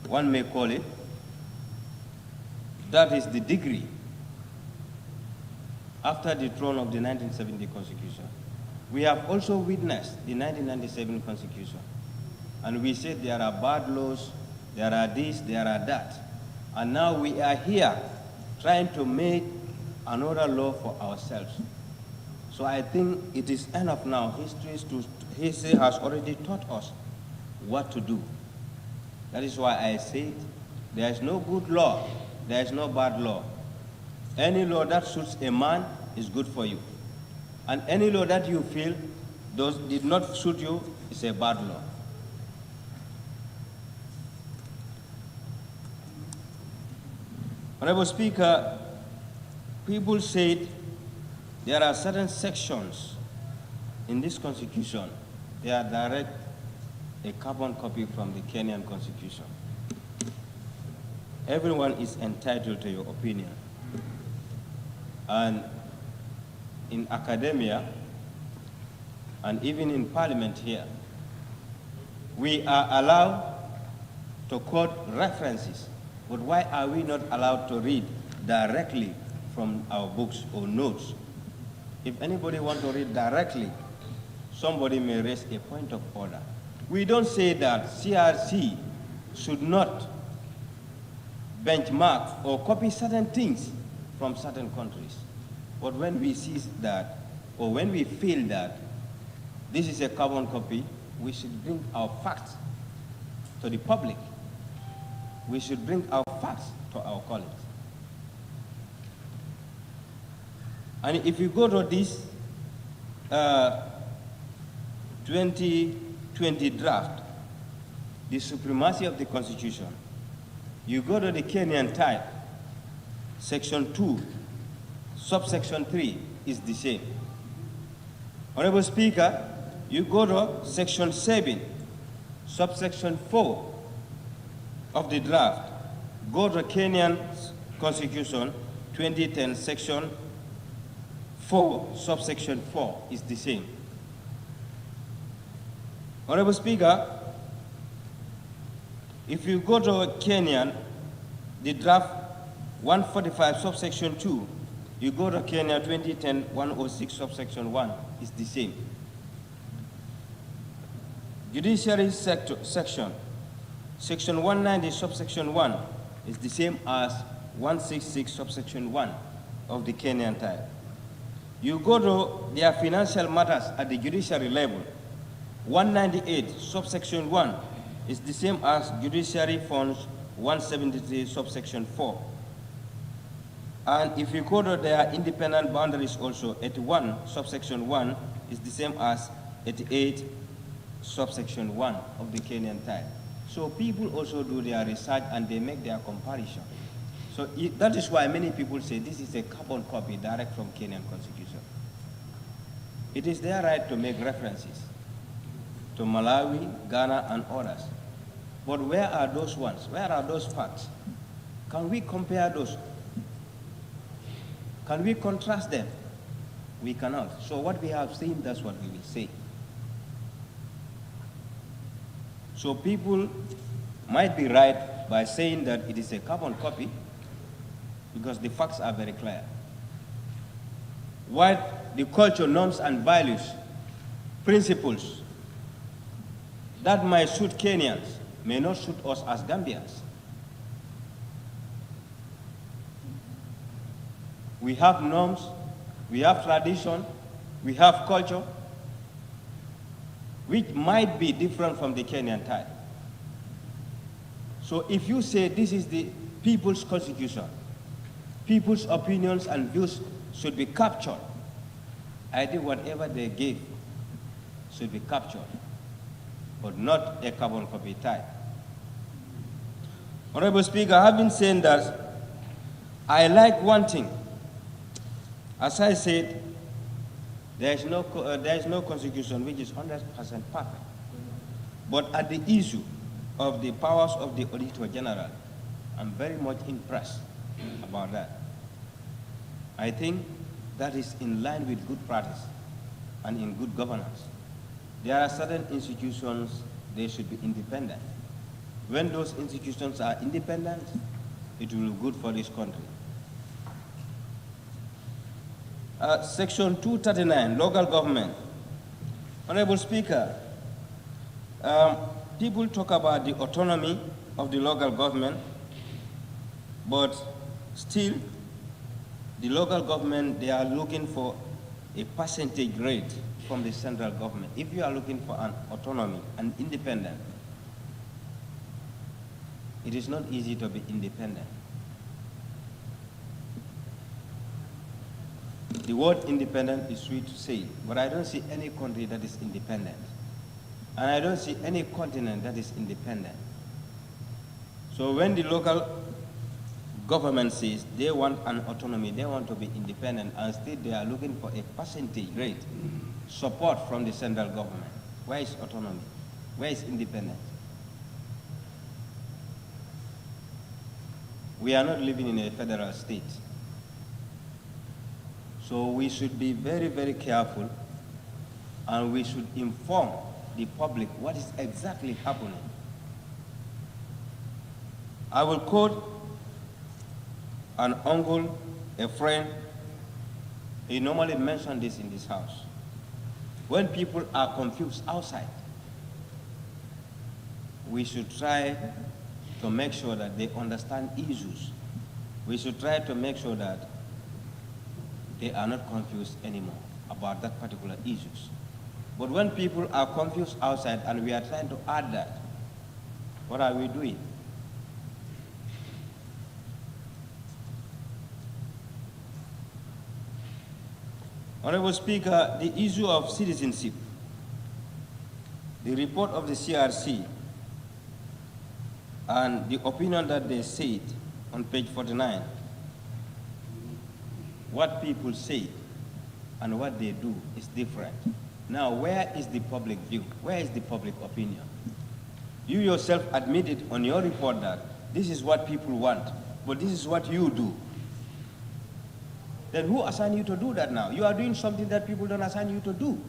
one may call it, that is the degree after the throne of the 1970 Constitution. We have also witnessed the 1997 Constitution. And we said there are bad laws, there are this, there are that. And now we are here trying to make another law for ourselves. So I think it is enough now. History has already taught us what to do. That is why I said there is no good law, there is no bad law. Any law that suits a man is good for you. And any law that you feel did not suit you is a bad law. Honorable Speaker, people said there are certain sections in this constitution, they are direct a carbon copy from the Kenyan Constitution. Everyone is entitled to your opinion. And in academia, and even in parliament here, we are allowed to quote references, but why are we not allowed to read directly from our books or notes? If anybody wants to read directly, somebody may raise a point of order. We don't say that CRC should not benchmark or copy certain things from certain countries. But when we see that, or when we feel that this is a carbon copy, we should bring our facts to the public. We should bring our facts to our colleagues. And if you go to this 2020 draft, the supremacy of the Constitution, you go to the Kenyan type, section 2, subsection 3 is the same. Honorable Speaker, you go to section 7, subsection 4 of the draft, go to Kenyan Constitution 2010, section 4, subsection 4 is the same. Honorable Speaker, if you go to Kenyan, the draft 145, subsection 2, you go to Kenya 2010, 106, subsection 1 is the same. Judiciary section, section 190, subsection 1 is the same as 166, subsection 1 of the Kenyan type. You go to their financial matters at the judiciary level, 198, subsection 1 is the same as judiciary funds 173, subsection 4. And if you go to their independent boundaries also, 81, subsection 1 is the same as 88, subsection 1 of the Kenyan type. So people also do their research and they make their comparison. So that is why many people say this is a carbon copy direct from Kenyan Constitution. It is their right to make references to Malawi, Ghana, and others. But where are those ones? Where are those facts? Can we compare those? Can we contrast them? We cannot. So what we have seen, that's what we will say. So people might be right by saying that it is a carbon copy because the facts are very clear. What the culture, norms, and values, principles that might suit Kenyans may not suit us as Gambians. We have norms, we have tradition, we have culture, which might be different from the Kenyan type. So if you say this is the people's constitution, people's opinions and views should be captured, I think whatever they give should be captured, but not a carbon copy type. Honorable Speaker, I have been saying that I like one thing. As I said, there is no constitution which is 100% perfect. But at the issue of the powers of the Auditor General, I'm very much impressed about that. I think that is in line with good practice and in good governance. There are certain institutions, they should be independent. When those institutions are independent, it will be good for this country. Section 239, local government. Honorable Speaker, people talk about the autonomy of the local government, but still, the local government, they are looking for a percentage rate from the central government. If you are looking for an autonomy and independent, it is not easy to be independent. The word independent is sweet to say, but I don't see any country that is independent. And I don't see any continent that is independent. So when the local government says they want an autonomy, they want to be independent, and still they are looking for a percentage rate support from the central government. Where is autonomy? Where is independence? We are not living in a federal state. So we should be very, very careful, and we should inform the public what is exactly happening. I will quote an uncle, a friend. He normally mentions this in this house. When people are confused outside, we should try to make sure that they understand issues. We should try to make sure that they are not confused anymore about that particular issues. But when people are confused outside and we are trying to add that, what are we doing? Honorable Speaker, the issue of citizenship, the report of the CRC, and the opinion that they said on page 49, what people say and what they do is different. Now, where is the public view? Where is the public opinion? You yourself admitted on your report that this is what people want, but this is what you do. Then who assigned you to do that now? You are doing something that people don't assign you to do.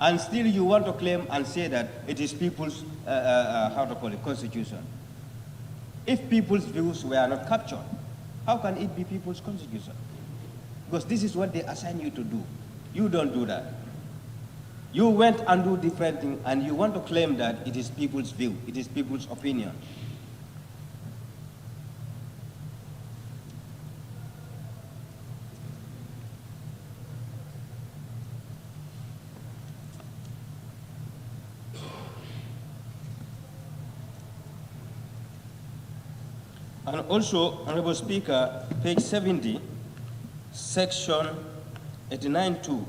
And still you want to claim and say that it is people's, constitution. If people's views were not captured, how can it be people's constitution? Because this is what they assign you to do. You don't do that. You went and do different things, and you want to claim that it is people's view, it is people's opinion. And also, Honorable Speaker, page 70, section 89.2.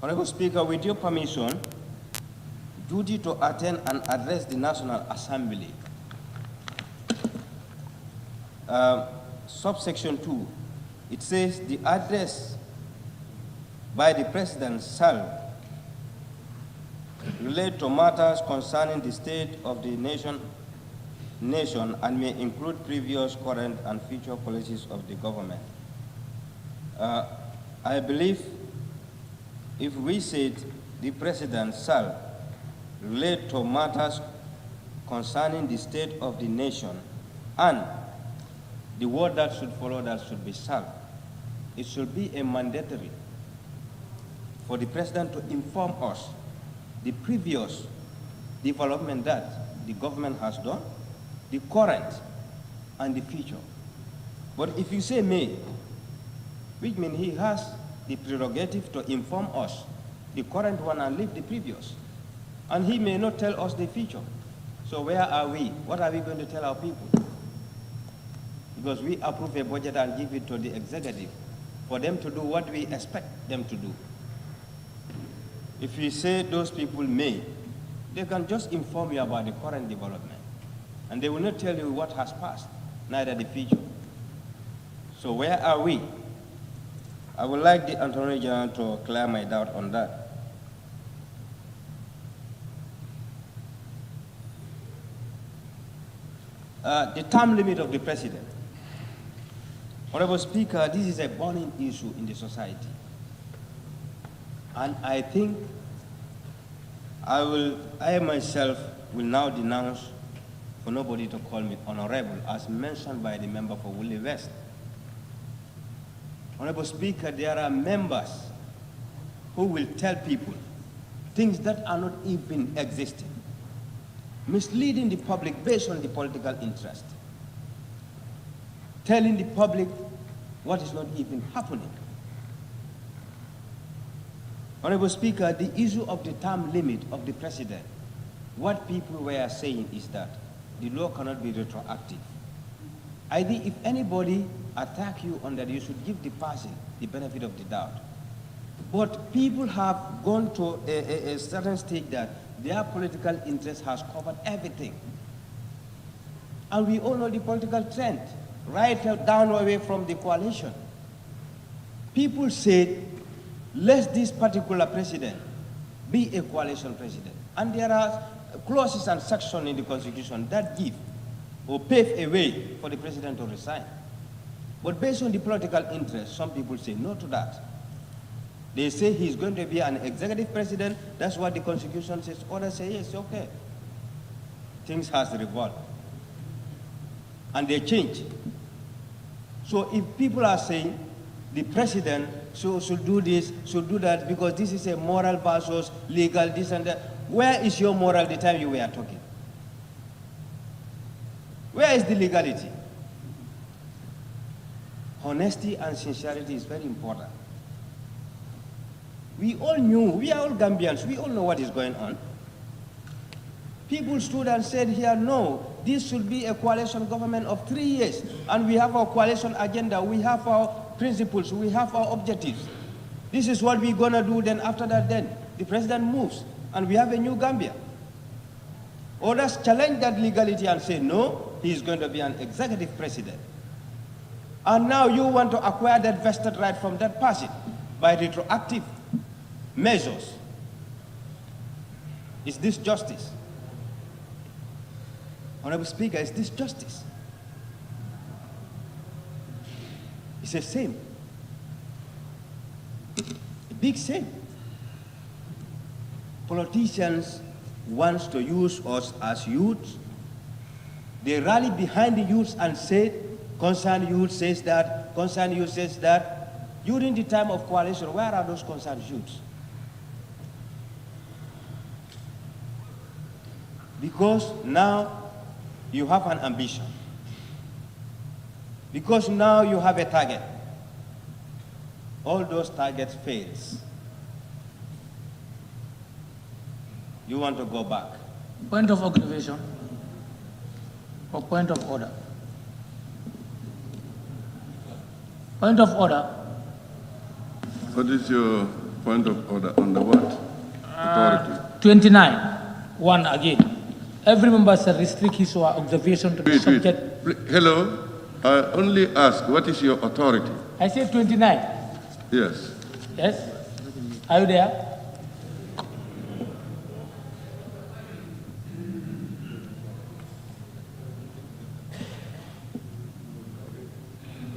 Honorable Speaker, with your permission, duty to attend and address the National Assembly. Subsection 2, it says the address by the President shall relate to matters concerning the state of the nation and may include previous, current, and future policies of the government. I believe if we said the President shall relate to matters concerning the state of the nation and the word that should follow that should be shall. It should be a mandatory for the president to inform us the previous development that the government has done, the current, and the future. But if you say may, which means he has the prerogative to inform us the current one and leave the previous. And he may not tell us the future. So where are we? What are we going to tell our people? Because we approve a budget and give it to the executive for them to do what we expect them to do. If we say those people may, they can just inform you about the current development. And they will not tell you what has passed, neither the future. So where are we? I would like the Attorney General to clear my doubt on that. The term limit of the president. Honorable Speaker, this is a burning issue in the society. And I think I myself will now denounce for nobody to call me honorable, as mentioned by the member for Woolly West. Honorable Speaker, there are members who will tell people things that are not even existing, misleading the public based on the political interest, telling the public what is not even happening. Honorable Speaker, the issue of the term limit of the president, what people were saying is that the law cannot be retroactive. I think if anybody attack you on that, you should give the person the benefit of the doubt. But people have gone to a certain stage that their political interest has covered everything. And we all know the political trend, right down away from the coalition. People said, let this particular president be a coalition president. And there are clauses and sections in the Constitution that give or pave a way for the president to resign. But based on the political interest, some people say no to that. They say he's going to be an executive president. That's what the Constitution says. Others say, yes, okay. Things has revolved. And they change. So if people are saying the president should do this, should do that, because this is a moral versus legal, this and that, where is your moral the time you were talking? Where is the legality? Honesty and sincerity is very important. We all knew, we are all Gambians, we all know what is going on. People stood and said here, no, this should be a coalition government of 3 years, and we have our coalition agenda, we have our principles, we have our objectives. This is what we're gonna do, then after that, then the president moves, and we have a new Gambia. Others challenge that legality and say, no, he is going to be an executive president. And now you want to acquire that vested right from that person by retroactive measures. Is this justice? Honorable Speaker, is this justice? It's a shame. A big shame. Politicians want to use us as youths. They rally behind the youths and say, concerned youth says that, concerned youth says that. During the time of coalition, where are those concerned youths? Because now you have an ambition. Because now you have a target. All those targets fails. You want to go back. Point of observation or point of order? Point of order. What is your point of order on the what? Authority. 29. One again. Every member shall restrict his or her observation to the subject. Hello? I only ask, what is your authority? I said 29. Yes. Yes? Are you there?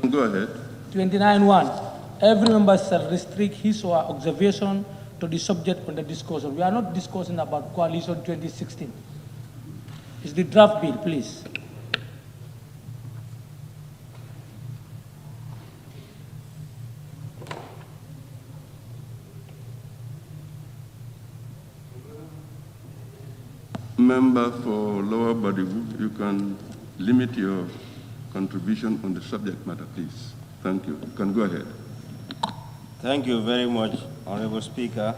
Go ahead. 29.1. Every member shall restrict his or her observation to the subject under discussion. We are not discussing about coalition 2016. It's the draft bill, please. member for Lower Badibu, you can limit your contribution on the subject matter, please. Thank you. You can go ahead. Thank you very much, Honorable Speaker.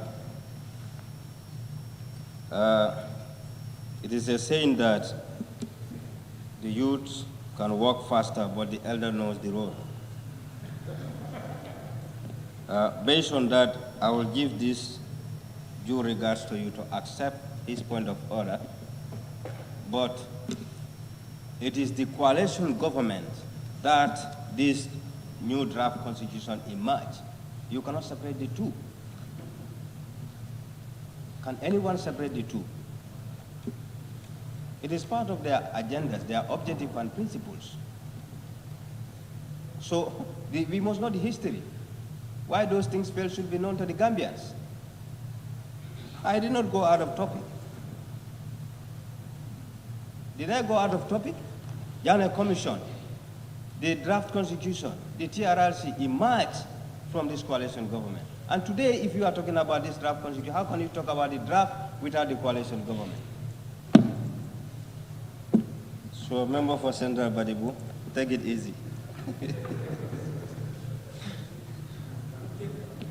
It is a saying that the youth can walk faster, but the elder knows the road. Based on that, I will give this due regards to you to accept his point of order, but it is the coalition government that this new draft constitution emerged. You cannot separate the two. Can anyone separate the two? It is part of their agendas, their objective and principles. So we must know the history. Why those things fail should be known to the Gambians. I did not go out of topic. Did I go out of topic? Yana Commission, the draft constitution, the TRRC emerged from this coalition government. And today, if you are talking about this draft constitution, how can you talk about the draft without the coalition government? So, member for Central Badibu, take it easy.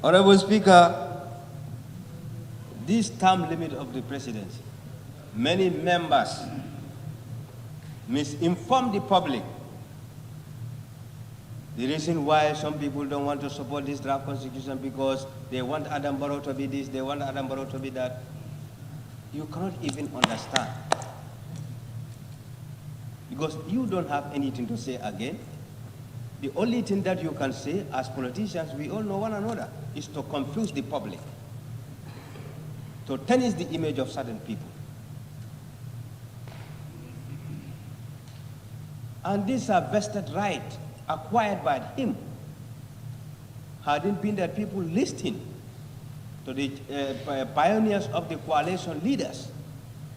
Honorable Speaker, this term limit of the presidency, many members misinform the public. The reason why some people don't want to support this draft constitution because they want Adam Barrow to be this, they want Adam Barrow to be that. You cannot even understand. Because you don't have anything to say again. The only thing that you can say as politicians, we all know one another, is to confuse the public, to tarnish the image of certain people. And these are vested rights acquired by him. Had it been that people listening to the pioneers of the coalition leaders,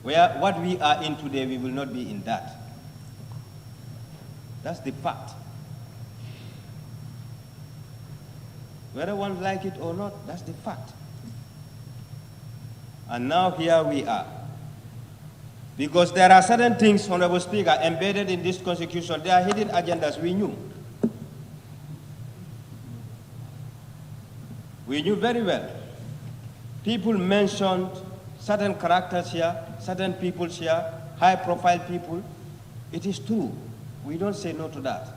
where what we are in today, we will not be in that. That's the fact. Whether one like it or not, that's the fact. And now here we are. Because there are certain things, Honorable Speaker, embedded in this constitution. They are hidden agendas, we knew. We knew very well. People mentioned certain characters here, certain people here, high-profile people. It is true. We don't say no to that.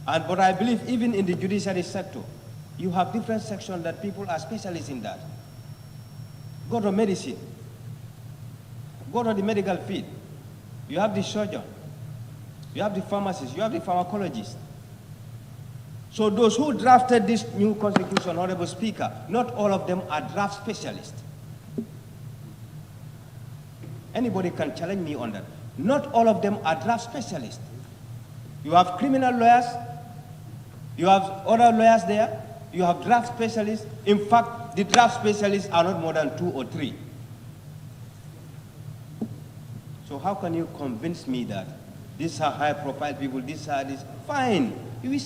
But I believe even in the judiciary sector, you have different sections that people are specialists in that. Go to medicine. Go to the medical field. You have the surgeon. You have the pharmacist. You have the pharmacologist. So those who drafted this new constitution, Honorable Speaker, not all of them are draft specialists. Anybody can challenge me on that. Not all of them are draft specialists. You have criminal lawyers. You have other lawyers there. You have draft specialists. In fact, the draft specialists are not more than 2 or 3. So how can you convince me that these are high-profile people, these are this? Fine. We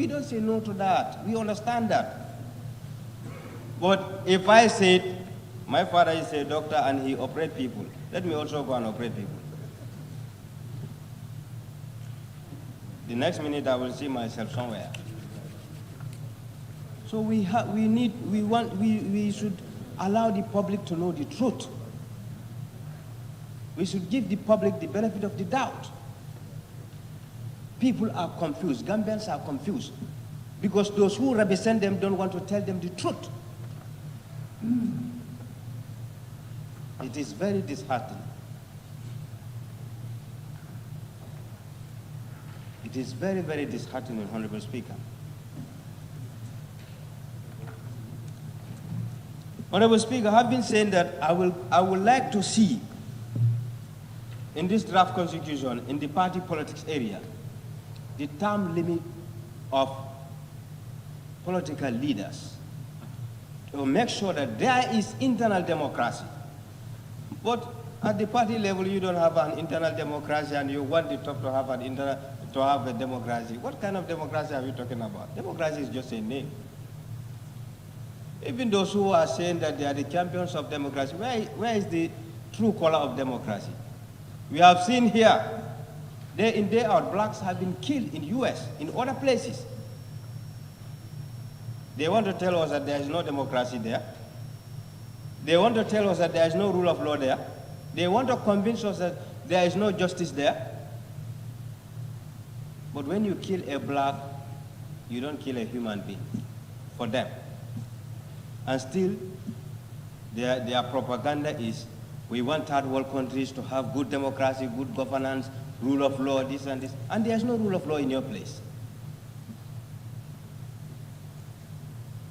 don't say no to that. We understand that. But if I said, my father is a doctor and he operates people, let me also go and operate people. The next minute I will see myself somewhere. So we should allow the public to know the truth. We should give the public the benefit of the doubt. People are confused. Gambians are confused because those who represent them don't want to tell them the truth. It is very disheartening. It is very, very disheartening, Honorable Speaker. Honorable Speaker, I have been saying that I would like to see in this draft constitution, in the party politics area, the term limit of political leaders to make sure that there is internal democracy. But at the party level, you don't have an internal democracy and you want the top to have a democracy. What kind of democracy are we talking about? Democracy is just a name. Even those who are saying that they are the champions of democracy, where is the true color of democracy? We have seen here, day in, day out, blacks have been killed in US, in other places. They want to tell us that there is no democracy there. They want to tell us that there is no rule of law there. They want to convince us that there is no justice there. But when you kill a black, you don't kill a human being for them. And still, their propaganda is, we want third world countries to have good democracy, good governance, rule of law, this and this. And there's no rule of law in your place.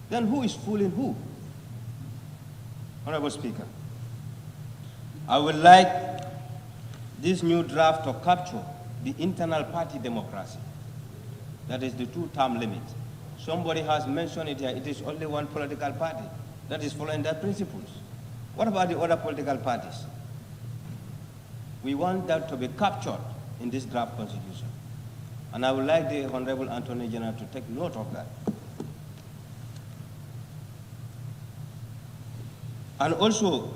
Then who is fooling who? Honorable Speaker, I would like this new draft to capture the internal party democracy. That is the 2-term limit. Somebody has mentioned it here. It is only one political party that is following their principles. What about the other political parties? We want that to be captured in this draft constitution. And I would like the Honorable Attorney General to take note of that. And also,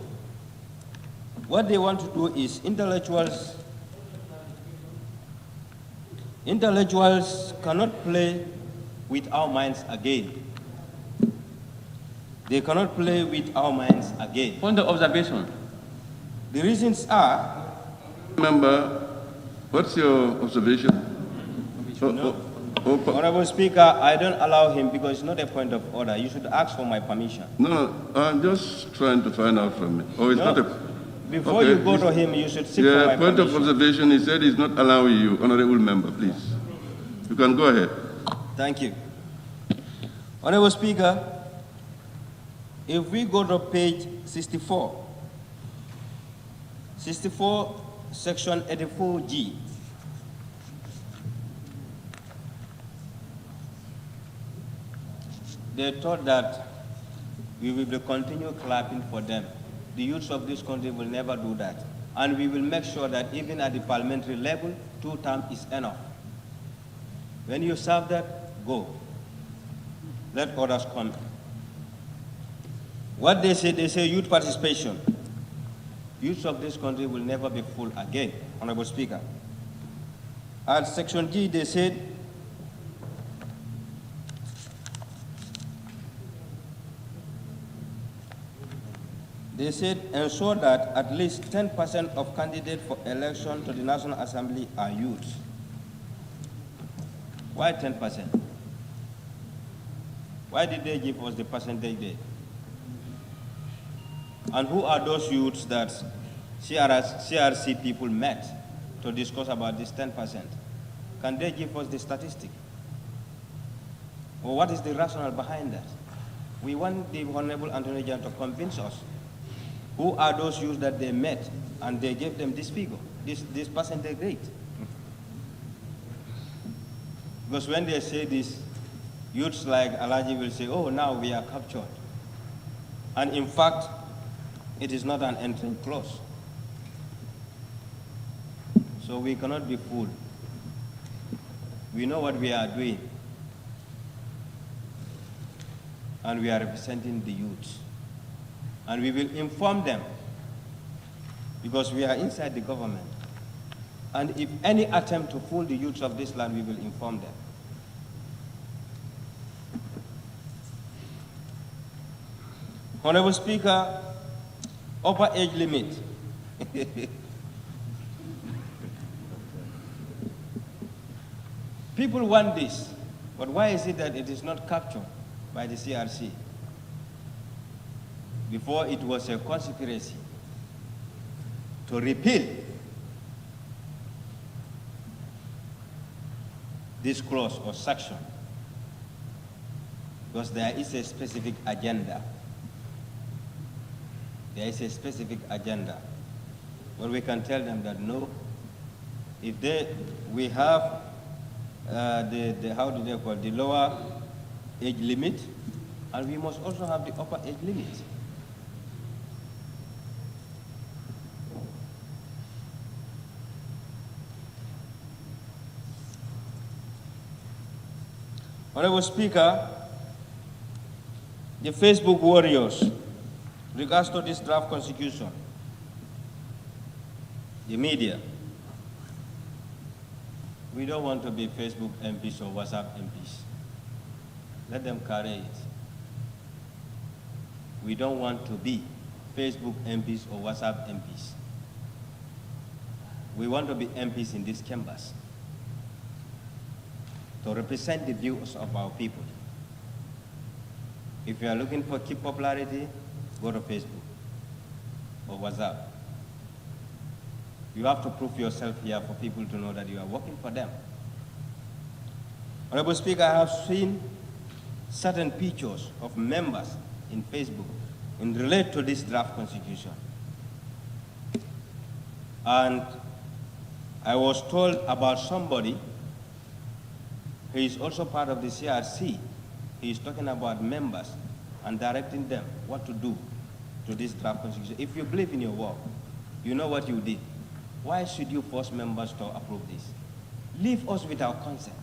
what they want to do is intellectuals cannot play with our minds again. They cannot play with our minds again. Point of observation. The reasons are... Member, what's your observation? Honorable Speaker, I don't allow him because it's not a point of order. You should ask for my permission. No, I'm just trying to find out from him. Oh, it's No. not a... Before Okay, you go please. to him, you should seek for my point of permission. observation, he said he's not allowing you, Honorable Member, please. You can go ahead. Thank you. Honorable Speaker, if we go to page 64, section 84G, they thought that we will continue clapping for them. The youths of this country will never do that. And we will make sure that even at the parliamentary level, 2 terms is enough. When you serve that, go. Let others come. What they say youth participation. Youths of this country will never be full again, Honorable Speaker. At section G, they said, ensure that at least 10% of candidates for election to the National Assembly are youths. Why 10%? Why did they give us the percentage there? And who are those youths that CRC people met to discuss about this 10%? Can they give us the statistic? Or what is the rationale behind that? We want the Honorable Attorney General to convince us who are those youths that they met and they gave them this figure, this percentage rate. Because when they say this, youths like Alaji will say, oh, now we are captured. And in fact, it is not an entering clause. So we cannot be fooled. We know what we are doing. And we are representing the youth. And we will inform them because we are inside the government. And if any attempt to fool the youths of this land, we will inform them. Honorable Speaker, upper age limit. People want this, but why is it that it is not captured by the CRC? Before it was a conspiracy to repeal this clause or section because there is a specific agenda. There is a specific agenda. But we can tell them that no, if we have how do they call it, the lower age limit, and we must also have the upper age limit. Honorable Speaker, the Facebook warriors, regards to this draft constitution, the media, we don't want to be Facebook MPs or WhatsApp MPs. Let them carry it. We don't want to be Facebook MPs or WhatsApp MPs. We want to be MPs in these chambers to represent the views of our people. If you are looking for key popularity, go to Facebook or WhatsApp. You have to prove yourself here for people to know that you are working for them. Honorable Speaker, I have seen certain pictures of members in Facebook in relate to this draft constitution. And I was told about somebody who is also part of the CRC. He is talking about members and directing them what to do to this draft constitution. If you believe in your work, you know what you did. Why should you force members to approve this? Leave us with our consent.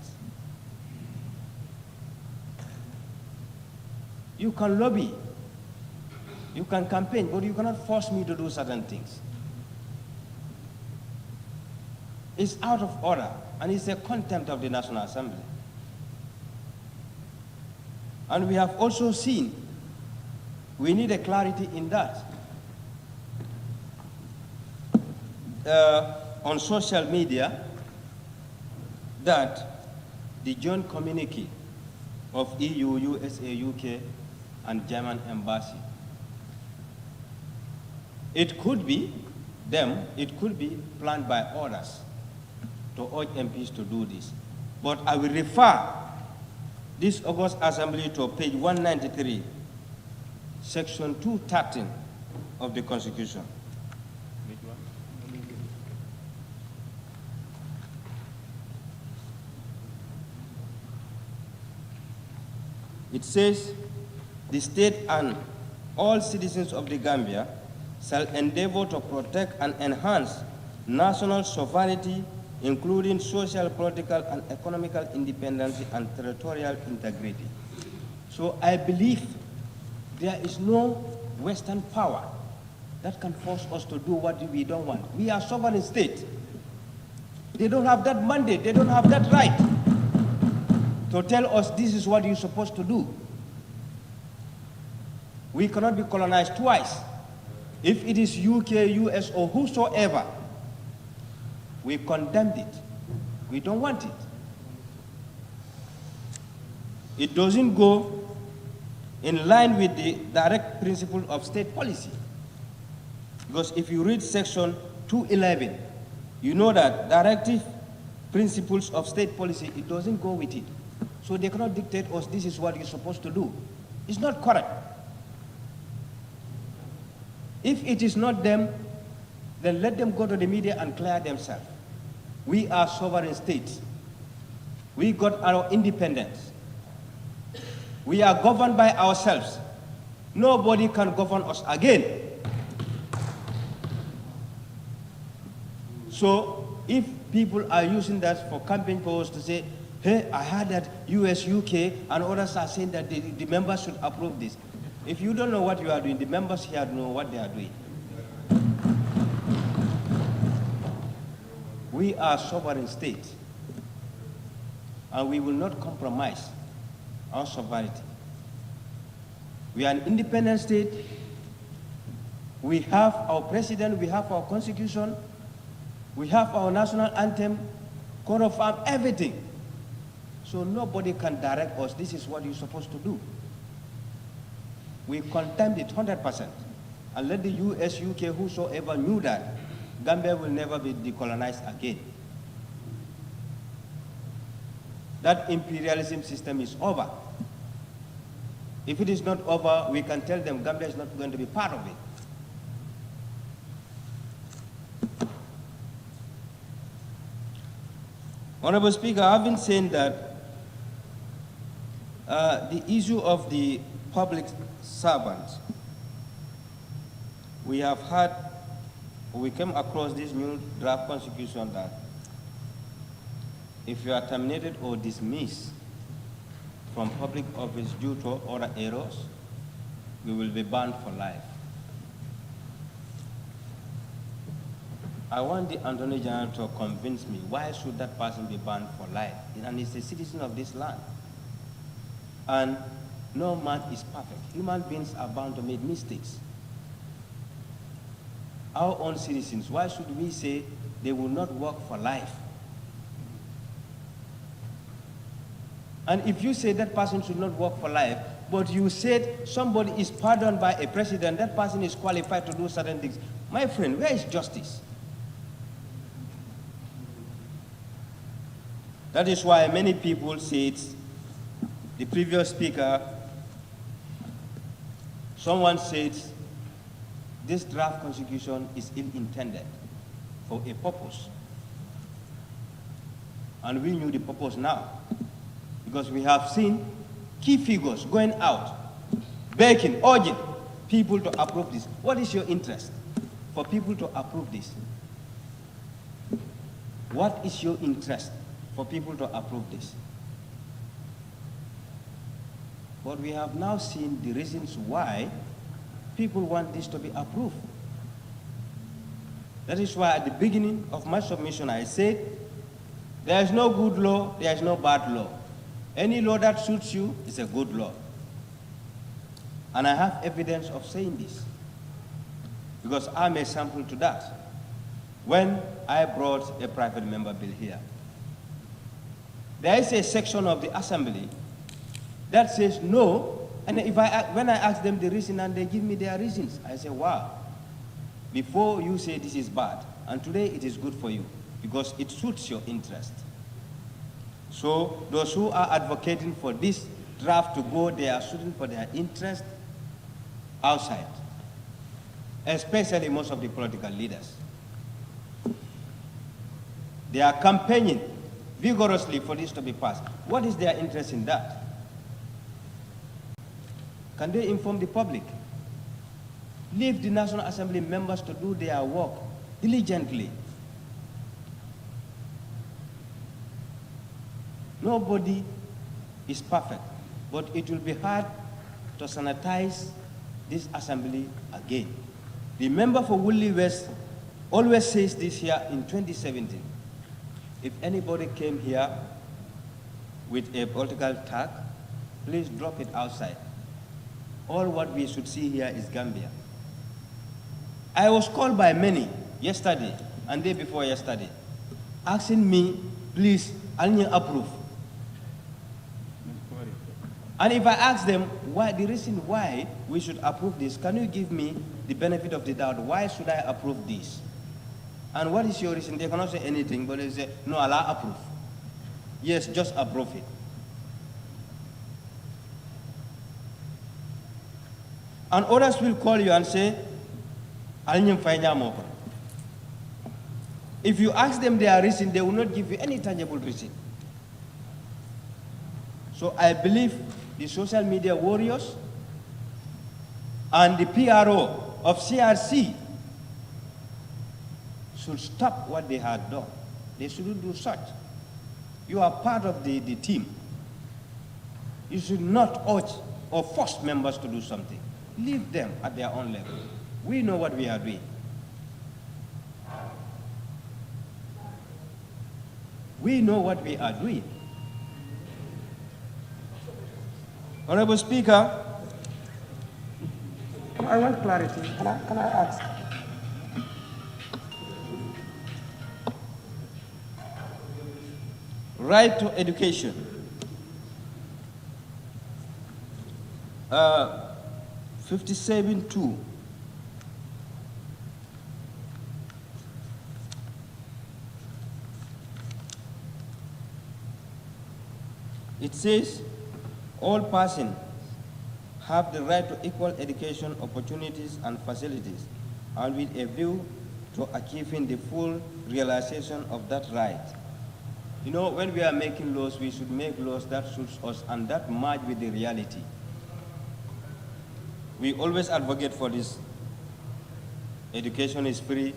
You can lobby, you can campaign, but you cannot force me to do certain things. It's out of order, and it's a contempt of the National Assembly. And we have also seen we need a clarity in that. On social media, that the joint communique of EU, USA, UK, and German embassy, it could be them, it could be planned by others to urge MPs to do this. But I will refer this August Assembly to page 193, section 213 of the Constitution. It says, the state and all citizens of the Gambia shall endeavor to protect and enhance national sovereignty, including social, political, and economical independence and territorial integrity. So I believe there is no Western power that can force us to do what we don't want. We are sovereign state. They don't have that mandate, they don't have that right to tell us this is what you're supposed to do. We cannot be colonized twice. If it is UK, US, or whosoever, we condemned it. We don't want it. It doesn't go in line with the direct principle of state policy. Because if you read section 211, you know that directive principles of state policy, it doesn't go with it. So they cannot dictate us, this is what you're supposed to do. It's not correct. If it is not them, then let them go to the media and clear themselves. We are sovereign states. We got our independence. We are governed by ourselves. Nobody can govern us again. So if people are using that for campaign purposes to say, hey, I heard that US, UK, and others are saying that the members should approve this. If you don't know what you are doing, the members here know what they are doing. We are sovereign state, and we will not compromise our sovereignty. We are an independent state. We have our president, we have our constitution, we have our national anthem, coat of arms, everything. So nobody can direct us, this is what you're supposed to do. We condemned it 100%. And let the US, UK, whosoever knew that, Gambia will never be decolonized again. That imperialism system is over. If it is not over, we can tell them Gambia is not going to be part of it. Honorable Speaker, I've been saying that the issue of the public servants, we have had, we came across this new draft constitution that if you are terminated or dismissed from public office due to other errors, we will be banned for life. I want the Attorney General to convince me why should that person be banned for life? And he's a citizen of this land. And no man is perfect. Human beings are bound to make mistakes. Our own citizens, why should we say they will not work for life? And if you say that person should not work for life, but you said somebody is pardoned by a president, that person is qualified to do certain things. My friend, where is justice? That is why many people say it's the previous speaker. Someone said this draft constitution is ill-intended for a purpose. And we knew the purpose now, because we have seen key figures going out, begging, urging people to approve this. What is your interest for people to approve this? What is your interest for people to approve this? But we have now seen the reasons why people want this to be approved. That is why at the beginning of my submission I said, there is no good law, there is no bad law. Any law that suits you is a good law. And I have evidence of saying this, because I'm a sample to that. When I brought a private member bill here, there is a section of the assembly that says no, and when I ask them the reason and they give me their reasons, I say, wow, before you say this is bad, and today it is good for you, because it suits your interest. So those who are advocating for this draft to go, they are shooting for their interest outside, especially most of the political leaders. They are campaigning vigorously for this to be passed. What is their interest in that? Can they inform the public? Leave the National Assembly members to do their work diligently. Nobody is perfect, but it will be hard to sanitize this assembly again. The member for Woodley West always says this here in 2017. If anybody came here with a political tag, please drop it outside. All what we should see here is Gambia. I was called by many yesterday and day before yesterday, asking me, please, Alnya approve. And if I ask them why, the reason why we should approve this, can you give me the benefit of the doubt? Why should I approve this? And what is your reason? They cannot say anything, but they say, no, Allah approve. Yes, just approve it. And others will call you and say, if you ask them their reason, they will not give you any tangible reason. So I believe the social media warriors and the PRO of CRC should stop what they had done. They shouldn't do such. You are part of the team. You should not urge or force members to do something. Leave them at their own level. We know what we are doing. We know what we are doing. Honorable Speaker, I want clarity. Can I ask? Right to education. 57(2). It says, all persons have the right to equal education opportunities and facilities, and with a view to achieving the full realization of that right. You know, when we are making laws, we should make laws that suits us and that match with the reality. We always advocate for this. Education is free,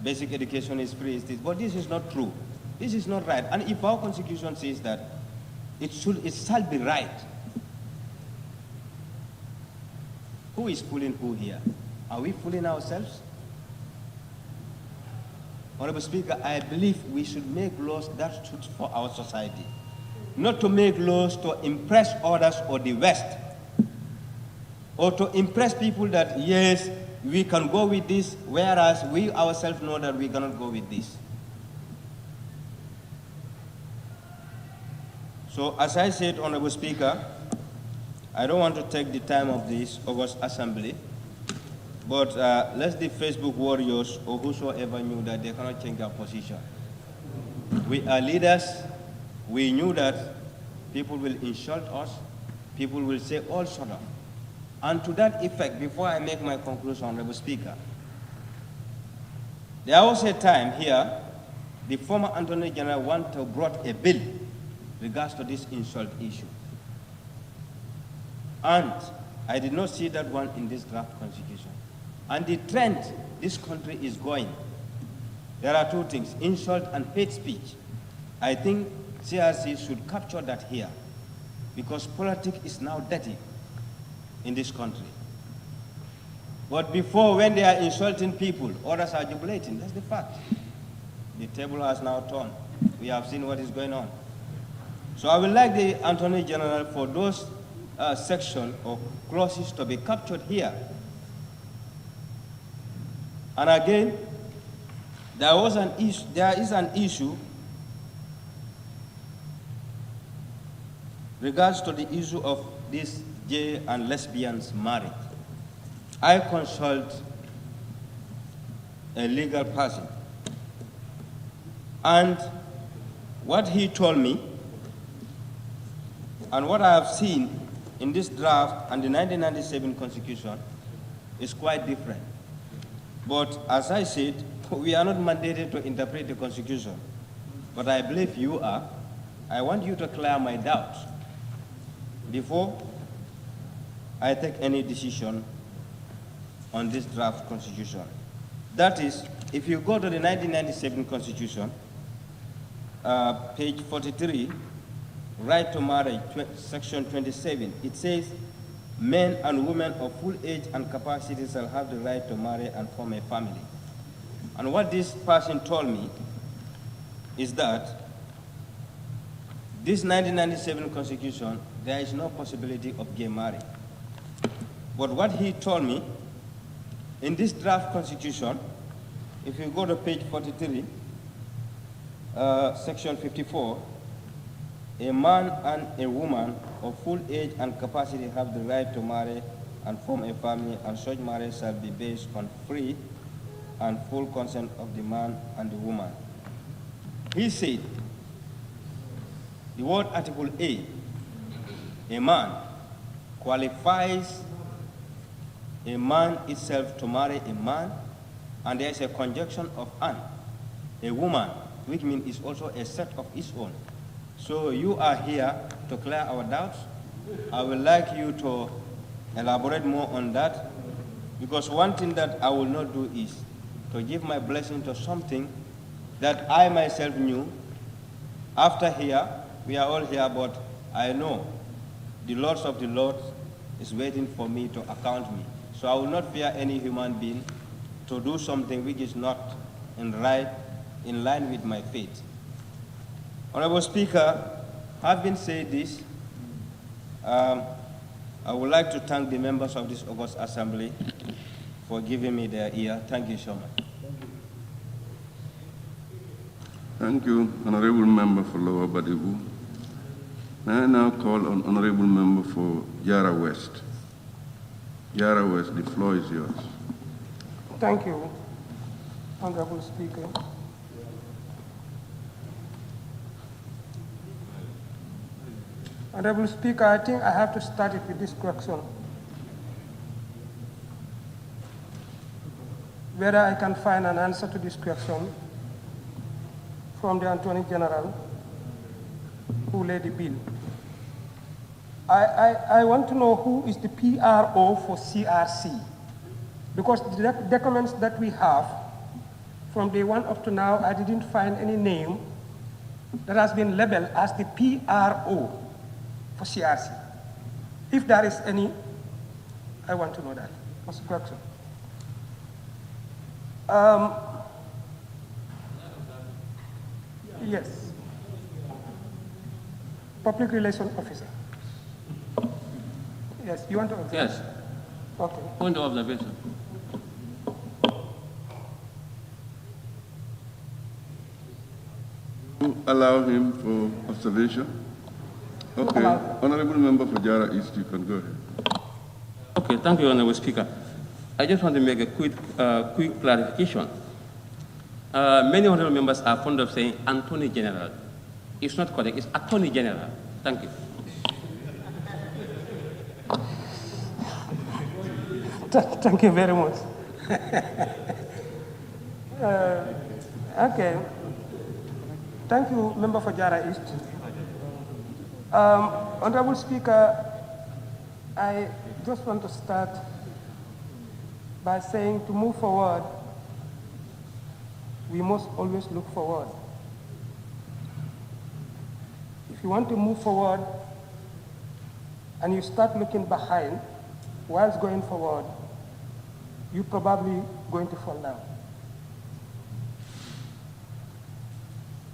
basic education is free, but this is not true. This is not right. And if our constitution says that it shall be right, Who is fooling who here? Are we fooling ourselves? Honorable Speaker, I believe we should make laws that suit for our society, not to make laws to impress others or the West, or to impress people that, yes, we can go with this, whereas we ourselves know that we cannot go with this. So, as I said, Honorable Speaker, I don't want to take the time of this August Assembly, but let the Facebook warriors or whosoever knew that they cannot change their position. We are leaders. We knew that people will insult us. People will say all sorts of. And to that effect, before I make my conclusion, Honorable Speaker, there was a time here, the former Attorney General brought a bill regards to this insult issue. And I did not see that one in this draft constitution. And the trend this country is going, there are two things, insult and hate speech. I think CRC should capture that here, because politics is now dirty in this country. But before, when they are insulting people, others are jubilating. That's the fact. The table has now turned. We have seen what is going on. So I would like the Attorney General for those sections or clauses to be captured here. And again, there is an issue regards to the issue of this gay and lesbians marriage. I consult a legal person, and what he told me and what I have seen in this draft and the 1997 Constitution is quite different. But as I said, we are not mandated to interpret the Constitution, but I believe you are. I want you to clear my doubts before I take any decision on this draft Constitution. That is, if you go to the 1997 Constitution, page 43, right to marriage, section 27, it says, men and women of full age and capacity shall have the right to marry and form a family. And what this person told me is that this 1997 Constitution, there is no possibility of gay marriage. But what he told me, in this draft Constitution, if you go to page 43, section 54, a man and a woman of full age and capacity have the right to marry and form a family, and such marriage shall be based on free and full consent of the man and the woman. He said, the word Article A man, qualifies a man itself to marry a man, and there is a conjunction of an, a woman, which means it's also a set of its own. So you are here to clear our doubts. I would like you to elaborate more on that, because one thing that I will not do is to give my blessing to something that I myself knew. After here, we are all here, but I know the Lords of the Lord is waiting for me to account me. So I will not fear any human being to do something which is not in line with my faith. Honorable Speaker, having said this, I would like to thank the members of this August Assembly for giving me their ear. Thank you so much. Thank you, Honorable Member for Lower Badibu. May I now call on Honorable Member for Yara West. Yara West, the floor is yours. Thank you, Honorable Speaker. Honorable Speaker, I think I have to start it with this question. Whether I can find an answer to this question from the Attorney General who laid the bill. I want to know who is the PRO for CRC, because the documents that we have from day one up to now, I didn't find any name that has been labeled as the PRO for CRC. If there is any, I want to know that. What's the question? Yes. Public Relations Officer. Yes, you want to observe? Yes. Okay. Point of observation. Allow him for observation. Okay. Honorable Member for Jara East, you can go ahead. Okay, thank you, Honorable Speaker. I just want to make a quick clarification. Many honorable members are fond of saying Attorney General. It's not correct. It's Attorney General. Thank you. Thank you very much. Okay. Thank you, Member for Jara East. Honorable Speaker, I just want to start by saying to move forward, we must always look forward. If you want to move forward and you start looking behind whilst going forward, you're probably going to fall down.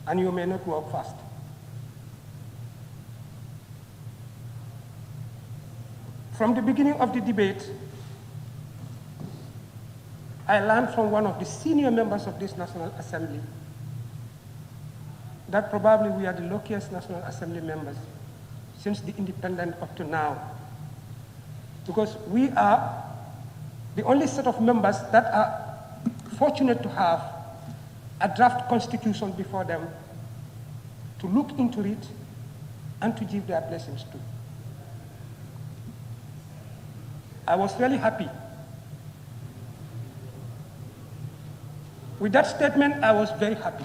And you may not walk fast. From the beginning of the debate, I learned from one of the senior members of this National Assembly that probably we are the luckiest National Assembly members since the independence up to now. Because we are the only set of members that are fortunate to have a draft constitution before them to look into it and to give their blessings to. I was really happy. With that statement, I was very happy.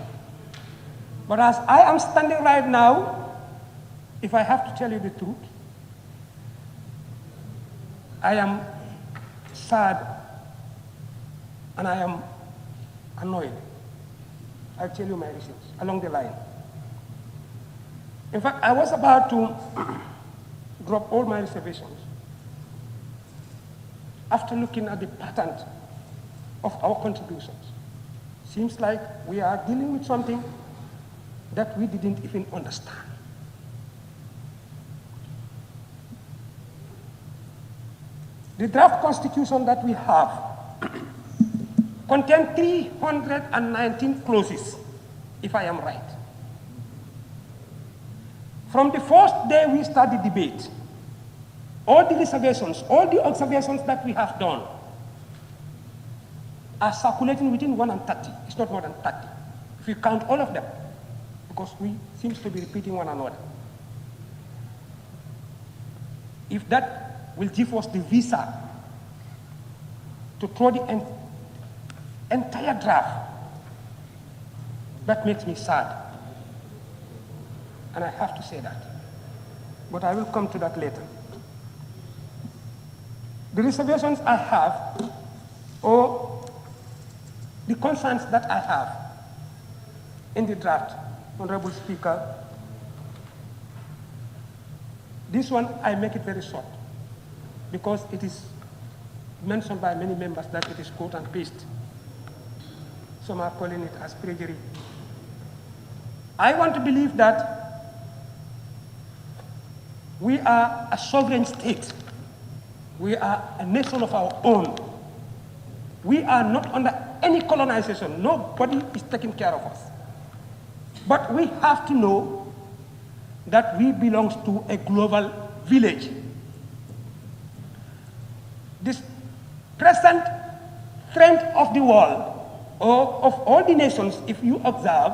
But as I am standing right now, if I have to tell you the truth, I am sad and I am annoyed. I'll tell you my reasons along the line. In fact, I was about to drop all my reservations after looking at the pattern of our contributions. Seems like we are dealing with something that we didn't even understand. The draft constitution that we have contains 319 clauses, if I am right. From the first day we start the debate, all the reservations, all the observations that we have done are circulating within 130. It's not more than 30. If you count all of them, because we seem to be repeating one another. If that will give us the visa to throw the entire draft, that makes me sad. And I have to say that. But I will come to that later. The reservations I have, or the concerns that I have in the draft, Honorable Speaker, this one I make it very short because it is mentioned by many members that it is quote and paste. Some are calling it as perjury. I want to believe that we are a sovereign state. We are a nation of our own. We are not under any colonization. Nobody is taking care of us. But we have to know that we belong to a global village. This present trend of the world, or of all the nations, if you observe,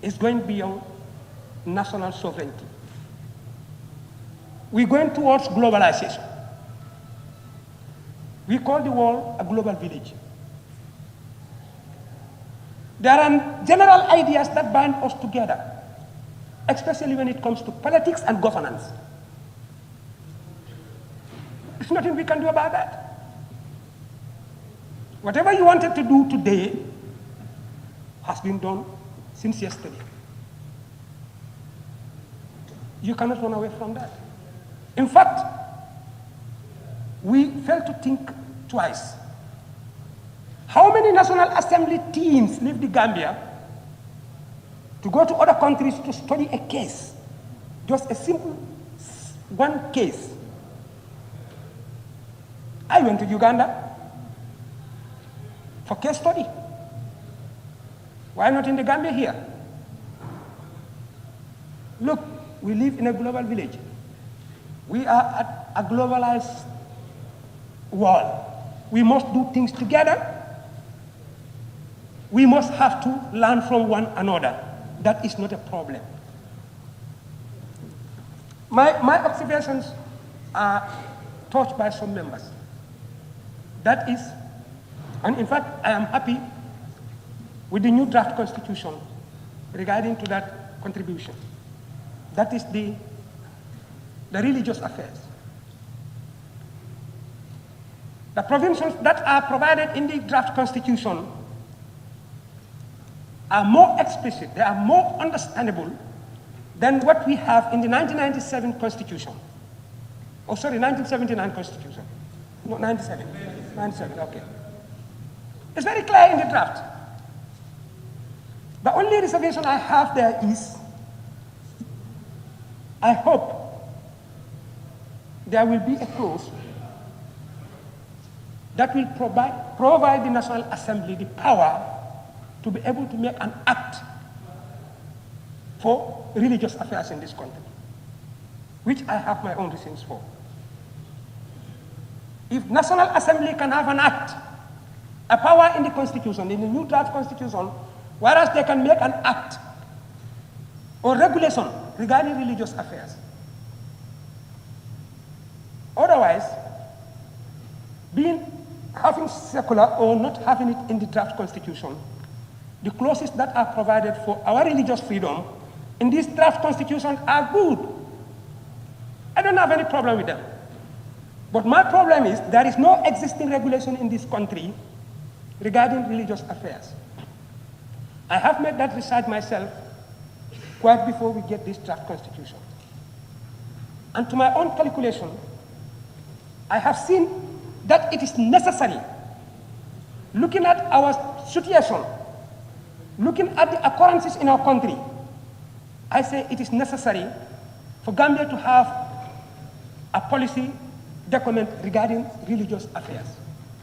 is going beyond national sovereignty. We're going towards globalization. We call the world a global village. There are general ideas that bind us together, especially when it comes to politics and governance. There's nothing we can do about that. Whatever you wanted to do today has been done since yesterday. You cannot run away from that. In fact, we fail to think twice. How many National Assembly teams leave the Gambia to go to other countries to study a case? Just a simple one case. I went to Uganda for case study. Why not in the Gambia here? Look, we live in a global village. We are at a globalized world. We must do things together. We must have to learn from one another. That is not a problem. My observations are touched by some members. That is, and in fact, I am happy with the new draft constitution regarding to that contribution. That is the religious affairs. The provisions that are provided in the draft constitution are more explicit, they are more understandable than what we have in the 1997 constitution. Oh, sorry, 1979 constitution. No, 97. 97, okay. It's very clear in the draft. The only reservation I have there is, I hope there will be a clause that will provide the National Assembly the power to be able to make an act for religious affairs in this country, which I have my own reasons for. If National Assembly can have an act, a power in the Constitution, in the new draft Constitution, whereas they can make an act or regulation regarding religious affairs. Otherwise, having secular or not having it in the draft Constitution, the clauses that are provided for our religious freedom in this draft Constitution are good. I don't have any problem with them. But my problem is there is no existing regulation in this country regarding religious affairs. I have made that research myself quite before we get this draft Constitution. And to my own calculation, I have seen that it is necessary, looking at our situation, looking at the occurrences in our country, I say it is necessary for Gambia to have a policy document regarding religious affairs.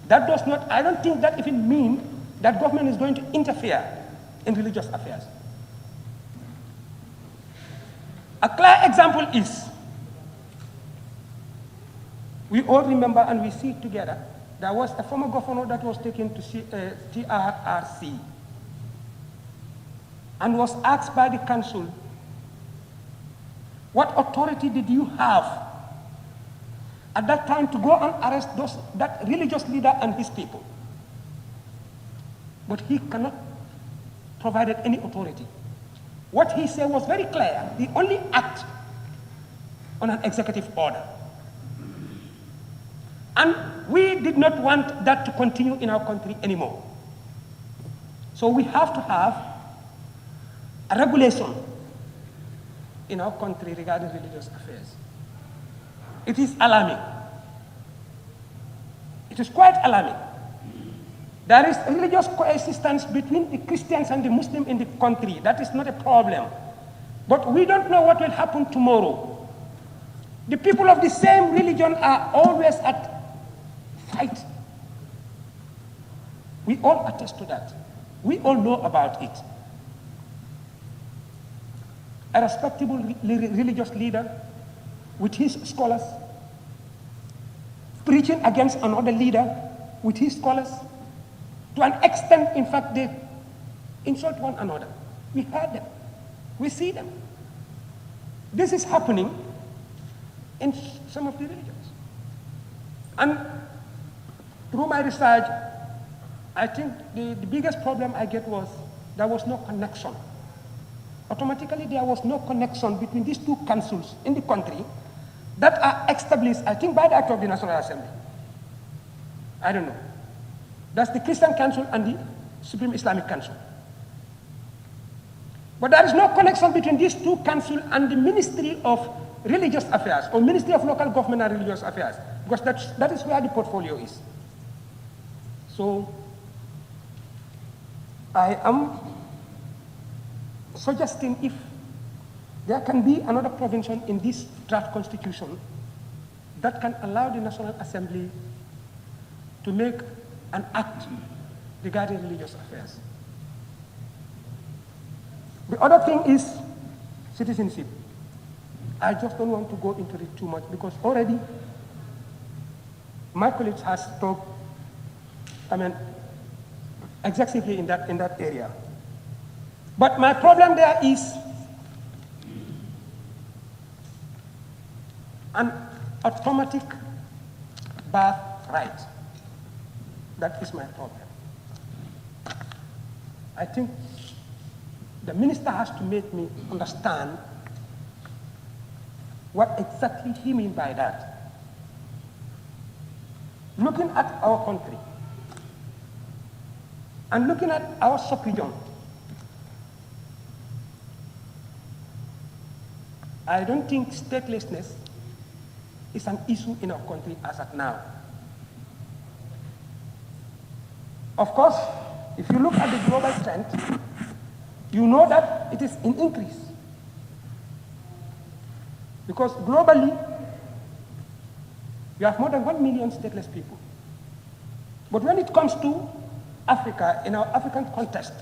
That does not, I don't think that even mean that government is going to interfere in religious affairs. A clear example is, we all remember and we see it together, there was a former governor that was taken to TRRC and was asked by the council, what authority did you have at that time to go and arrest that religious leader and his people? But he cannot provide any authority. What he said was very clear. He only act on an executive order. And we did not want that to continue in our country anymore. So we have to have a regulation in our country regarding religious affairs. It is alarming. It is quite alarming. There is religious coexistence between the Christians and the Muslims in the country. That is not a problem. But we don't know what will happen tomorrow. The people of the same religion are always at fight. We all attest to that. We all know about it. A respectable religious leader with his scholars preaching against another leader with his scholars. To an extent, in fact, they insult one another. We heard them. We see them. This is happening in some of the religions. And through my research, I think the biggest problem I get was there was no connection. Automatically, there was no connection between these two councils in the country that are established, I think, by the Act of the National Assembly. I don't know. That's the Christian Council and the Supreme Islamic Council. But there is no connection between these two councils and the Ministry of Religious Affairs or Ministry of Local Government and Religious Affairs. because that is where the portfolio is. So I am suggesting if there can be another provision in this draft constitution that can allow the National Assembly to make an act regarding religious affairs. The other thing is citizenship. I just don't want to go into it too much because already my colleagues has talked, excessively in that area. But my problem there is an automatic birthright. That is my problem. I think the minister has to make me understand what exactly he means by that. Looking at our country and looking at our sub-region, I don't think statelessness is an issue in our country as of now. Of course, if you look at the global trend, you know that it is in increase. Because globally, you have more than 1 million stateless people. But when it comes to Africa, in our African context,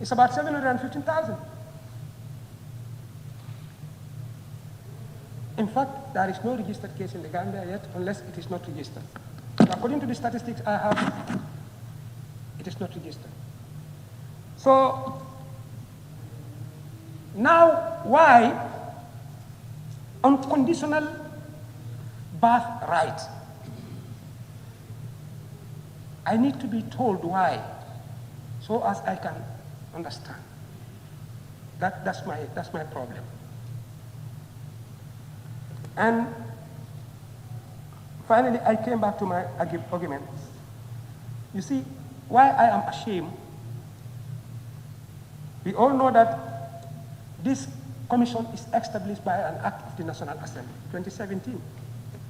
it's about 715,000. In fact, there is no registered case in the Gambia yet, unless it is not registered. According to the statistics I have, it is not registered. So, now why unconditional birthright? I need to be told why, so as I can understand. That's my problem. And finally, I came back to my argument. You see, why I am ashamed, we all know that this commission is established by an act of the National Assembly, 2017.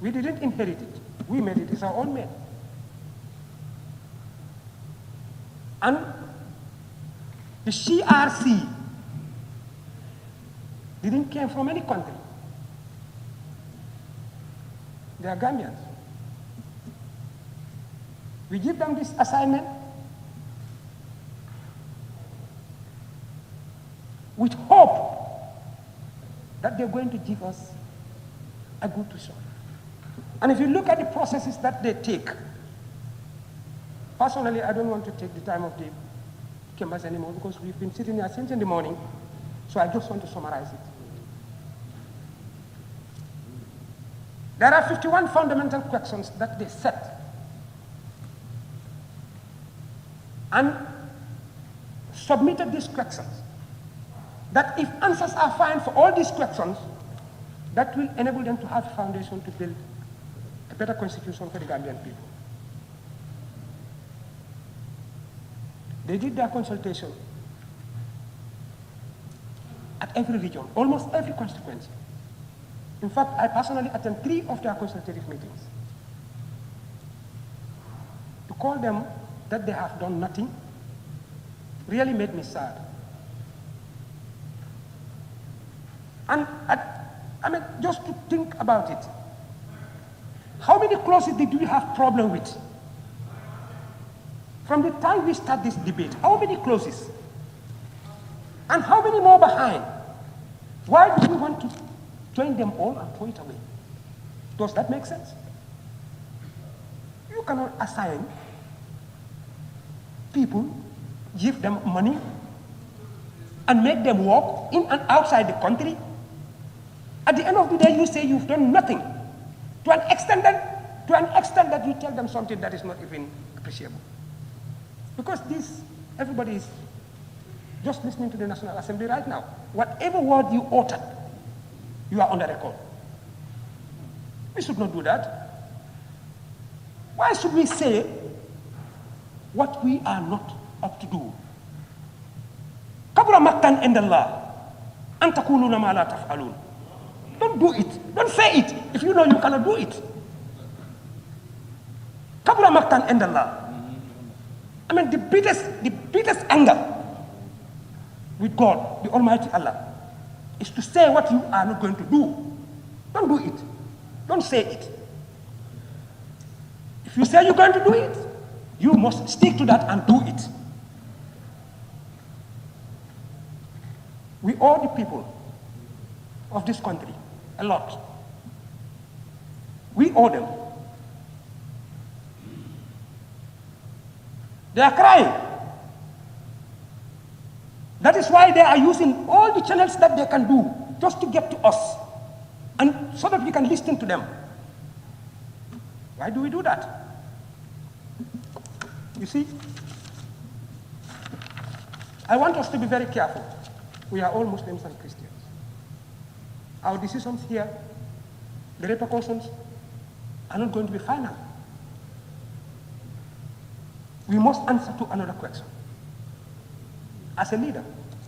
We didn't inherit it. We made it. It's our own made. And the CRC didn't come from any country. They are Gambians. We give them this assignment with hope that they're going to give us a good result. And if you look at the processes that they take, personally, I don't want to take the time of the chambers anymore because we've been sitting here since in the morning, so I just want to summarize it. There are 51 fundamental questions that they set. And submitted these questions. That if answers are found for all these questions, that will enable them to have a foundation to build a better constitution for the Gambian people. They did their consultation at every region, almost every constituency. In fact, I personally attend 3 of their consultative meetings. To call them that they have done nothing really made me sad. And I mean, just to think about it, how many clauses did we have problem with? From the time we start this debate, how many clauses? And how many more behind? Why do we want to join them all and throw it away? Does that make sense? You cannot assign people, give them money, and make them walk in and outside the country. At the end of the day, you say you've done nothing. To an extent that you tell them something that is not even appreciable. Because everybody is just listening to the National Assembly right now. Whatever word you utter, you are on the record. We should not do that. Why should we say what we are not up to do? Kabura maktan indallah, antakuluna ma la taf'alun. Don't do it. Don't say it if you know you cannot do it. Kabura maktan endallah. I mean, the biggest anger with God, the Almighty Allah, is to say what you are not going to do. Don't do it. Don't say it. If you say you're going to do it, you must stick to that and do it. We owe the people of this country a lot. We owe them. They are crying. That is why they are using all the channels that they can do just to get to us, and so that we can listen to them. Why do we do that? You see, I want us to be very careful. We are all Muslims and Christians. Our decisions here, the repercussions, are not going to be final. We must answer to another question. As a leader,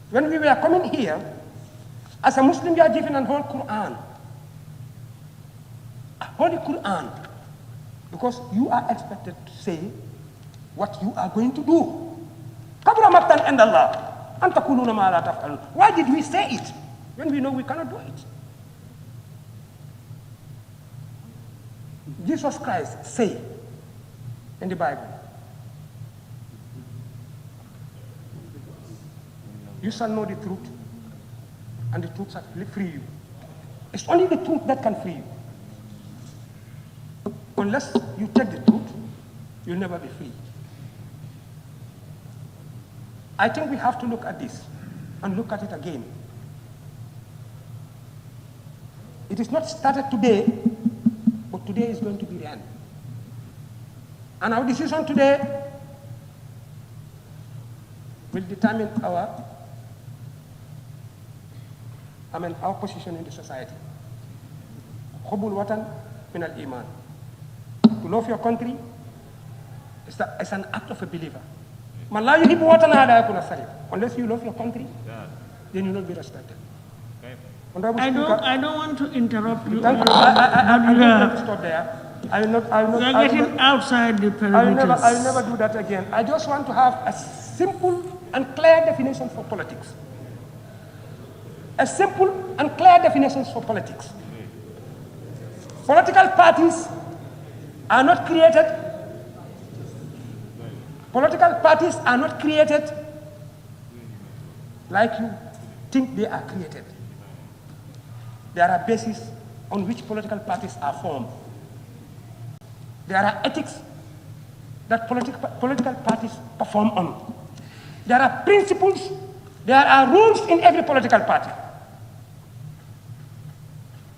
when we were coming here, as a Muslim, you are given a whole Quran. A Holy Quran. Because you are expected to say what you are going to do. Why did we say it when we know we cannot do it? Jesus Christ say in the Bible, you shall know the truth, and the truth shall free you. It's only the truth that can free you. Unless you take the truth, you'll never be free. I think we have to look at this and look at it again. It is not started today, but today is going to be the end. And our decision today will determine our position in the society. Hubul watan min al-iman. To love your country is an act of a believer. Unless you love your country, then you will not be respected. I don't want to interrupt you. I will not stop there. I will not. You are getting outside the perimeters. I will never do that again. I just want to have a simple and clear definition for politics. A simple and clear definition for politics. Political parties are not created. Political parties are not created like you think they are created. There are bases on which political parties are formed. There are ethics that political parties perform on. There are principles, there are rules in every political party.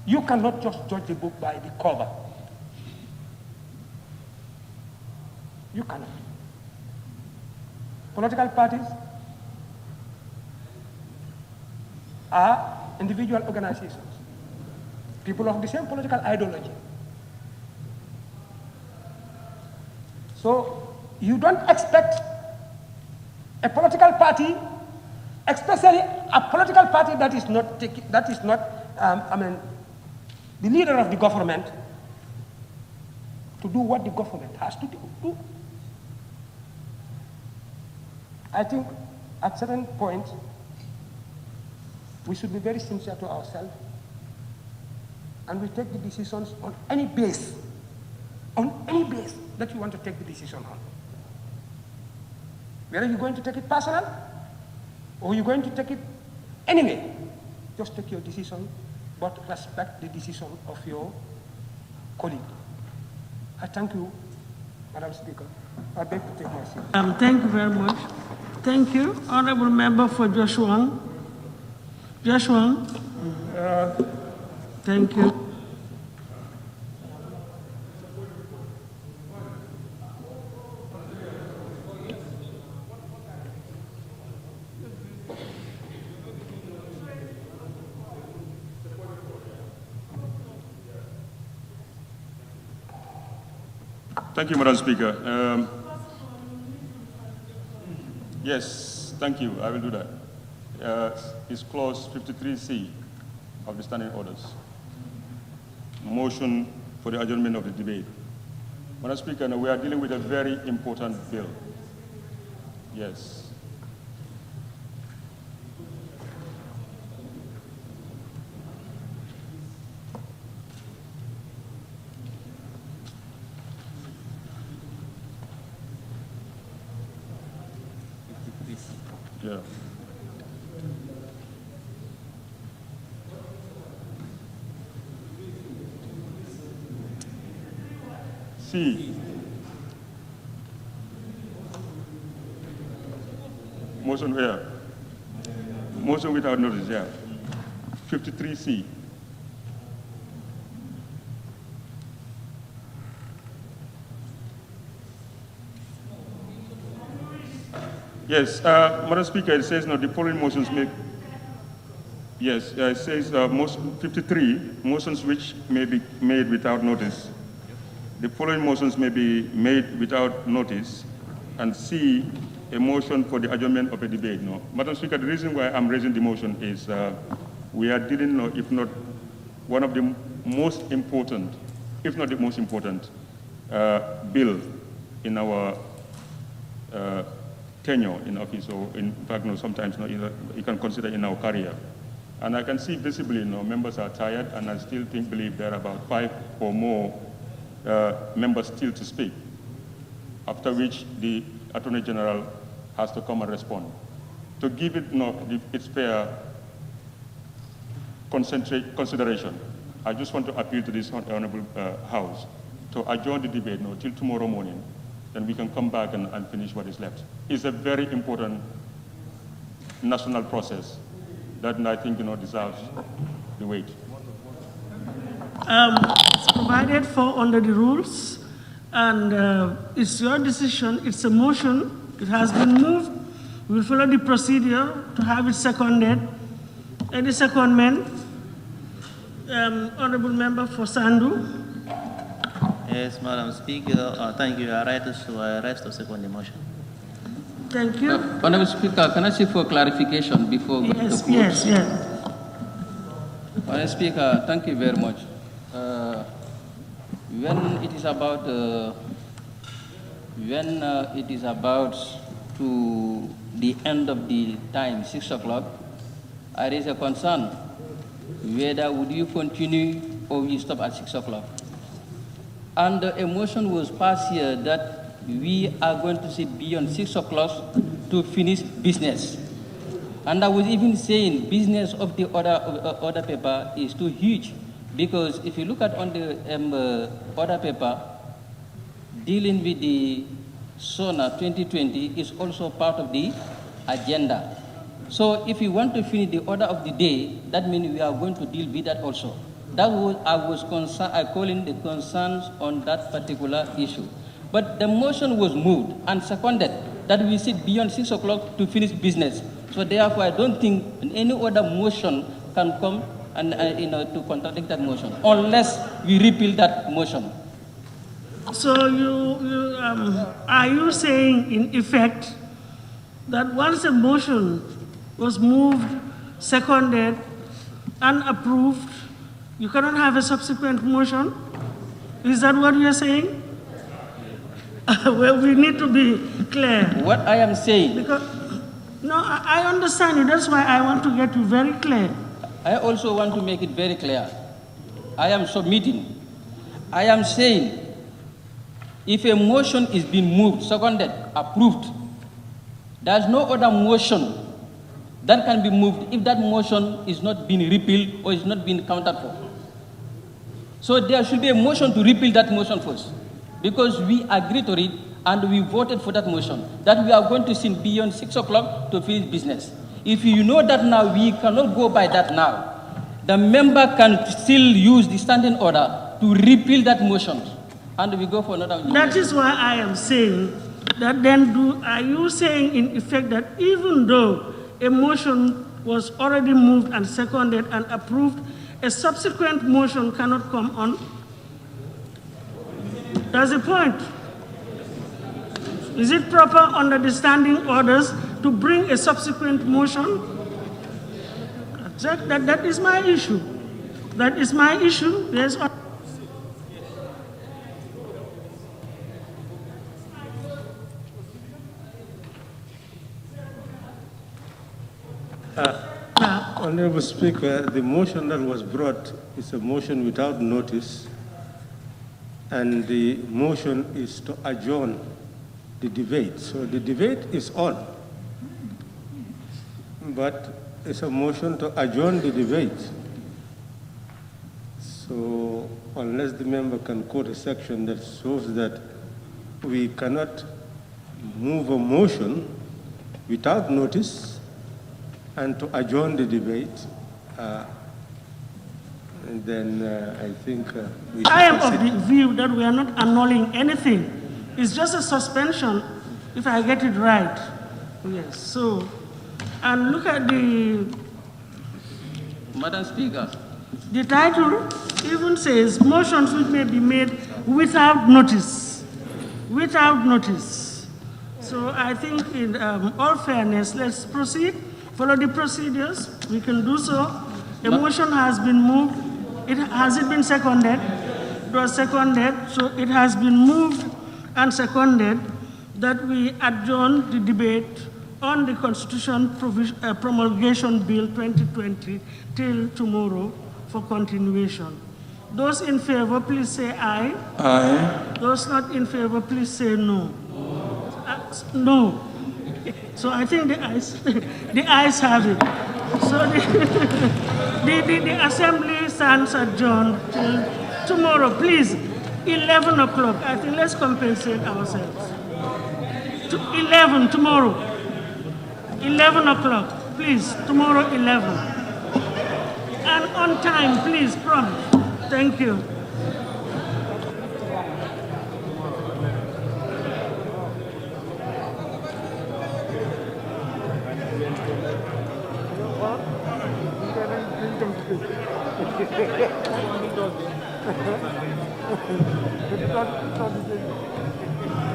You cannot just judge the book by the cover. You cannot. Political parties are individual organizations, people of the same political ideology. So you don't expect a political party, especially a political party that is not the leader of the government, to do what the government has to do. I think at certain point, we should be very sincere to ourselves, and we take the decisions on any base that you want to take the decision on. Whether you're going to take it personal, or you're going to take it anyway, just take your decision, but respect the decision of your colleague. I thank you, Madam Speaker. I beg to take my seat. Thank you very much. Thank you. Honorable Member for Joshua. Joshua. Thank you. Thank you, Madam Speaker. Yes, thank you. I will do that. It's clause 53C of the standing orders. Motion for the adjournment of the debate. Madam Speaker, we are dealing with a very important bill. Yes. Yeah. C. Motion where? Motion without notice, yeah. 53C. Yes, Madam Speaker, it says no, the following motions make. Yes, it says 53 motions which may be made without notice. The following motions may be made without notice, and C, a motion for the adjournment of a debate. No, Madam Speaker, the reason why I'm raising the motion is we are dealing, if not one of the most important, if not the most important, bill in our tenure in office, or in fact, no, sometimes no, you can consider in our career. And I can see visibly, members are tired, and I still believe there are about 5 or more members still to speak, after which the Attorney General has to come and respond. To give it its fair consideration, I just want to appeal to this Honorable House to adjourn the debate till tomorrow morning, then we can come back and finish what is left. It's a very important national process that I think deserves the wait. It's provided for under the rules, and it's your decision. It's a motion. It has been moved. We will follow the procedure to have it seconded. Any secondment? Honorable Member for Sandu. Yes, Madam Speaker, thank you. I write to arrest or second the motion. Thank you. Honorable Speaker, can I seek for clarification before we Yes, close? yes. Honorable Speaker, thank you very much. When it is about to the end of the time, 6 o'clock, I raise a concern whether would you continue or will you stop at 6 o'clock. And a motion was passed here that we are going to sit beyond 6 o'clock to finish business. And I was even saying business of the order paper is too huge, because if you look at on the order paper, dealing with the SONA 2020 is also part of the agenda. So if you want to finish the order of the day, that means we are going to deal with that also. That was I calling the concerns on that particular issue. But the motion was moved and seconded that we sit beyond 6 o'clock to finish business. So therefore, I don't think any other motion can come and to contradict that motion, unless we repeal that motion. So are you saying in effect that once a motion was moved, seconded, and approved, you cannot have a subsequent motion? Is that what you're saying? Well, we need to be clear. What I am saying. Because, no, I understand you. That's why I want to get you very clear. I also want to make it very clear. I am submitting. I am saying, if a motion is being moved, seconded, approved, there's no other motion that can be moved if that motion is not being repealed or is not being counted for. So there should be a motion to repeal that motion first, because we agreed to it and we voted for that motion, that we are going to sit beyond 6 o'clock to finish business. If you know that now, we cannot go by that now. The member can still use the standing order to repeal that motion, and we go for another. That is why I am saying that then are you saying in effect that even though a motion was already moved and seconded and approved, a subsequent motion cannot come on? That's the point. Is it proper under the standing orders to bring a subsequent motion? That is my issue. That is my issue. Yes. Honorable Speaker, the motion that was brought is a motion without notice, and the motion is to adjourn the debate. So the debate is on, but it's a motion to adjourn the debate. So unless the member can quote a section that shows that we cannot move a motion without notice and to adjourn the debate, then I think we should I am of proceed. the view that we are not annulling anything. It's just a suspension, if I get it right. Yes, so, and look at the... Madam Speaker. The title even says motions which may be made without notice. Without notice. So I think in all fairness, let's proceed. Follow the procedures. We can do so. A motion has been moved. Has it been seconded? It was seconded. So it has been moved and seconded that we adjourn the debate on the Constitution Promulgation Bill 2020 till tomorrow for continuation. Those in favor, please say aye. Aye. Those not in favor, please say no. No. So I think the ayes have it. So the assembly stands adjourned till tomorrow. Please, 11 o'clock. I think let's compensate ourselves. 11 tomorrow. 11 o'clock. Please, tomorrow 11. And on time, please, prompt. Thank you. It's not